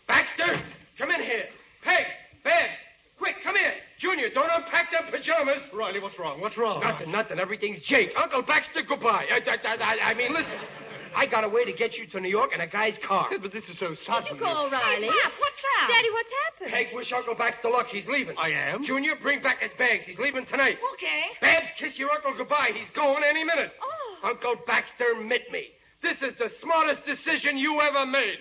Baxter, come in here. Peg, Babs, quick, come in. Junior, don't unpack them pajamas. Riley, what's wrong? What's wrong? Nothing. Everything's jake. Uncle Baxter, goodbye. I mean, listen. I got a way to get you to New York in a guy's car. But this is so sudden. You call Riley. Hey, Pop, what's up? Daddy, what's happened? Peg, wish Uncle Baxter luck. He's leaving. I am? Junior, bring back his bags. He's leaving tonight. Okay. Babs, kiss your uncle goodbye. He's going any minute. Oh. Uncle Baxter, mit me. This is the smartest decision you ever made.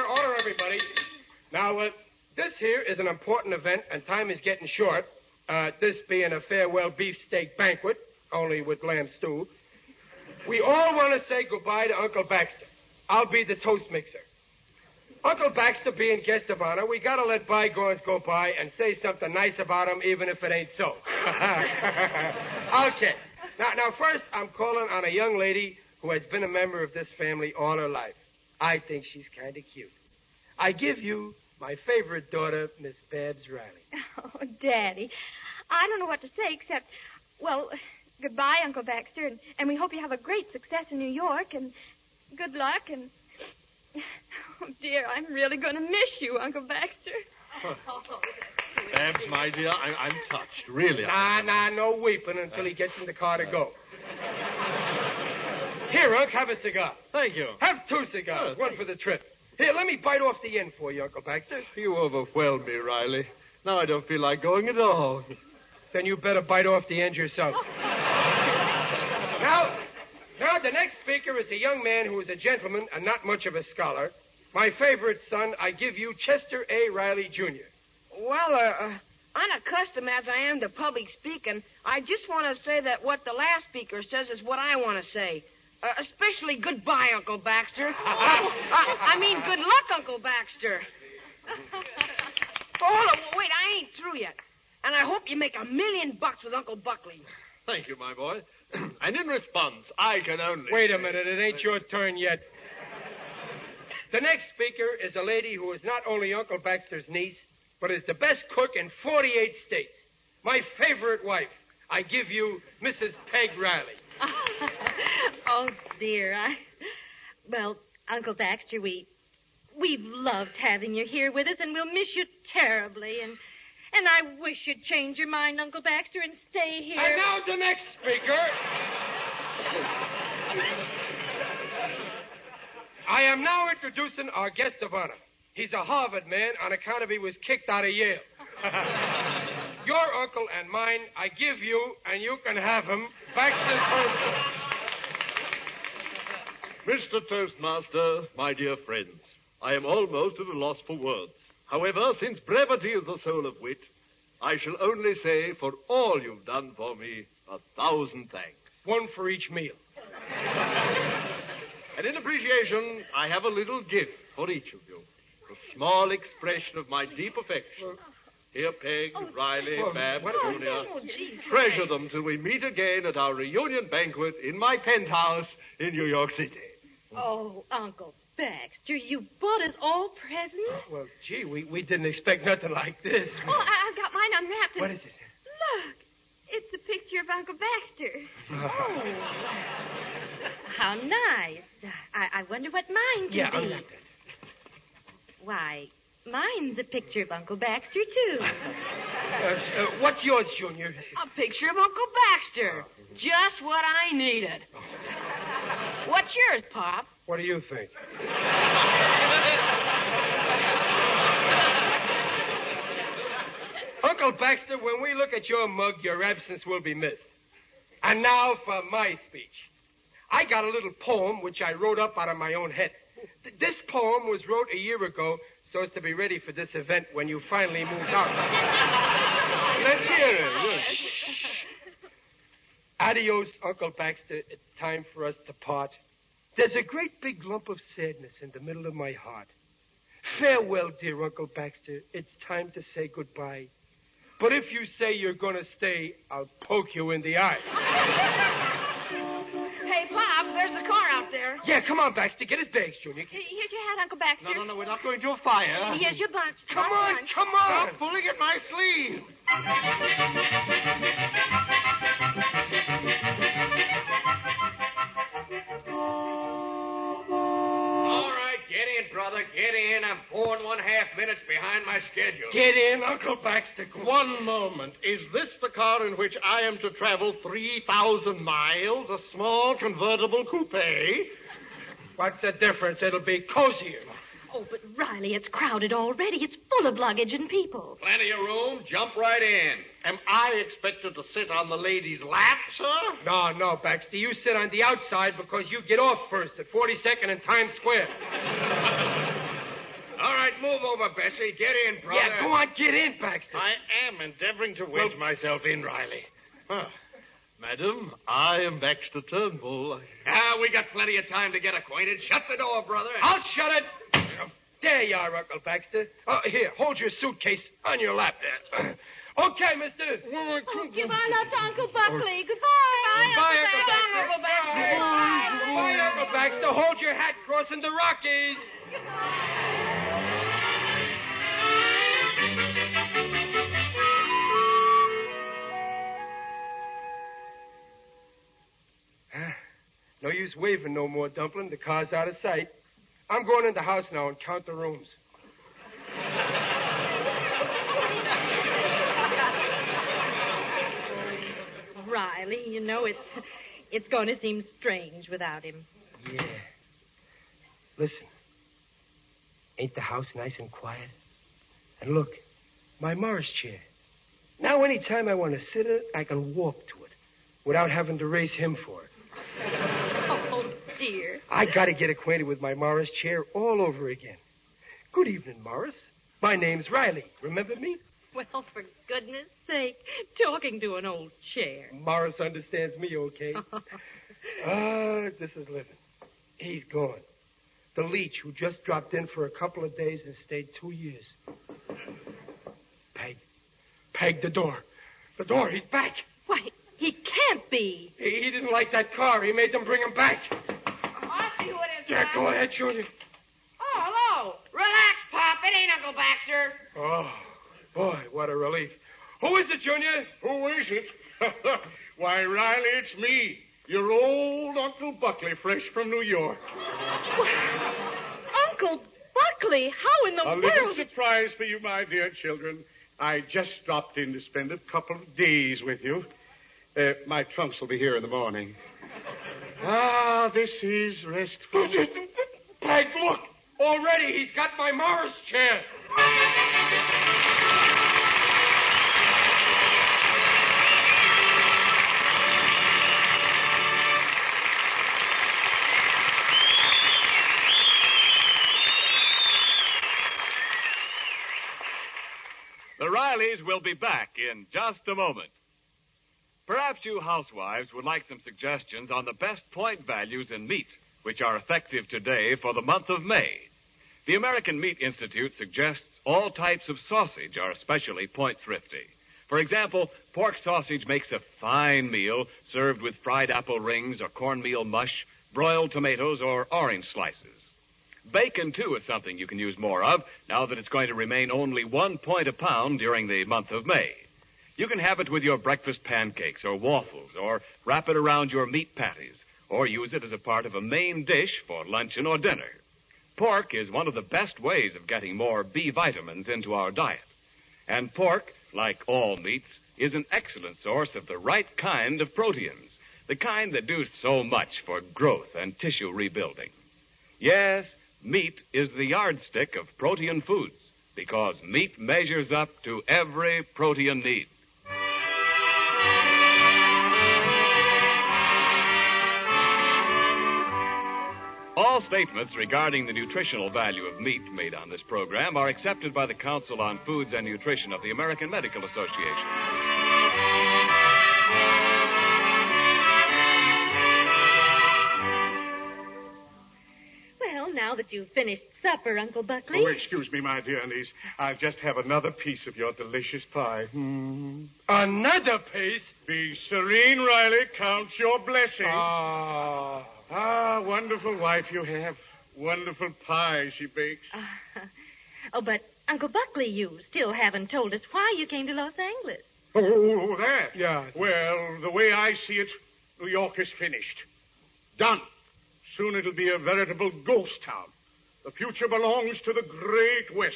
Order, everybody. Now, this here is an important event, and time is getting short. This being a farewell beefsteak banquet, only with lamb stew. We all want to say goodbye to Uncle Baxter. I'll be the toast mixer. Uncle Baxter being guest of honor, we got to let bygones go by and say something nice about him, even if it ain't so. Okay. Now, first, I'm calling on a young lady who has been a member of this family all her life. I think she's kind of cute. I give you my favorite daughter, Miss Babs Riley. Oh, Daddy, I don't know what to say except, well, goodbye, Uncle Baxter, and we hope you have a great success in New York, and good luck, and... Oh, dear, I'm really going to miss you, Uncle Baxter. Babs, my dear, I'm touched, really. No weeping until he gets in the car to go. Here, Unc, have a cigar. Thank you. Have 2 cigars, one for the trip. Here, let me bite off the end for you, Uncle Baxter. You overwhelm me, Riley. Now I don't feel like going at all. Then you better bite off the end yourself. Now, the next speaker is a young man who is a gentleman and not much of a scholar. My favorite son, I give you Chester A. Riley, Jr. Well, unaccustomed as I am to public speaking, I just want to say that what the last speaker says is what I want to say. Especially goodbye, Uncle Baxter. I mean, good luck, Uncle Baxter. Hold on, wait, I ain't through yet. And I hope you make $1 million with Uncle Buckley. Thank you, my boy. And in response, I can only... Wait a minute, it ain't your turn yet. The next speaker is a lady who is not only Uncle Baxter's niece, but is the best cook in 48 states. My favorite wife. I give you Mrs. Peg Riley. Oh, dear. Well, Uncle Baxter, we've loved having you here with us, and we'll miss you terribly. And I wish you'd change your mind, Uncle Baxter, and stay here. And now the next speaker. I am now introducing our guest of honor. He's a Harvard man on account of he was kicked out of Yale. Your uncle and mine, I give you, and you can have him, Baxter Toastmaster. Mr. Toastmaster, my dear friends, I am almost at a loss for words. However, since brevity is the soul of wit, I shall only say, for all you've done for me, 1,000 thanks. One for each meal. And in appreciation, I have a little gift for each of you. A small expression of my deep affection. Here, Peg, Riley, Babs, Junior. Treasure them till we meet again at our reunion banquet in my penthouse in New York City. Oh, Uncle Baxter, you bought us all presents? Well, gee, we didn't expect nothing like this. Oh, I've got mine unwrapped. What is it? Look, it's a picture of Uncle Baxter. Oh. How nice. I wonder what mine can be. Unwrap it. Why, mine's a picture of Uncle Baxter, too. What's yours, Junior? A picture of Uncle Baxter. Just what I needed. What's yours, Pop? What do you think? Uncle Baxter, when we look at your mug, your absence will be missed. And now for my speech. I got a little poem which I wrote up out of my own head. This poem was wrote a year ago so as to be ready for this event when you finally moved out. Let's hear it. Adios, Uncle Baxter. It's time for us to part. There's a great big lump of sadness in the middle of my heart. Farewell, dear Uncle Baxter. It's time to say goodbye. But if you say you're going to stay, I'll poke you in the eye. Hey, Pop, there's the car out there. Yeah, come on, Baxter. Get his bags, Junior. Here's your hat, Uncle Baxter. No, we're not going to a fire. And here's your bunch. Come on. Stop pulling at my sleeve. All right, get in, brother. Get in. I'm 4.5 minutes behind my schedule. Get in, Uncle Baxter. One moment. Is this the car in which I am to travel 3,000 miles? A small convertible coupe? What's the difference? It'll be cozier. Oh, but Riley, it's crowded already. It's full of luggage and people. Plenty of room. Jump right in. Am I expected to sit on the lady's lap, sir? No, Baxter. You sit on the outside because you get off first at 42nd and Times Square. All right, move over, Bessie. Get in, brother. Yeah, go on, get in, Baxter. I am endeavoring to wedge myself in, Riley. Madam, I am Baxter Turnbull. We got plenty of time to get acquainted. Shut the door, brother. I'll shut it. There you are, Uncle Baxter. Here, hold your suitcase on your lap there. Okay, mister. Goodbye now to Uncle Buckley. Goodbye. Goodbye, Uncle Baxter. Goodbye, Uncle Baxter. Hold your hat crossing the Rockies. No use waving no more, Dumpling. The car's out of sight. I'm going in the house now and count the rooms. Riley, you know, it's going to seem strange without him. Yeah. Listen. Ain't the house nice and quiet? And look, my Morris chair. Now any time I want to sit in it, I can walk to it without having to race him for it. Oh, dear. I got to get acquainted with my Morris chair all over again. Good evening, Morris. My name's Riley. Remember me? Well, for goodness sake, talking to an old chair. Morris understands me, okay? This is living. He's gone. The leech who just dropped in for a couple of days and stayed 2 years. Peg, the door. The door, he's back. Why, he can't be. He didn't like that car. He made them bring him back. I'll see who it is. Yeah, go ahead, Junior. Oh, hello. Relax, Pop. It ain't Uncle Baxter. Oh, boy, what a relief. Who is it, Junior? Who is it? Why, Riley, it's me. Your old Uncle Buckley, fresh from New York. Uncle Buckley, how in the world? A little surprise for you, my dear children. I just dropped in to spend a couple of days with you. My trunks will be here in the morning. This is restful. Peg, look. Already he's got my Morris chair. The Rileys will be back in just a moment. Perhaps you housewives would like some suggestions on the best point values in meat, which are effective today for the month of May. The American Meat Institute suggests all types of sausage are especially point thrifty. For example, pork sausage makes a fine meal served with fried apple rings or cornmeal mush, broiled tomatoes, or orange slices. Bacon, too, is something you can use more of now that it's going to remain only 1 point a pound during the month of May. You can have it with your breakfast pancakes or waffles, or wrap it around your meat patties, or use it as a part of a main dish for luncheon or dinner. Pork is one of the best ways of getting more B vitamins into our diet. And pork, like all meats, is an excellent source of the right kind of proteins, the kind that do so much for growth and tissue rebuilding. Yes, meat is the yardstick of protein foods, because meat measures up to every protein need. All statements regarding the nutritional value of meat made on this program are accepted by the Council on Foods and Nutrition of the American Medical Association. Well, now that you've finished supper, Uncle Buckley. Oh, excuse me, my dear niece. I'll just have another piece of your delicious pie. Another piece? Be serene, Riley. Count your blessings. Wonderful wife you have. Wonderful pie she bakes. But, Uncle Buckley, you still haven't told us why you came to Los Angeles. Oh, that? Yeah. Well, the way I see it, New York is finished. Done. Soon it'll be a veritable ghost town. The future belongs to the Great West.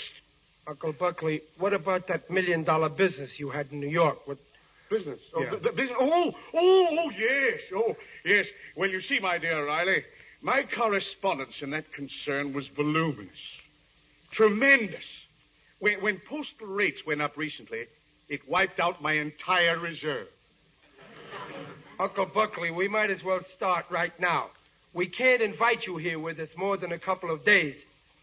Uncle Buckley, what about that $1 million business you had in New York? What business? Yeah. Yes. Oh, yes. Well, you see, my dear Riley, my correspondence in that concern was voluminous. Tremendous. When postal rates went up recently, it wiped out my entire reserve. Uncle Buckley, we might as well start right now. We can't invite you here with us more than a couple of days.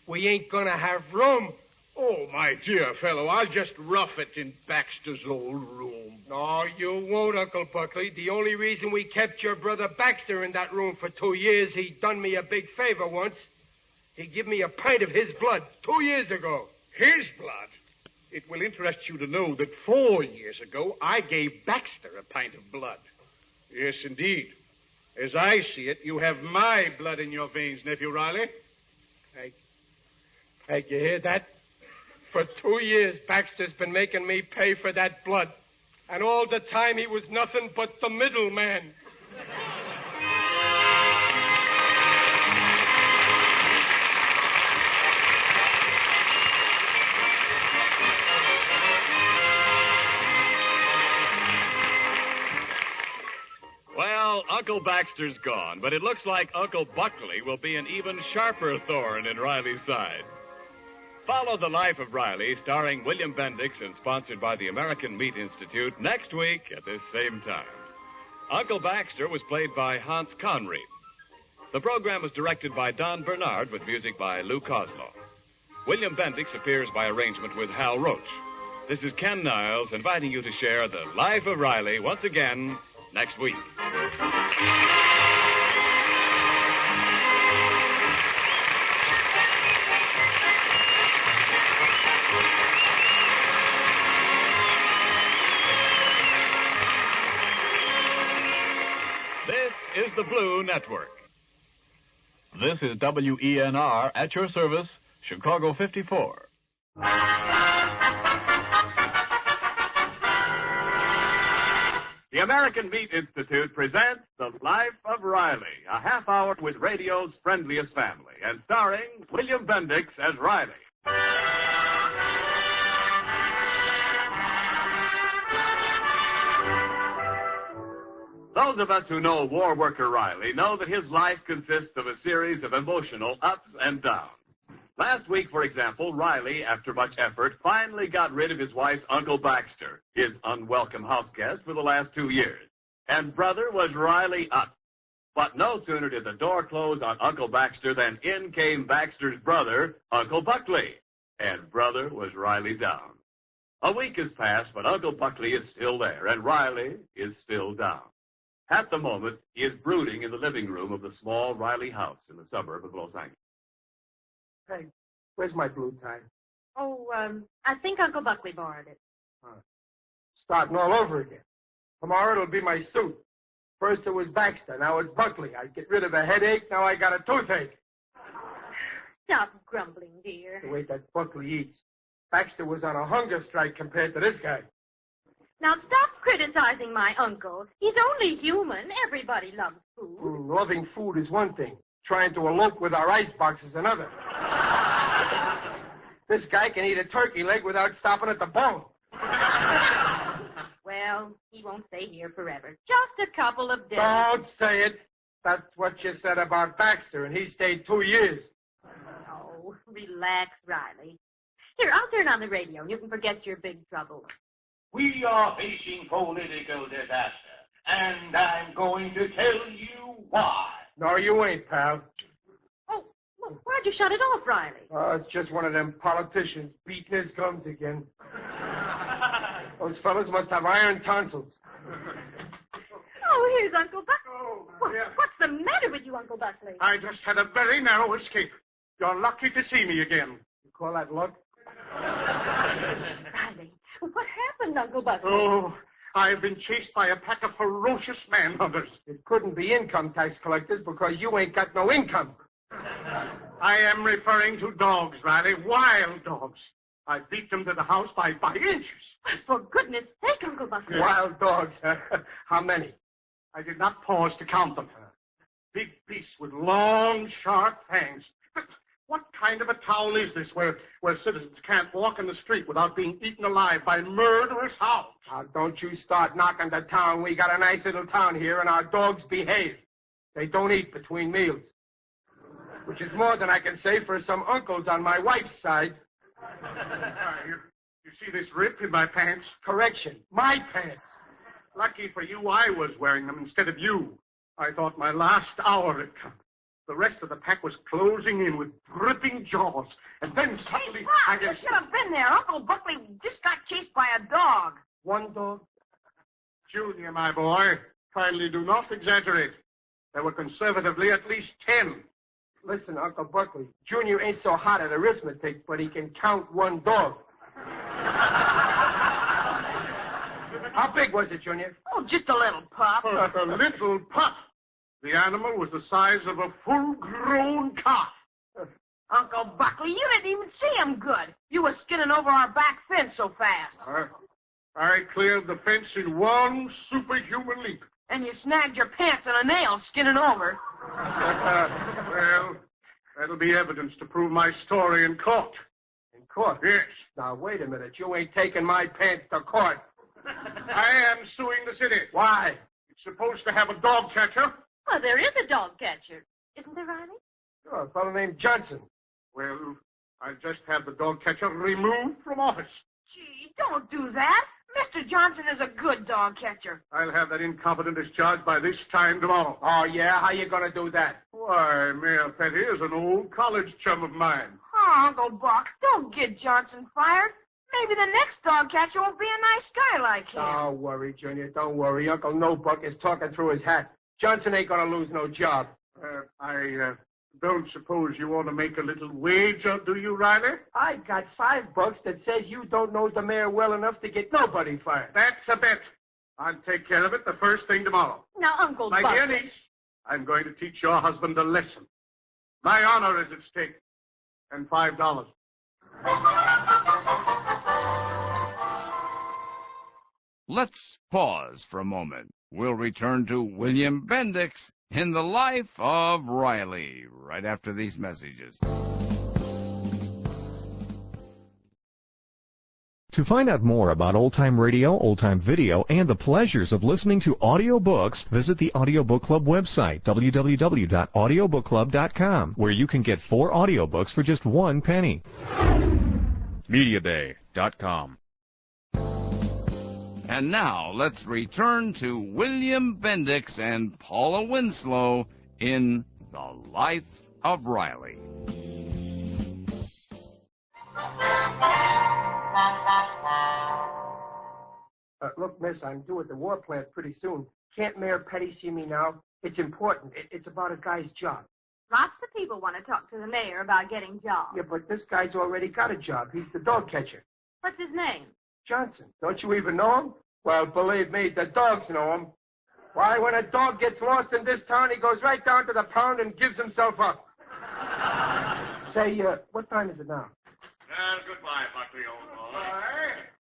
We ain't gonna have room. Oh, my dear fellow, I'll just rough it in Baxter's old room. No, you won't, Uncle Buckley. The only reason we kept your brother Baxter in that room for 2 years, he done me a big favor once. He give me a pint of his blood 2 years ago. His blood? It will interest you to know that 4 years ago, I gave Baxter a pint of blood. Yes, indeed. As I see it, you have my blood in your veins, Nephew Riley. Hey, you hear that? For 2 years, Baxter's been making me pay for that blood. And all the time, he was nothing but the middleman. Well, Uncle Baxter's gone, but it looks like Uncle Buckley will be an even sharper thorn in Riley's side. Follow The Life of Riley, starring William Bendix and sponsored by the American Meat Institute, next week at this same time. Uncle Baxter was played by Hans Conried. The program was directed by Don Bernard with music by Lou Kozloff. William Bendix appears by arrangement with Hal Roach. This is Ken Niles inviting you to share The Life of Riley once again next week. This is the Blue Network. This is WENR at your service, Chicago 54. The American Meat Institute presents The Life of Riley, a half hour with radio's friendliest family, and starring William Bendix as Riley. Those of us who know war worker Riley know that his life consists of a series of emotional ups and downs. Last week, for example, Riley, after much effort, finally got rid of his wife's Uncle Baxter, his unwelcome house guest for the last 2 years. And brother was Riley up. But no sooner did the door close on Uncle Baxter than in came Baxter's brother, Uncle Buckley. And brother was Riley down. A week has passed, but Uncle Buckley is still there, and Riley is still down. At the moment, he is brooding in the living room of the small Riley house in the suburb of Los Angeles. Hey, where's my blue tie? Oh, I think Uncle Buckley borrowed it. Starting all over again. Tomorrow it'll be my suit. First it was Baxter, now it's Buckley. I get rid of a headache, now I got a toothache. Stop grumbling, dear. The way that Buckley eats. Baxter was on a hunger strike compared to this guy. Now stop criticizing my uncle. He's only human. Everybody loves food. Loving food is one thing. Trying to elope with our icebox is another. This guy can eat a turkey leg without stopping at the bone. Well, he won't stay here forever. Just a couple of days. Don't say it. That's what you said about Baxter, and he stayed 2 years. Oh, relax, Riley. Here, I'll turn on the radio, and you can forget your big trouble. We are facing political disaster, and I'm going to tell you why. No, you ain't, pal. Oh, well, why'd you shut it off, Riley? Oh, it's just one of them politicians beating his gums again. Those fellas must have iron tonsils. Oh, here's Uncle Buckley. What's the matter with you, Uncle Buckley? I just had a very narrow escape. You're lucky to see me again. You call that luck? Riley, what happened, Uncle Buckley? Oh, I've been chased by a pack of ferocious manhunters. It couldn't be income tax collectors because you ain't got no income. I am referring to dogs, Riley, wild dogs. I beat them to the house by inches. For goodness sake, Uncle Buckley. Wild dogs, huh? How many? I did not pause to count them. Big beasts with long, sharp fangs. But What kind of a town is this where citizens can't walk in the street without being eaten alive by murderous hounds? Now, don't you start knocking the town. We got a nice little town here, and our dogs behave. They don't eat between meals. Which is more than I can say for some uncles on my wife's side. You see this rip in my pants? Correction, my pants. Lucky for you, I was wearing them instead of you. I thought my last hour had come. The rest of the pack was closing in with dripping jaws. And then suddenly... Hey, you should have been there. Uncle Buckley just got chased by a dog. One dog? Junior, my boy, kindly do not exaggerate. There were conservatively at least 10. Listen, Uncle Buckley, Junior ain't so hot at arithmetic, but he can count one dog. How big was it, Junior? Oh, just a little pup. A little pup. The animal was the size of a full-grown calf. Uncle Buckley, you didn't even see him good. You were skinning over our back fence so fast. I cleared the fence in one superhuman leap. And you snagged your pants on a nail skinning over. Well, that'll be evidence to prove my story in court. In court? Yes. Now, wait a minute. You ain't taking my pants to court. I am suing the city. Why? It's supposed to have a dog catcher. Well, there is a dog catcher. Isn't there, Riley? Sure, a fellow named Johnson. Well, I just had the dog catcher removed from office. Gee, don't do that. Mr. Johnson is a good dog catcher. I'll have that incompetent discharged by this time tomorrow. Oh, yeah? How you gonna do that? Why, Mayor Petty is an old college chum of mine. Oh, Uncle Buck, don't get Johnson fired. Maybe the next dog catcher will be a nice guy like him. Don't worry, Junior. Don't worry. Uncle No Buck is talking through his hat. Johnson ain't gonna lose no job. I don't suppose you want to make a little wager, do you, Riley? I got $5 that says you don't know the mayor well enough to get nobody fired. That's a bet. I'll take care of it the first thing tomorrow. Now, Uncle Buck. My dear niece, I'm going to teach your husband a lesson. My honor is at stake. And $5. Let's pause for a moment. We'll return to William Bendix in the Life of Riley right after these messages. To find out more about old-time radio, old-time video, and the pleasures of listening to audiobooks, visit the Audiobook Club website, www.audiobookclub.com, where you can get 4 audiobooks for just 1 penny. MediaBay.com. And now, let's return to William Bendix and Paula Winslow in The Life of Riley. Look, miss, I'm due at the war plant pretty soon. Can't Mayor Petty see me now? It's important. It's about a guy's job. Lots of people want to talk to the mayor about getting jobs. Yeah, but this guy's already got a job. He's the dog catcher. What's his name? Johnson. Don't you even know him? Well, believe me, the dogs know him. Why, when a dog gets lost in this town, he goes right down to the pound and gives himself up. Say, what time is it now? Goodbye, Buckley, old boy.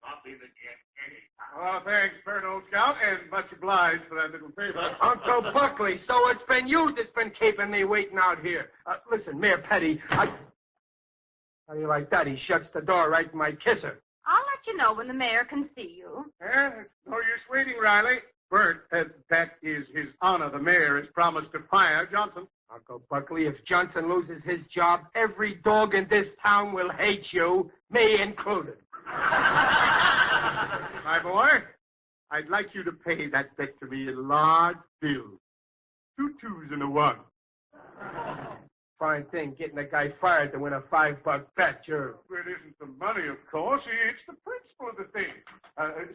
Stop in again anytime. Oh, thanks, Bert, old scout, and much obliged for that little favor. Uncle Buckley, so it's been you that's been keeping me waiting out here. Listen, Mayor Petty, How do you like that? He shuts the door right in my kisser. I'll let you know when the mayor can see you. It's no use waiting, Riley. Bert, that is his honor. The mayor has promised to fire Johnson. Uncle Buckley, if Johnson loses his job, every dog in this town will hate you, me included. My boy, I'd like you to pay that bet to me in large bills. 2 2s and a 1. Fine thing, getting a guy fired to win a $5 bet, sure. Well, it isn't the money, of course. It's the principle of the thing.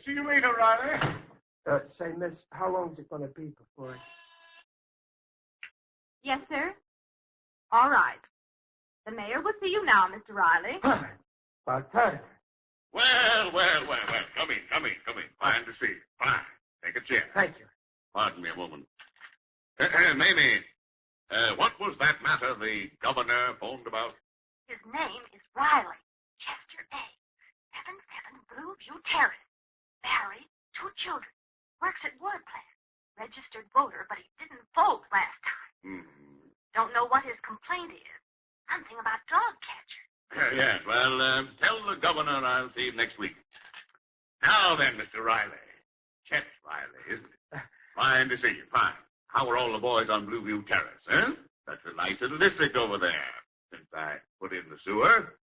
See you later, Riley. Say, miss, how long is it going to be before I... Yes, sir. All right. The mayor will see you now, Mr. Riley. About time. Well. Come in. Fine to see you. Fine. Take a chair. Thank you. Pardon me a moment. Mamie, what was that matter the governor phoned about? His name is Riley, Chester A. 77 Blueview Terrace. Married, 2 children. Works at war plant. Registered voter, but he didn't vote last time. Don't know what his complaint is. Something about DOGCATCHER. Yes, well, tell the governor I'll see him next week. Now then, Mr. Riley. Chet Riley, isn't it? Fine to see you, fine. How are all the boys on Blueview Terrace, eh? That's a nice little district over there, since I put in the sewer.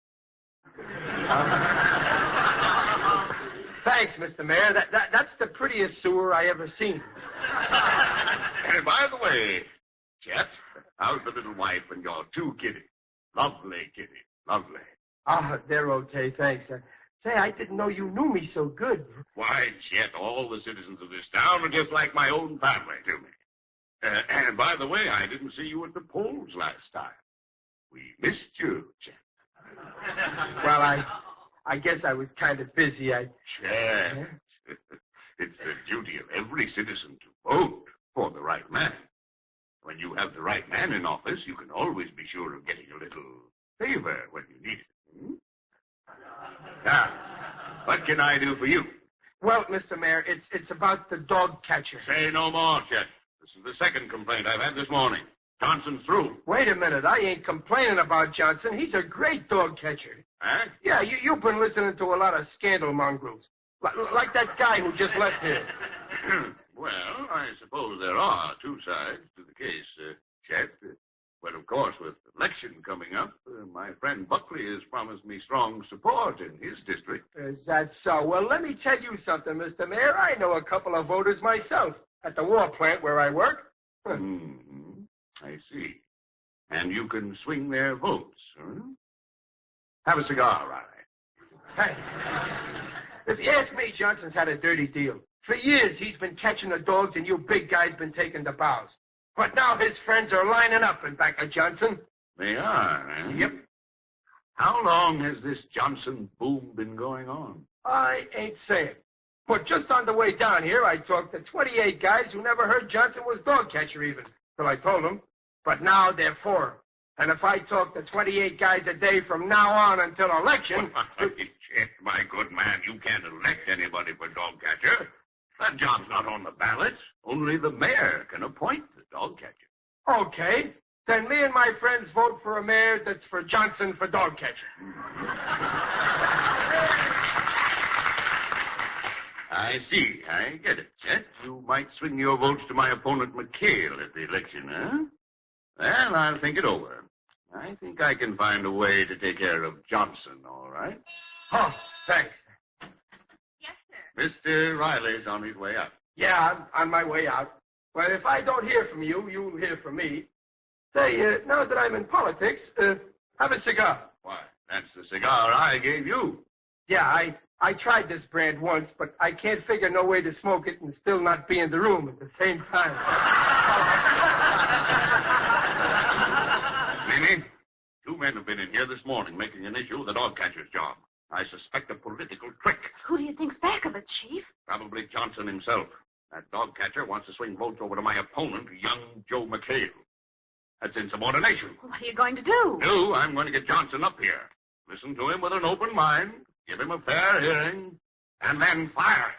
Thanks, Mr. Mayor. That's the prettiest sewer I ever seen. And by the way, Chet, how's the little wife and your 2 kiddies? Lovely kitties, lovely. They're okay, thanks. Say, I didn't know you knew me so good. Why, Chet, all the citizens of this town are just like my own family to me. And by the way, I didn't see you at the polls last time. We missed you, Chet. Well, I guess I was kind of busy. Chet, it's the duty of every citizen to vote for the right man. When you have the right man in office, you can always be sure of getting a little favor when you need it. Now, what can I do for you? Well, Mr. Mayor, it's about the DOGCATCHER. Say no more, Chet. This is the second complaint I've had this morning. Johnson's through. Wait a minute. I ain't complaining about Johnson. He's a great DOGCATCHER. Huh? Yeah, you've been listening to a lot of scandal mongrels. Like that guy who just left here. Well, I suppose there are 2 sides to the case, Chet. But, of course, with the election coming up, my friend Buckley has promised me strong support in his district. Is that so? Well, let me tell you something, Mr. Mayor. I know a couple of voters myself at the war plant where I work. Mm-hmm. I see. And you can swing their votes, huh? Have a cigar, Riley. Hey, if you ask me, Johnson's had a dirty deal. For years, he's been catching the dogs, and you big guys been taking the bows. But now his friends are lining up in back of Johnson. They are, eh? Yep. How long has this Johnson boom been going on? I ain't saying. But just on the way down here, I talked to 28 guys who never heard Johnson was DOGCATCHER even, till I told them. But now they're for him. And if I talk to 28 guys a day from now on until election... Chet, my good man, you can't elect anybody for DOGCATCHER. That job's not on the ballot. Only the mayor can appoint the DOGCATCHER. Okay. Then me and my friends vote for a mayor that's for Johnson for DOGCATCHER. I see. I get it, Chet. You might swing your votes to my opponent, McHale, at the election, huh? Well, I'll think it over. I think I can find a way to take care of Johnson, all right? Oh, thanks. Yes, sir. Mr. Riley's on his way out. Yeah, I'm on my way out. Well, if I don't hear from you, you'll hear from me. Say, now that I'm in politics, have a cigar. Why, that's the cigar I gave you. Yeah, I tried this brand once, but I can't figure no way to smoke it and still not be in the room at the same time. Mimi, 2 men have been in here this morning making an issue of the DOGCATCHER's job. I suspect a political trick. Who do you think's back of it, Chief? Probably Johnson himself. That DOGCATCHER wants to swing votes over to my opponent, young Joe McHale. That's insubordination. What are you going to do? I'm going to get Johnson up here. Listen to him with an open mind, give him a fair hearing, and then fire.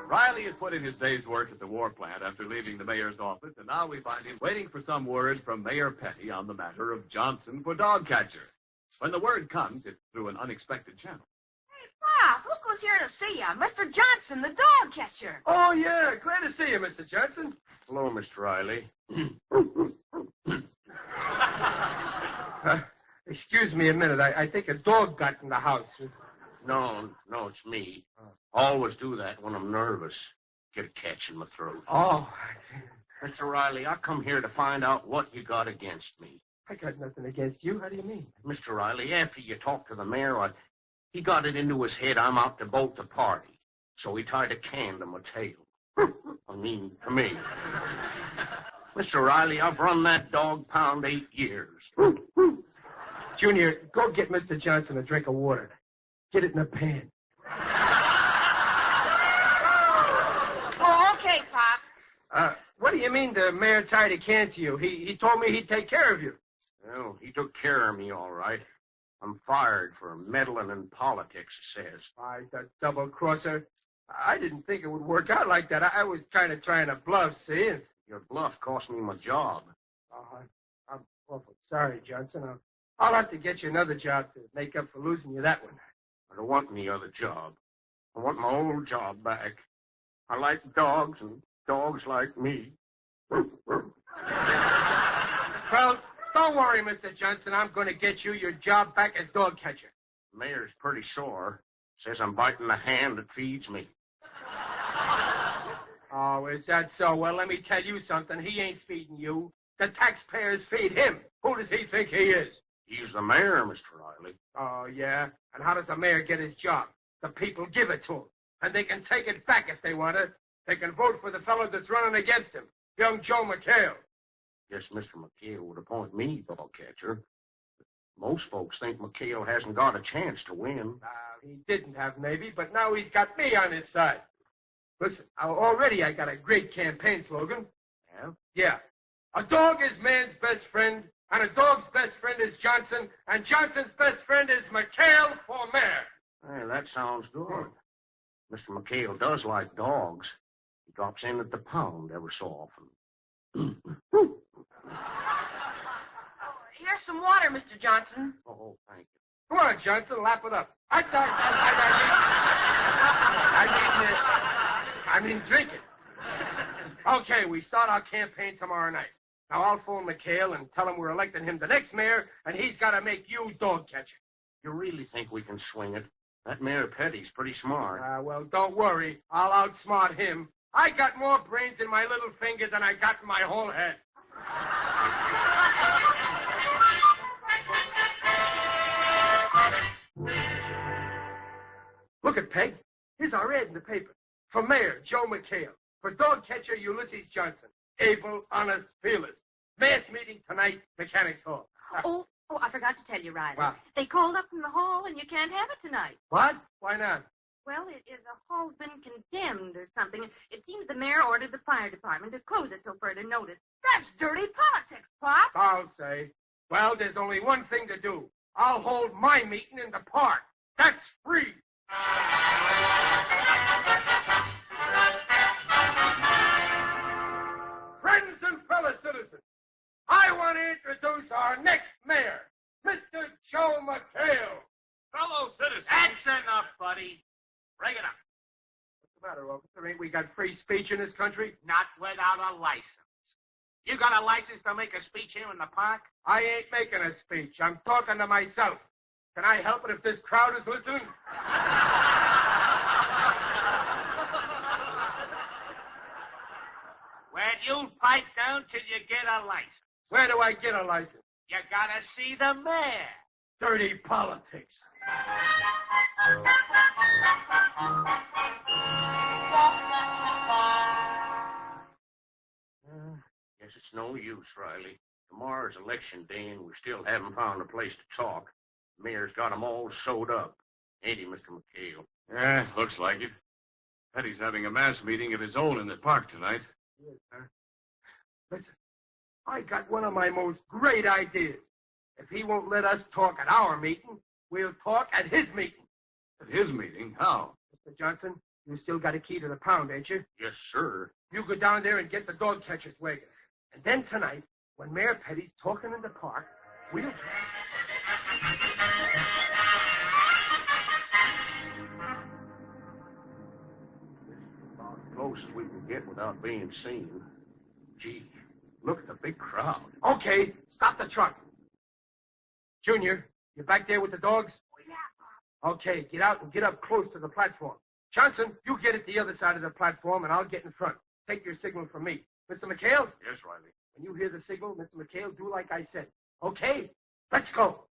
Riley had put in his day's work at the war plant after leaving the mayor's office, and now we find him waiting for some word from Mayor Petty on the matter of Johnson for DOGCATCHER. When the word comes, it's through an unexpected channel. Hey, Pop, look who's here to see you. Mr. Johnson, the DOGCATCHER. Oh, yeah. Glad to see you, Mr. Johnson. Hello, Mr. Riley. Excuse me a minute. I think a dog got in the house. No, it's me. Always do that when I'm nervous. Get a catch in my throat. Oh. Mr. Riley, I come here to find out what you got against me. I got nothing against you. How do you mean? Mr. Riley, after you talked to the mayor, he got it into his head I'm out to bolt the party. So he tied a can to my tail. To me. Mr. Riley, I've run that dog pound 8 years. Junior, go get Mr. Johnson a drink of water. Get it in a pan. Oh, okay, Pop. What do you mean the mayor tied a can to you? He told me he'd take care of you. Well, he took care of me, all right. I'm fired for meddling in politics, it says. Why, the double-crosser. I didn't think it would work out like that. I was kind of trying to bluff, see? Your bluff cost me my job. Oh, I'm awful sorry, Johnson. I'll have to get you another job to make up for losing you that one. I don't want any other job. I want my old job back. I like dogs, and dogs like me. Well, don't worry, Mr. Johnson. I'm going to get you your job back as dog catcher. The mayor's pretty sore. Says I'm biting the hand that feeds me. Oh, is that so? Well, let me tell you something. He ain't feeding you. The taxpayers feed him. Who does he think he is? He's the mayor, Mr. Riley. Oh, yeah? And how does the mayor get his job? The people give it to him. And they can take it back if they want it. They can vote for the fellow that's running against him, young Joe McHale. Guess Mr. McHale would appoint me dog catcher. Most folks think McHale hasn't got a chance to win. He didn't have, maybe, but now he's got me on his side. Listen, already I got a great campaign slogan. Yeah? Yeah. A dog is man's best friend, and a dog's best friend is Johnson, and Johnson's best friend is McHale for mayor. Hey, that sounds good. Mr. McHale does like dogs. He drops in at the pound every so often. Here's some water, Mr. Johnson. Oh, thank you. Come on, Johnson, lap it up. I mean, drink it. Okay, we start our campaign tomorrow night. Now, I'll phone McHale and tell him we're electing him the next mayor, and he's got to make you dog catcher. You really think we can swing it? That Mayor Petty's pretty smart. Well, don't worry. I'll outsmart him. I got more brains in my little finger than I got in my whole head. Look at Peg. Here's our ad in the paper. For Mayor, Joe McHale. For dog catcher, Ulysses Johnson. Able, honest, fearless. Mass meeting tonight, Mechanics Hall. Oh, I forgot to tell you, Riley. What? They called up from the hall, and you can't have it tonight. What? Why not? Well, the hall's been condemned or something. It seems the mayor ordered the fire department to close it till further notice. That's dirty politics, Pop. I'll say. Well, there's only one thing to do. I'll hold my meeting in the park. That's free. Friends and fellow citizens, I want to introduce our next mayor, Mr. Joe McHale. Fellow citizens. That's enough, buddy. Bring it up. What's the matter, officer? Ain't we got free speech in this country? Not without a license. You got a license to make a speech here in the park? I ain't making a speech. I'm talking to myself. Can I help it if this crowd is listening? Well, you'll pipe down till you get a license. Where do I get a license? You gotta see the mayor. Dirty politics. Guess it's no use, Riley. Tomorrow's election day, and we still haven't found a place to talk. The mayor's got 'em all sewed up. Ain't he, Mr. McHale? Yeah, looks like it. Petty's having a mass meeting of his own in the park tonight. Yes, sir. Listen, I got one of my most great ideas. If he won't let us talk at our meeting, we'll talk at his meeting. At his meeting? How? Mr. Johnson, you still got a key to the pound, ain't you? Yes, sir. You go down there and get the dog catcher's wagon. And then tonight, when Mayor Petty's talking in the park, we'll talk. About as close as we can get without being seen. Gee, look at the big crowd. Okay, stop the truck. Junior, you back there with the dogs? Oh, yeah, Pop. Okay, get out and get up close to the platform. Johnson, you get at the other side of the platform, and I'll get in front. Take your signal from me. Mr. McHale? Yes, Riley. When you hear the signal, Mr. McHale, do like I said. Okay, let's go.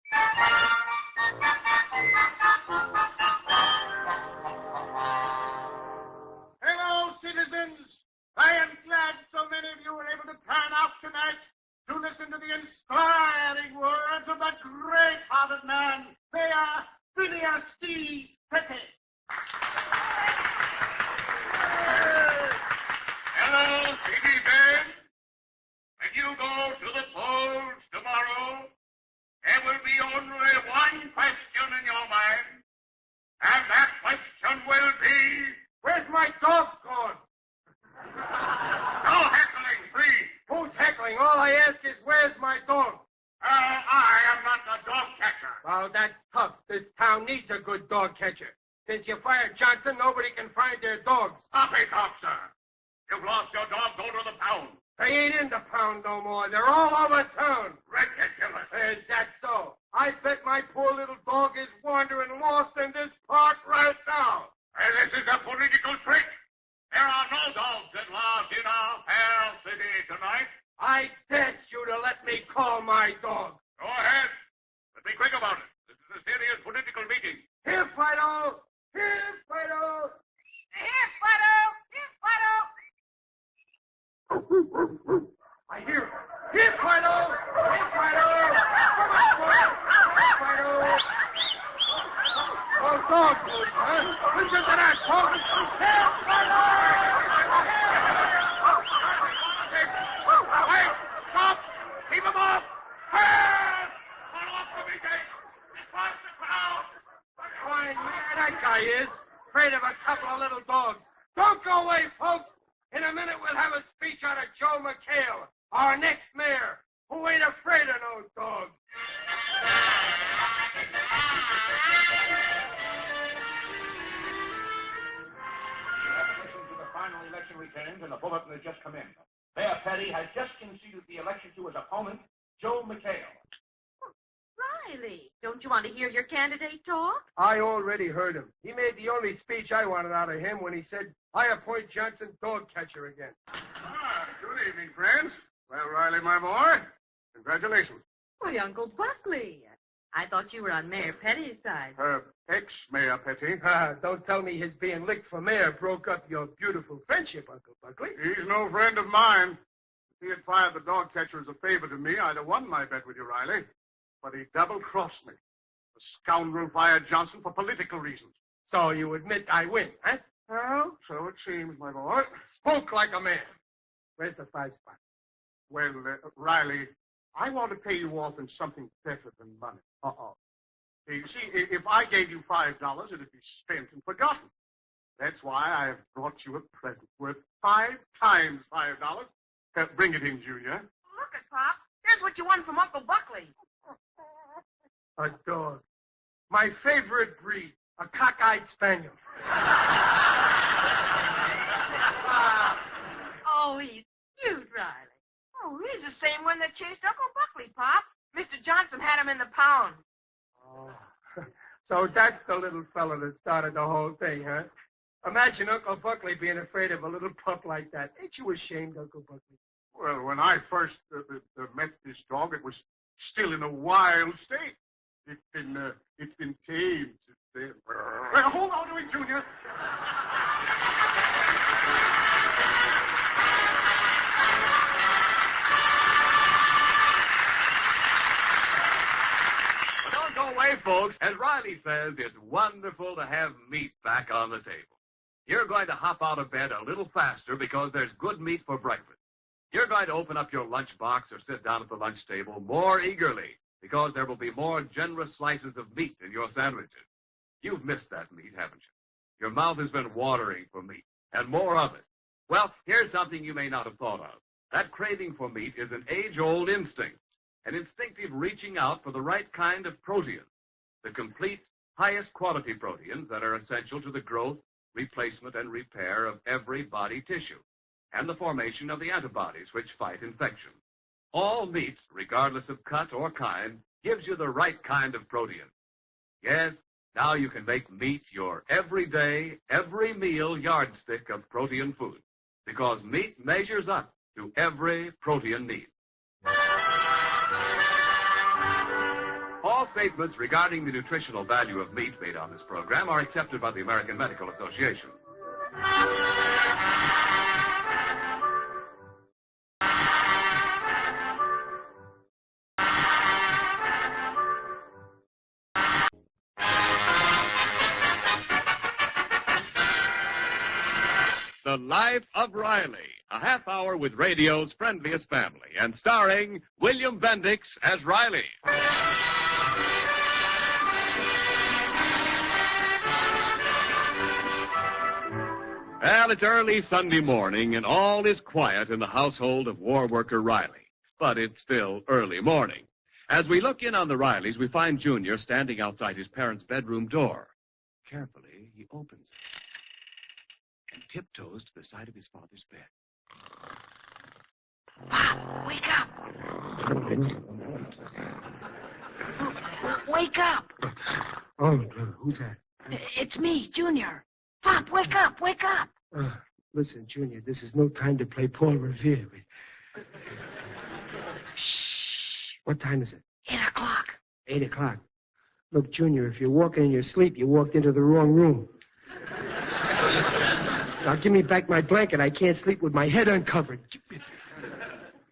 Hello, citizens. I am glad so many of you were able to turn out tonight to listen to the inspiring words of that great-hearted man, Mayor Phineas C. Petty. Hello, Piggy Ben. When you go to the polls tomorrow, there will be only one that's tough. This town needs a good dog catcher. Since you fired Johnson, nobody can find their dogs. Stop it, officer. You've lost your dog. Go to the pound. They ain't in the pound no more. They're all over town. Ridiculous. Is that so? I bet my poor little dog is wandering lost in this park right now. And this is a political trick. There are no dogs at last in our fair city tonight. I dare you to let me call my dog. Go ahead. But be quick about it. This is a serious political meeting. Here, Fido. Here, Fido. Here, Fido. Here, Fido. I hear him. Here, Fido. Here, Fido. Come on, boy. Here, Fido. Oh, dog food, huh? Listen to that, folks. Here, Fido. Wait! Stop! Keep him off! Hey! Follow up the meeting! Across the crowd! Fine man, that guy is. Afraid of a couple of little dogs. Don't go away, folks. In a minute, we'll have a speech out of Joe McHale, our next mayor, who ain't afraid of no dogs. Listening to the final election returns, and the bulletin has just come in. Mayor Petty has just conceded the election to his opponent, Joe McHale. Riley, don't you want to hear your candidate talk? I already heard him. He made the only speech I wanted out of him when he said, I appoint Johnson dog catcher again. Good evening, friends. Well, Riley, my boy, congratulations. Why, Uncle Buckley, I thought you were on Mayor Petty's side. Ex-Mayor Petty. Don't tell me his being licked for mayor broke up your beautiful friendship, Uncle Buckley. He's no friend of mine. If he had fired the dog catcher as a favor to me, I'd have won my bet with you, Riley. But he double-crossed me. The scoundrel fired Johnson for political reasons. So you admit I win, huh? Well, so it seems, my boy. Spoke like a man. Where's the 5 spot? Well, Riley, I want to pay you off in something better than money. Uh-oh. You see, if I gave you $5, it'd be spent and forgotten. That's why I have brought you a present worth 5 times $5. Bring it in, Junior. Look at Pop. Here's what you won from Uncle Buckley. A dog. My favorite breed. A cockeyed spaniel. Oh, he's cute, Riley. Oh, he's the same one that chased Uncle Buckley, Pop. Mr. Johnson had him in the pound. Oh. So that's the little fella that started the whole thing, huh? Imagine Uncle Buckley being afraid of a little pup like that. Ain't you ashamed, Uncle Buckley? Well, when I first met this dog, it was still in a wild state. It's been tamed since then. Well, hold on to it, Junior. But don't go away, folks. As Riley says, it's wonderful to have meat back on the table. You're going to hop out of bed a little faster because there's good meat for breakfast. You're going to open up your lunchbox or sit down at the lunch table more eagerly because there will be more generous slices of meat in your sandwiches. You've missed that meat, haven't you? Your mouth has been watering for meat, and more of it. Well, here's something you may not have thought of. That craving for meat is an age-old instinct, an instinctive reaching out for the right kind of protein, the complete, highest quality proteins that are essential to the growth, replacement, and repair of every body tissue, and the formation of the antibodies which fight infection. All meat, regardless of cut or kind, gives you the right kind of protein. Yes, now you can make meat your everyday, every meal yardstick of protein food, because meat measures up to every protein need. All statements regarding the nutritional value of meat made on this program are accepted by the American Medical Association. The Life of Riley, a half hour with radio's friendliest family, and starring William Bendix as Riley. Well, it's early Sunday morning, and all is quiet in the household of war worker Riley. But it's still early morning. As we look in on the Rileys, we find Junior standing outside his parents' bedroom door. Carefully, he opens it and tiptoes to the side of his father's bed. Pop, wake up. Wake up. Oh, who's that? It's me, Junior. Pop, wake up, wake up. Listen, Junior, this is no time to play Paul Revere. Shh. What time is it? 8 o'clock. 8 o'clock. Look, Junior, if you're walking in your sleep, you walked into the wrong room. Now, give me back my blanket. I can't sleep with my head uncovered.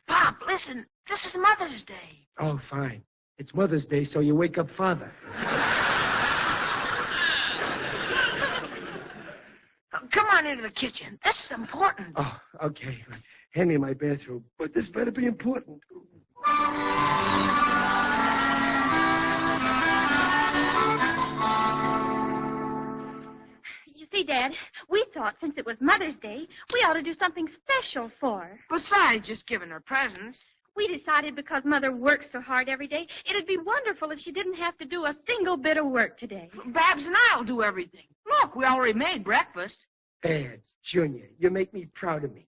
Pop, listen. This is Mother's Day. Oh, fine. It's Mother's Day, so you wake up Father. Come on into the kitchen. This is important. Oh, okay. Hand me my bathrobe. But this better be important. You see, Dad, we thought since it was Mother's Day, we ought to do something special for her. Besides just giving her presents. We decided because Mother works so hard every day, it'd be wonderful if she didn't have to do a single bit of work today. Babs and I'll do everything. Look, we already made breakfast. Babs, Junior, you make me proud of me.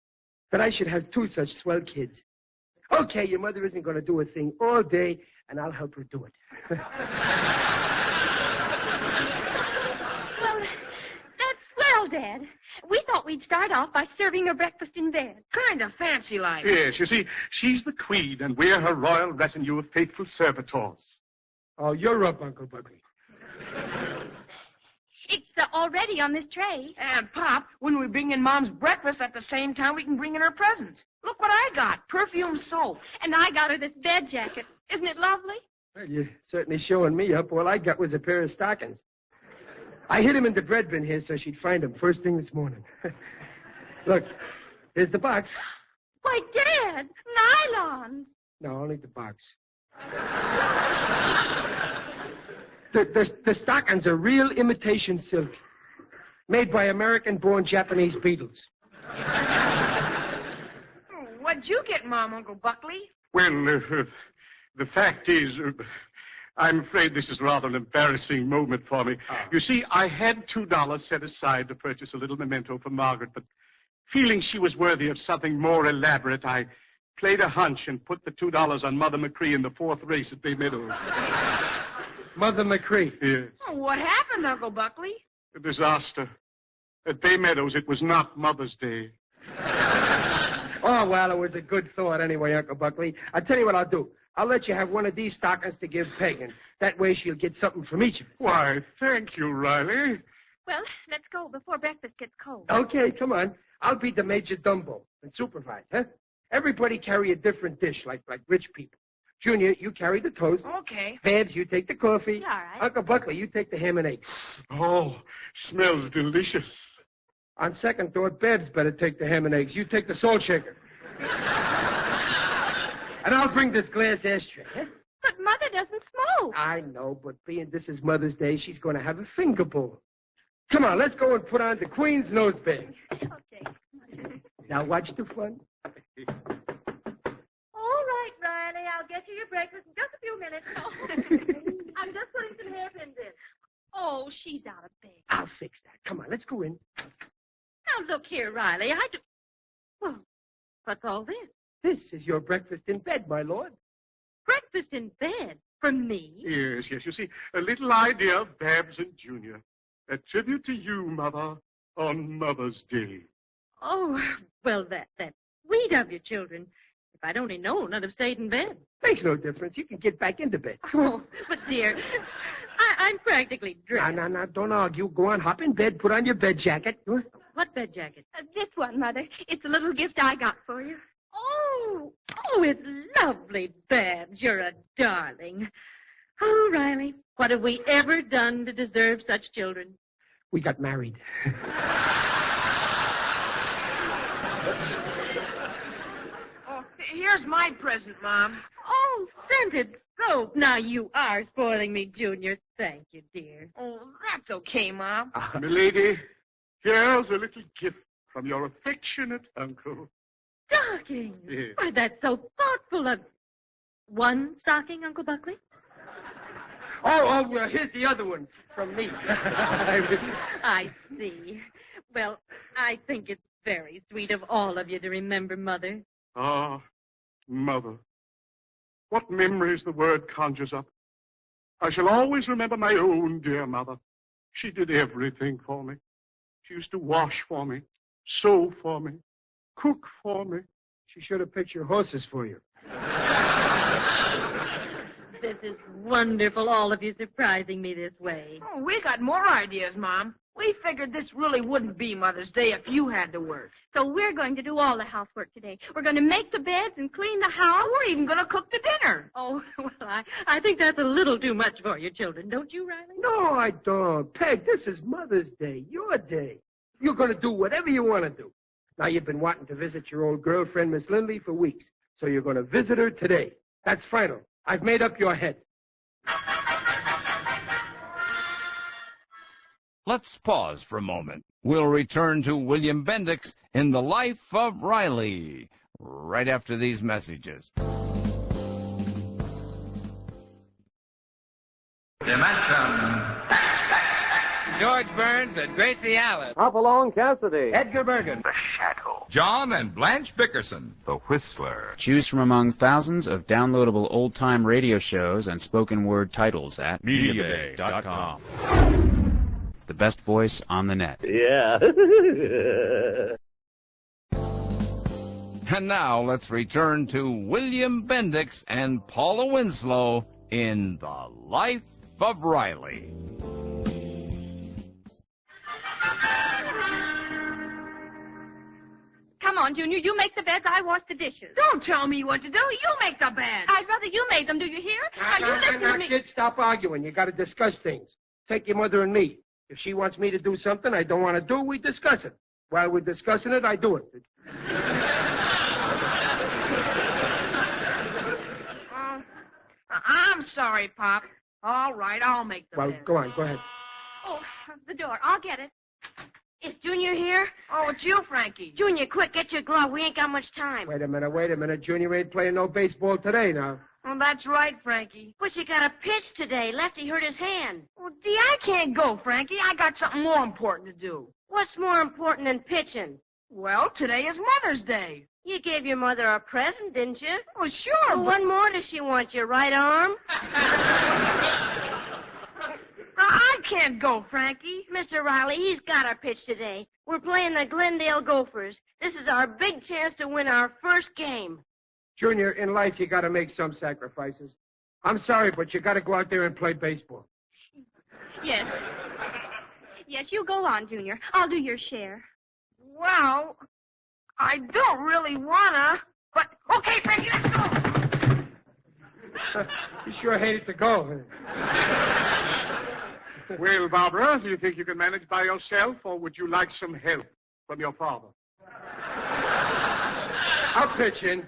That I should have 2 such swell kids. Okay, your mother isn't going to do a thing all day, and I'll help her do it. Well, that's swell, Dad. We thought we'd start off by serving her breakfast in bed. Kind of fancy like. Yes, you see, she's the queen, and we're her royal retinue of faithful servitors. Oh, you're up, Uncle Buckley. It's already on this tray. And, Pop, when we bring in Mom's breakfast at the same time, we can bring in her presents. Look what I got, perfume soap. And I got her this bed jacket. Isn't it lovely? Well, you're certainly showing me up. All I got was a pair of stockings. I hid them in the bread bin here so she'd find them first thing this morning. Look, here's the box. Why, Dad, nylons. No, only the box. The stockings are real imitation silk, made by American-born Japanese beetles. What'd you get, Mom, Uncle Buckley? Well, the fact is, I'm afraid this is rather an embarrassing moment for me. You see, I had $2 set aside to purchase a little memento for Margaret, but feeling she was worthy of something more elaborate, I played a hunch and put the $2 on Mother McCree in the 4th race at Bay Meadows. Mother McCree? Yes. Oh, what happened, Uncle Buckley? A disaster. At Bay Meadows, it was not Mother's Day. Oh, well, it was a good thought anyway, Uncle Buckley. I'll tell you what I'll do. I'll let you have one of these stockings to give Peg, and that way she'll get something from each of us. Why, thank you, Riley. Well, let's go before breakfast gets cold. Okay, come on. I'll be the Major Dumbo and supervise, huh? Everybody carry a different dish, like rich people. Junior, you carry the toast. Okay. Babs, you take the coffee. All right. Uncle Buckley, you take the ham and eggs. Oh, smells delicious. On second thought, Babs better take the ham and eggs. You take the salt shaker. And I'll bring this glass ashtray. Huh? But Mother doesn't smoke. I know, but being this is Mother's Day, she's going to have a finger bowl. Come on, let's go and put on the Queen's nose bag. Okay. Now watch the fun. All right, Riley, I'll get you your breakfast in just a few minutes. I'm just putting some hairpins in. Oh, she's out of bed. I'll fix that. Come on, let's go in. Now, look here, Riley. Well, what's all this? This is your breakfast in bed, my lord. Breakfast in bed? For me? Yes. You see, a little idea of Babs and Junior. A tribute to you, Mother, on Mother's Day. Oh, well, that's sweet of you, children. If I'd only known, I'd have stayed in bed. Makes no difference. You can get back into bed. Oh, but, dear, I'm practically dressed. No, don't argue. Go on, hop in bed, put on your bed jacket. What bed jacket? This one, Mother. It's a little gift I got for you. Oh, it's lovely, Babs. You're a darling. Oh, Riley, what have we ever done to deserve such children? We got married. Oh, here's my present, Mom. Oh, scented soap. Now, you are spoiling me, Junior. Thank you, dear. Oh, that's okay, Mom. Milady, here's a little gift from your affectionate uncle. Stockings. Yes. Why, that's so thoughtful of... One stocking, Uncle Buckley? Here's the other one from me. I see. Well, I think it's very sweet of all of you to remember Mother. Ah, Mother. What memories the word conjures up. I shall always remember my own dear mother. She did everything for me. She used to wash for me, sew for me, cook for me. She should have picked your horses for you. This is wonderful, all of you surprising me this way. Oh, we got more ideas, Mom. We figured this really wouldn't be Mother's Day if you had to work. So we're going to do all the housework today. We're going to make the beds and clean the house. We're even going to cook the dinner. Oh, well, I think that's a little too much for you children, don't you, Riley? No, I don't. Peg, this is Mother's Day, your day. You're going to do whatever you want to do. Now, you've been wanting to visit your old girlfriend, Miss Lindley, for weeks. So you're going to visit her today. That's final. I've made up your head. Let's pause for a moment. We'll return to William Bendix in The Life of Riley right after these messages. Dimension. George Burns and Gracie Allen. Hopalong Cassidy. Edgar Bergen. The Shadow. John and Blanche Bickerson. The Whistler. Choose from among thousands of downloadable old-time radio shows and spoken word titles at MediaBay.com. The best voice on the net. Yeah. And now let's return to William Bendix and Paula Winslow in The Life of Riley. Come on, Junior, you make the beds, I wash the dishes. Don't tell me what to do. You make the bed. I'd rather you made them, do you hear? Now, you listen to me. Kids, stop arguing. You got to discuss things. Take your mother and me. If she wants me to do something I don't want to do, we discuss it. While we're discussing it, I do it. I'm sorry, Pop. All right, I'll make the bed. Well, go on. Go ahead. Oh, the door. I'll get it. Is Junior here? Oh, it's you, Frankie. Junior, quick, get your glove. We ain't got much time. Wait a minute. Junior ain't playing no baseball today now. Well, that's right, Frankie. But you got a pitch today. Lefty hurt his hand. Well, gee, I can't go, Frankie. I got something more important to do. What's more important than pitching? Well, today is Mother's Day. You gave your mother a present, didn't you? Well, sure. Well, what more does she want? Your right arm? I can't go, Frankie. Mr. Riley, he's got our pitch today. We're playing the Glendale Gophers. This is our big chance to win our first game. Junior, in life, you got to make some sacrifices. I'm sorry, but you got to go out there and play baseball. Yes. Yes, you go on, Junior. I'll do your share. Well, I don't really wanna, but okay, Frankie, let's go. You sure hated to go. Well, Barbara, do you think you can manage by yourself, or would you like some help from your father? I'll pitch in.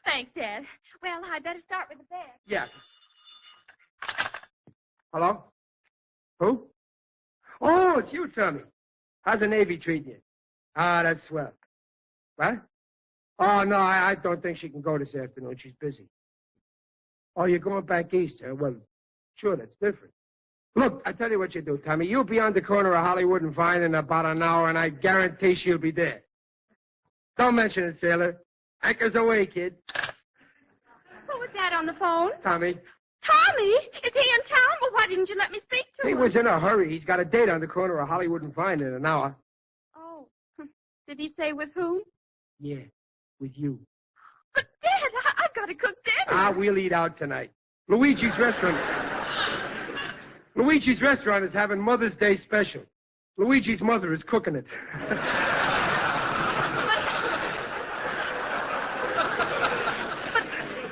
Thanks, Dad. Well, I'd better start with the bed. Yeah. Hello? Who? Oh, it's you, Tommy. How's the Navy treating you? Ah, that's swell. What? Oh, no, I don't think she can go this afternoon. She's busy. Oh, you're going back east, huh? Well, sure, that's different. Look, I tell you what you do, Tommy. You'll be on the corner of Hollywood and Vine in about an hour, and I guarantee she'll be there. Don't mention it, sailor. Anchor's away, kid. Who was that on the phone? Tommy. Tommy? Is he in town? Well, why didn't you let me speak to him? He was in a hurry. He's got a date on the corner of Hollywood and Vine in an hour. Oh. Did he say with whom? Yeah, with you. But, Dad, I've got to cook dinner. We'll eat out tonight. Luigi's restaurant. Luigi's restaurant is having Mother's Day special. Luigi's mother is cooking it.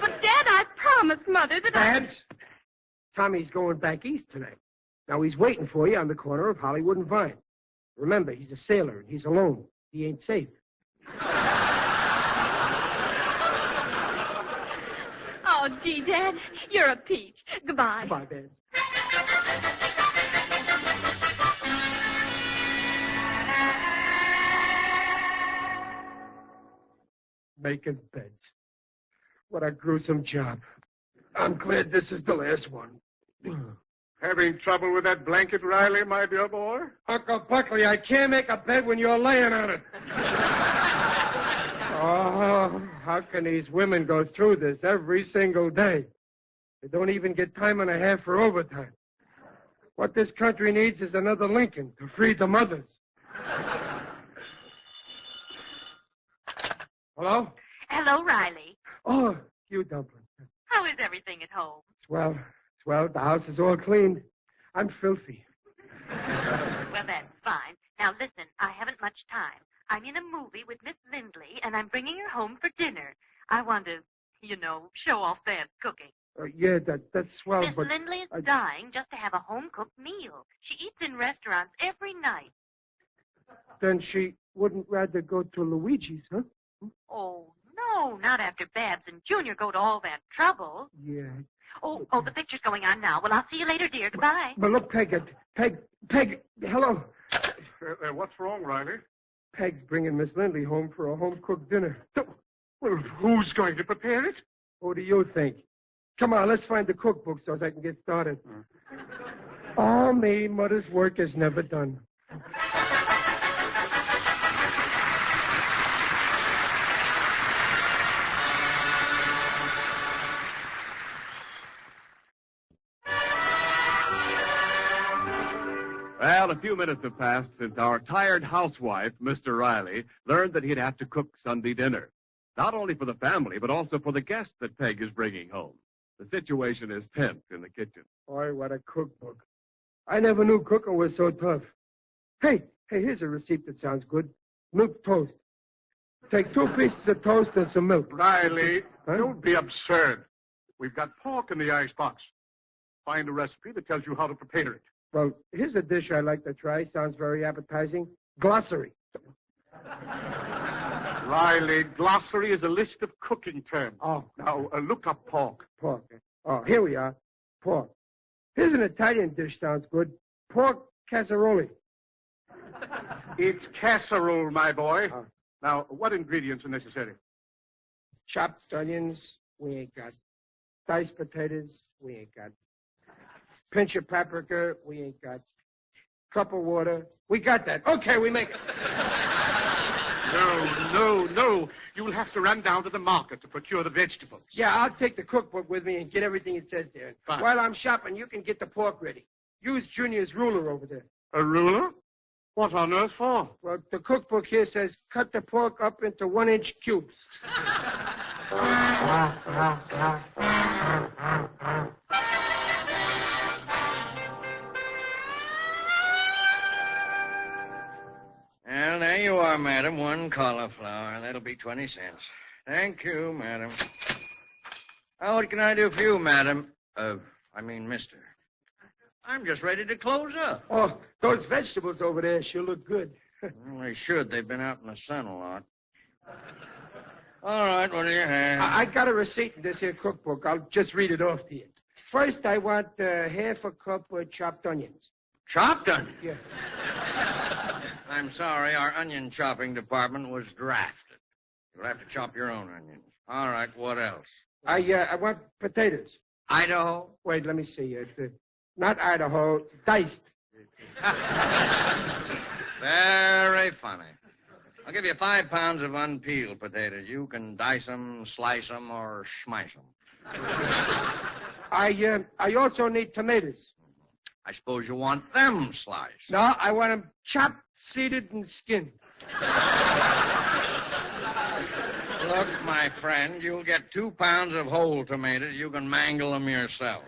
But, Dad, I promised Mother that Babs, Tommy's going back east tonight. Now, he's waiting for you on the corner of Hollywood and Vine. Remember, he's a sailor and he's alone. He ain't safe. Oh, gee, Dad, you're a peach. Goodbye. Goodbye, Babs. Making beds. What a gruesome job. I'm glad this is the last one. Having trouble with that blanket, Riley, my dear boy? Uncle Buckley, I can't make a bed when you're laying on it. Oh, how can these women go through this every single day? They don't even get time and a half for overtime. What this country needs is another Lincoln to free the mothers. Hello? Hello, Riley. Oh, you Dumpling. How is everything at home? Swell. The house is all cleaned. I'm filthy. Well, that's fine. Now, listen, I haven't much time. I'm in a movie with Miss Lindley, and I'm bringing her home for dinner. I want to, show off Bab's cooking. Yeah, that's swell, Miss but... Lindley is dying just to have a home-cooked meal. She eats in restaurants every night. Then she wouldn't rather go to Luigi's, huh? Oh, no, not after Babs and Junior go to all that trouble. Yeah. Oh, the picture's going on now. Well, I'll see you later, dear. Goodbye. But look, Peg, hello. What's wrong, Riley? Peg's bringing Miss Lindley home for a home-cooked dinner. Well, who's going to prepare it? Who do you think? Come on, let's find the cookbook so I can get started. Oh, me, mother's work is never done. Well, a few minutes have passed since our tired housewife, Mr. Riley, learned that he'd have to cook Sunday dinner. Not only for the family, but also for the guests that Peg is bringing home. The situation is tense in the kitchen. Boy, what a cookbook. I never knew cooking was so tough. Hey, here's a receipt that sounds good. Milk toast. Take 2 pieces of toast and some milk. Riley, don't be absurd. We've got pork in the icebox. Find a recipe that tells you how to prepare it. Well, here's a dish I'd like to try. Sounds very appetizing. Glossary. Riley, glossary is a list of cooking terms. Oh. Now, look up pork. Pork. Oh, here we are. Pork. Here's an Italian dish sounds good. Pork casserole. It's casserole, my boy. Now, what ingredients are necessary? Chopped onions, we ain't got. Diced potatoes, we ain't got. Pinch of paprika, we ain't got. Cup of water, we got that. Okay, we make it. No. You'll have to run down to the market to procure the vegetables. Yeah, I'll take the cookbook with me and get everything it says there. Fine. While I'm shopping, you can get the pork ready. Use Junior's ruler over there. A ruler? What on earth for? Well, the cookbook here says cut the pork up into 1-inch cubes. Well, there you are, madam. 1 cauliflower. That'll be 20 cents. Thank you, madam. Oh, what can I do for you, madam? Mister. I'm just ready to close up. Oh, those vegetables over there sure look good. Well, they should. They've been out in the sun a lot. All right, what do you have? I got a receipt in this here cookbook. I'll just read it off to you. First, I want half a cup of chopped onions. Chopped onions? Yeah. I'm sorry, our onion chopping department was drafted. You'll have to chop your own onions. All right, what else? I want potatoes. Idaho? Wait, let me see. Not Idaho, diced. Very funny. I'll give you 5 pounds of unpeeled potatoes. You can dice them, slice them, or smice them. I also need tomatoes. I suppose you want them sliced. No, I want them chopped, seeded, and skinned. Look, my friend, you'll get 2 pounds of whole tomatoes. You can mangle them yourself.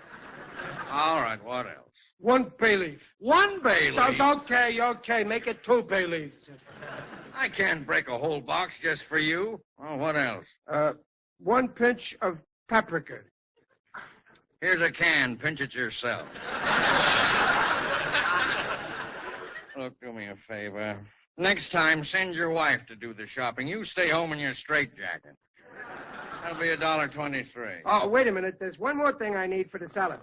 All right, what else? 1 bay leaf. 1 bay leaf? Okay. Make it 2 bay leaves. I can't break a whole box just for you. Oh, what else? 1 pinch of paprika. Here's a can. Pinch it yourself. Look, do me a favor. Next time, send your wife to do the shopping. You stay home in your straitjacket. That'll be $1.23. Oh, wait a minute. There's one more thing I need for the salad.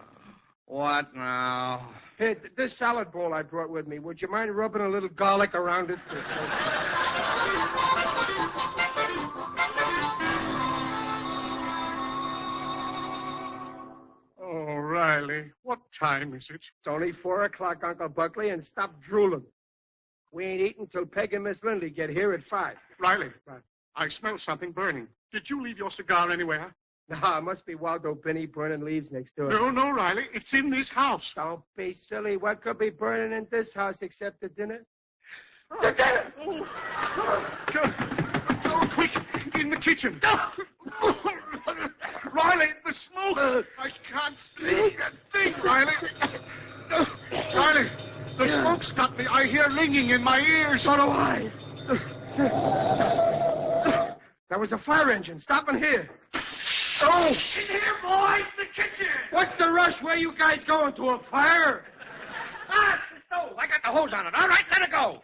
What now? Hey, this salad bowl I brought with me, would you mind rubbing a little garlic around it? Riley, what time is it? It's only 4 o'clock, Uncle Buckley, and stop drooling. We ain't eating till Peg and Miss Lindley get here at 5. Riley, I smell something burning. Did you leave your cigar anywhere? No, it must be Waldo Binney burning leaves next door. No, Riley. It's in this house. Don't be silly. What could be burning in this house except the dinner? Oh. The dinner! Go quick, in the kitchen. Riley, the smoke! I can't see a thing, Riley. Riley, the smoke's got me. I hear ringing in my ears. So do I. That was a fire engine stopping here. Oh! In here, boys, the kitchen! What's the rush? Where you guys going, to a fire? Ah, it's the stove. I got the hose on it. All right, let it go.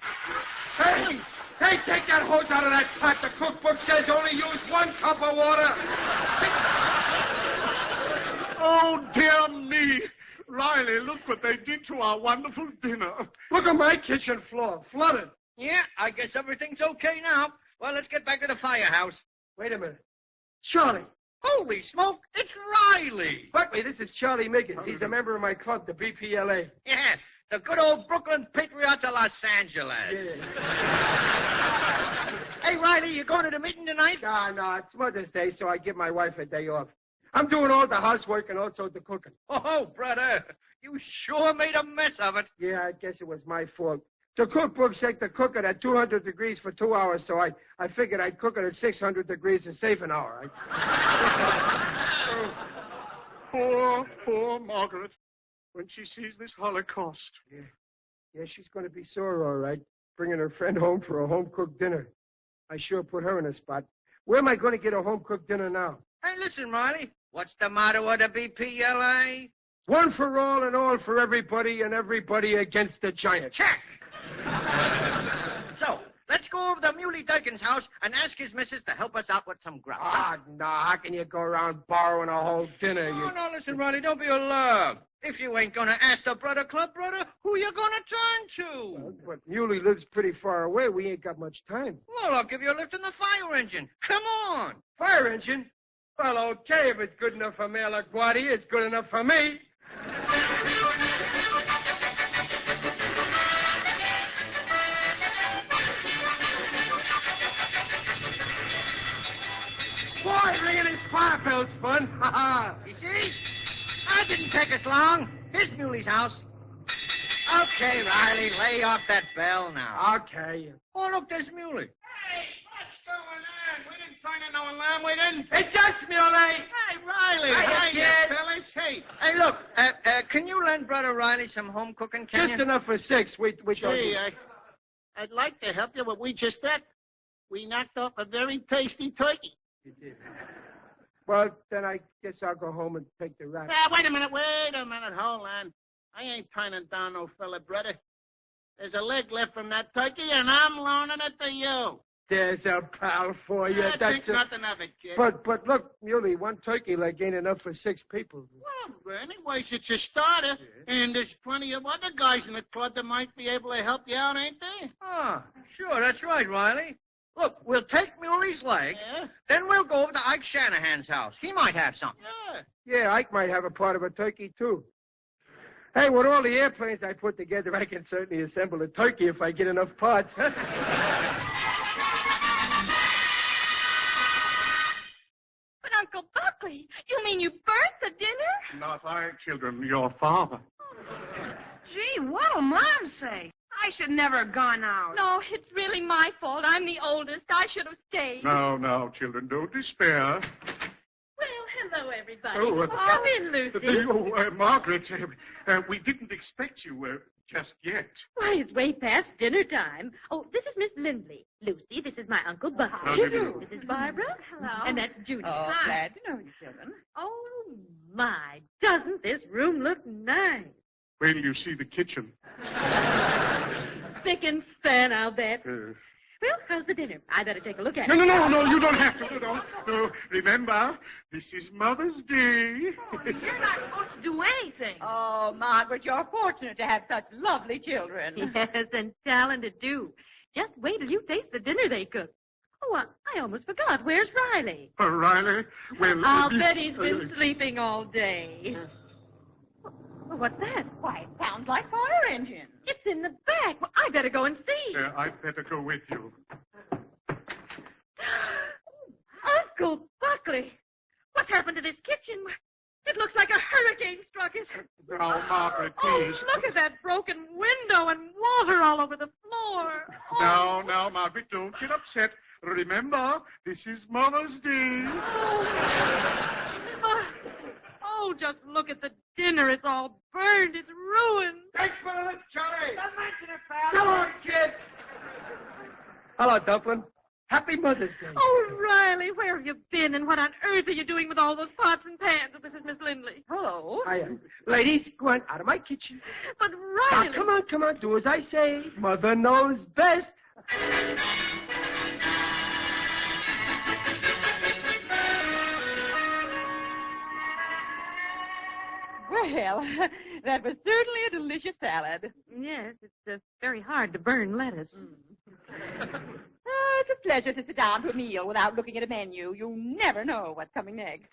Hey, take that hose out of that pot. The cookbook says only use 1 cup of water. Oh, dear me. Riley, look what they did to our wonderful dinner. Look at my kitchen floor, flooded. Yeah, I guess everything's okay now. Well, let's get back to the firehouse. Wait a minute. Charlie. Holy smoke, it's Riley. Buckley, this is Charlie Miggins. He's a member of my club, the BPLA. Yeah, the good old Brooklyn Patriots of Los Angeles. Yeah. Hey, Riley, you going to the meeting tonight? No, it's Mother's Day, so I give my wife a day off. I'm doing all the housework and also the cooking. Oh, brother, you sure made a mess of it. Yeah, I guess it was my fault. The cookbook said to cook it at 200 degrees for 2 hours, so I figured I'd cook it at 600 degrees and save an hour. Poor Margaret, when she sees this Holocaust. Yeah, she's going to be sore, all right, bringing her friend home for a home-cooked dinner. I sure put her in a spot. Where am I going to get a home-cooked dinner now? Hey, listen, Riley, what's the motto of the BPLA? One for all and all for everybody and everybody against the giant. Check! So, let's go over to Muley Durkin's house and ask his missus to help us out with some grub. No, how can you go around borrowing a whole dinner? No, listen, Riley, don't be alarmed. If you ain't gonna ask the brother, who you gonna turn to? Well, but Muley lives pretty far away. We ain't got much time. Well, I'll give you a lift in the fire engine. Come on. Fire engine? Well, okay, if it's good enough for Mayor LaGuardia, it's good enough for me. Boy, ringing his fire bell's fun. You see? That didn't take us long. Here's Muley's house. Okay, Riley, lay off that bell now. Okay. Oh, look, there's Muley. Hey, what's going on? We didn't sign no alarm, we didn't. It's us, Muley. Hey, Riley. Hey, kid. Fellas. Hey. Hey, look, can you lend Brother Riley some home cooking, can Just you? enough for 6. We don't Gee, need... I'd like to help you, but we just we knocked off a very tasty turkey. You did. Well, then I guess I'll go home and take the rest. Wait a minute. Hold on. I ain't turning down no fella, brother. There's a leg left from that turkey, and I'm loaning it to you. There's a pal for you. I think nothing of it, kid. But look, Muley, 1 turkey leg ain't enough for 6 people. Well, anyways, it's a starter, and there's plenty of other guys in the club that might be able to help you out, ain't there? Ah, sure, that's right, Riley. Look, we'll take Muley's leg, then we'll go over to Ike Shanahan's house. He might have something. Yeah, Ike might have a part of a turkey, too. Hey, with all the airplanes I put together, I can certainly assemble a turkey if I get enough parts. But, Uncle Buckley, you mean you burnt the dinner? Not I, children, your father. Gee, what'll Mom say? I should never have gone out. No, it's really my fault. I'm the oldest. I should have stayed. No, children, don't despair. Well, hello, everybody. Oh, Come in, Lucy. Margaret, we didn't expect you just yet. Why, it's way past dinner time. Oh, this is Miss Lindley. Lucy, this is my Uncle Buckley. How do you do? This is Barbara. Hello. And that's Judy. Oh, Hi. glad to know you, children. Oh, my. Doesn't this room look nice? Wait till you see the kitchen. Spick and span, I'll bet. Well, how's the dinner? I better take a look at it. No, you don't have to. No, remember, this is Mother's Day. You're not supposed to do anything. Oh, Margaret, you're fortunate to have such lovely children. Yes, and talented, too. Just wait till you taste the dinner they cook. Oh, I almost forgot. Where's Riley? Riley? Well, I'll bet he's been sleeping all day. Well, what's that? Why, it sounds like fire engines. It's in the back. Well, I better go and see. I'd better go with you. Uncle Buckley, what's happened to this kitchen? It looks like a hurricane struck it. Now, Margaret, Oh, please. look at that broken window and water all over the floor. Now, Margaret, don't get upset. Remember, this is Mother's Day. Oh, just look at the dinner. It's all burned. It's ruined. Thanks for the lift, Charlie. Don't mention it, pal. Come on, kid. Hello, Dumpling. Happy Mother's Day. Oh, Riley, where have you been, and what on earth are you doing with all those pots and pans? Oh, this is Miss Lindley. Hello. I am. Ladies, go on out of my kitchen. But Riley... Now, come on. Do as I say. Mother knows best. Well, that was certainly a delicious salad. Yes, it's very hard to burn lettuce. Oh, it's a pleasure to sit down to a meal without looking at a menu. You never know what's coming next.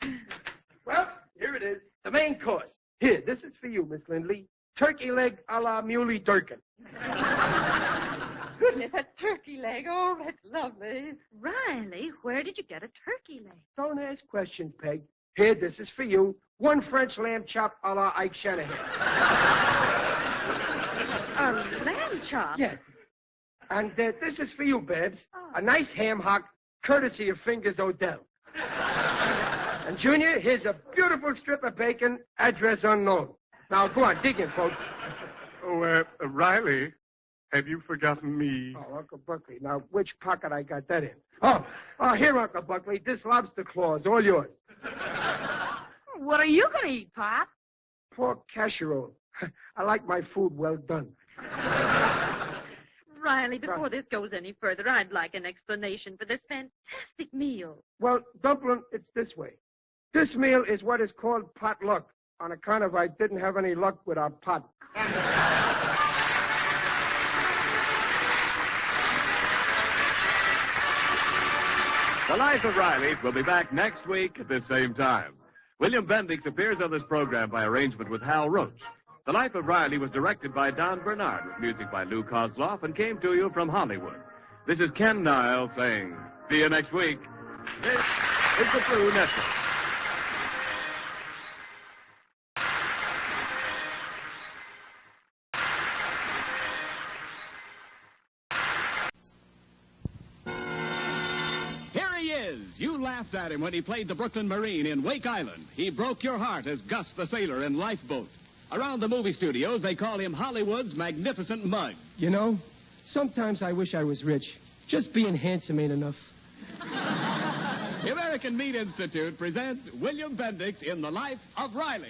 Well, here it is. The main course. Here, this is for you, Miss Lindley. Turkey leg a la Muley Durkin. Goodness, a turkey leg. Oh, that's lovely. Riley, where did you get a turkey leg? Don't ask questions, Peg. Here, this is for you. One French lamb chop a la Ike Shanahan. A lamb chop? Yes. And this is for you, Babs. A nice ham hock, courtesy of Fingers Odell. And, Junior, here's a beautiful strip of bacon, address unknown. Now, go on, dig in, folks. Oh, Riley, have you forgotten me? Oh, Uncle Buckley. Now, which pocket I got that in? Oh, here, Uncle Buckley. This lobster claw is all yours. What are you going to eat, Pop? Pork casserole. I like my food well done. Riley, before this goes any further, I'd like an explanation for this fantastic meal. Well, Dumpling, it's this way. This meal is what is called potluck, on account of I didn't have any luck with our pot. The Life of Riley will be back next week at this same time. William Bendix appears on this program by arrangement with Hal Roach. The Life of Riley was directed by Don Bernard with music by Lou Kozloff and came to you from Hollywood. This is Ken Niles saying, see you next week. This is the True Network. You laughed at him when he played the Brooklyn Marine in Wake Island. He broke your heart as Gus the Sailor in Lifeboat. Around the movie studios, they call him Hollywood's magnificent mug. You know, sometimes I wish I was rich. Just being handsome ain't enough. The American Meat Institute presents William Bendix in The Life of Riley.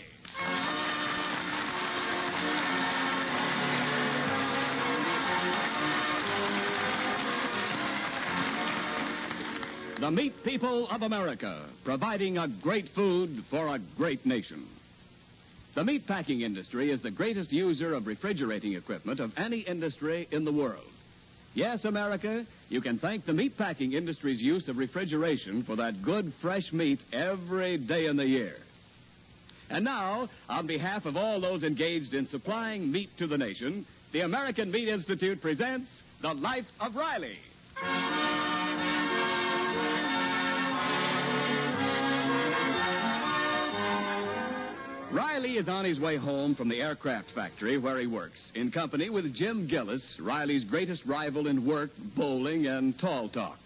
The meat people of America, providing a great food for a great nation. The meat packing industry is the greatest user of refrigerating equipment of any industry in the world. Yes, America, you can thank the meat packing industry's use of refrigeration for that good, fresh meat every day in the year. And now, on behalf of all those engaged in supplying meat to the nation, the American Meat Institute presents The Life of Riley. Riley is on his way home from the aircraft factory where he works, in company with Jim Gillis, Riley's greatest rival in work, bowling, and tall talk.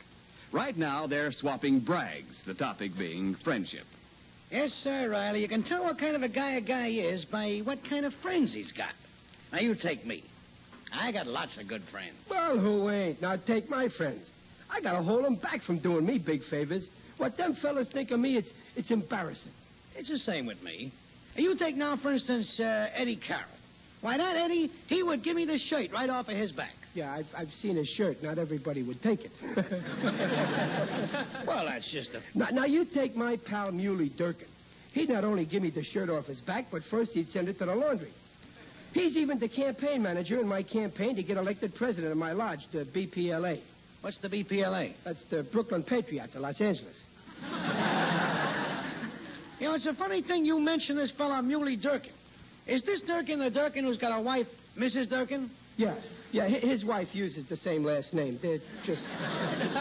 Right now, they're swapping brags, the topic being friendship. Yes, sir, Riley. You can tell what kind of a guy is by what kind of friends he's got. Now, you take me. I got lots of good friends. Well, who ain't? Now, take my friends. I gotta hold them back from doing me big favors. What them fellas think of me, it's embarrassing. It's the same with me. You take now, for instance, Eddie Carroll. Why, that Eddie, he would give me this shirt right off of his back. Yeah, I've seen his shirt. Not everybody would take it. Well, that's just a... Now, you take my pal Muley Durkin. He'd not only give me the shirt off his back, but first he'd send it to the laundry. He's even the campaign manager in my campaign to get elected president of my lodge, the BPLA. What's the BPLA? That's the Brooklyn Patriots of Los Angeles. You know, it's a funny thing you mention this fella Muley Durkin. Is this Durkin the Durkin who's got a wife, Mrs. Durkin? Yeah. Yeah, his wife uses the same last name. They're just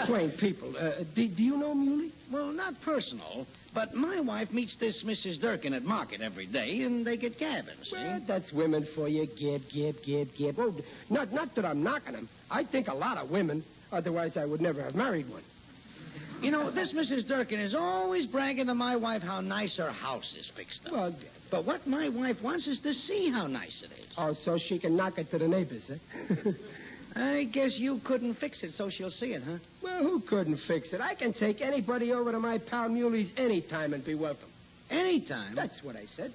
plain people. Do you know Muley? Well, not personal, but my wife meets this Mrs. Durkin at market every day, and they get gabbing, see? Well, that's women for you. Gib. Oh, not that I'm knocking them. I think a lot of women. Otherwise, I would never have married one. You know, this Mrs. Durkin is always bragging to my wife how nice her house is fixed up. Well, but what my wife wants is to see how nice it is. Oh, so she can knock it to the neighbors, eh? I guess you couldn't fix it so she'll see it, huh? Well, who couldn't fix it? I can take anybody over to my pal Muley's any time and be welcome. Any time? That's what I said.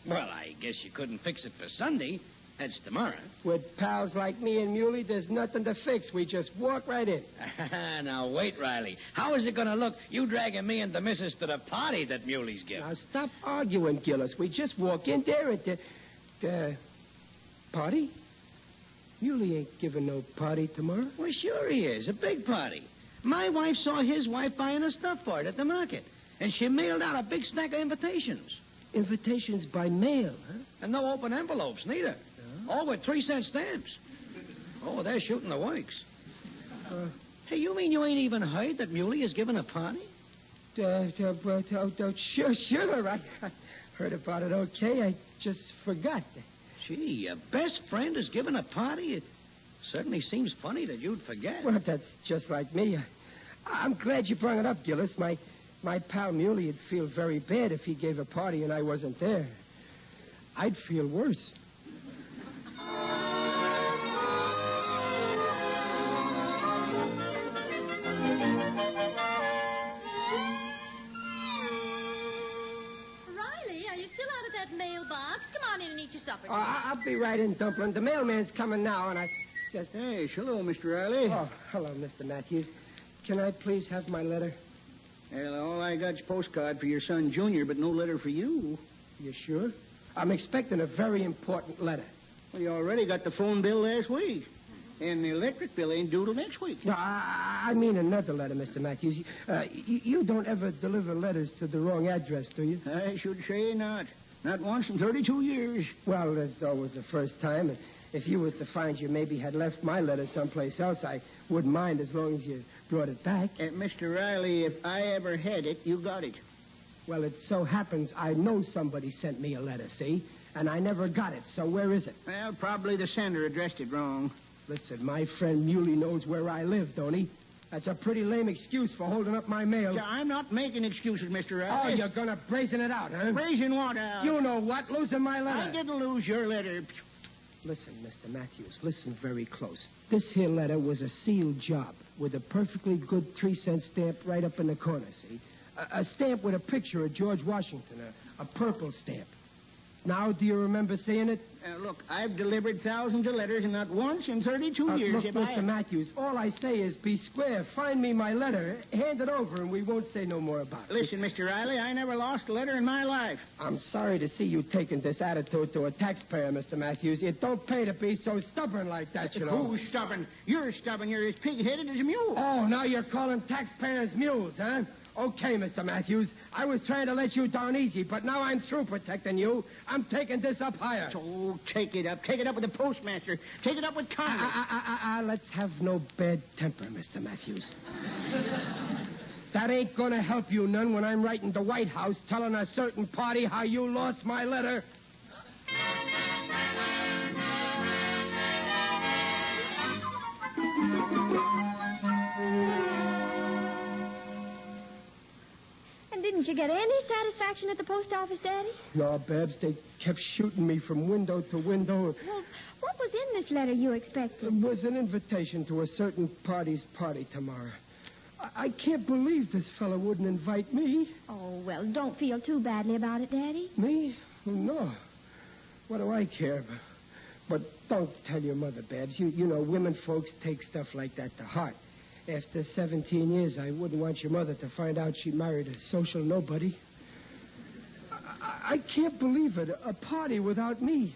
Well, I guess you couldn't fix it for Sunday. That's tomorrow. With pals like me and Muley, there's nothing to fix. We just walk right in. Now, wait, Riley. How is it going to look, you dragging me and the missus to the party that Muley's giving? Now, stop arguing, Gillis. We just walk in there at the party? Muley ain't giving no party tomorrow. Well, sure he is. A big party. My wife saw his wife buying her stuff for it at the market, and she mailed out a big stack of invitations. Invitations by mail, huh? And no open envelopes, neither. All with 3-cent stamps. Oh, they're shooting the works. Hey, you mean you ain't even heard that Muley is giving a party? Sure. I heard about it okay. I just forgot. Gee, your best friend is giving a party? It certainly seems funny that you'd forget. Well, that's just like me. I'm glad you brought it up, Gillis. My pal Muley would feel very bad if he gave a party and I wasn't there. I'd feel worse. I'll be right in, Dumplin'. The mailman's coming now, and I just... Hey, hello, Mr. Riley. Oh, hello, Mr. Matthews. Can I please have my letter? Well, all I got's a postcard for your son, Junior, but no letter for you. You sure? I'm expecting a very important letter. Well, you already got the phone bill last week. And the electric bill ain't due till next week. No, I mean another letter, Mr. Matthews. You don't ever deliver letters to the wrong address, do you? I should say not. Not once in 32 years. Well, that's always the first time. And if you was to find you maybe had left my letter someplace else, I wouldn't mind as long as you brought it back. Mr. Riley, if I ever had it, you got it. Well, it so happens I know somebody sent me a letter, see? And I never got it, so where is it? Well, probably the sender addressed it wrong. Listen, my friend Muley knows where I live, don't he? That's a pretty lame excuse for holding up my mail. Yeah, I'm not making excuses, Mr. Oh, Riley. you're going to brazen it out, huh? Brazen what out? You know what? Losing my letter. I didn't lose your letter. Listen, Mr. Matthews, listen very close. This here letter was a sealed job with a perfectly good 3-cent stamp right up in the corner, see? A stamp with a picture of George Washington, a purple stamp. Now, do you remember seeing it? Look, I've delivered thousands of letters, and not once in 32 years. Look, Mr. Matthews, all I say is be square. Find me my letter, hand it over, and we won't say no more about it. Listen, Mr. Riley, I never lost a letter in my life. I'm sorry to see you taking this attitude to a taxpayer, Mr. Matthews. It don't pay to be so stubborn like that, you know. Who's stubborn? You're stubborn. You're as pig-headed as a mule. Oh, now you're calling taxpayers mules, huh? Okay, Mr. Matthews. I was trying to let you down easy, but now I'm through protecting you. I'm taking this up higher. Oh, take it up. Take it up with the postmaster. Take it up with Congress. Let's have no bad temper, Mr. Matthews. That ain't gonna help you none when I'm writing the White House telling a certain party how you lost my letter. Didn't you get any satisfaction at the post office, Daddy? No, Babs. They kept shooting me from window to window. Well, what was in this letter you expected? It was an invitation to a certain party's party tomorrow. I can't believe this fellow wouldn't invite me. Oh, well, don't feel too badly about it, Daddy. Me? No. What do I care? But don't tell your mother, Babs. You know, women folks take stuff like that to heart. After 17 years, I wouldn't want your mother to find out she married a social nobody. I can't believe it. A party without me.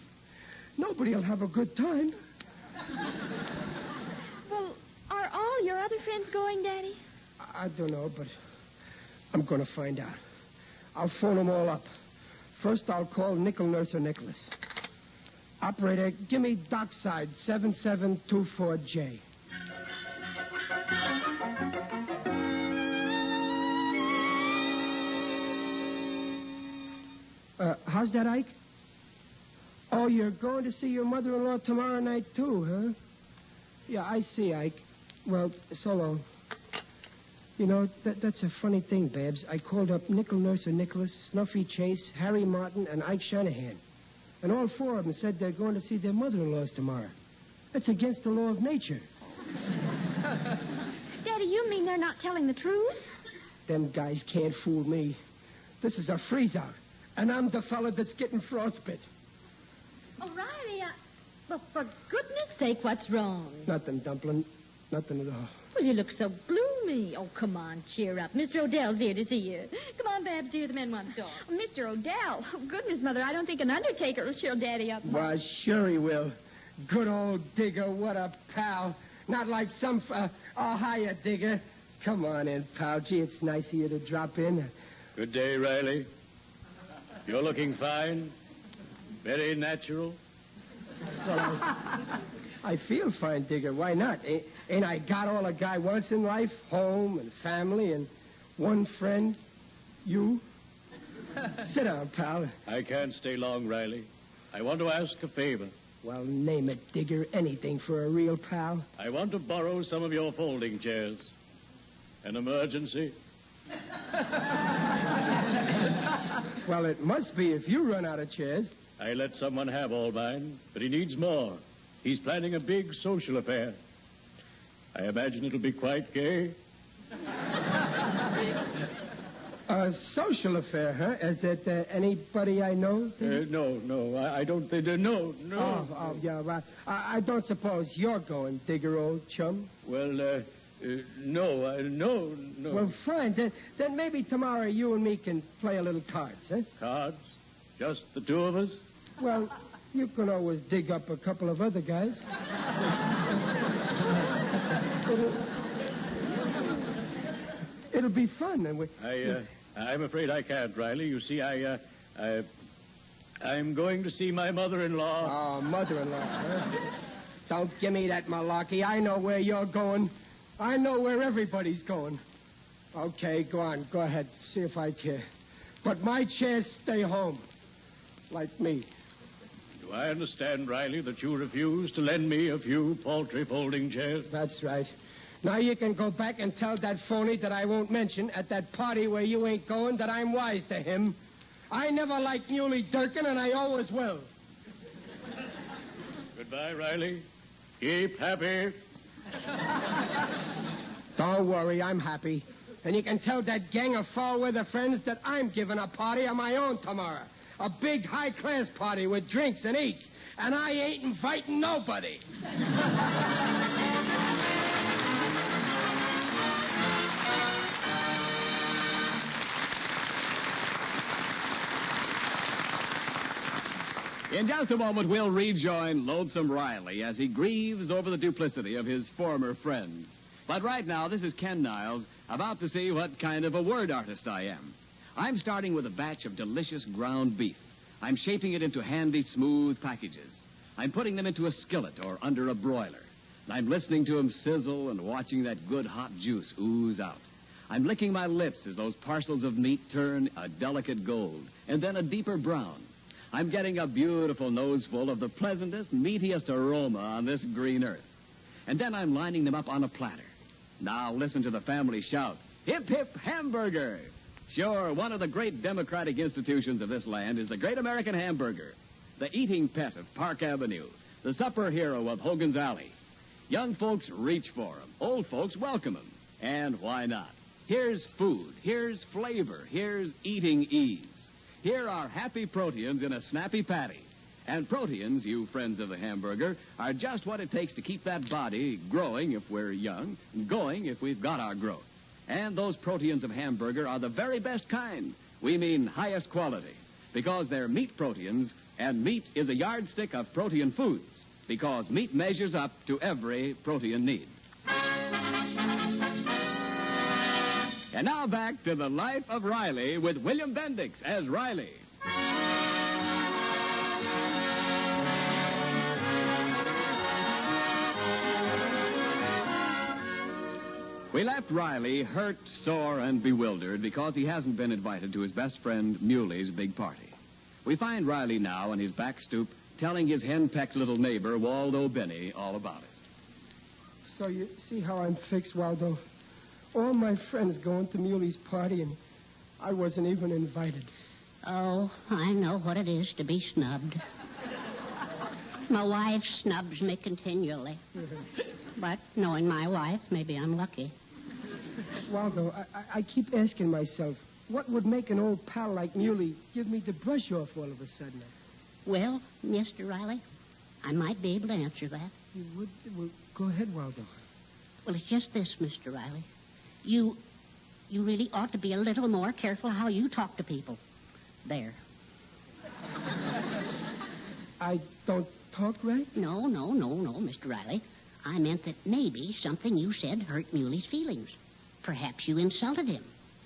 Nobody'll have a good time. Well, are all your other friends going, Daddy? I don't know, but I'm going to find out. I'll phone them all up. First, I'll call Nickel Nurse or Nicholas. Operator, give me dockside 7724J. How's that, Ike? Oh, you're going to see your mother-in-law tomorrow night, too, huh? Yeah, I see, Ike. Well, so long. You know, that's a funny thing, Babs. I called up Nickel Nurser Nicholas, Snuffy Chase, Harry Martin, and Ike Shanahan. And all four of them said they're going to see their mother-in-laws tomorrow. That's against the law of nature. Daddy, you mean they're not telling the truth? Them guys can't fool me. This is a freeze-out, and I'm the fella that's getting frostbite. Oh, Riley, well, for goodness sake, what's wrong? Nothing, Dumpling. Nothing at all. Well, you look so gloomy. Oh, come on, cheer up. Mr. Odell's here to see you. Come on, Babs, dear, the men want to talk. Oh, Mr. Odell. Oh, goodness, Mother, I don't think an undertaker will cheer Daddy up. Why, sure he will. Good old Digger, what a pal. Not like some... hiya, Digger. Come on in, pal. Gee, it's nice of you to drop in. Good day, Riley. You're looking fine. Very natural. Well, I feel fine, Digger. Why not? Ain't I got all a guy wants in life? Home and family and one friend. You. Sit down, pal. I can't stay long, Riley. I want to ask a favor. Well, name it, Digger. Anything for a real pal. I want to borrow some of your folding chairs. An emergency. Well, it must be if you run out of chairs. I let someone have all mine, but he needs more. He's planning a big social affair. I imagine it'll be quite gay. A social affair, huh? Is it anybody I know? No. I don't think... No. Oh, yeah, well, I don't suppose you're going, Digger, old chum. Well, no. Well, fine. Then maybe tomorrow you and me can play a little cards, huh? Cards? Just the two of us? Well, you can always dig up a couple of other guys. It'll be fun. And I'm afraid I can't, Riley. You see, I'm going to see my mother-in-law. Oh, mother-in-law, huh? Don't give me that malarkey. I know where you're going. I know where everybody's going. Okay, go on. Go ahead. See if I care. But my chairs stay home. Like me. Do I understand, Riley, that you refuse to lend me a few paltry folding chairs? That's right. Now you can go back and tell that phony that I won't mention at that party where you ain't going that I'm wise to him. I never liked Muley Durkin, and I always will. Goodbye, Riley. Keep happy. Don't worry, I'm happy. And you can tell that gang of foul-weather friends that I'm giving a party on my own tomorrow. A big, high-class party with drinks and eats. And I ain't inviting nobody. In just a moment, we'll rejoin Lonesome Riley as he grieves over the duplicity of his former friends. But right now, this is Ken Niles, about to see what kind of a word artist I am. I'm starting with a batch of delicious ground beef. I'm shaping it into handy, smooth packages. I'm putting them into a skillet or under a broiler. And I'm listening to them sizzle and watching that good hot juice ooze out. I'm licking my lips as those parcels of meat turn a delicate gold and then a deeper brown. I'm getting a beautiful noseful of the pleasantest, meatiest aroma on this green earth. And then I'm lining them up on a platter. Now listen to the family shout, "Hip, hip, hamburger!" Sure, one of the great democratic institutions of this land is the great American hamburger, the eating pet of Park Avenue, the supper hero of Hogan's Alley. Young folks reach for them. Old folks welcome them. And why not? Here's food. Here's flavor. Here's eating ease. Here are happy proteins in a snappy patty. And proteins, you friends of the hamburger, are just what it takes to keep that body growing if we're young, and going if we've got our growth. And those proteins of hamburger are the very best kind. We mean highest quality, because they're meat proteins, and meat is a yardstick of protein foods, because meat measures up to every protein need. And now back to the life of Riley with William Bendix as Riley. We left Riley hurt, sore, and bewildered because he hasn't been invited to his best friend Muley's big party. We find Riley now on his back stoop telling his hen-pecked little neighbor, Waldo Benny, all about it. So you see how I'm fixed, Waldo? All my friends going to Muley's party, and I wasn't even invited. Oh, I know what it is to be snubbed. My wife snubs me continually. But knowing my wife, maybe I'm lucky. Waldo, I keep asking myself, what would make an old pal like Muley give me the brush off all of a sudden? Well, Mr. Riley, I might be able to answer that. You would? Well, go ahead, Waldo. Well, it's just this, Mr. Riley. You really ought to be a little more careful how you talk to people. There. I don't talk right? No, Mr. Riley. I meant that maybe something you said hurt Muley's feelings. Perhaps you insulted him.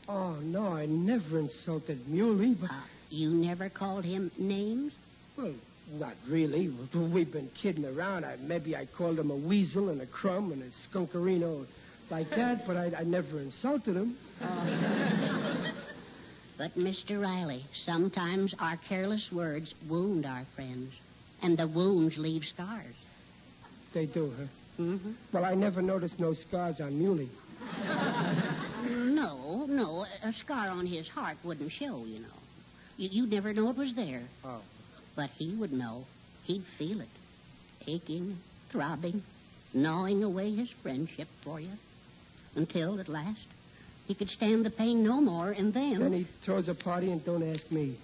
Oh, no, I never insulted Muley, but... You never called him names? Well, not really. We've been kidding around. Maybe I called him a weasel and a crumb and a skunkerino like that, but I never insulted him. But, Mr. Riley, sometimes our careless words wound our friends, and the wounds leave scars. They do, huh? Mm-hmm. Well, I never noticed no scars on Muley. No, a scar on his heart wouldn't show, you know. You'd never know it was there. Oh. But he would know. He'd feel it. Aching, throbbing, gnawing away his friendship for you. Until, at last, he could stand the pain no more, and then... Then he throws a party and don't ask me.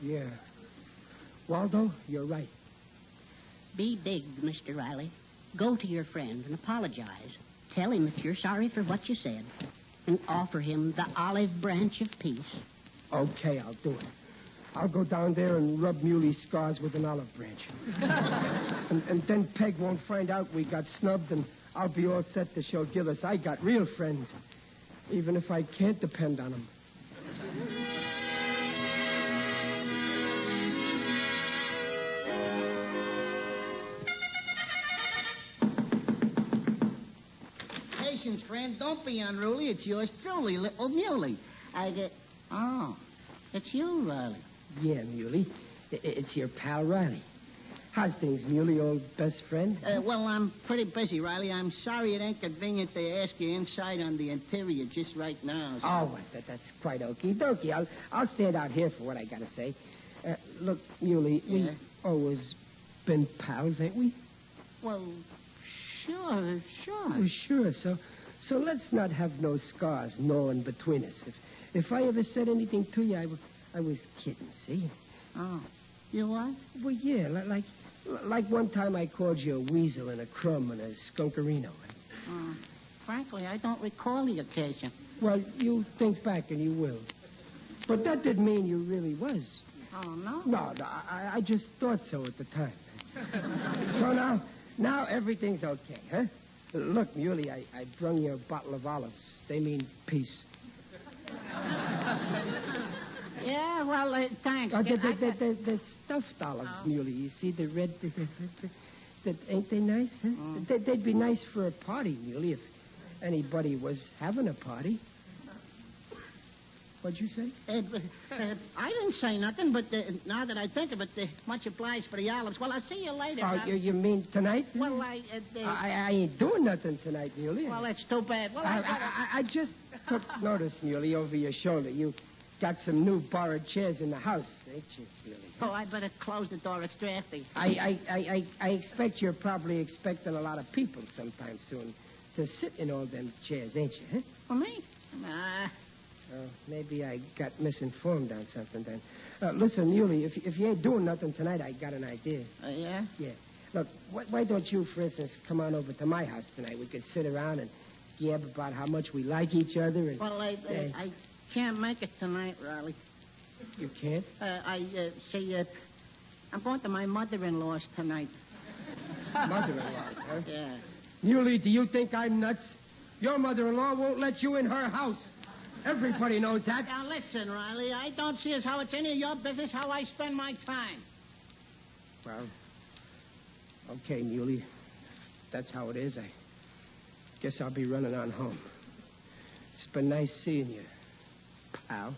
Yeah. Waldo, you're right. Be big, Mr. Riley. Go to your friend and apologize. Tell him that you're sorry for what you said. And offer him the olive branch of peace. Okay, I'll do it. I'll go down there and rub Muley's scars with an olive branch. and then Peg won't find out we got snubbed, and I'll be all set to show Gillis I got real friends, even if I can't depend on them. Patience, friend. Don't be unruly. It's yours truly, little Muley. Oh, it's you, Riley. Yeah, Muley. It's your pal, Riley. How's things, Muley, old best friend? Well, I'm pretty busy, Riley. I'm sorry it ain't convenient to ask you inside on the interior just right now. So. Oh, that's quite okie dokie. I'll stand out here for what I gotta say. Look, Muley, yeah? We've always been pals, ain't we? Well, sure. Oh, sure. So let's not have no scars gnawing between us. If I ever said anything to you, I was kidding, see? Oh, you what? Well, yeah, like one time I called you a weasel and a crumb and a skunkerino. Frankly, I don't recall the occasion. Well, you think back and you will. But that didn't mean you really was. Oh, no? No, I just thought so at the time. So now everything's okay, huh? Look, Muley, I brung you a bottle of olives. They mean peace. Yeah, well, thanks. The stuffed olives, Muley. You see the red... ain't they nice, huh? They'd be nice for a party, Muley, if anybody was having a party. What'd you say? I didn't say nothing, but now that I think of it, much obliged for the olives. Well, I'll see you later. Oh, you mean tonight? Well, I ain't doing nothing tonight, Muley. Well, that's too bad. Well, I just took notice, Muley, over your shoulder. You got some new borrowed chairs in the house, ain't you, Muley? Oh, I better close the door. It's drafty. I expect you're probably expecting a lot of people sometime soon to sit in all them chairs, ain't you, huh? For me? Nah. Oh, maybe I got misinformed on something then. Listen, Muley, if you ain't doing nothing tonight, I got an idea. Yeah? Yeah. Look, why don't you, for instance, come on over to my house tonight? We could sit around and gab about how much we like each other. And, well, I can't make it tonight, Riley. You can't? I'm going to my mother-in-law's tonight. Mother-in-law's, huh? Yeah. Muley, do you think I'm nuts? Your mother-in-law won't let you in her house. Everybody knows that. Now, listen, Riley, I don't see as how it's any of your business how I spend my time. Well, okay, Muley. That's how it is. Guess I'll be running on home. It's been nice seeing you, pal.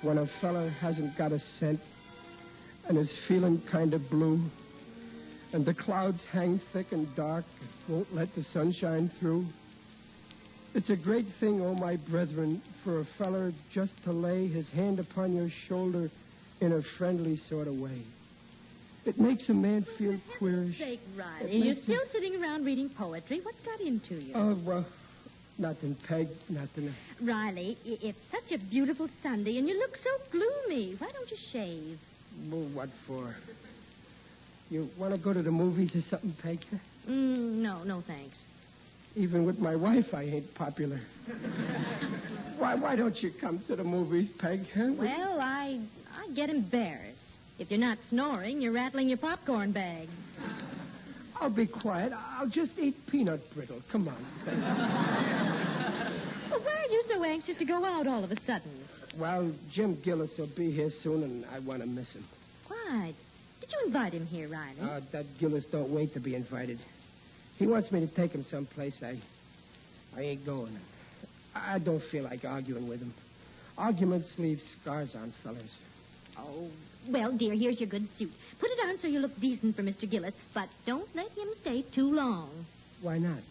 When a fella hasn't got a cent and is feeling kind of blue, and the clouds hang thick and dark, won't let the sun shine through, it's a great thing, oh my brethren, for a feller just to lay his hand upon your shoulder in a friendly sort of way. It makes a man feel queerish. For heaven's sake, Riley, you're still sitting around reading poetry. What's got into you? Oh, well, nothing, Peg, nothing. Riley, it's such a beautiful Sunday, and you look so gloomy. Why don't you shave? Well, what for? You want to go to the movies or something, Peg? No, thanks. Even with my wife, I ain't popular. Why don't you come to the movies, Peg? Huh? Well, I get embarrassed. If you're not snoring, you're rattling your popcorn bag. I'll be quiet. I'll just eat peanut brittle. Come on, Peg. Well, why are you so anxious to go out all of a sudden? Well, Jim Gillis will be here soon, and I want to miss him. Why? Did you invite him here, Riley? That Gillis don't wait to be invited. He wants me to take him someplace. I ain't going. I don't feel like arguing with him. Arguments leave scars on fellers. Oh, well, dear, here's your good suit. Put it on so you look decent for Mr. Gillis, but don't let him stay too long. Why not?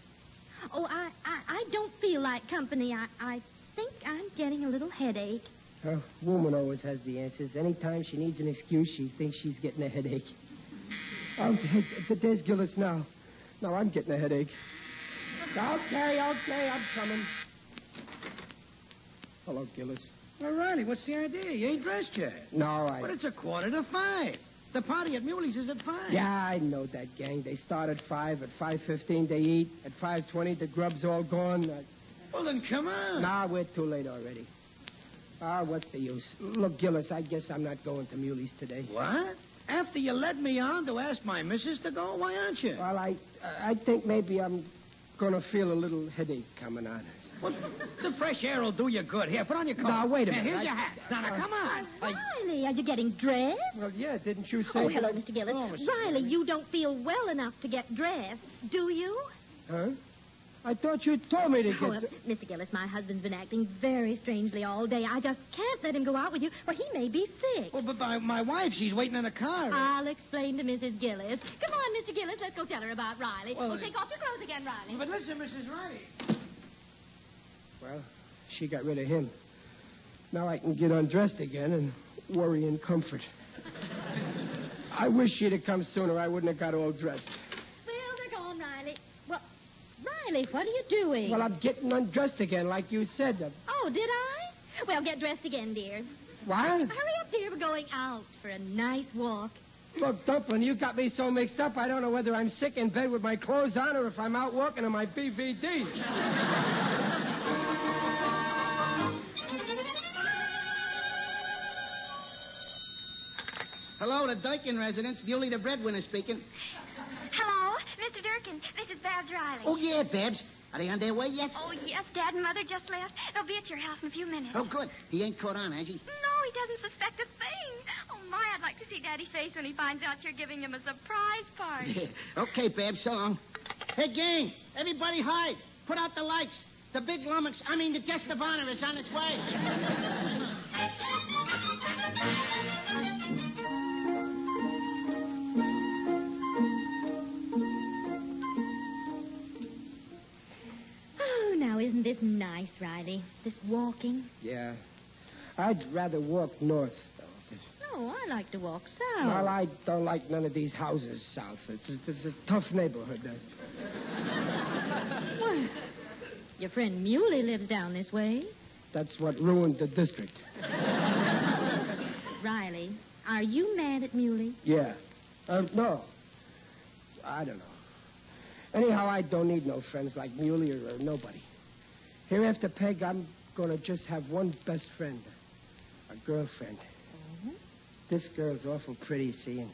Oh, I don't feel like company. I think I'm getting a little headache. A woman always has the answers. Anytime she needs an excuse, she thinks she's getting a headache. Oh, there's Gillis now. Now I'm getting a headache. Okay, I'm coming. Hello, Gillis. Well, Riley, what's the idea? You ain't dressed yet. No, But it's 5:15. The party at Muley's is at 5. Yeah, I know that gang. They start at 5. At 5:15, they eat. At 5:20, the grub's all gone. Well, then come on. Nah, we're too late already. What's the use? Look, Gillis, I guess I'm not going to Muley's today. What? After you led me on to ask my missus to go, why aren't you? Well, I think maybe I'm going to feel a little headache coming on. Well, the fresh air will do you good. Here, put on your coat. Now, wait a minute. Here's your hat. Now, come on. Riley, are you getting dressed? Well, yeah, didn't you say... Oh, hello, Mr. Gillis. Riley, you don't feel well enough to get dressed, do you? Huh? I thought you told me to get... Mr. Gillis, my husband's been acting very strangely all day. I just can't let him go out with you, or he may be sick. Well, but my wife, she's waiting in the car. I'll explain to Mrs. Gillis. Come on, Mr. Gillis, let's go tell her about Riley. Well, take off your clothes again, Riley. But listen, Mrs. Riley. Well, she got rid of him. Now I can get undressed again and worry in comfort. I wish she'd have come sooner. I wouldn't have got all dressed. Well, they're gone, Riley. Well, Riley, what are you doing? Well, I'm getting undressed again, like you said. Oh, did I? Well, get dressed again, dear. What? Hurry up, dear. We're going out for a nice walk. Look, Dumplin', you got me so mixed up, I don't know whether I'm sick in bed with my clothes on or if I'm out walking on my BVD. Hello, the Durkin residence. Muley, the breadwinner, speaking. Hello, Mr. Durkin. This is Babs Riley. Oh, yeah, Babs. Are they on their way yet? Oh, yes. Dad and Mother just left. They'll be at your house in a few minutes. Oh, good. He ain't caught on, has he? No, he doesn't suspect a thing. Oh, my, I'd like to see Daddy's face when he finds out you're giving him a surprise party. Okay, Babs, so long. Hey, gang, everybody hide. Put out the lights. The the guest of honor is on its way. Now, isn't this nice, Riley? This walking? Yeah. I'd rather walk north, though. No, I like to walk south. Well, I don't like none of these houses south. It's a tough neighborhood. Well, your friend Muley lives down this way. That's what ruined the district. Riley, are you mad at Muley? Yeah. No. I don't know. Anyhow, I don't need no friends like Muley or nobody. Here after Peg, I'm going to just have one best friend, a girlfriend. Mm-hmm. This girl's awful pretty, see, and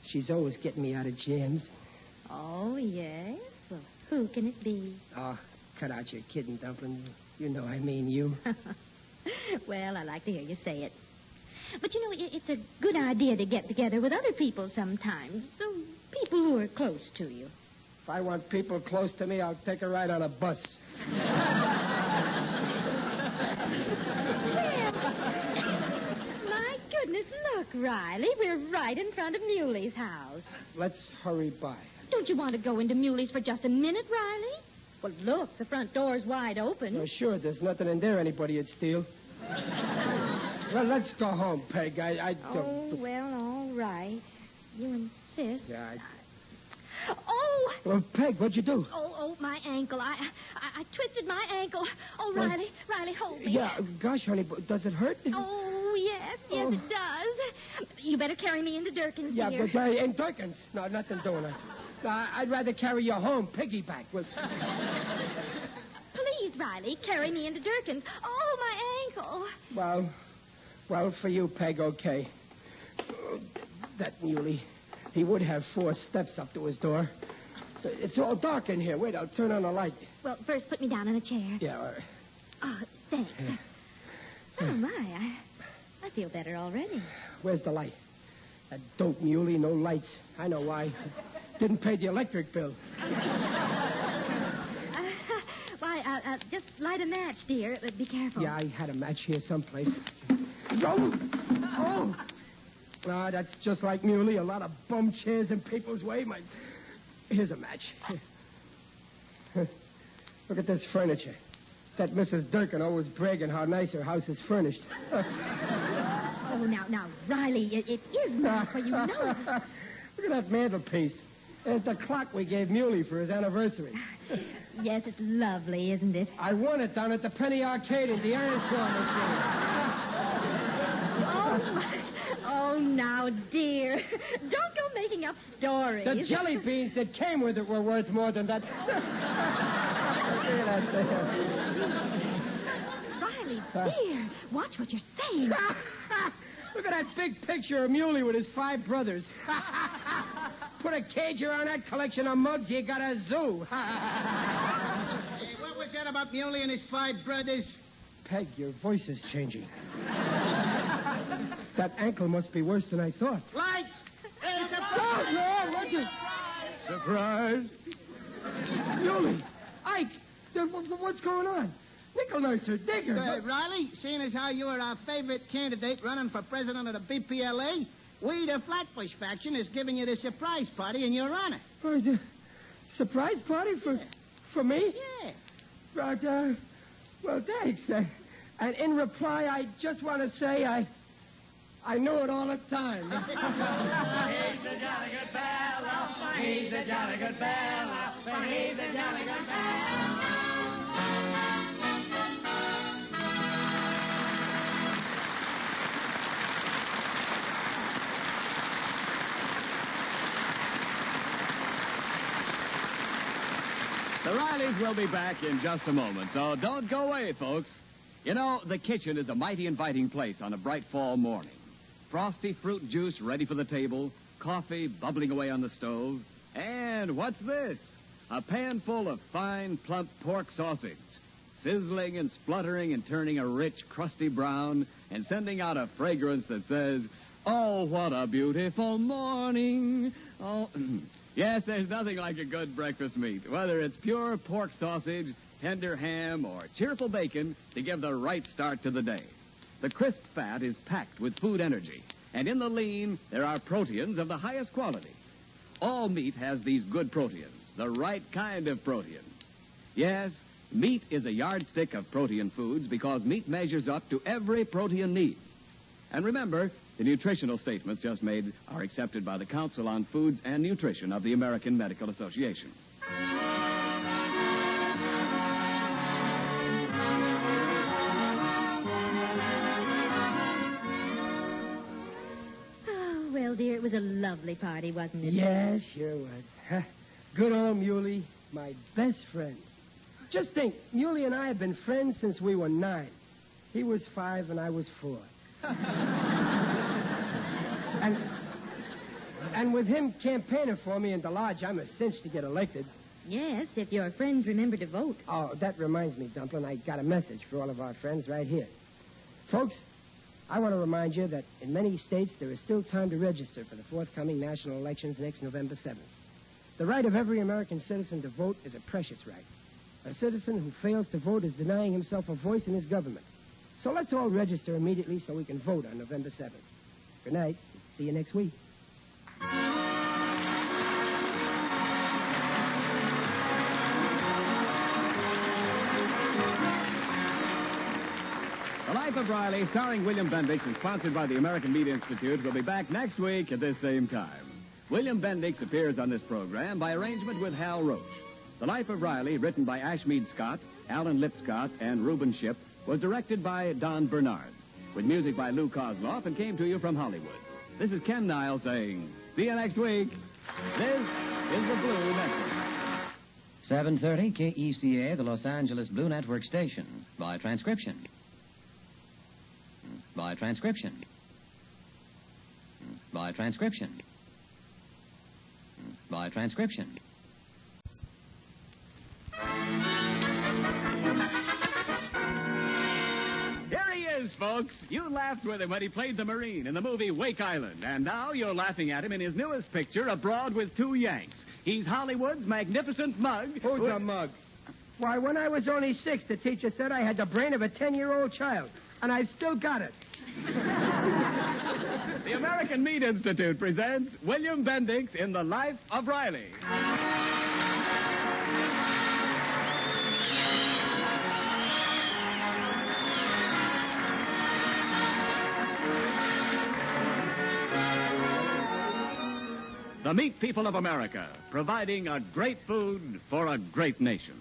she's always getting me out of jams. Oh, yes? Well, who can it be? cut out your kidding, Dumpling. You know I mean you. Well, I like to hear you say it. But, you know, it's a good idea to get together with other people sometimes. So, people who are close to you. If I want people close to me, I'll take a ride on a bus. My goodness, look, Riley. We're right in front of Muley's house. Let's hurry by. Don't you want to go into Muley's for just a minute, Riley? Well, look, the front door's wide open. Well, sure, there's nothing in there anybody would steal. Well, let's go home, Peg. I don't... Oh, well, all right. You insist. Yeah, Oh! Well, Peg, what'd you do? Oh, my ankle. I twisted my ankle. Oh, Riley, Riley, hold me. Yeah, gosh, honey, does it hurt? Oh, yes, it does. You better carry me into Durkin's, Yeah, dear. but in Durkin's? No, nothing doing it. I'd rather carry you home, piggyback. With... Please, Riley, carry me into Durkin's. Oh, my ankle. Well, for you, Peg, okay. That Muley, he would have 4 steps up to his door. It's all dark in here. Wait, I'll turn on the light. Well, first put me down in a chair. Yeah, all right. Oh, thanks. Oh, my, I feel better already. Where's the light? That dope Muley, no lights. I know why. Didn't pay the electric bill. Just light a match, dear. Be careful. Yeah, I had a match here someplace. Oh! Ah, that's just like Muley. A lot of bum chairs in people's way. Here's a match. Look at this furniture. That Mrs. Durkin always bragging how nice her house is furnished. Oh, now, Riley, it is nice, for you know. Look at that mantelpiece. There's the clock we gave Muley for his anniversary. Yes, it's lovely, isn't it? I won it down at the Penny Arcade in the iron claw machine. Oh, now, dear. Don't go making up stories. The jelly beans that came with it were worth more than that. Riley, dear, watch what you're saying. Look at that big picture of Muley with his 5 brothers. Put a cage around that collection of mugs, you got a zoo. Hey, what was that about Muley and his 5 brothers? Peg, your voice is changing. That ankle must be worse than I thought. Lights! Hey, Surprise! Surprise! Muley! Ike! What's going on? Nickel nurser, digger. Riley, seeing as how you are our favorite candidate running for president of the BPLA, we, the Flatbush faction, is giving you the surprise party in your honor. Surprise party for me? Yeah. Well, thanks. And in reply, I just want to say I know it all the time. He's a jolly good fellow. He's a jolly good fellow. He's a jolly good fellow. The Rileys will be back in just a moment, so don't go away, folks. You know, the kitchen is a mighty inviting place on a bright fall morning. Frosty fruit juice ready for the table, coffee bubbling away on the stove, and what's this? A pan full of fine, plump pork sausage, sizzling and spluttering and turning a rich, crusty brown and sending out a fragrance that says, "Oh, what a beautiful morning." Oh, yes, there's nothing like a good breakfast meat, whether it's pure pork sausage, tender ham, or cheerful bacon to give the right start to the day. The crisp fat is packed with food energy, and in the lean, there are proteins of the highest quality. All meat has these good proteins, the right kind of proteins. Yes, meat is a yardstick of protein foods because meat measures up to every protein need. And remember, the nutritional statements just made are accepted by the Council on Foods and Nutrition of the American Medical Association. Oh, well, dear, it was a lovely party, wasn't it? Yeah, sure was. Good old Muley, my best friend. Just think, Muley and I have been friends since we were 9. He was 5 and I was 4. And with him campaigning for me in the lodge, I'm a cinch to get elected. Yes, if your friends remember to vote. Oh, that reminds me, Dumplin'. I got a message for all of our friends right here. Folks, I want to remind you that in many states there is still time to register for the forthcoming national elections next November 7th. The right of every American citizen to vote is a precious right. A citizen who fails to vote is denying himself a voice in his government. So let's all register immediately so we can vote on November 7th. Good night. See you next week. The Life of Riley, starring William Bendix and sponsored by the American Meat Institute, will be back next week at this same time. William Bendix appears on this program by arrangement with Hal Roach. The Life of Riley, written by Ashmead Scott, Alan Lipscott, and Reuben Shipp, was directed by Don Bernard, with music by Lou Kozloff, and came to you from Hollywood. This is Ken Niles saying, see you next week. This is the Blue Network. 7:30 KECA, the Los Angeles Blue Network station. By transcription. By transcription. By transcription. By transcription. Here he is, folks. You laughed with him when he played the Marine in the movie Wake Island, and now you're laughing at him in his newest picture, Abroad with Two Yanks. He's Hollywood's magnificent mug. Who's a mug? Why, when I was only 6, the teacher said I had the brain of a 10-year-old child, and I've still got it. The American Meat Institute presents William Bendix in The Life of Riley. The meat people of America, providing a great food for a great nation.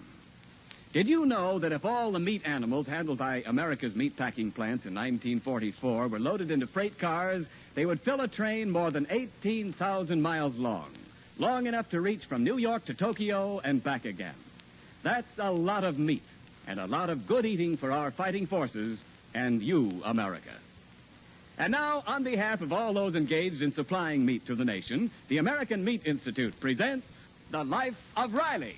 Did you know that if all the meat animals handled by America's meatpacking plants in 1944 were loaded into freight cars, they would fill a train more than 18,000 miles long enough to reach from New York to Tokyo and back again? That's a lot of meat and a lot of good eating for our fighting forces and you, America. And now, on behalf of all those engaged in supplying meat to the nation, the American Meat Institute presents The Life of Riley.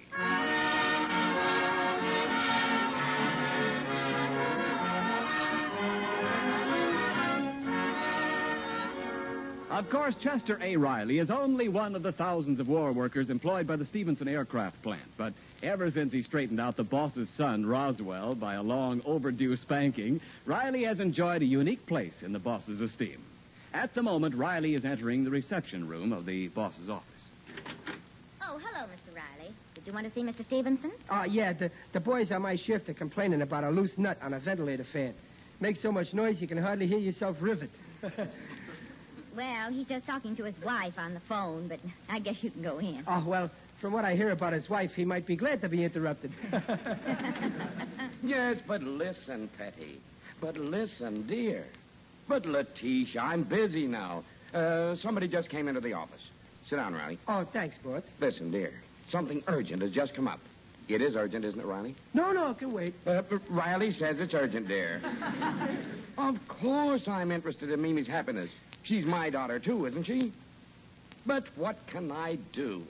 Of course, Chester A. Riley is only one of the thousands of war workers employed by the Stevenson Aircraft Plant. But ever since he straightened out the boss's son, Roswell, by a long overdue spanking, Riley has enjoyed a unique place in the boss's esteem. At the moment, Riley is entering the reception room of the boss's office. Oh, hello, Mr. Riley. Did you want to see Mr. Stevenson? Yeah, the boys on my shift are complaining about a loose nut on a ventilator fan. Makes so much noise you can hardly hear yourself rivet. Well, he's just talking to his wife on the phone, but I guess you can go in. Oh, well, from what I hear about his wife, he might be glad to be interrupted. Yes, but listen, Petty. But listen, dear. But, Letitia, I'm busy now. Somebody just came into the office. Sit down, Riley. Oh, thanks, boss. Listen, dear. Something urgent has just come up. It is urgent, isn't it, Riley? No, it can wait. Riley says it's urgent, dear. Of course I'm interested in Mimi's happiness. She's my daughter, too, isn't she? But what can I do?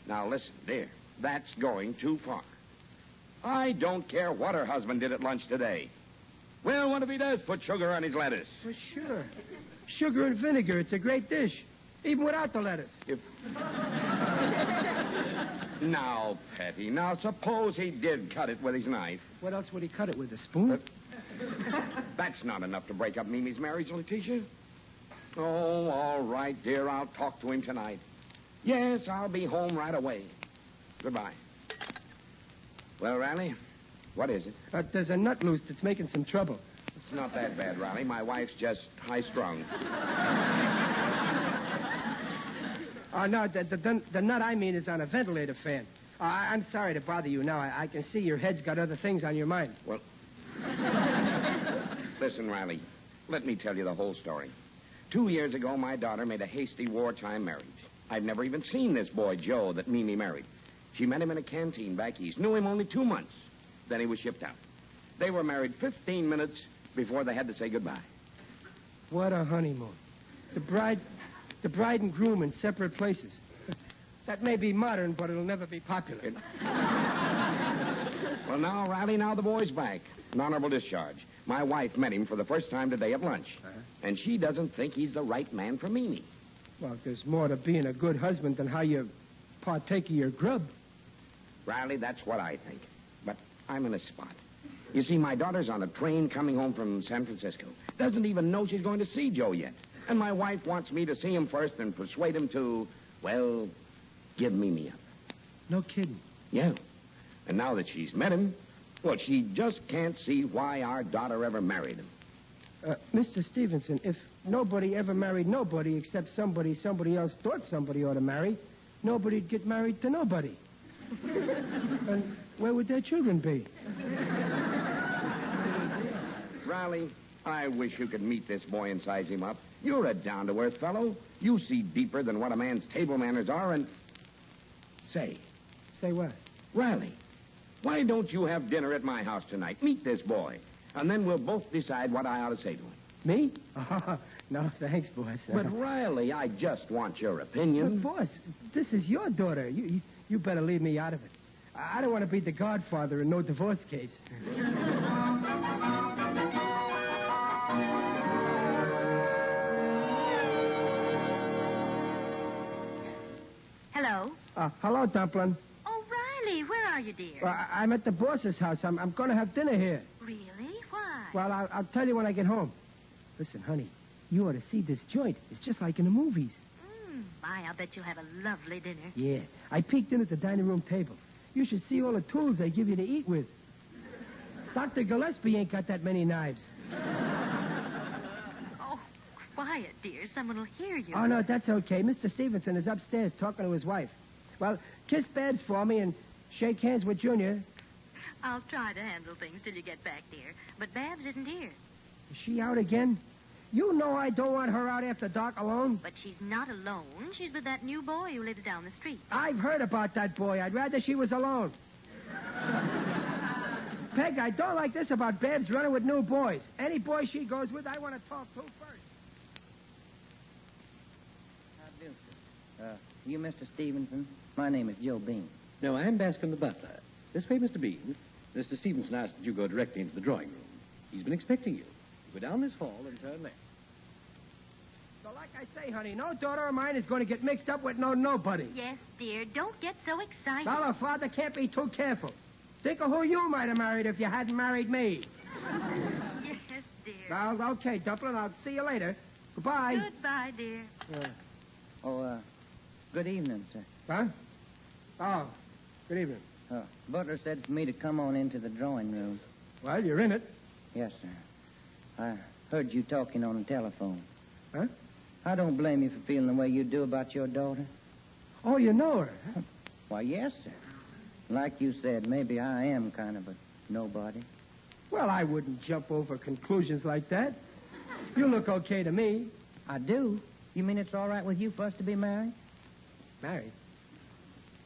Now, listen, dear. That's going too far. I don't care what her husband did at lunch today. Well, what if he does put sugar on his lettuce? Well, sure. Sugar and vinegar, it's a great dish. Even without the lettuce. Now, Petty, now suppose he did cut it with his knife. What else would he cut it with, a spoon? That's not enough to break up Mimi's marriage, Letitia. Oh, all right, dear. I'll talk to him tonight. Yes, I'll be home right away. Goodbye. Well, Riley, what is it? There's a nut loose that's making some trouble. It's not that bad, Riley. My wife's just high-strung. No, the nut I mean is on a ventilator fan. I'm sorry to bother you now. I can see your head's got other things on your mind. Well, listen, Riley, let me tell you the whole story. 2 years ago, my daughter made a hasty wartime marriage. I've never even seen this boy, Joe, that Mimi married. She met him in a canteen back east. Knew him only 2 months. Then he was shipped out. They were married 15 minutes before they had to say goodbye. What a honeymoon. The bride and groom in separate places. That may be modern, but it'll never be popular. Well, now, Riley, now the boy's back. An honorable discharge. My wife met him for the first time today at lunch. And she doesn't think he's the right man for Mimi. Well, there's more to being a good husband than how you partake of your grub. Riley, that's what I think. But I'm in a spot. You see, my daughter's on a train coming home from San Francisco. Doesn't even know she's going to see Joe yet. And my wife wants me to see him first and persuade him to, well, give Mimi up. No kidding. Yeah. And now that she's met him, well, she just can't see why our daughter ever married him. Mr. Stevenson, if nobody ever married nobody except somebody else thought somebody ought to marry, nobody'd get married to nobody. And where would their children be? Riley, I wish you could meet this boy and size him up. You're a down-to-earth fellow. You see deeper than what a man's table manners are, and... Say, what? Riley, why don't you have dinner at my house tonight? Meet this boy, and then we'll both decide what I ought to say to him. Me? Oh, no, thanks, boss. But, Riley, I just want your opinion. But, boss, this is your daughter. You better leave me out of it. I don't want to be the godfather in no divorce case. Hello? Hello, Dumpling. Oh, Riley, where are you, dear? I'm at the boss's house. I'm going to have dinner here. Really? Why? Well, I'll tell you when I get home. Listen, honey, you ought to see this joint. It's just like in the movies. My, I'll bet you'll have a lovely dinner. Yeah. I peeked in at the dining room table. You should see all the tools they give you to eat with. Dr. Gillespie ain't got that many knives. Oh, quiet, dear. Someone will hear you. Oh, no, that's okay. Mr. Stevenson is upstairs talking to his wife. Well, kiss Babs for me and shake hands with Junior. I'll try to handle things till you get back, dear. But Babs isn't here. Is she out again? You know I don't want her out after dark alone. But she's not alone. She's with that new boy who lives down the street. I've heard about that boy. I'd rather she was alone. Peg, I don't like this about Babs running with new boys. Any boy she goes with, I want to talk to first. How do, sir? You Mr. Stevenson? My name is Joe Bean. No, I'm Bascom the butler. This way, Mr. Bean. Mr. Stevenson asked that you go directly into the drawing room. He's been expecting you. Go down this hall and turn left. So like I say, honey, no daughter of mine is going to get mixed up with nobody. Yes, dear. Don't get so excited. Well, her father can't be too careful. Think of who you might have married if you hadn't married me. Yes, dear. Well, okay, Dumpling. I'll see you later. Goodbye. Goodbye, dear. Good evening, sir. Huh? Oh, good evening. Butler said for me to come on into the drawing room. Well, you're in it. Yes, sir. I heard you talking on the telephone. Huh? I don't blame you for feeling the way you do about your daughter. Oh, you know her, huh? Why, yes, sir. Like you said, maybe I am kind of a nobody. Well, I wouldn't jump over conclusions like that. You look okay to me. I do? You mean it's all right with you for us to be married? Married?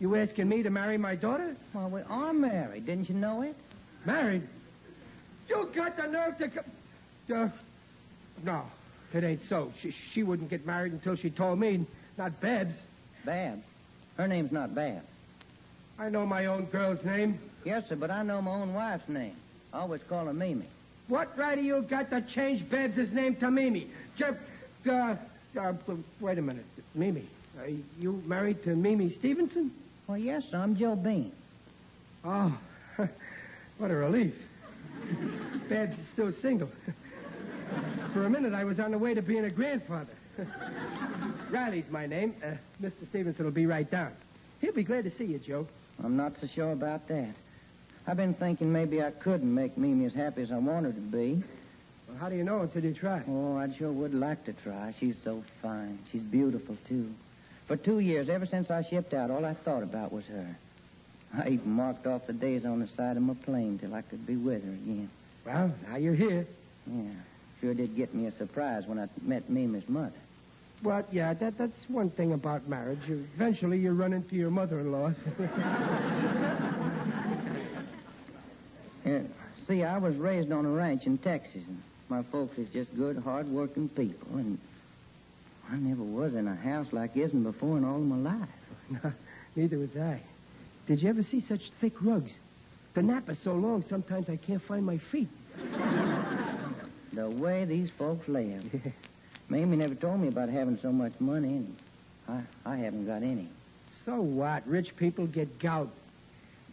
You asking me to marry my daughter? Well, we are married. Didn't you know it? Married? You got the nerve to come... no, it ain't so. She wouldn't get married until she told me, not Babs. Babs? Her name's not Babs. I know my own girl's name. Yes, sir, but I know my own wife's name. I always call her Mimi. What right do you got to change Babs' name to Mimi? Wait a minute. Mimi. You married to Mimi Stevenson? Well, yes, sir. I'm Joe Bean. Oh, what a relief. Babs is still single. For a minute, I was on the way to being a grandfather. Riley's my name. Mr. Stevenson will be right down. He'll be glad to see you, Joe. I'm not so sure about that. I've been thinking maybe I couldn't make Mimi as happy as I want her to be. Well, how do you know until you try? Oh, I sure would like to try. She's so fine. She's beautiful, too. For 2 years, ever since I shipped out, all I thought about was her. I even marked off the days on the side of my plane till I could be with her again. Well, now you're here. Yeah, sure did get me a surprise when I met Mimi's mother. Well, yeah, that's one thing about marriage. Eventually, you run into your mother-in-law. See, I was raised on a ranch in Texas, and my folks is just good, hard-working people, and I never was in a house like isn't before in all of my life. Neither was I. Did you ever see such thick rugs? The nap is so long, sometimes I can't find my feet. The way these folks live. Mamie never told me about having so much money, and I haven't got any. So what? Rich people get gout.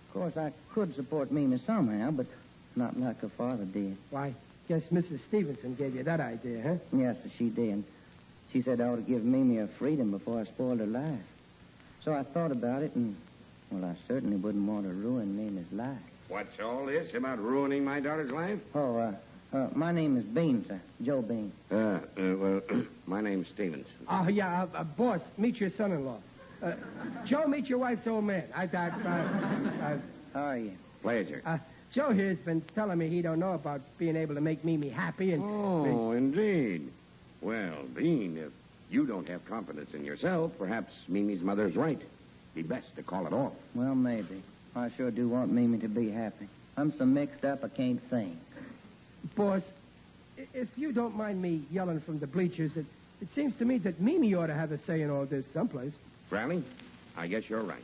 Of course, I could support Mamie somehow, but not like her father did. Why, guess Mrs. Stevenson gave you that idea, huh? Yes, she did. She said I ought to give Mamie her freedom before I spoiled her life. So I thought about it, and, well, I certainly wouldn't want to ruin Mamie's life. What's all this about ruining my daughter's life? Oh, my name is Bean, sir. Joe Bean. Well, my name's Stevens. Oh, yeah, boss, meet your son-in-law. Joe, meet your wife's old man. How are you? Pleasure. Joe here's been telling me he don't know about being able to make Mimi happy and... Oh, indeed. Well, Bean, if you don't have confidence in yourself, perhaps Mimi's mother's right. Be best to call it off. Well, maybe. I sure do want Mimi to be happy. I'm so mixed up I can't think. Boss, if you don't mind me yelling from the bleachers, it seems to me that Mimi ought to have a say in all this someplace. Riley, I guess you're right.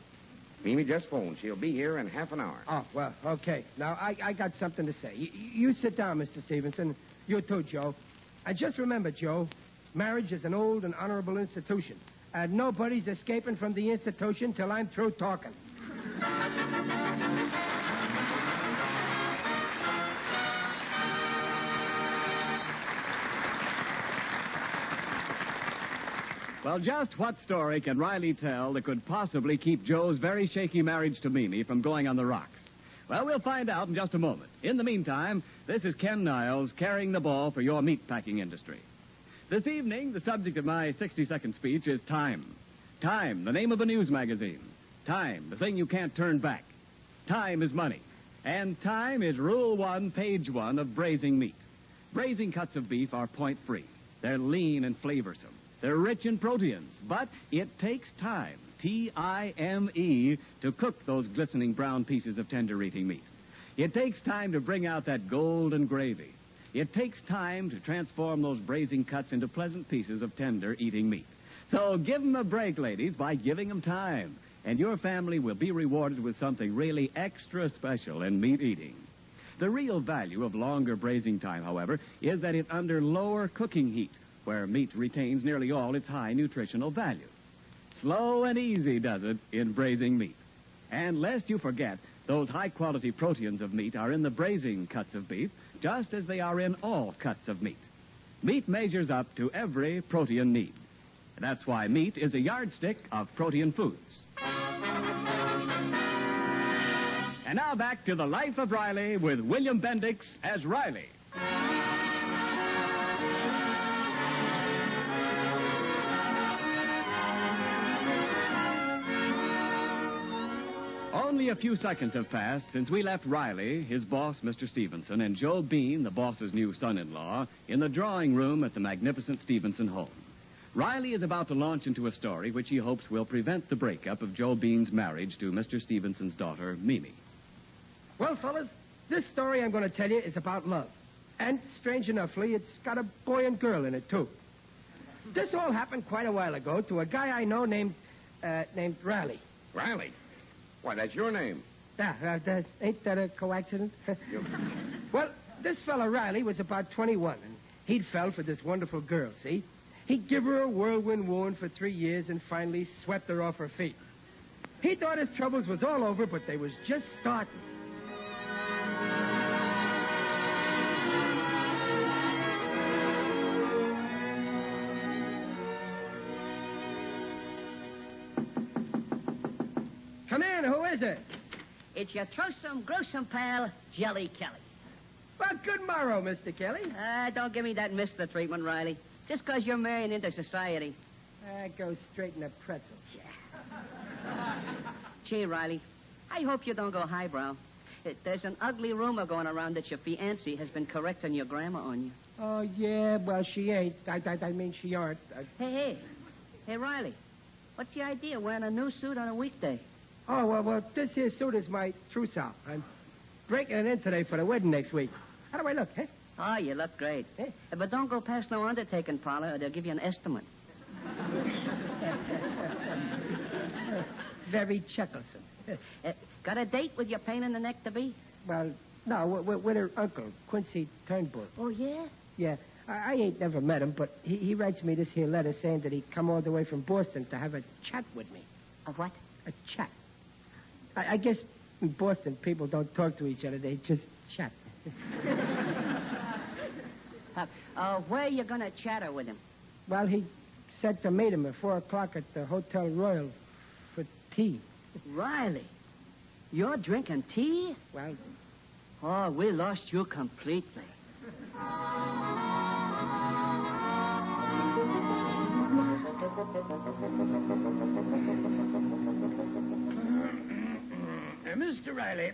Mimi just phoned. She'll be here in half an hour. Oh, well, okay. Now, I got something to say. You sit down, Mr. Stevenson. You too, Joe. And just remember, Joe, marriage is an old and honorable institution. And nobody's escaping from the institution till I'm through talking. Well, just what story can Riley tell that could possibly keep Joe's very shaky marriage to Mimi from going on the rocks? Well, we'll find out in just a moment. In the meantime, this is Ken Niles carrying the ball for your meatpacking industry. This evening, the subject of my 60-second speech is time. Time, the name of a news magazine. Time, the thing you can't turn back. Time is money. And time is Rule 1, Page 1 of braising meat. Braising cuts of beef are point-free. They're lean and flavorsome. They're rich in proteins, but it takes time, T-I-M-E, to cook those glistening brown pieces of tender-eating meat. It takes time to bring out that golden gravy. It takes time to transform those braising cuts into pleasant pieces of tender-eating meat. So give them a break, ladies, by giving them time, and your family will be rewarded with something really extra special in meat eating. The real value of longer braising time, however, is that it's under lower cooking heat, where meat retains nearly all its high nutritional value. Slow and easy does it in braising meat. And lest you forget, those high-quality proteins of meat are in the braising cuts of beef, just as they are in all cuts of meat. Meat measures up to every protein need. That's why meat is a yardstick of protein foods. And now back to The Life of Riley with William Bendix as Riley. Only a few seconds have passed since we left Riley, his boss, Mr. Stevenson, and Joe Bean, the boss's new son-in-law, in the drawing room at the magnificent Stevenson home. Riley is about to launch into a story which he hopes will prevent the breakup of Joe Bean's marriage to Mr. Stevenson's daughter, Mimi. Well, fellas, this story I'm going to tell you is about love. And, strange enoughly, it's got a boy and girl in it, too. This all happened quite a while ago to a guy I know named Riley. Riley? Why, that's your name. Ain't that a coincidence? Well, this fella Riley was about 21, and he'd fell for this wonderful girl, see? He'd give her a whirlwind wooing for 3 years and finally swept her off her feet. He thought his troubles was all over, but they was just starting. Come in, who is it? It's your gruesome pal, Jelly Kelly. Well, good morrow, Mr. Kelly. Don't give me that Mr. treatment, Riley. Just 'cause you're marrying into society. Go straight in the pretzel. Gee, Riley, I hope you don't go highbrow. There's an ugly rumor going around that your fiancée has been correcting your grammar on you. Oh, yeah, well, she ain't. I mean, she aren't. Hey, Riley, what's the idea of wearing a new suit on a weekday? Oh, well, this here suit is my trousseau. I'm breaking it in today for the wedding next week. How do I look, eh? Oh, you look great. But don't go past no undertaking parlor or they'll give you an estimate. Very chucklesome. Got a date with your pain in the neck to be? Well, no, with her uncle, Quincy Turnbull. Oh, yeah? Yeah. I ain't never met him, but he writes me this here letter saying that he'd come all the way from Boston to have a chat with me. A what? A chat. I guess in Boston, people don't talk to each other. They just chat. Where you going to chatter with him? Well, he said to meet him at 4 o'clock at the Hotel Royal for tea. Riley, you're drinking tea? Well... Oh, we lost you completely. Mr. Riley,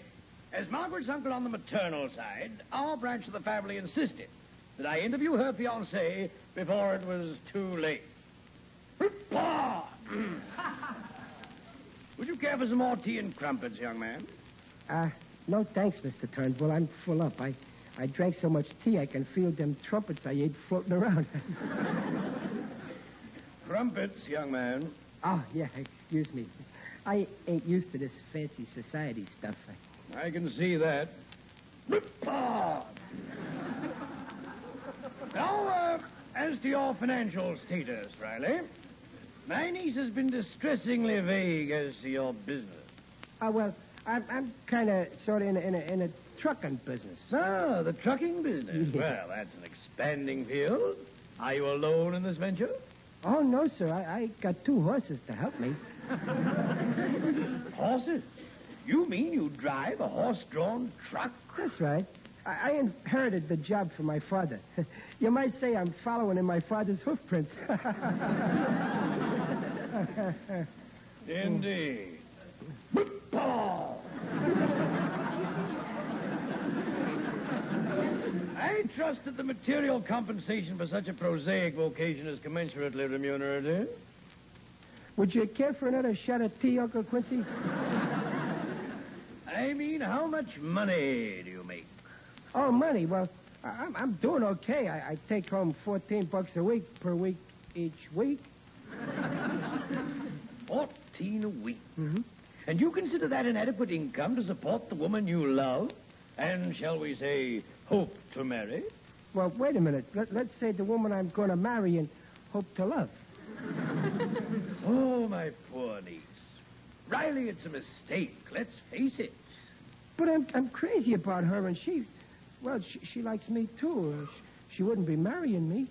as Margaret's uncle on the maternal side, our branch of the family insisted that I interview her fiancé before it was too late. Would you care for some more tea and crumpets, young man? No thanks, Mr. Turnbull. I'm full up. I drank so much tea I can feel them trumpets I ate floating around. Crumpets, young man. Oh, yeah, excuse me. I ain't used to this fancy society stuff. I can see that. Now, as to your financial status, Riley, my niece has been distressingly vague as to your business. Well, I'm kind of sort of in a trucking business. Ah, the trucking business. Yeah. Well, that's an expanding field. Are you alone in this venture? Oh, no, sir. I got 2 horses to help me. Horses? You mean you drive a horse-drawn truck? That's right. I inherited the job from my father. You might say I'm following in my father's hoofprints. Indeed. I trust that the material compensation for such a prosaic vocation is commensurately remunerative. Would you care for another shot of tea, Uncle Quincy? I mean, how much money do you make? Oh, money? Well, I'm doing okay. I take home $14 a week per week each week. 14 a week? Mm-hmm. And you consider that an adequate income to support the woman you love and, shall we say, hope to marry? Well, wait a minute. Let's say the woman I'm going to marry and hope to love. Oh, my poor niece. Riley, it's a mistake. Let's face it. But I'm crazy about her, and she likes me, too. She wouldn't be marrying me.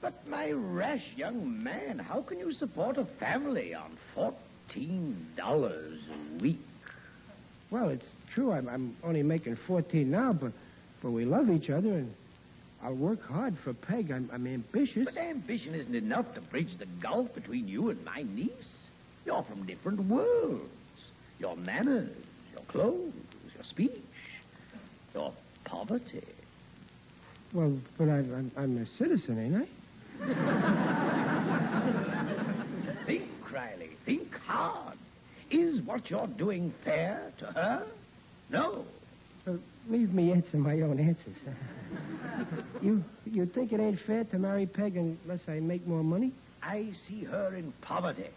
But, my rash young man, how can you support a family on $14 a week? Well, it's true. I'm only making 14 now, but we love each other, and I'll work hard for Peg. I'm ambitious. But ambition isn't enough to bridge the gulf between you and my niece. You're from different worlds. Your manners, your clothes, your speech, your poverty. Well, but I'm a citizen, ain't I? Think, Riley. Think hard. Is what you're doing fair to her? No. Leave me answer my own answers. You think it ain't fair to marry Peg unless I make more money? I see her in poverty,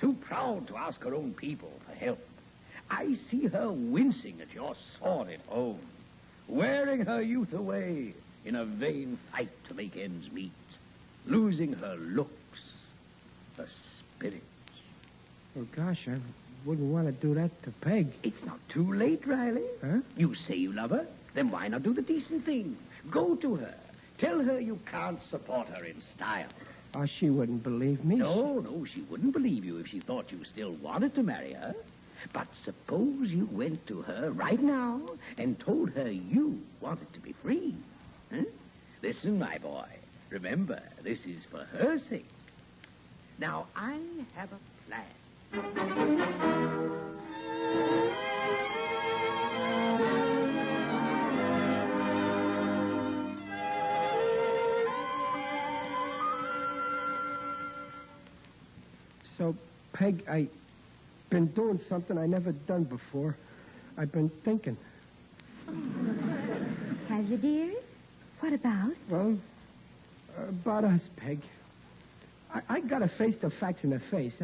too proud to ask her own people for help. I see her wincing at your sordid home, wearing her youth away in a vain fight to make ends meet, losing her looks, her spirit. Well, gosh, I wouldn't want to do that to Peg. It's not too late, Riley. Huh? You say you love her, then why not do the decent thing? Go to her. Tell her you can't support her in style. Oh, she wouldn't believe me. No, she wouldn't believe you if she thought you still wanted to marry her. But suppose you went to her right now and told her you wanted to be free. Huh? Listen, my boy. Remember, this is for her sake. Now, I have a plan. So, Peg, I've been doing something I never done before. I've been thinking. Have you, dear? What about? Well, about us, Peg. I got to face the facts in the face.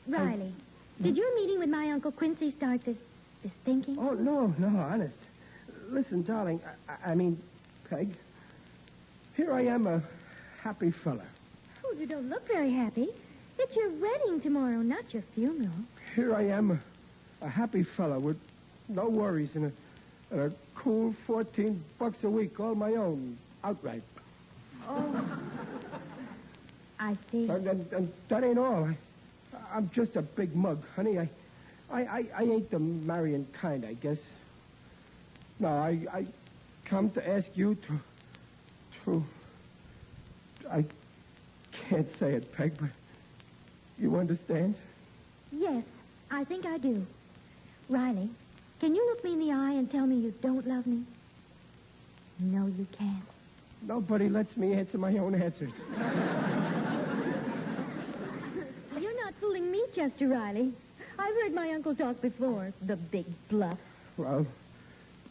Riley, did your meeting with my Uncle Quincy start this thinking? Oh, no, honest. Listen, darling, I mean, Peg, here I am, a happy fella. Oh, you don't look very happy. It's your wedding tomorrow, not your funeral. Here I am, a happy fella with no worries and a cool $14 a week, all my own, outright. Oh, I see. And that ain't all. I'm just a big mug, honey. I ain't the marrying kind, I guess. No, I come to ask you to... I can't say it, Peg, but you understand? Yes, I think I do. Riley, can you look me in the eye and tell me you don't love me? No, you can't. Nobody lets me answer my own answers. You're not fooling me, Chester Riley. I've heard my uncle talk before. The big bluff. Well,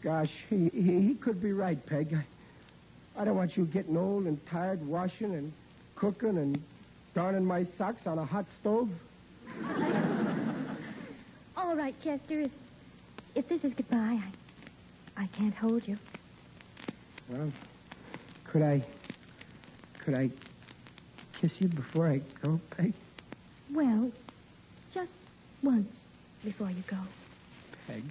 gosh, he could be right, Peg. I don't want you getting old and tired washing and cooking and darning my socks on a hot stove. All right, Chester. If this is goodbye, I can't hold you. Well, could I kiss you before I go, Peg? Well, just once before you go. Peg?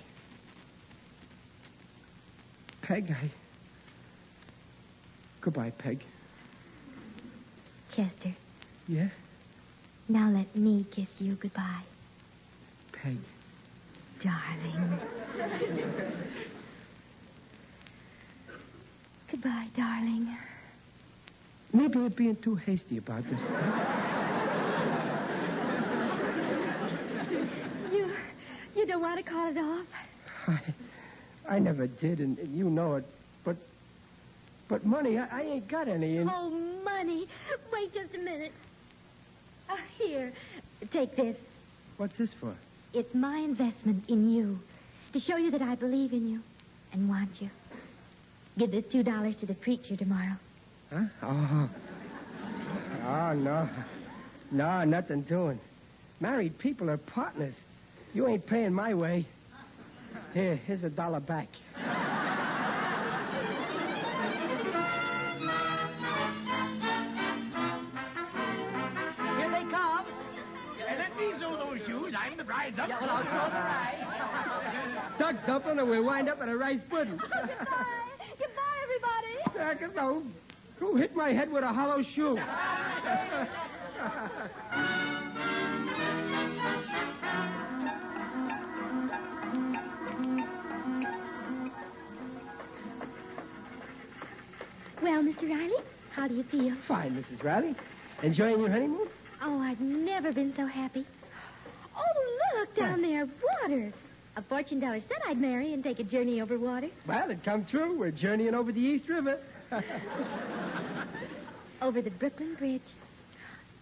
Peg, Goodbye, Peg. Chester. Yeah? Now let me kiss you goodbye. Peg. Darling. Goodbye, darling. Maybe you're being too hasty about this. You don't want to call it off? I never did, and you know it. But money, I ain't got any. Oh, money. Wait just a minute. Here, take this. What's this for? It's my investment in you, to show you that I believe in you and want you. Give this $2 to the preacher tomorrow. Huh? Oh, no. No, nothing doing. Married people are partners. You ain't paying my way. Here's $1 back. Here they come. Let me sew those shoes. I'm the bride's up. Yeah, well, I'll throw the ride. Duck dumpling and we wind up in a rice pudding. Goodbye, everybody. Who hit my head with a hollow shoe? Well, Mr. Riley, how do you feel? Fine, Mrs. Riley. Enjoying your honeymoon? Oh, I've never been so happy. Oh, look, down there, water. A fortune teller said I'd marry and take a journey over water. Well, it come true. We're journeying over the East River. Over the Brooklyn Bridge.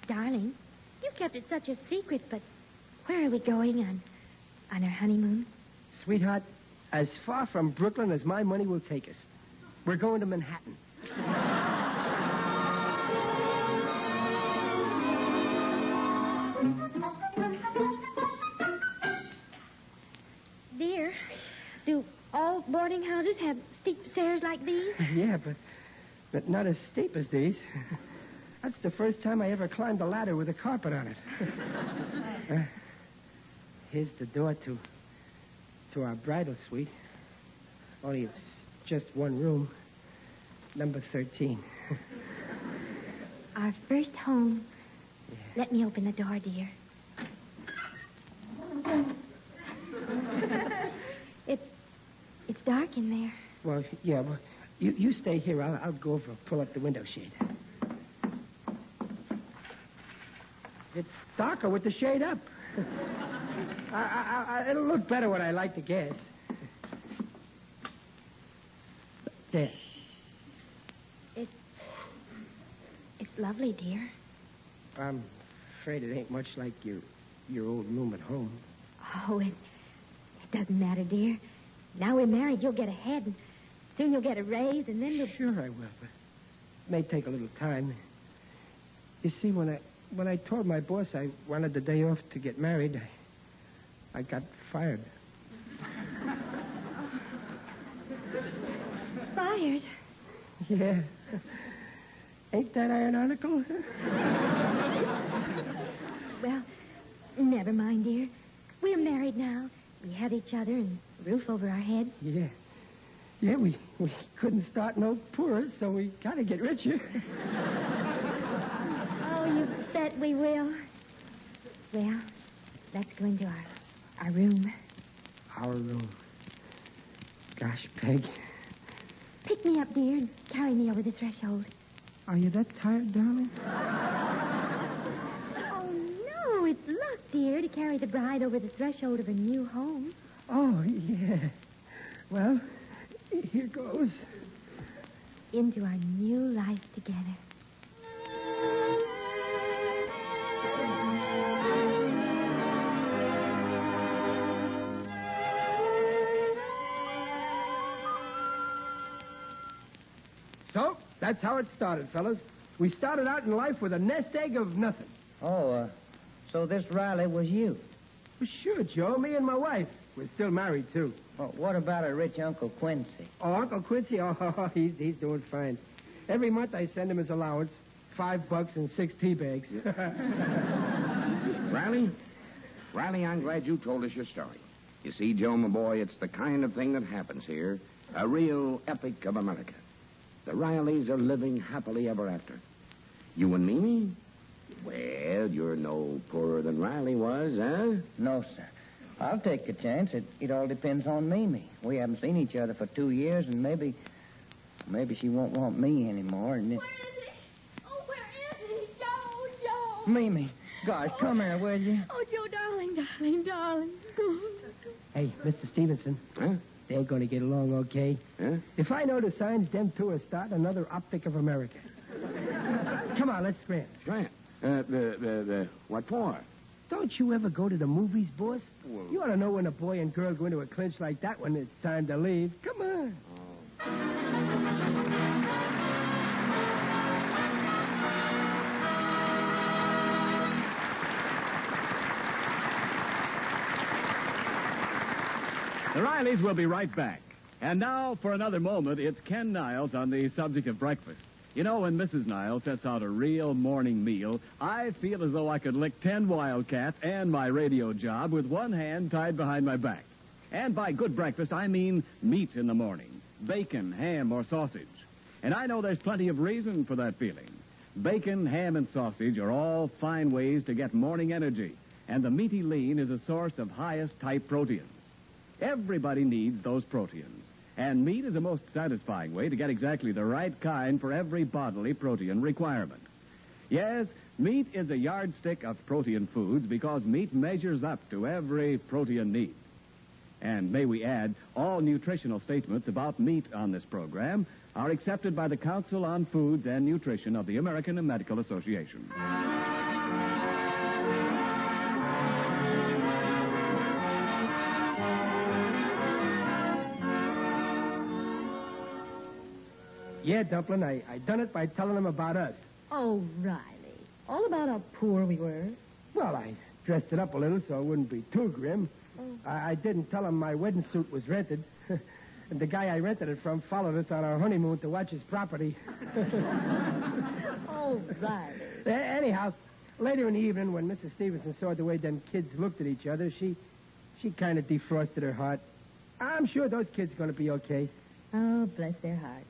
Darling, you kept it such a secret, but where are we going on our honeymoon? Sweetheart, as far from Brooklyn as my money will take us. We're going to Manhattan. Dear, do all boarding houses have steep stairs like these? Yeah, but not as steep as these. That's the first time I ever climbed a ladder with a carpet on it. Here's the door to our bridal suite. Only it's just one room. Number 13. Our first home. Yeah. Let me open the door, dear. It's dark in there. Well, yeah, well, you stay here. I'll go over and pull up the window shade. It's darker with the shade up. It'll look better when I light the gas. There. It's lovely, dear. I'm afraid it ain't much like your old room at home. Oh, it doesn't matter, dear. Now we're married, you'll get ahead, and soon you'll get a raise, and then you'll... Sure I will, but it may take a little time. You see, when when I told my boss I wanted the day off to get married, I got fired. Fired? Yeah. Ain't that ironical? Well, never mind, dear. We're married now. We have each other and a roof over our heads. Yeah. Yeah, we couldn't start no poorer, so we gotta get richer. Oh, you bet we will. Well, let's go into our room. Our room. Gosh, Peg. Pick me up, dear, and carry me over the threshold. Are you that tired, darling? Oh, no, it's luck, dear, to carry the bride over the threshold of a new home. Oh, yeah. Well, here goes. Into our new life together. So, that's how it started, fellas. We started out in life with a nest egg of nothing. Oh, so this Riley was you? Well, sure, Joe. Me and my wife. We're still married, too. Well, what about a rich Uncle Quincy? Oh, Uncle Quincy? Oh, he's doing fine. Every month I send him his allowance, $5 and 6 tea bags. Riley, I'm glad you told us your story. You see, Joe, my boy, it's the kind of thing that happens here. A real epic of America. The Rileys are living happily ever after. You and Mimi? Well, you're no poorer than Riley was, huh? No, sir. I'll take a chance. It all depends on Mimi. We haven't seen each other for 2 years, and maybe she won't want me anymore. And Where is he? Oh, where is he? Joe! Mimi, gosh, come here, will you? Oh, Joe, darling. Hey, Mr. Stevenson. Huh? They're going to get along okay. Huh? If I know the signs, them two are starting another Optic of America. Come on, let's scram. Scram? What for? Don't you ever go to the movies, boss? Well, You ought to know when a boy and girl go into a clinch like that when it's time to leave. Come on. The Rileys will be right back. And now, for another moment, it's Ken Niles on the subject of breakfast. You know, when Mrs. Niles sets out a real morning meal, I feel as though I could lick 10 Wildcats and my radio job with one hand tied behind my back. And by good breakfast, I mean meat in the morning. Bacon, ham, or sausage. And I know there's plenty of reason for that feeling. Bacon, ham, and sausage are all fine ways to get morning energy. And the meaty lean is a source of highest type proteins. Everybody needs those proteins. And meat is the most satisfying way to get exactly the right kind for every bodily protein requirement. Yes, meat is a yardstick of protein foods because meat measures up to every protein need. And may we add, all nutritional statements about meat on this program are accepted by the Council on Foods and Nutrition of the American Medical Association. Yeah, Dumplin', I done it by telling them about us. Oh, Riley. All about how poor we were. Well, I dressed it up a little so it wouldn't be too grim. Oh. I didn't tell them my wedding suit was rented. And the guy I rented it from followed us on our honeymoon to watch his property. Oh, Riley. Anyhow, later in the evening, when Mrs. Stevenson saw the way them kids looked at each other, she kind of defrosted her heart. I'm sure those kids are going to be okay. Oh, bless their hearts.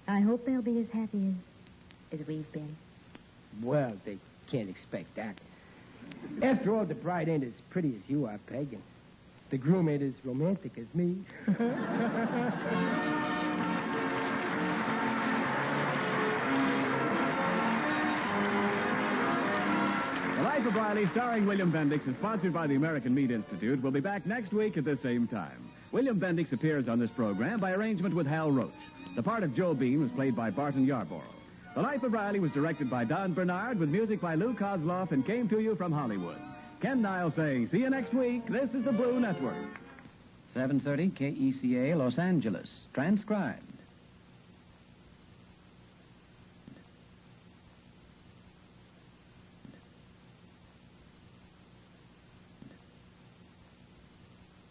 I hope they'll be as happy as we've been. Well, they can't expect that. After all, the bride ain't as pretty as you are, Peg, and the groom ain't as romantic as me. The Life of Riley, starring William Bendix, and sponsored by the American Meat Institute, will be back next week at the same time. William Bendix appears on this program by arrangement with Hal Roach. The part of Joe Bean was played by Barton Yarborough. The Life of Riley was directed by Don Bernard with music by Lou Kozloff and came to you from Hollywood. Ken Niles saying, see you next week. This is the Blue Network. 7:30 KECA, Los Angeles. Transcribed.